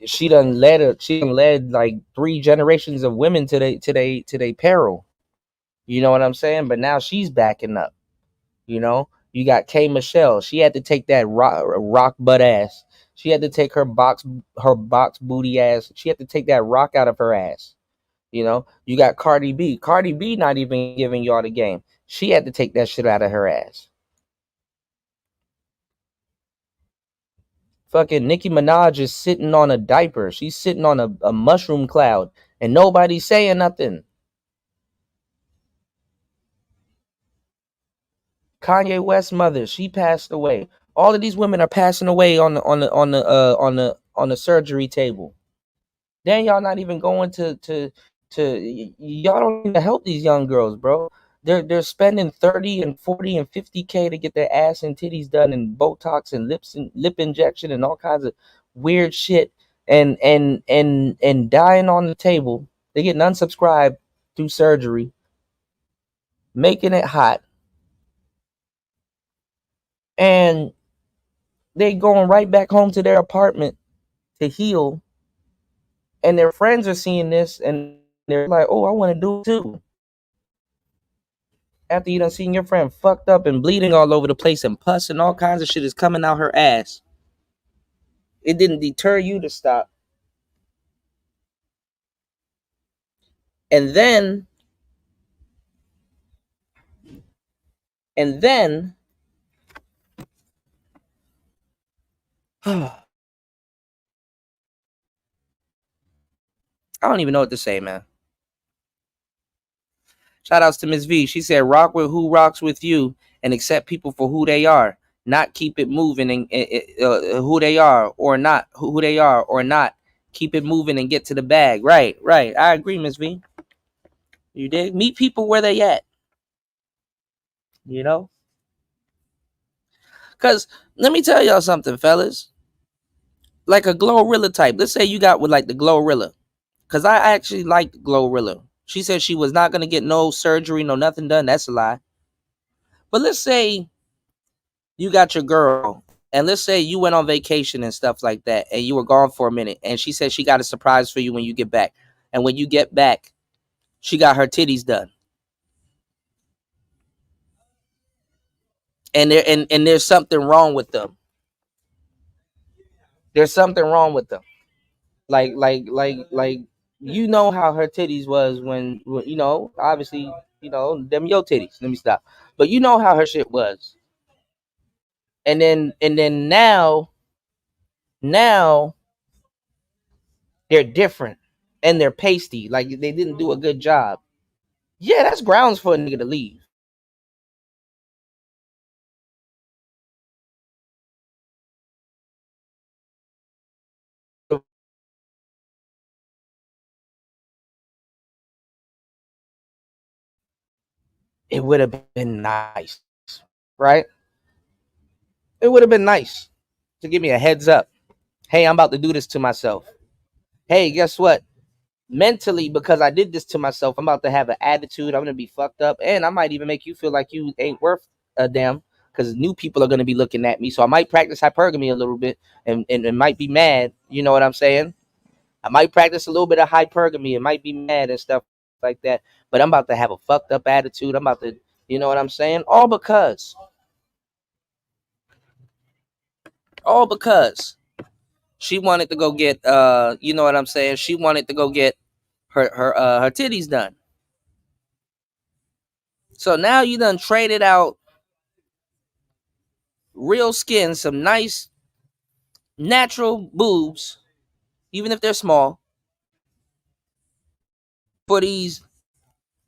she done led like 3 generations of women to they peril. You know what I'm saying? But now she's backing up. You got K Michelle. She had to take that rock butt ass. She had to take her box booty ass. She had to take that rock out of her ass. You got Cardi B. Cardi B not even giving y'all the game. She had to take that shit out of her ass. Fucking Nicki Minaj is sitting on a diaper. She's sitting on a mushroom cloud and nobody's saying nothing. Kanye West's mother, she passed away. All of these women are passing away on the surgery table. Then y'all not even going to y'all don't even help these young girls, bro. They're spending 30 and 40 and 50K to get their ass and titties done and Botox and lip injection and all kinds of weird shit and dying on the table. They getting unsubscribed through surgery, making it hot. And they going right back home to their apartment to heal. And their friends are seeing this and they're like, oh, I want to do it too. After you done seen your friend fucked up and bleeding all over the place and pus and all kinds of shit is coming out her ass. It didn't deter you to stop. And then I don't even know what to say, man. Shout outs to Miss V. She said, rock with who rocks with you and accept people for who they are, not keep it moving and who they are or not, who they are or not. Keep it moving and get to the bag. Right. I agree, Miss V. You dig? Meet people where they at. Because let me tell y'all something, fellas. Like a Glorilla type. Let's say you got with like the Glorilla. Because I actually liked Glorilla. She said she was not going to get no surgery, no nothing done. That's a lie. But let's say you got your girl. And let's say you went on vacation and stuff like that. And you were gone for a minute. And she said she got a surprise for you when you get back. And when you get back, she got her titties done. And there's something wrong with them. There's something wrong with them. Like you know how her titties was when you know, obviously, you know, them your titties. Let me stop. But you know how her shit was. And then now they're different and they're pasty. Like they didn't do a good job. Yeah, that's grounds for a nigga to leave. It would have been nice, right? It would have been nice to give me a heads up. Hey, I'm about to do this to myself. Hey, guess what? Mentally, because I did this to myself, I'm about to have an attitude. I'm gonna be fucked up, and I might even make you feel like you ain't worth a damn. Because new people are gonna be looking at me, so I might practice hypergamy a little bit, and might be mad. You know what I'm saying? I might practice a little bit of hypergamy and might be mad and stuff like that. But I'm about to have a fucked up attitude. I'm about to, you know what I'm saying? All because she wanted to go get you know what I'm saying? She wanted to go get her titties done. So now you done traded out real skin, some nice natural boobs, even if they're small, for these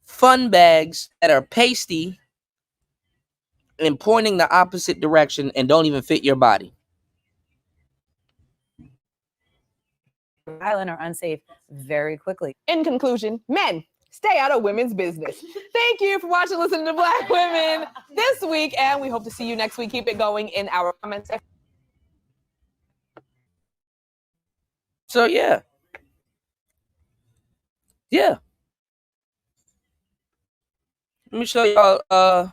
fun bags that are pasty and pointing the opposite direction and don't even fit your body. Violent or unsafe very quickly. In conclusion, men, stay out of women's business. Thank you for watching, listening to Black Women this week, and we hope to see you next week. Keep it going in our comment section. So yeah. Let me show y'all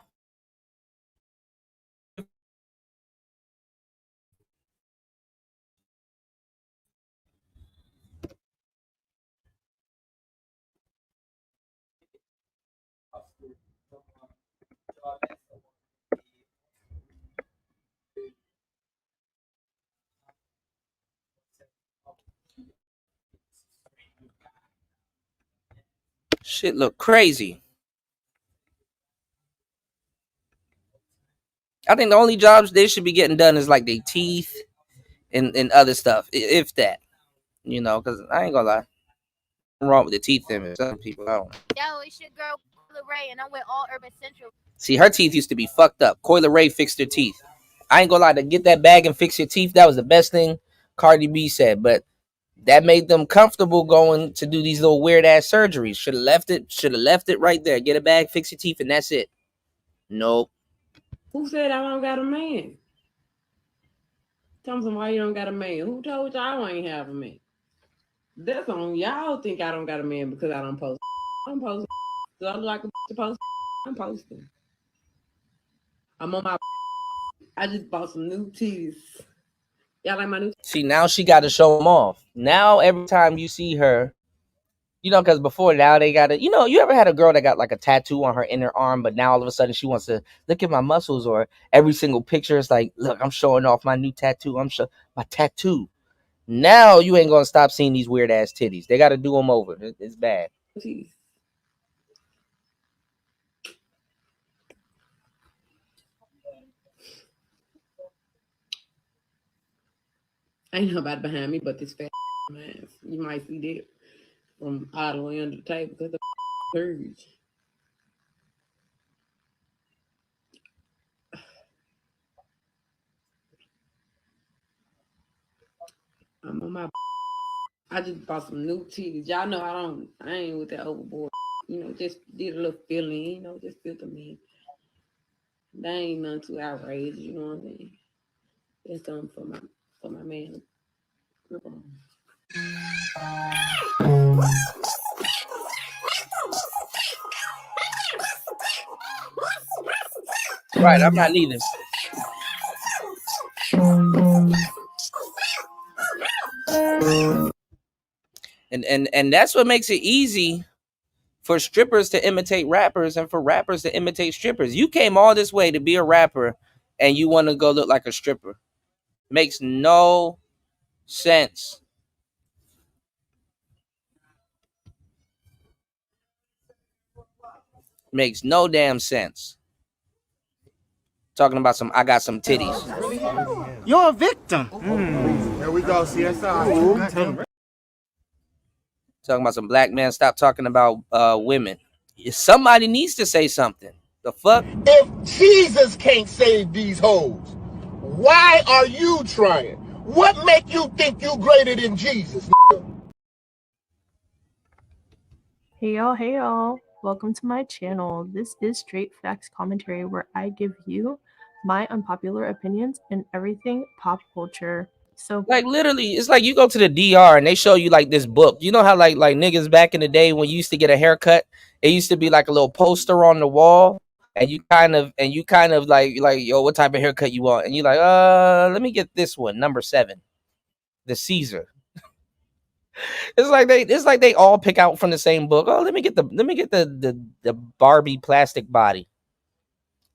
shit look crazy. I think the only jobs they should be getting done is like their teeth and other stuff, if that, you know, because I ain't gonna lie, nothing wrong with the teeth image. Some people, I don't know. Yo, it's your girl Coyle Ray, and I'm with All Urban Central. See, her teeth used to be fucked up. Coyle Ray fixed her teeth. I ain't gonna lie, to get that bag and fix your teeth, that was the best thing Cardi B said. But that made them comfortable going to do these little weird ass surgeries. Should have left it right there. Get a bag, fix your teeth, and that's it. Nope. Who said I don't got a man? Tell me why you don't got a man. Who told y'all I ain't have a man? That's on y'all think I don't got a man because I don't post. I'm posting. So I look like a post. I'm posting. I'm on my. I just bought some new tees. Y'all like my new? See, now she got to show them off. Now every time you see her, you know, because before now they got to, you know, you ever had a girl that got like a tattoo on her inner arm, but now all of a sudden she wants to look at my muscles, or every single picture is like, look, I'm showing off my new tattoo. My tattoo. Now you ain't gonna stop seeing these weird ass titties. They got to do them over. It's bad. Tees. Ain't nobody behind me but this fat man. You might see that from all the way under the table because the purge. I'm on my. I just bought some new tees. Y'all know I ain't with that overboard. You know, just did a little filling, you know, just fill them in. That ain't nothing too outrageous, you know what I'm saying? It's something for my man. Right, I'm not neither. And that's what makes it easy for strippers to imitate rappers and for rappers to imitate strippers. You came all this way to be a rapper and you want to go look like a stripper. Makes no sense. Makes no damn sense. Talking about I got some titties. You're a victim. There we go, CSI. Talking about some black men. Stop talking about women. Somebody needs to say something. The fuck? If Jesus can't save these hoes, why are you trying? What make you think you greater than Jesus? Hey y'all, welcome to my channel. This is Straight Facts Commentary, where I give you my unpopular opinions and everything pop culture. So like literally, it's like you go to the DR and they show you like this book. You know how like niggas back in the day when you used to get a haircut, it used to be like a little poster on the wall, and you kind of like yo, what type of haircut you want? And you like, let me get this one, number 7, the Caesar. It's like they all pick out from the same book. Oh, let me get the Barbie plastic body.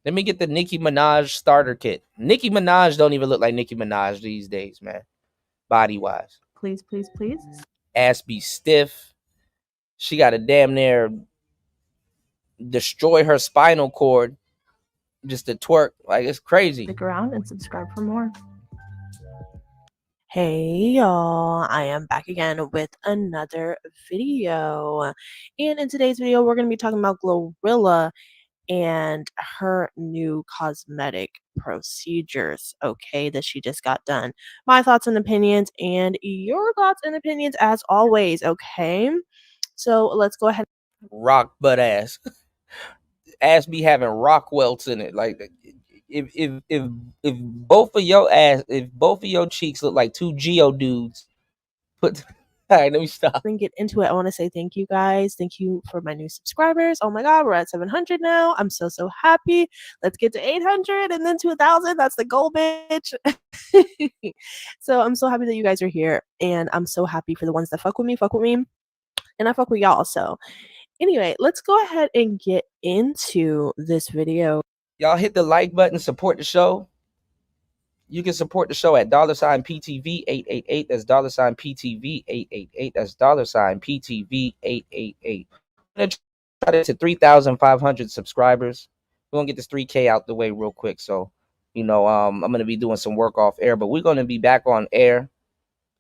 Let me get the Nicki Minaj starter kit. Nicki Minaj don't even look like Nicki Minaj these days, man. Body wise. Please. Ass be stiff. She got to damn near destroy her spinal cord just to twerk. Like, it's crazy. Stick around and subscribe for more. Hey y'all, I am back again with another video. And in today's video, we're going to be talking about Glorilla and her new cosmetic procedures, okay, that she just got done. My thoughts and opinions and your thoughts and opinions as always, okay? So let's go ahead. Rock butt ass. Ass be having rock welts in it. Like, if both of your cheeks look like two Geodudes, put all right, let me stop and get into it. I want to say thank you guys. Thank you for my new subscribers. Oh my god, we're at 700 now. I'm so happy. Let's get to 800 and then to 1,000. That's the goal, bitch. So I'm so happy that you guys are here, and I'm so happy for the ones that fuck with me, and I fuck with y'all. So anyway, let's go ahead and get into this video. Y'all hit the like button, support the show. You can support the show at $PTV888. That's $PTV888. That's $PTV888. We're gonna try to 3,500 subscribers. We're gonna get this 3K out the way real quick. So, I'm gonna be doing some work off air, but we're gonna be back on air.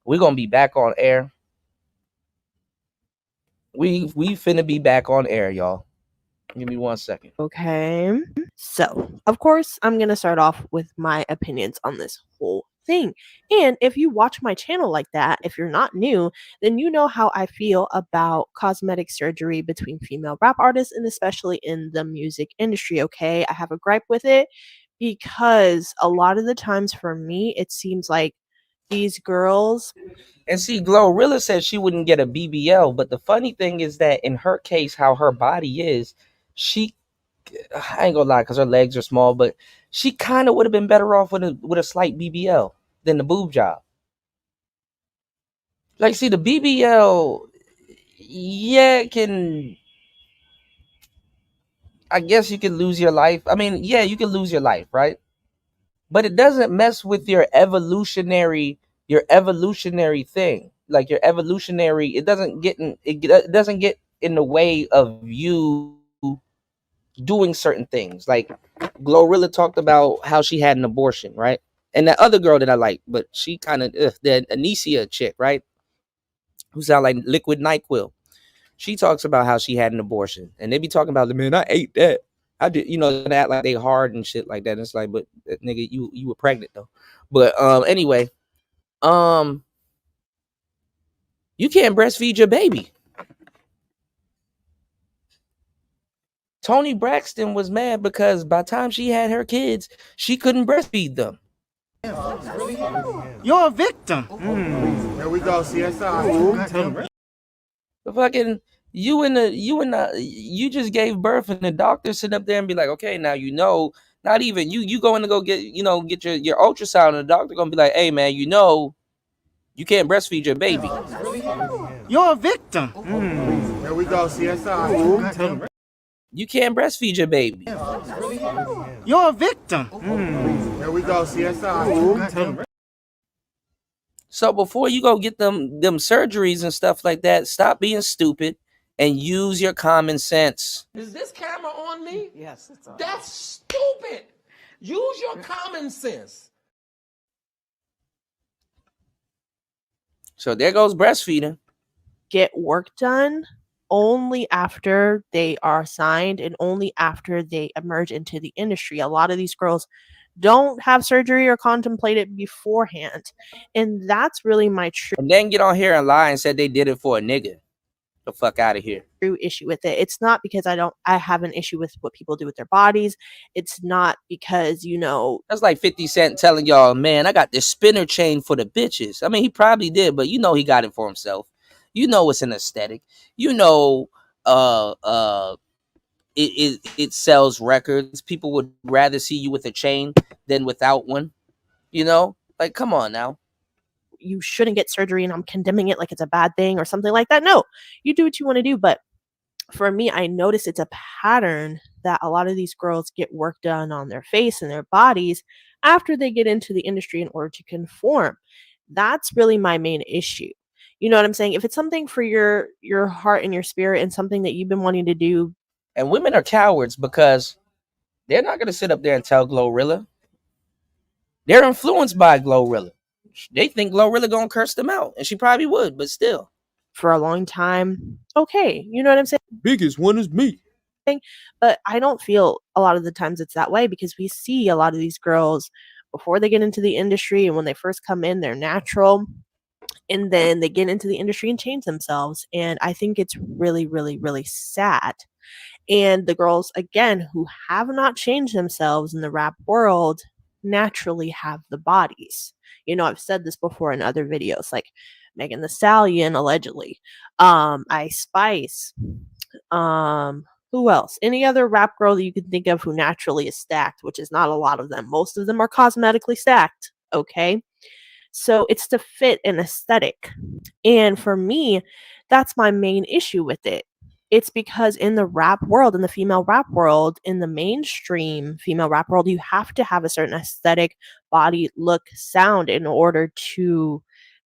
We finna be back on air, y'all. Give me 1 second. Okay. So, of course, I'm going to start off with my opinions on this whole thing. And if you watch my channel like that, if you're not new, then you know how I feel about cosmetic surgery between female rap artists, and especially in the music industry, okay? I have a gripe with it because a lot of the times for me, it seems like these girls. And see, Glorilla said she wouldn't get a BBL, but the funny thing is that in her case, how her body is, I ain't gonna lie, because her legs are small, but she kind of would have been better off with a slight BBL than the boob job. Like, see, the BBL, yeah, I guess you can lose your life. I mean, yeah, you can lose your life, right? But it doesn't mess with your evolutionary thing. Like your evolutionary, it doesn't get in the way of you doing certain things. Like Glorilla talked about how she had an abortion, right? And that other girl that I like, but she kind of the Anicia chick, right? Who sound like Liquid NyQuil. She talks about how she had an abortion, and they be talking about, man, I ate that. I did, they act like they hard and shit like that. And it's like, but nigga, you were pregnant though. But anyway, you can't breastfeed your baby. Toni Braxton was mad because by the time she had her kids, she couldn't breastfeed them. You're a victim. There we go, CSI. The fucking you just gave birth, and the doctor sit up there and be like, okay, now not even you going to go get your ultrasound, and the doctor gonna be like, hey man, you can't breastfeed your baby. You're a victim. There we go, CSI. You can't breastfeed your baby. You're a victim. There we go, CSI. So before you go get them surgeries and stuff like that, stop being stupid and use your common sense. Is this camera on me? Yes, it's on. That's stupid. Use your common sense. So there goes breastfeeding. Get work done only after they are signed and only after they emerge into the industry. A lot of these girls don't have surgery or contemplate it beforehand. And that's really my And then get on here and lie and said they did it for a nigga. The fuck out of here. true issue with it. It's not because I have an issue with what people do with their bodies. It's not because, you know, That's like 50 Cent telling y'all, man, I got this spinner chain for the bitches. I mean, he probably did, but you know he got it for himself. You know it's an aesthetic. You know it sells records. People would rather see you with a chain than without one. You know? Like, come on now. you shouldn't get surgery and I'm condemning it like it's a bad thing or something like that. No, you do what you want to do. But for me, I notice it's a pattern that a lot of these girls get work done on their face and their bodies after they get into the industry in order to conform. That's really my main issue. You know what I'm saying? If it's something for your heart and your spirit and something that you've been wanting to do. And women are cowards because they're not going to sit up there and tell Glorilla. They're influenced by Glorilla. They think Glorilla going to curse them out. And she probably would, but still. For a long time, okay, you know what I'm saying? Biggest one is me. But I don't feel a lot of the times it's that way because we see a lot of these girls before they get into the industry and when they first come in, they're natural. And then they get into the industry and change themselves. And I think it's really, really, really sad. And the girls, again, who have not changed themselves in the rap world naturally have the bodies. You know, I've said this before in other videos, like Megan Thee Stallion, allegedly, Ice Spice, who else? Any other rap girl that you could think of who naturally is stacked, which is not a lot of them. Most of them are cosmetically stacked, okay? So it's to fit an aesthetic. And for me, that's my main issue with it. It's because in the rap world, in the female rap world, in the mainstream female rap world, you have to have a certain aesthetic, body, look, sound in order to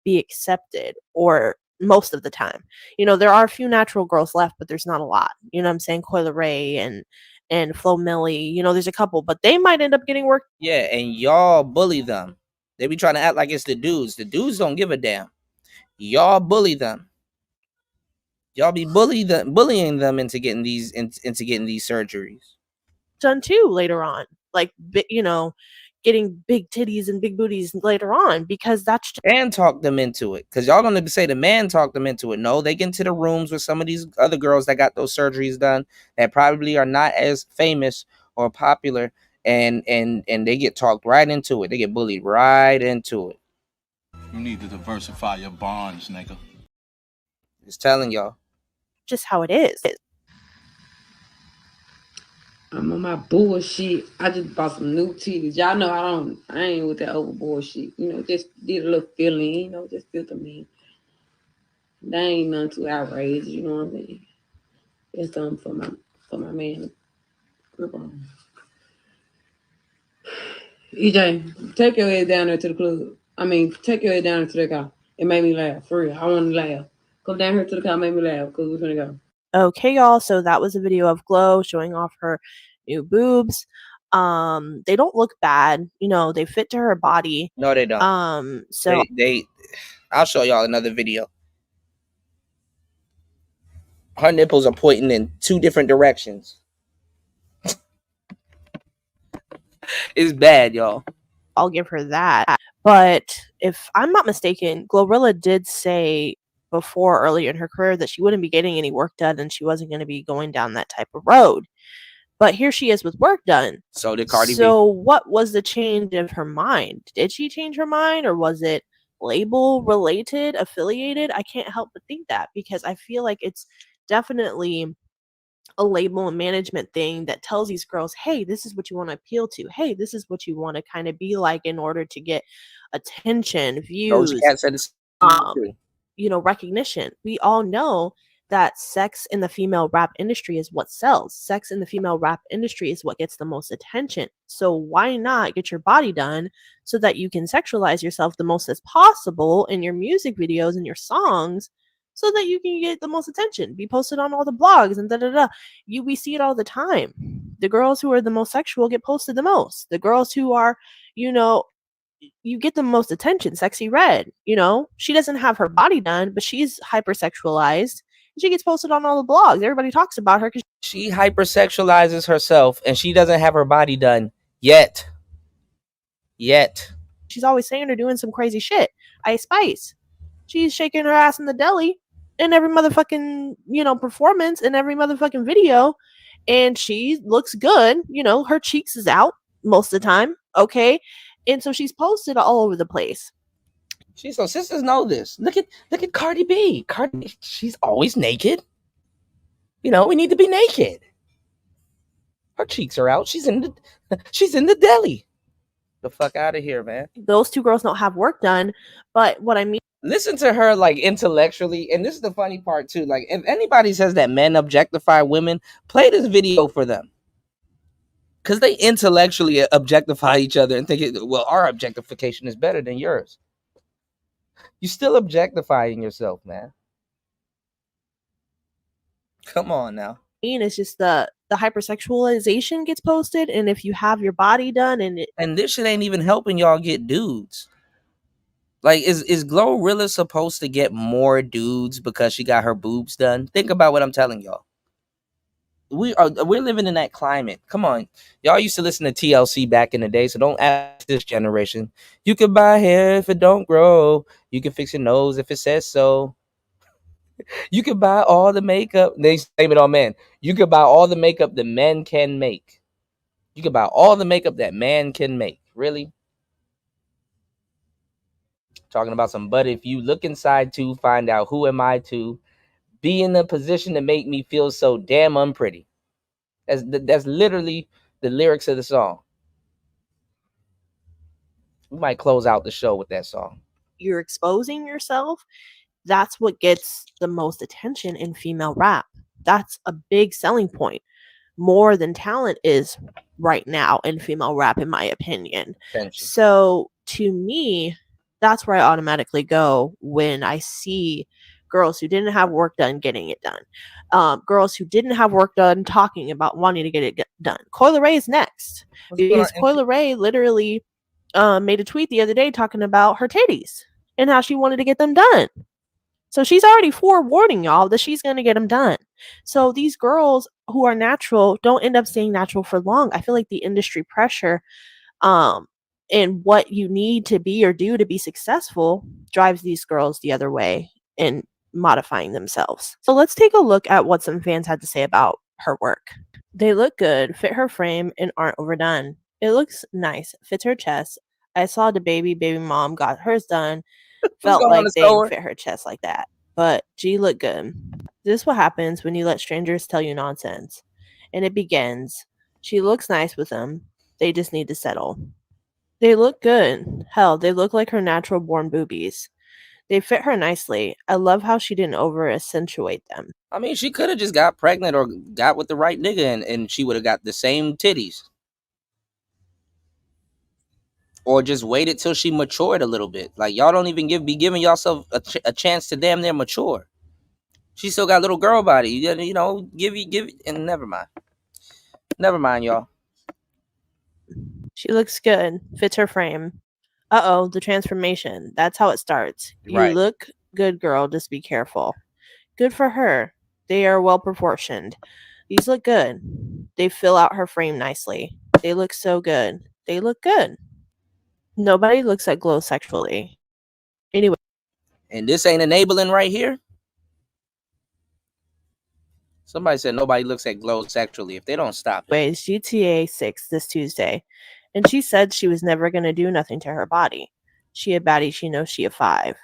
be accepted, or most of the time. You know, there are a few natural girls left, but there's not a lot. You know what I'm saying? Coyle Ray and Flo Milli, you know, there's a couple, but they might end up getting work. Yeah, and y'all bully them. They be trying to act like it's the dudes. The dudes don't give a damn. Y'all bully them. Y'all be bullying them into getting these into getting these surgeries. Done too later on, like, you know, getting big titties and big booties later on, because that's just and talk them into it. Because y'all gonna say the man talked them into it. No, they get into the rooms with some of these other girls that got those surgeries done that probably are not as famous or popular, and they get talked right into it. They get bullied right into it. You need to diversify your bonds, nigga. Just telling y'all. Just how it is. I'm on my bullshit. I just bought some new titties. Y'all know I ain't with that overboard shit. You know, just did a little filling, you know, just feel them in. That ain't nothing too outrageous, you know what I mean? It's something for my man. Look on. EJ, take your head down there to the club. I mean, take your head down there to the car. It made me laugh, for real. I want to laugh. Come down here to the car, make me laugh, because we're gonna go. Okay, y'all. So that was a video of Glow showing off her new boobs. They don't look bad, you know, they fit to her body. No, they don't. So they I'll show y'all another video. Her nipples are pointing in 2 different directions. It's bad, y'all. I'll give her that. But if I'm not mistaken, Glorilla did say before earlier in her career that she wouldn't be getting any work done and she wasn't going to be going down that type of road. But here she is with work done. So did Cardi B. So what was the change of her mind? Did she change her mind, or was it label related, affiliated? I can't help but think that, because I feel like it's definitely a label and management thing that tells these girls, hey, this is what you want to appeal to. Hey, this is what you want to kind of be like in order to get attention, views, you know, recognition. We all know that sex in the female rap industry is what sells. Sex in the female rap industry is what gets the most attention. So why not get your body done so that you can sexualize yourself the most as possible in your music videos and your songs, so that you can get the most attention, be posted on all the blogs and da-da-da. We see it all the time. The girls who are the most sexual get posted the most. The girls who are, you know, you get the most attention. Sexy Red, you know, she doesn't have her body done, but she's hypersexualized. She gets posted on all the blogs. Everybody talks about her because She hypersexualizes herself and she doesn't have her body done yet. she's always saying or doing some crazy shit. Ice Spice, she's shaking her ass in the deli in every motherfucking, you know, performance in every motherfucking video, and she looks good. You know, her cheeks is out most of the time, okay, and so she's posted all over the place. So sisters know this. Look at Cardi B. Cardi, she's always naked. You know, we need to be naked. Her cheeks are out. She's in the deli. The fuck out of here, man. Those two girls don't have work done, but what I mean, Listen to her like intellectually, and this is the funny part too. Like, if anybody says that men objectify women, play this video for them. Because they intellectually objectify each other and think, well, our objectification is better than yours. You're still objectifying yourself, man. Come on now. it's just the hypersexualization gets posted, and if you have your body done and this shit ain't even helping y'all get dudes. Like, is Glorilla supposed to get more dudes because she got her boobs done? Think about what I'm telling y'all. We're living in that climate. Come on. Y'all used to listen to TLC back in the day, so don't ask this generation. You can buy hair if it don't grow. You can fix your nose if it says so. You can buy all the makeup. They blame it on men. You can buy all the makeup that men can make. You can buy all the makeup that man can make. Really? Talking about some, but if you look inside to find out who am I to be in a position to make me feel so damn unpretty. That's literally the lyrics of the song. We might close out the show with that song. You're exposing yourself. That's what gets the most attention in female rap. That's a big selling point, more than talent is right now in female rap, in my opinion. So to me, that's where I automatically go when I see girls who didn't have work done getting it done. Girls who didn't have work done talking about wanting to get it done. Coyle Ray is next. Because Coyle Ray literally made a tweet the other day talking about her titties and how she wanted to get them done. So she's already forewarning y'all that she's going to get them done. So these girls who are natural don't end up staying natural for long. I feel like the industry pressure and what you need to be or do to be successful drives these girls the other way in modifying themselves. So let's take a look at what some fans had to say about her work. They look good, fit her frame, and aren't overdone. It looks nice, fits her chest. I saw the baby mom got hers done. Felt like they didn't fit her chest like that. But G looked good. This is what happens when you let strangers tell you nonsense. And it begins. She looks nice with them. They just need to settle. They look good. Hell, they look like her natural born boobies. They fit her nicely. I love how she didn't over accentuate them. I mean, she could have just got pregnant or got with the right nigga and she would have got the same titties. Or just waited till she matured a little bit. Like, y'all don't even be giving yourself a chance to damn near mature. She still got little girl body. You gotta, you know, give it, and never mind. Never mind, y'all. She looks good. Fits her frame. Uh-oh, the transformation. That's how it starts. You look good, girl. Just be careful. Good for her. They are well proportioned. These look good. They fill out her frame nicely. They look so good. They look good. Nobody looks at Glow sexually. Anyway. And this ain't enabling right here? Somebody said nobody looks at Glow sexually if they don't stop it. Anyways, GTA 6 this Tuesday. And she said she was never going to do nothing to her body. She a baddie, she knows she a 5.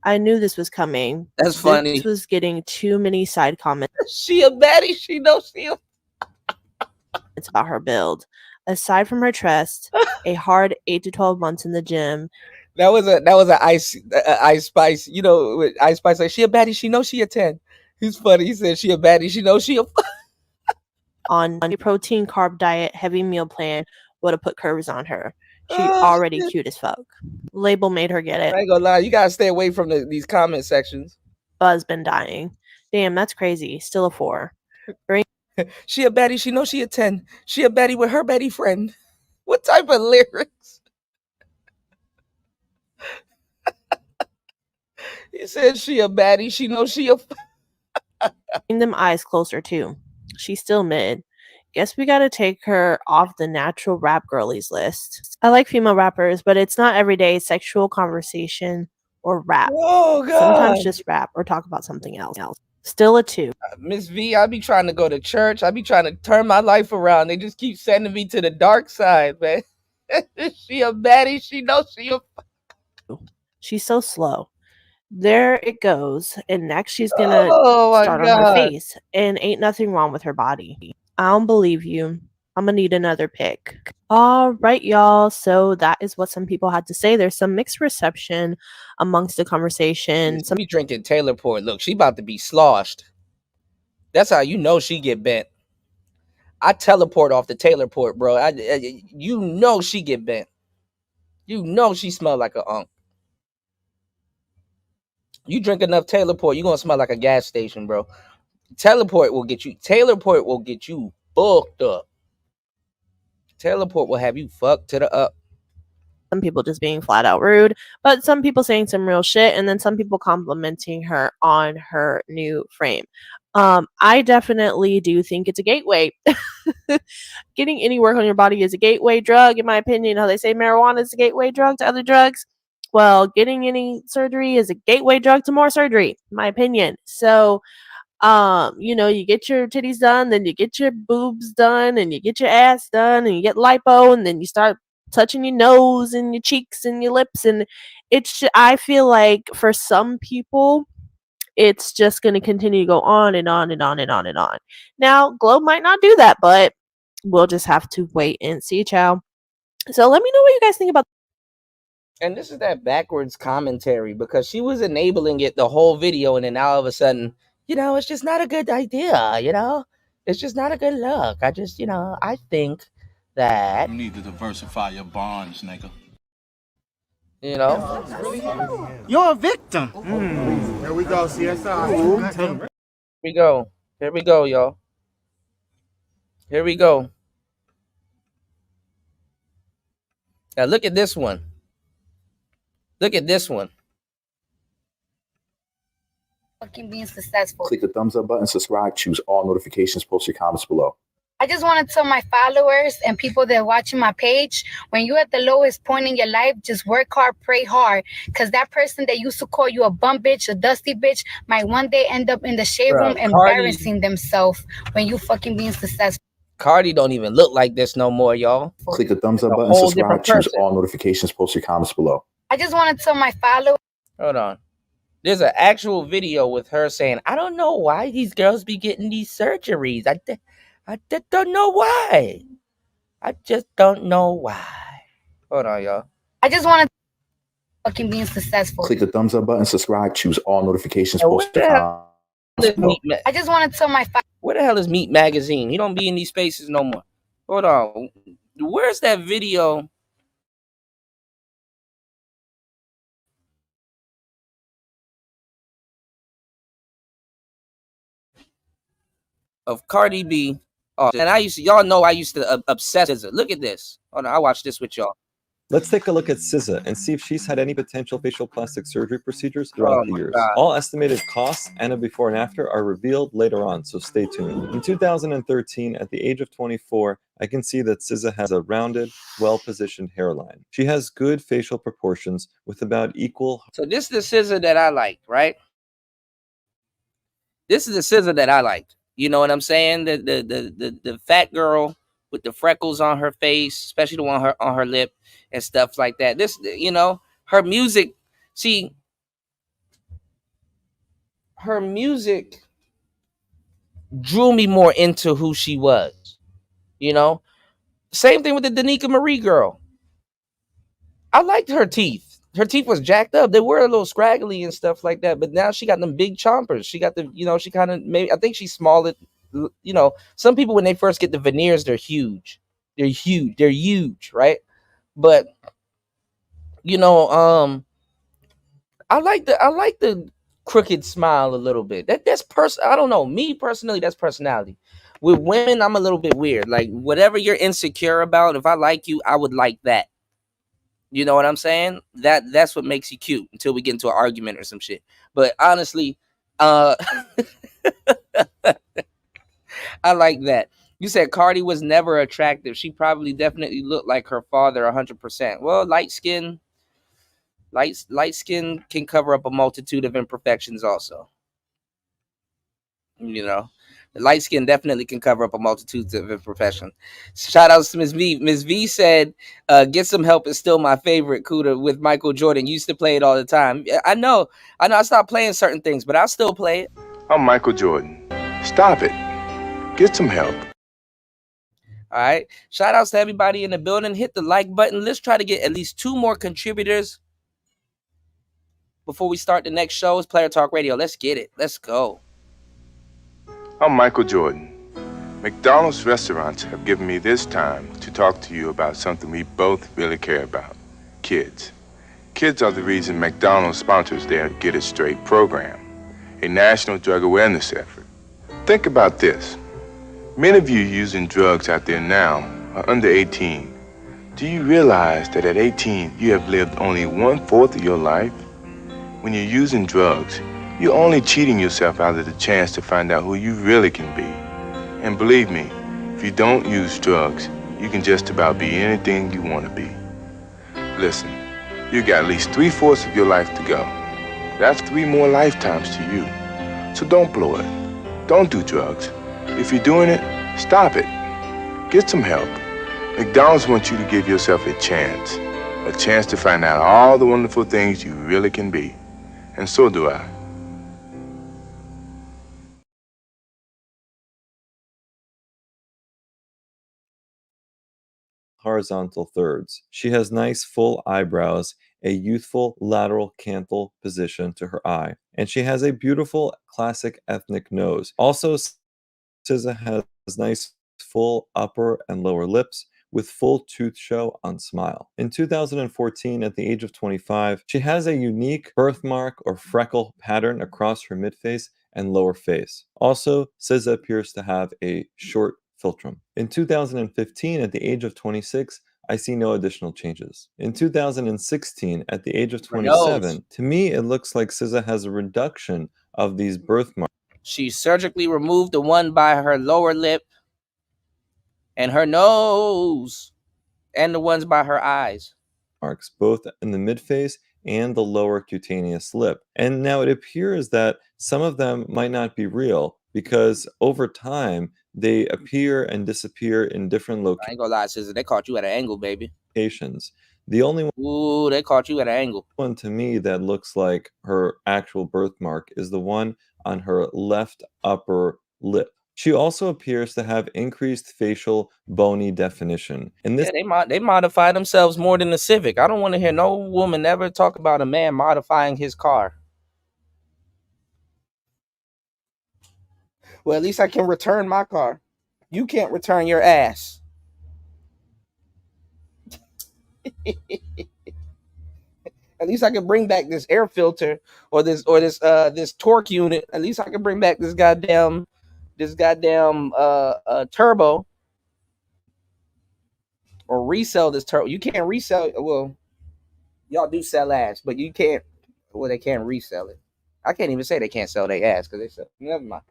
I knew this was coming. That's funny. This was getting too many side comments. She a baddie, she knows she a... It's about her build. Aside from her chest, a hard 8 to 12 months in the gym. That was a Ice Spice. You know, Ice Spice like, she a baddie, she knows she a 10. He's funny. He said she a baddie, she knows she a... on a protein carb diet, heavy meal plan would have put curves on her. She already cute as fuck. Label made her get it. I ain't gonna lie, you gotta stay away from these comment sections. buzz been dying. Damn, that's crazy. Still a 4. She a baddie. She know she a 10. She a baddie with her baddie friend. What type of lyrics? He said she a baddie. She know she a. Bring them eyes closer too. She's still mid. Guess we gotta take her off the natural rap girlies list. I like female rappers, but it's not everyday sexual conversation or rap. Oh Sometimes God. just rap or talk about something else. Still a 2. Miss V, I be trying to go to church. I be trying to turn my life around. They just keep sending me to the dark side, man. She a baddie. She knows she a. She's so slow. There it goes. And next she's gonna Oh my start on her God. face. And ain't nothing wrong with her body. I don't believe you. I'm gonna need another pick. All right, y'all. So that is what some people had to say. There's some mixed reception amongst the conversation. Some be drinking Taylor Port. Look, she about to be sloshed. That's how you know she get bent. I teleport off the Taylor Port, bro. You know she get bent. You know she smell like a unk. You drink enough Taylor Port, you gonna smell like a gas station, bro. Taylor Port will get you fucked up. Taylor Port will have you fucked to the up. Some people just being flat out rude, but some people saying some real shit, and then some people complimenting her on her new frame. I definitely do think it's a gateway. Getting any work on your body is a gateway drug, in my opinion. How they say marijuana is a gateway drug to other drugs. Well, getting any surgery is a gateway drug to more surgery, in my opinion. So, you get your titties done, then you get your boobs done, and you get your ass done, and you get lipo, and then you start touching your nose and your cheeks and your lips, and I feel like for some people it's just going to continue to go on and on and on and on and on. Now, Globe might not do that, but we'll just have to wait and see. Ciao. So let me know what you guys think about. And this is that backwards commentary, because she was enabling it the whole video, and then all of a sudden, it's just not a good idea, It's just not a good look. I think that You need to diversify your bonds, nigga. You're a victim. Here we go, CSI. Here we go. Here we go, y'all. Here we go. Now look at this one. Look at this one. Fucking being successful. Click the thumbs up button, subscribe, choose all notifications, post your comments below. I just want to tell my followers and people that are watching my page, when you're at the lowest point in your life, just work hard, pray hard. Because that person that used to call you a bum bitch, a dusty bitch, might one day end up in the shade room embarrassing themselves when you fucking being successful. Cardi don't even look like this no more, y'all. Click the thumbs up button, subscribe, choose all notifications, post your comments below. I just want to tell my followers. Hold on. There's an actual video with her saying, I don't know why these girls be getting these surgeries. I just don't know why. I just don't know why. Hold on, y'all. I just want to fucking being successful. Click the thumbs up button, subscribe, choose all notifications, post your comments below. I just want to tell my Where the hell is Meat Magazine? He don't be in these spaces no more. Hold on. Where's that video? Of Cardi B. Oh, and y'all know I used to obsess. Look at this. Hold on, I watched this with y'all. Let's take a look at SZA and see if she's had any potential facial plastic surgery procedures throughout the years. God. All estimated costs and a before and after are revealed later on, so stay tuned. In 2013, at the age of 24, I can see that SZA has a rounded, well-positioned hairline. She has good facial proportions with about equal... So this is the SZA that I like, right? This is the SZA that I liked. You know what I'm saying? The fat girl with the freckles on her face, especially the one on her lip and stuff like that. This, her music. See, her music drew me more into who she was. Same thing with the Danica Marie girl. I liked her teeth. Her teeth was jacked up. They were a little scraggly and stuff like that. But now she got them big chompers. She got the, she kind of maybe, I think she's smaller. Some people when they first get the veneers, they're huge. They're huge, right? But I like the crooked smile a little bit. I don't know. Me personally, that's personality. With women, I'm a little bit weird. Like whatever you're insecure about, if I like you, I would like that. You know what I'm saying? That's what makes you cute until we get into an argument or some shit. But honestly, uh I like that. You said Cardi was never attractive. She probably definitely looked like her father 100%. Well, light skin can cover up a multitude of imperfections also. You know, the light skin definitely can cover up a multitude of imperfections. Shout outs to Miss V. Miss V said, "Get Some Help" is still my favorite. Cuda with Michael Jordan. Used to play it all the time. Yeah, I know. I stopped playing certain things, but I'll still play it. I'm Michael Jordan. Stop it. Get some help. All right. Shout outs to everybody in the building. Hit the like button. Let's try to get at least 2 more contributors before we start the next show. It's Player Talk Radio. Let's get it. Let's go. I'm Michael Jordan. McDonald's restaurants have given me this time to talk to you about something we both really care about. Kids. Kids are the reason McDonald's sponsors their Get It Straight program, a national drug awareness effort. Think about this. Many of you using drugs out there now are under 18. Do you realize that at 18, you have lived only 1/4 of your life? When you're using drugs, you're only cheating yourself out of the chance to find out who you really can be. And believe me, if you don't use drugs, you can just about be anything you want to be. Listen, you got at least 3/4 of your life to go. That's 3 more lifetimes to you. So don't blow it. Don't do drugs. If you're doing it, stop it. Get some help. McDonald's wants you to give yourself a chance to find out all the wonderful things you really can be. And so do I. Horizontal thirds. She has nice full eyebrows, a youthful lateral canthal position to her eye, and she has a beautiful classic ethnic nose. Also, SZA has nice full upper and lower lips with full tooth show on smile. In 2014, at the age of 25, she has a unique birthmark or freckle pattern across her midface and lower face. Also, SZA appears to have a short philtrum. In 2015, at the age of 26, I see no additional changes. In 2016, at the age of 27, to me it looks like SZA has a reduction of these birthmarks. She surgically removed the one by her lower lip and her nose and the ones by her eyes. Marks, both in the midface and the lower cutaneous lip. And now it appears that some of them might not be real because over time they appear and disappear in different I ain't gonna lie, SZA, they caught you at an angle, baby. locations. The only Ooh, they caught you at an angle. one to me that looks like her actual birthmark is the one on her left upper lip. She also appears to have increased facial bony definition. And this they modify themselves more than the Civic. I don't want to hear no woman ever talk about a man modifying his car. Well, at least I can return my car. You can't return your ass. At least I can bring back this air filter or this torque unit. At least I can bring back this goddamn turbo or resell this turbo. You can't resell it. Well, y'all do sell ass, but you can't. Well, they can't resell it. I can't even say they can't sell their ass because they sell. Never mind.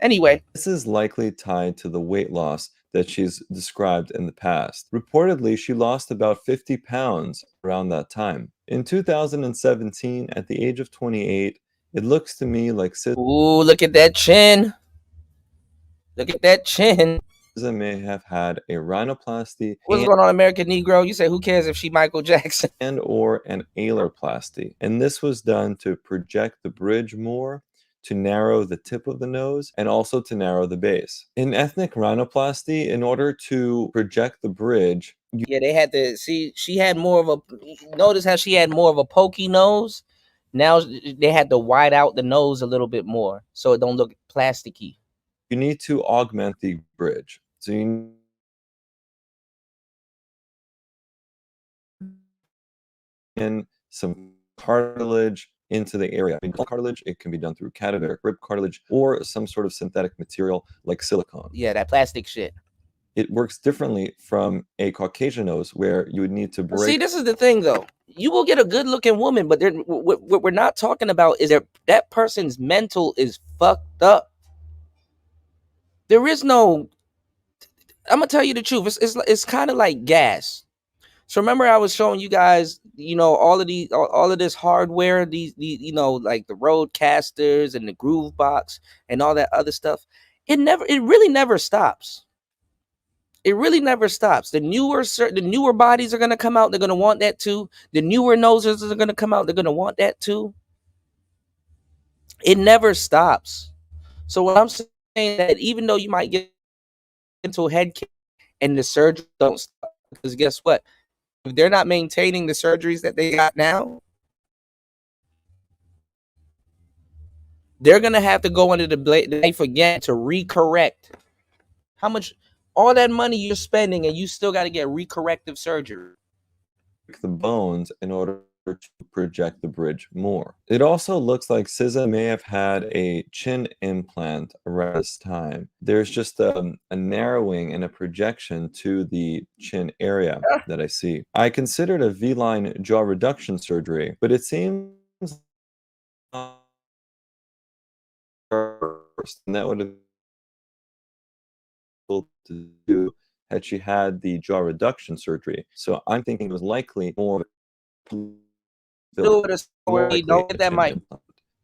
Anyway, this is likely tied to the weight loss that she's described in the past. Reportedly, she lost about 50 pounds around that time. In 2017, at the age of 28, it looks to me like SZA. Ooh, look at that chin. Look at that chin. SZA may have had a rhinoplasty. What's going on, American Negro? You say, who cares if she Michael Jackson? And or an ailerplasty. And this was done to project the bridge more, to narrow the tip of the nose, and also to narrow the base. In ethnic rhinoplasty, in order to project the bridge, yeah, they had to see. She had more of a. Notice how she had more of a pokey nose. Now they had to wide out the nose a little bit more so it don't look plasticky. You need to augment the bridge. So you in some cartilage into the area. Cartilage, it can be done through cadaveric rib cartilage or some sort of synthetic material like silicone. Yeah, that plastic shit. It works differently from a Caucasian nose where you would need to break. See, this is the thing though. You will get a good looking woman, but what we're not talking about is that person's mental is fucked up. There is no, I'm gonna tell you the truth. It's kind of like gas. So remember, I was showing you guys, all of this hardware, these like the Roadcasters and the Groove Box and all that other stuff. It really never stops. It really never stops. The newer bodies are gonna come out. They're gonna want that too. The newer noses are gonna come out. They're gonna want that too. It never stops. So what I'm saying that even though you might get into a head case and the surgery don't stop, because guess what? If they're not maintaining the surgeries that they got now, they're gonna have to go under the knife again to recorrect. How much? All that money you're spending, and you still got to get recorrective surgery. The bones in order to project the bridge more. It also looks like SZA may have had a chin implant around this time. There's just a narrowing and a projection to the chin area that I see. I considered a V-line jaw reduction surgery, but it seems first, and that would have been able to do had she had the jaw reduction surgery. So I'm thinking it was likely more Don't get that mic.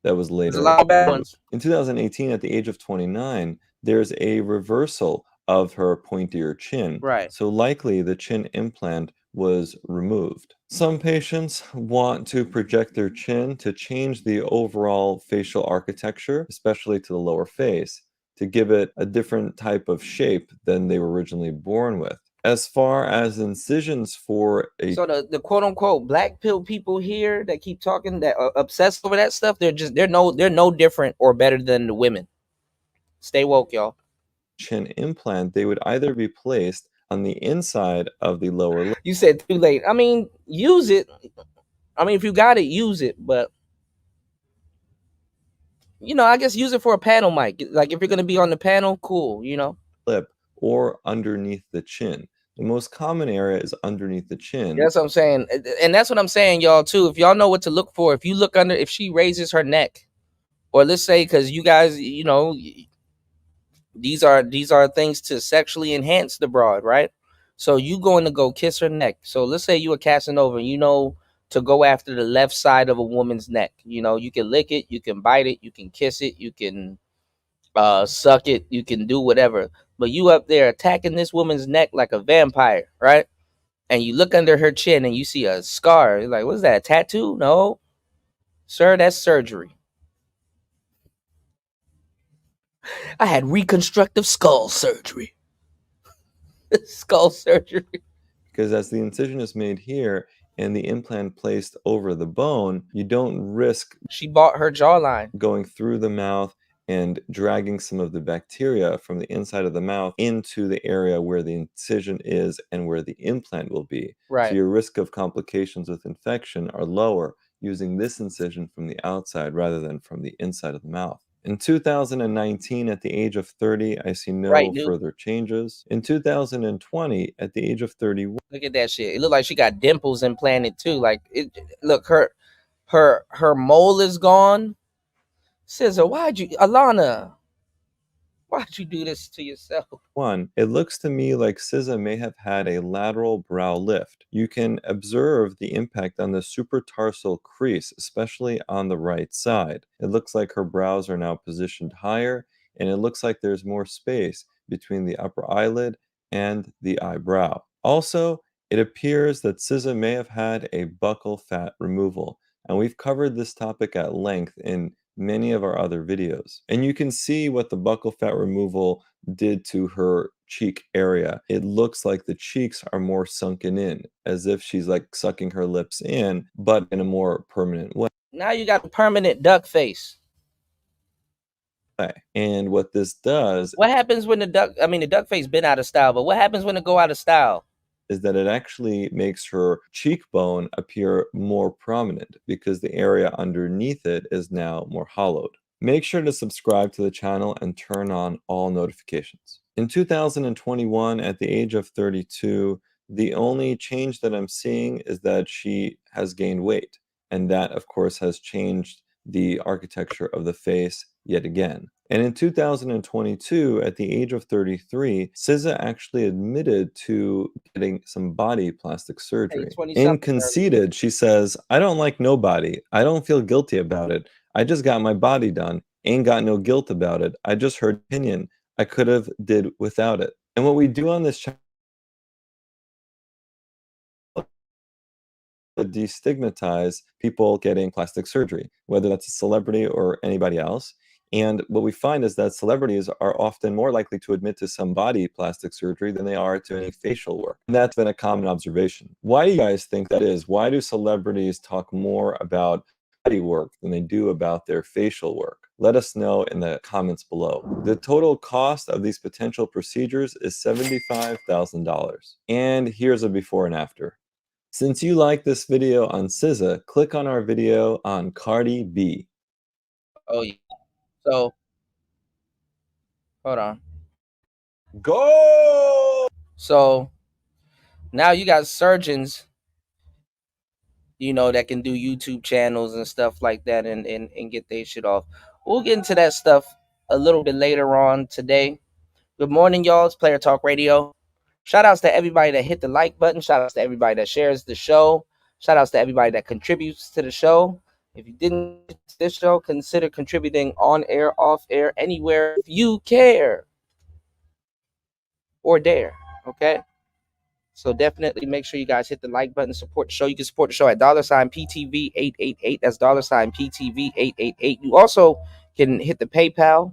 That was later. There's a lot of bad ones. In 2018, at the age of 29, there's a reversal of her pointier chin. Right. So likely the chin implant was removed. Some patients want to project their chin to change the overall facial architecture, especially to the lower face, to give it a different type of shape than they were originally born with. As far as incisions for a So the quote unquote black pill people here that keep talking, that are obsessed over that stuff, they're no different or better than the women. Stay woke, y'all. Chin implant, they would either be placed on the inside of the lower lip. You said too late. I mean, use it. I mean, if you got it, use it. But I guess use it for a panel mic. Like if you're gonna be on the panel, cool. Lip or underneath the chin. The most common area is underneath the chin. That's what I'm saying, and that's what I'm saying, y'all. Too. If y'all know what to look for, if you look under, if she raises her neck, or let's say, because you guys, these are things to sexually enhance the broad, right? So you going to go kiss her neck. So let's say you are Casanova, to go after the left side of a woman's neck. You can lick it, you can bite it, you can kiss it, you can suck it, you can do whatever. But you up there attacking this woman's neck like a vampire, right? And you look under her chin and you see a scar. You're like, what's that, a tattoo? No, sir, that's surgery. I had reconstructive skull surgery. Skull surgery. Because as the incision is made here and the implant placed over the bone, you don't risk she bought her jawline going through the mouth and dragging some of the bacteria from the inside of the mouth into the area where the incision is and where the implant will be. Right. So your risk of complications with infection are lower using this incision from the outside rather than from the inside of the mouth. In 2019, at the age of 30, I see no further changes. In 2020, at the age of 31, look at that shit. It looked like she got dimples implanted too. Like look, her mole is gone. SZA, Alana, why'd you do this to yourself? It looks to me like SZA may have had a lateral brow lift. You can observe the impact on the supratarsal crease, especially on the right side. It looks like her brows are now positioned higher, and it looks like there's more space between the upper eyelid and the eyebrow. Also, it appears that SZA may have had a buccal fat removal, and we've covered this topic at length in many of our other videos. And you can see what the buccal fat removal did to her cheek area. It looks like the cheeks are more sunken in, as if she's like sucking her lips in, but in a more permanent way. Now you got a permanent duck face. And what this does... What happens when the duck face been out of style, but what happens when it go out of style? is that it actually makes her cheekbone appear more prominent because the area underneath it is now more hollowed. Make sure to subscribe to the channel and turn on all notifications. In 2021, at the age of 32, the only change that I'm seeing is that she has gained weight. And that, of course, has changed the architecture of the face yet again. And in 2022, at the age of 33, SZA actually admitted to getting some body plastic surgery. 20-something. And conceded, she says, "I don't like nobody. I don't feel guilty about it. I just got my body done. Ain't got no guilt about it. I just heard opinion. I could have did without it." And what we do on this channel destigmatize people getting plastic surgery, whether that's a celebrity or anybody else. And what we find is that celebrities are often more likely to admit to some body plastic surgery than they are to any facial work. And that's been a common observation. Why do you guys think that is? Why do celebrities talk more about body work than they do about their facial work? Let us know in the comments below. The total cost of these potential procedures is $75,000. And here's a before and after. Since you like this video on SZA, click on our video on Cardi B. Oh yeah. So hold on. Go! So now you got surgeons, you know, that can do YouTube channels and stuff like that and get their shit off. We'll get into that stuff a little bit later on today. Good morning, y'all. It's Player Talk Radio. Shout outs to everybody that hit the like button. Shout outs to everybody that shares the show. Shout outs to everybody that contributes to the show. If you didn't get to this show, consider contributing on air, off air, anywhere if you care or dare. Okay? So definitely make sure you guys hit the like button, support the show. You can support the show at $PTV888. That's $PTV888. You also can hit the PayPal.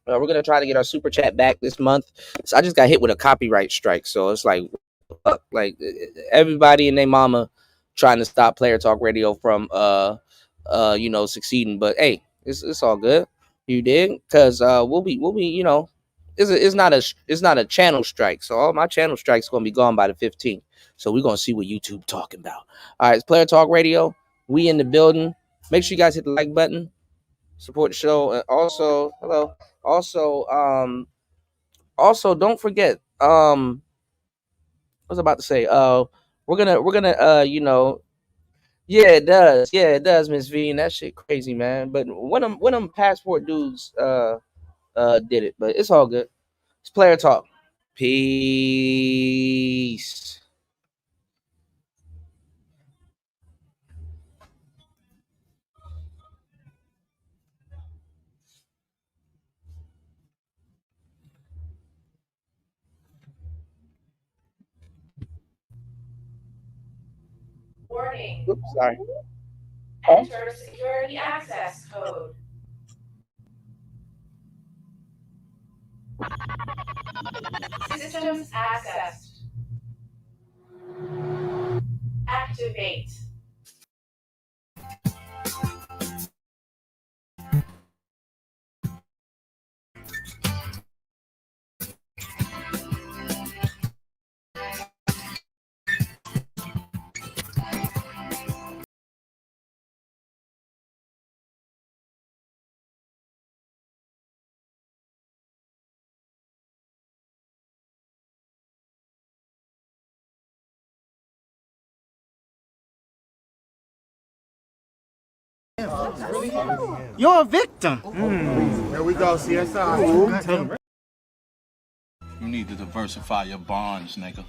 We're going to try to get our super chat back this month. So I just got hit with a copyright strike. So it's like everybody and their mama trying to stop Player Talk Radio from, you know, succeeding. But hey, it's all good. You dig? Because we'll be, you know, it's not a channel strike. So all my channel strikes going to be gone by the 15th. So we're going to see what YouTube talking about. All right, it's Player Talk Radio. We in the building. Make sure you guys hit the like button. Support the show. And also, hello. Also, don't forget, I was about to say, we're gonna, you know, yeah, it does, Miss V, and that shit crazy, man. But when them passport dudes, did it, but it's all good. It's Player Talk. Peace. Warning. Oops, sorry. Enter security access code. Systems accessed. Activate. You're a victim. Here we go, CSI. Tell him. You need to diversify your bonds, nigga.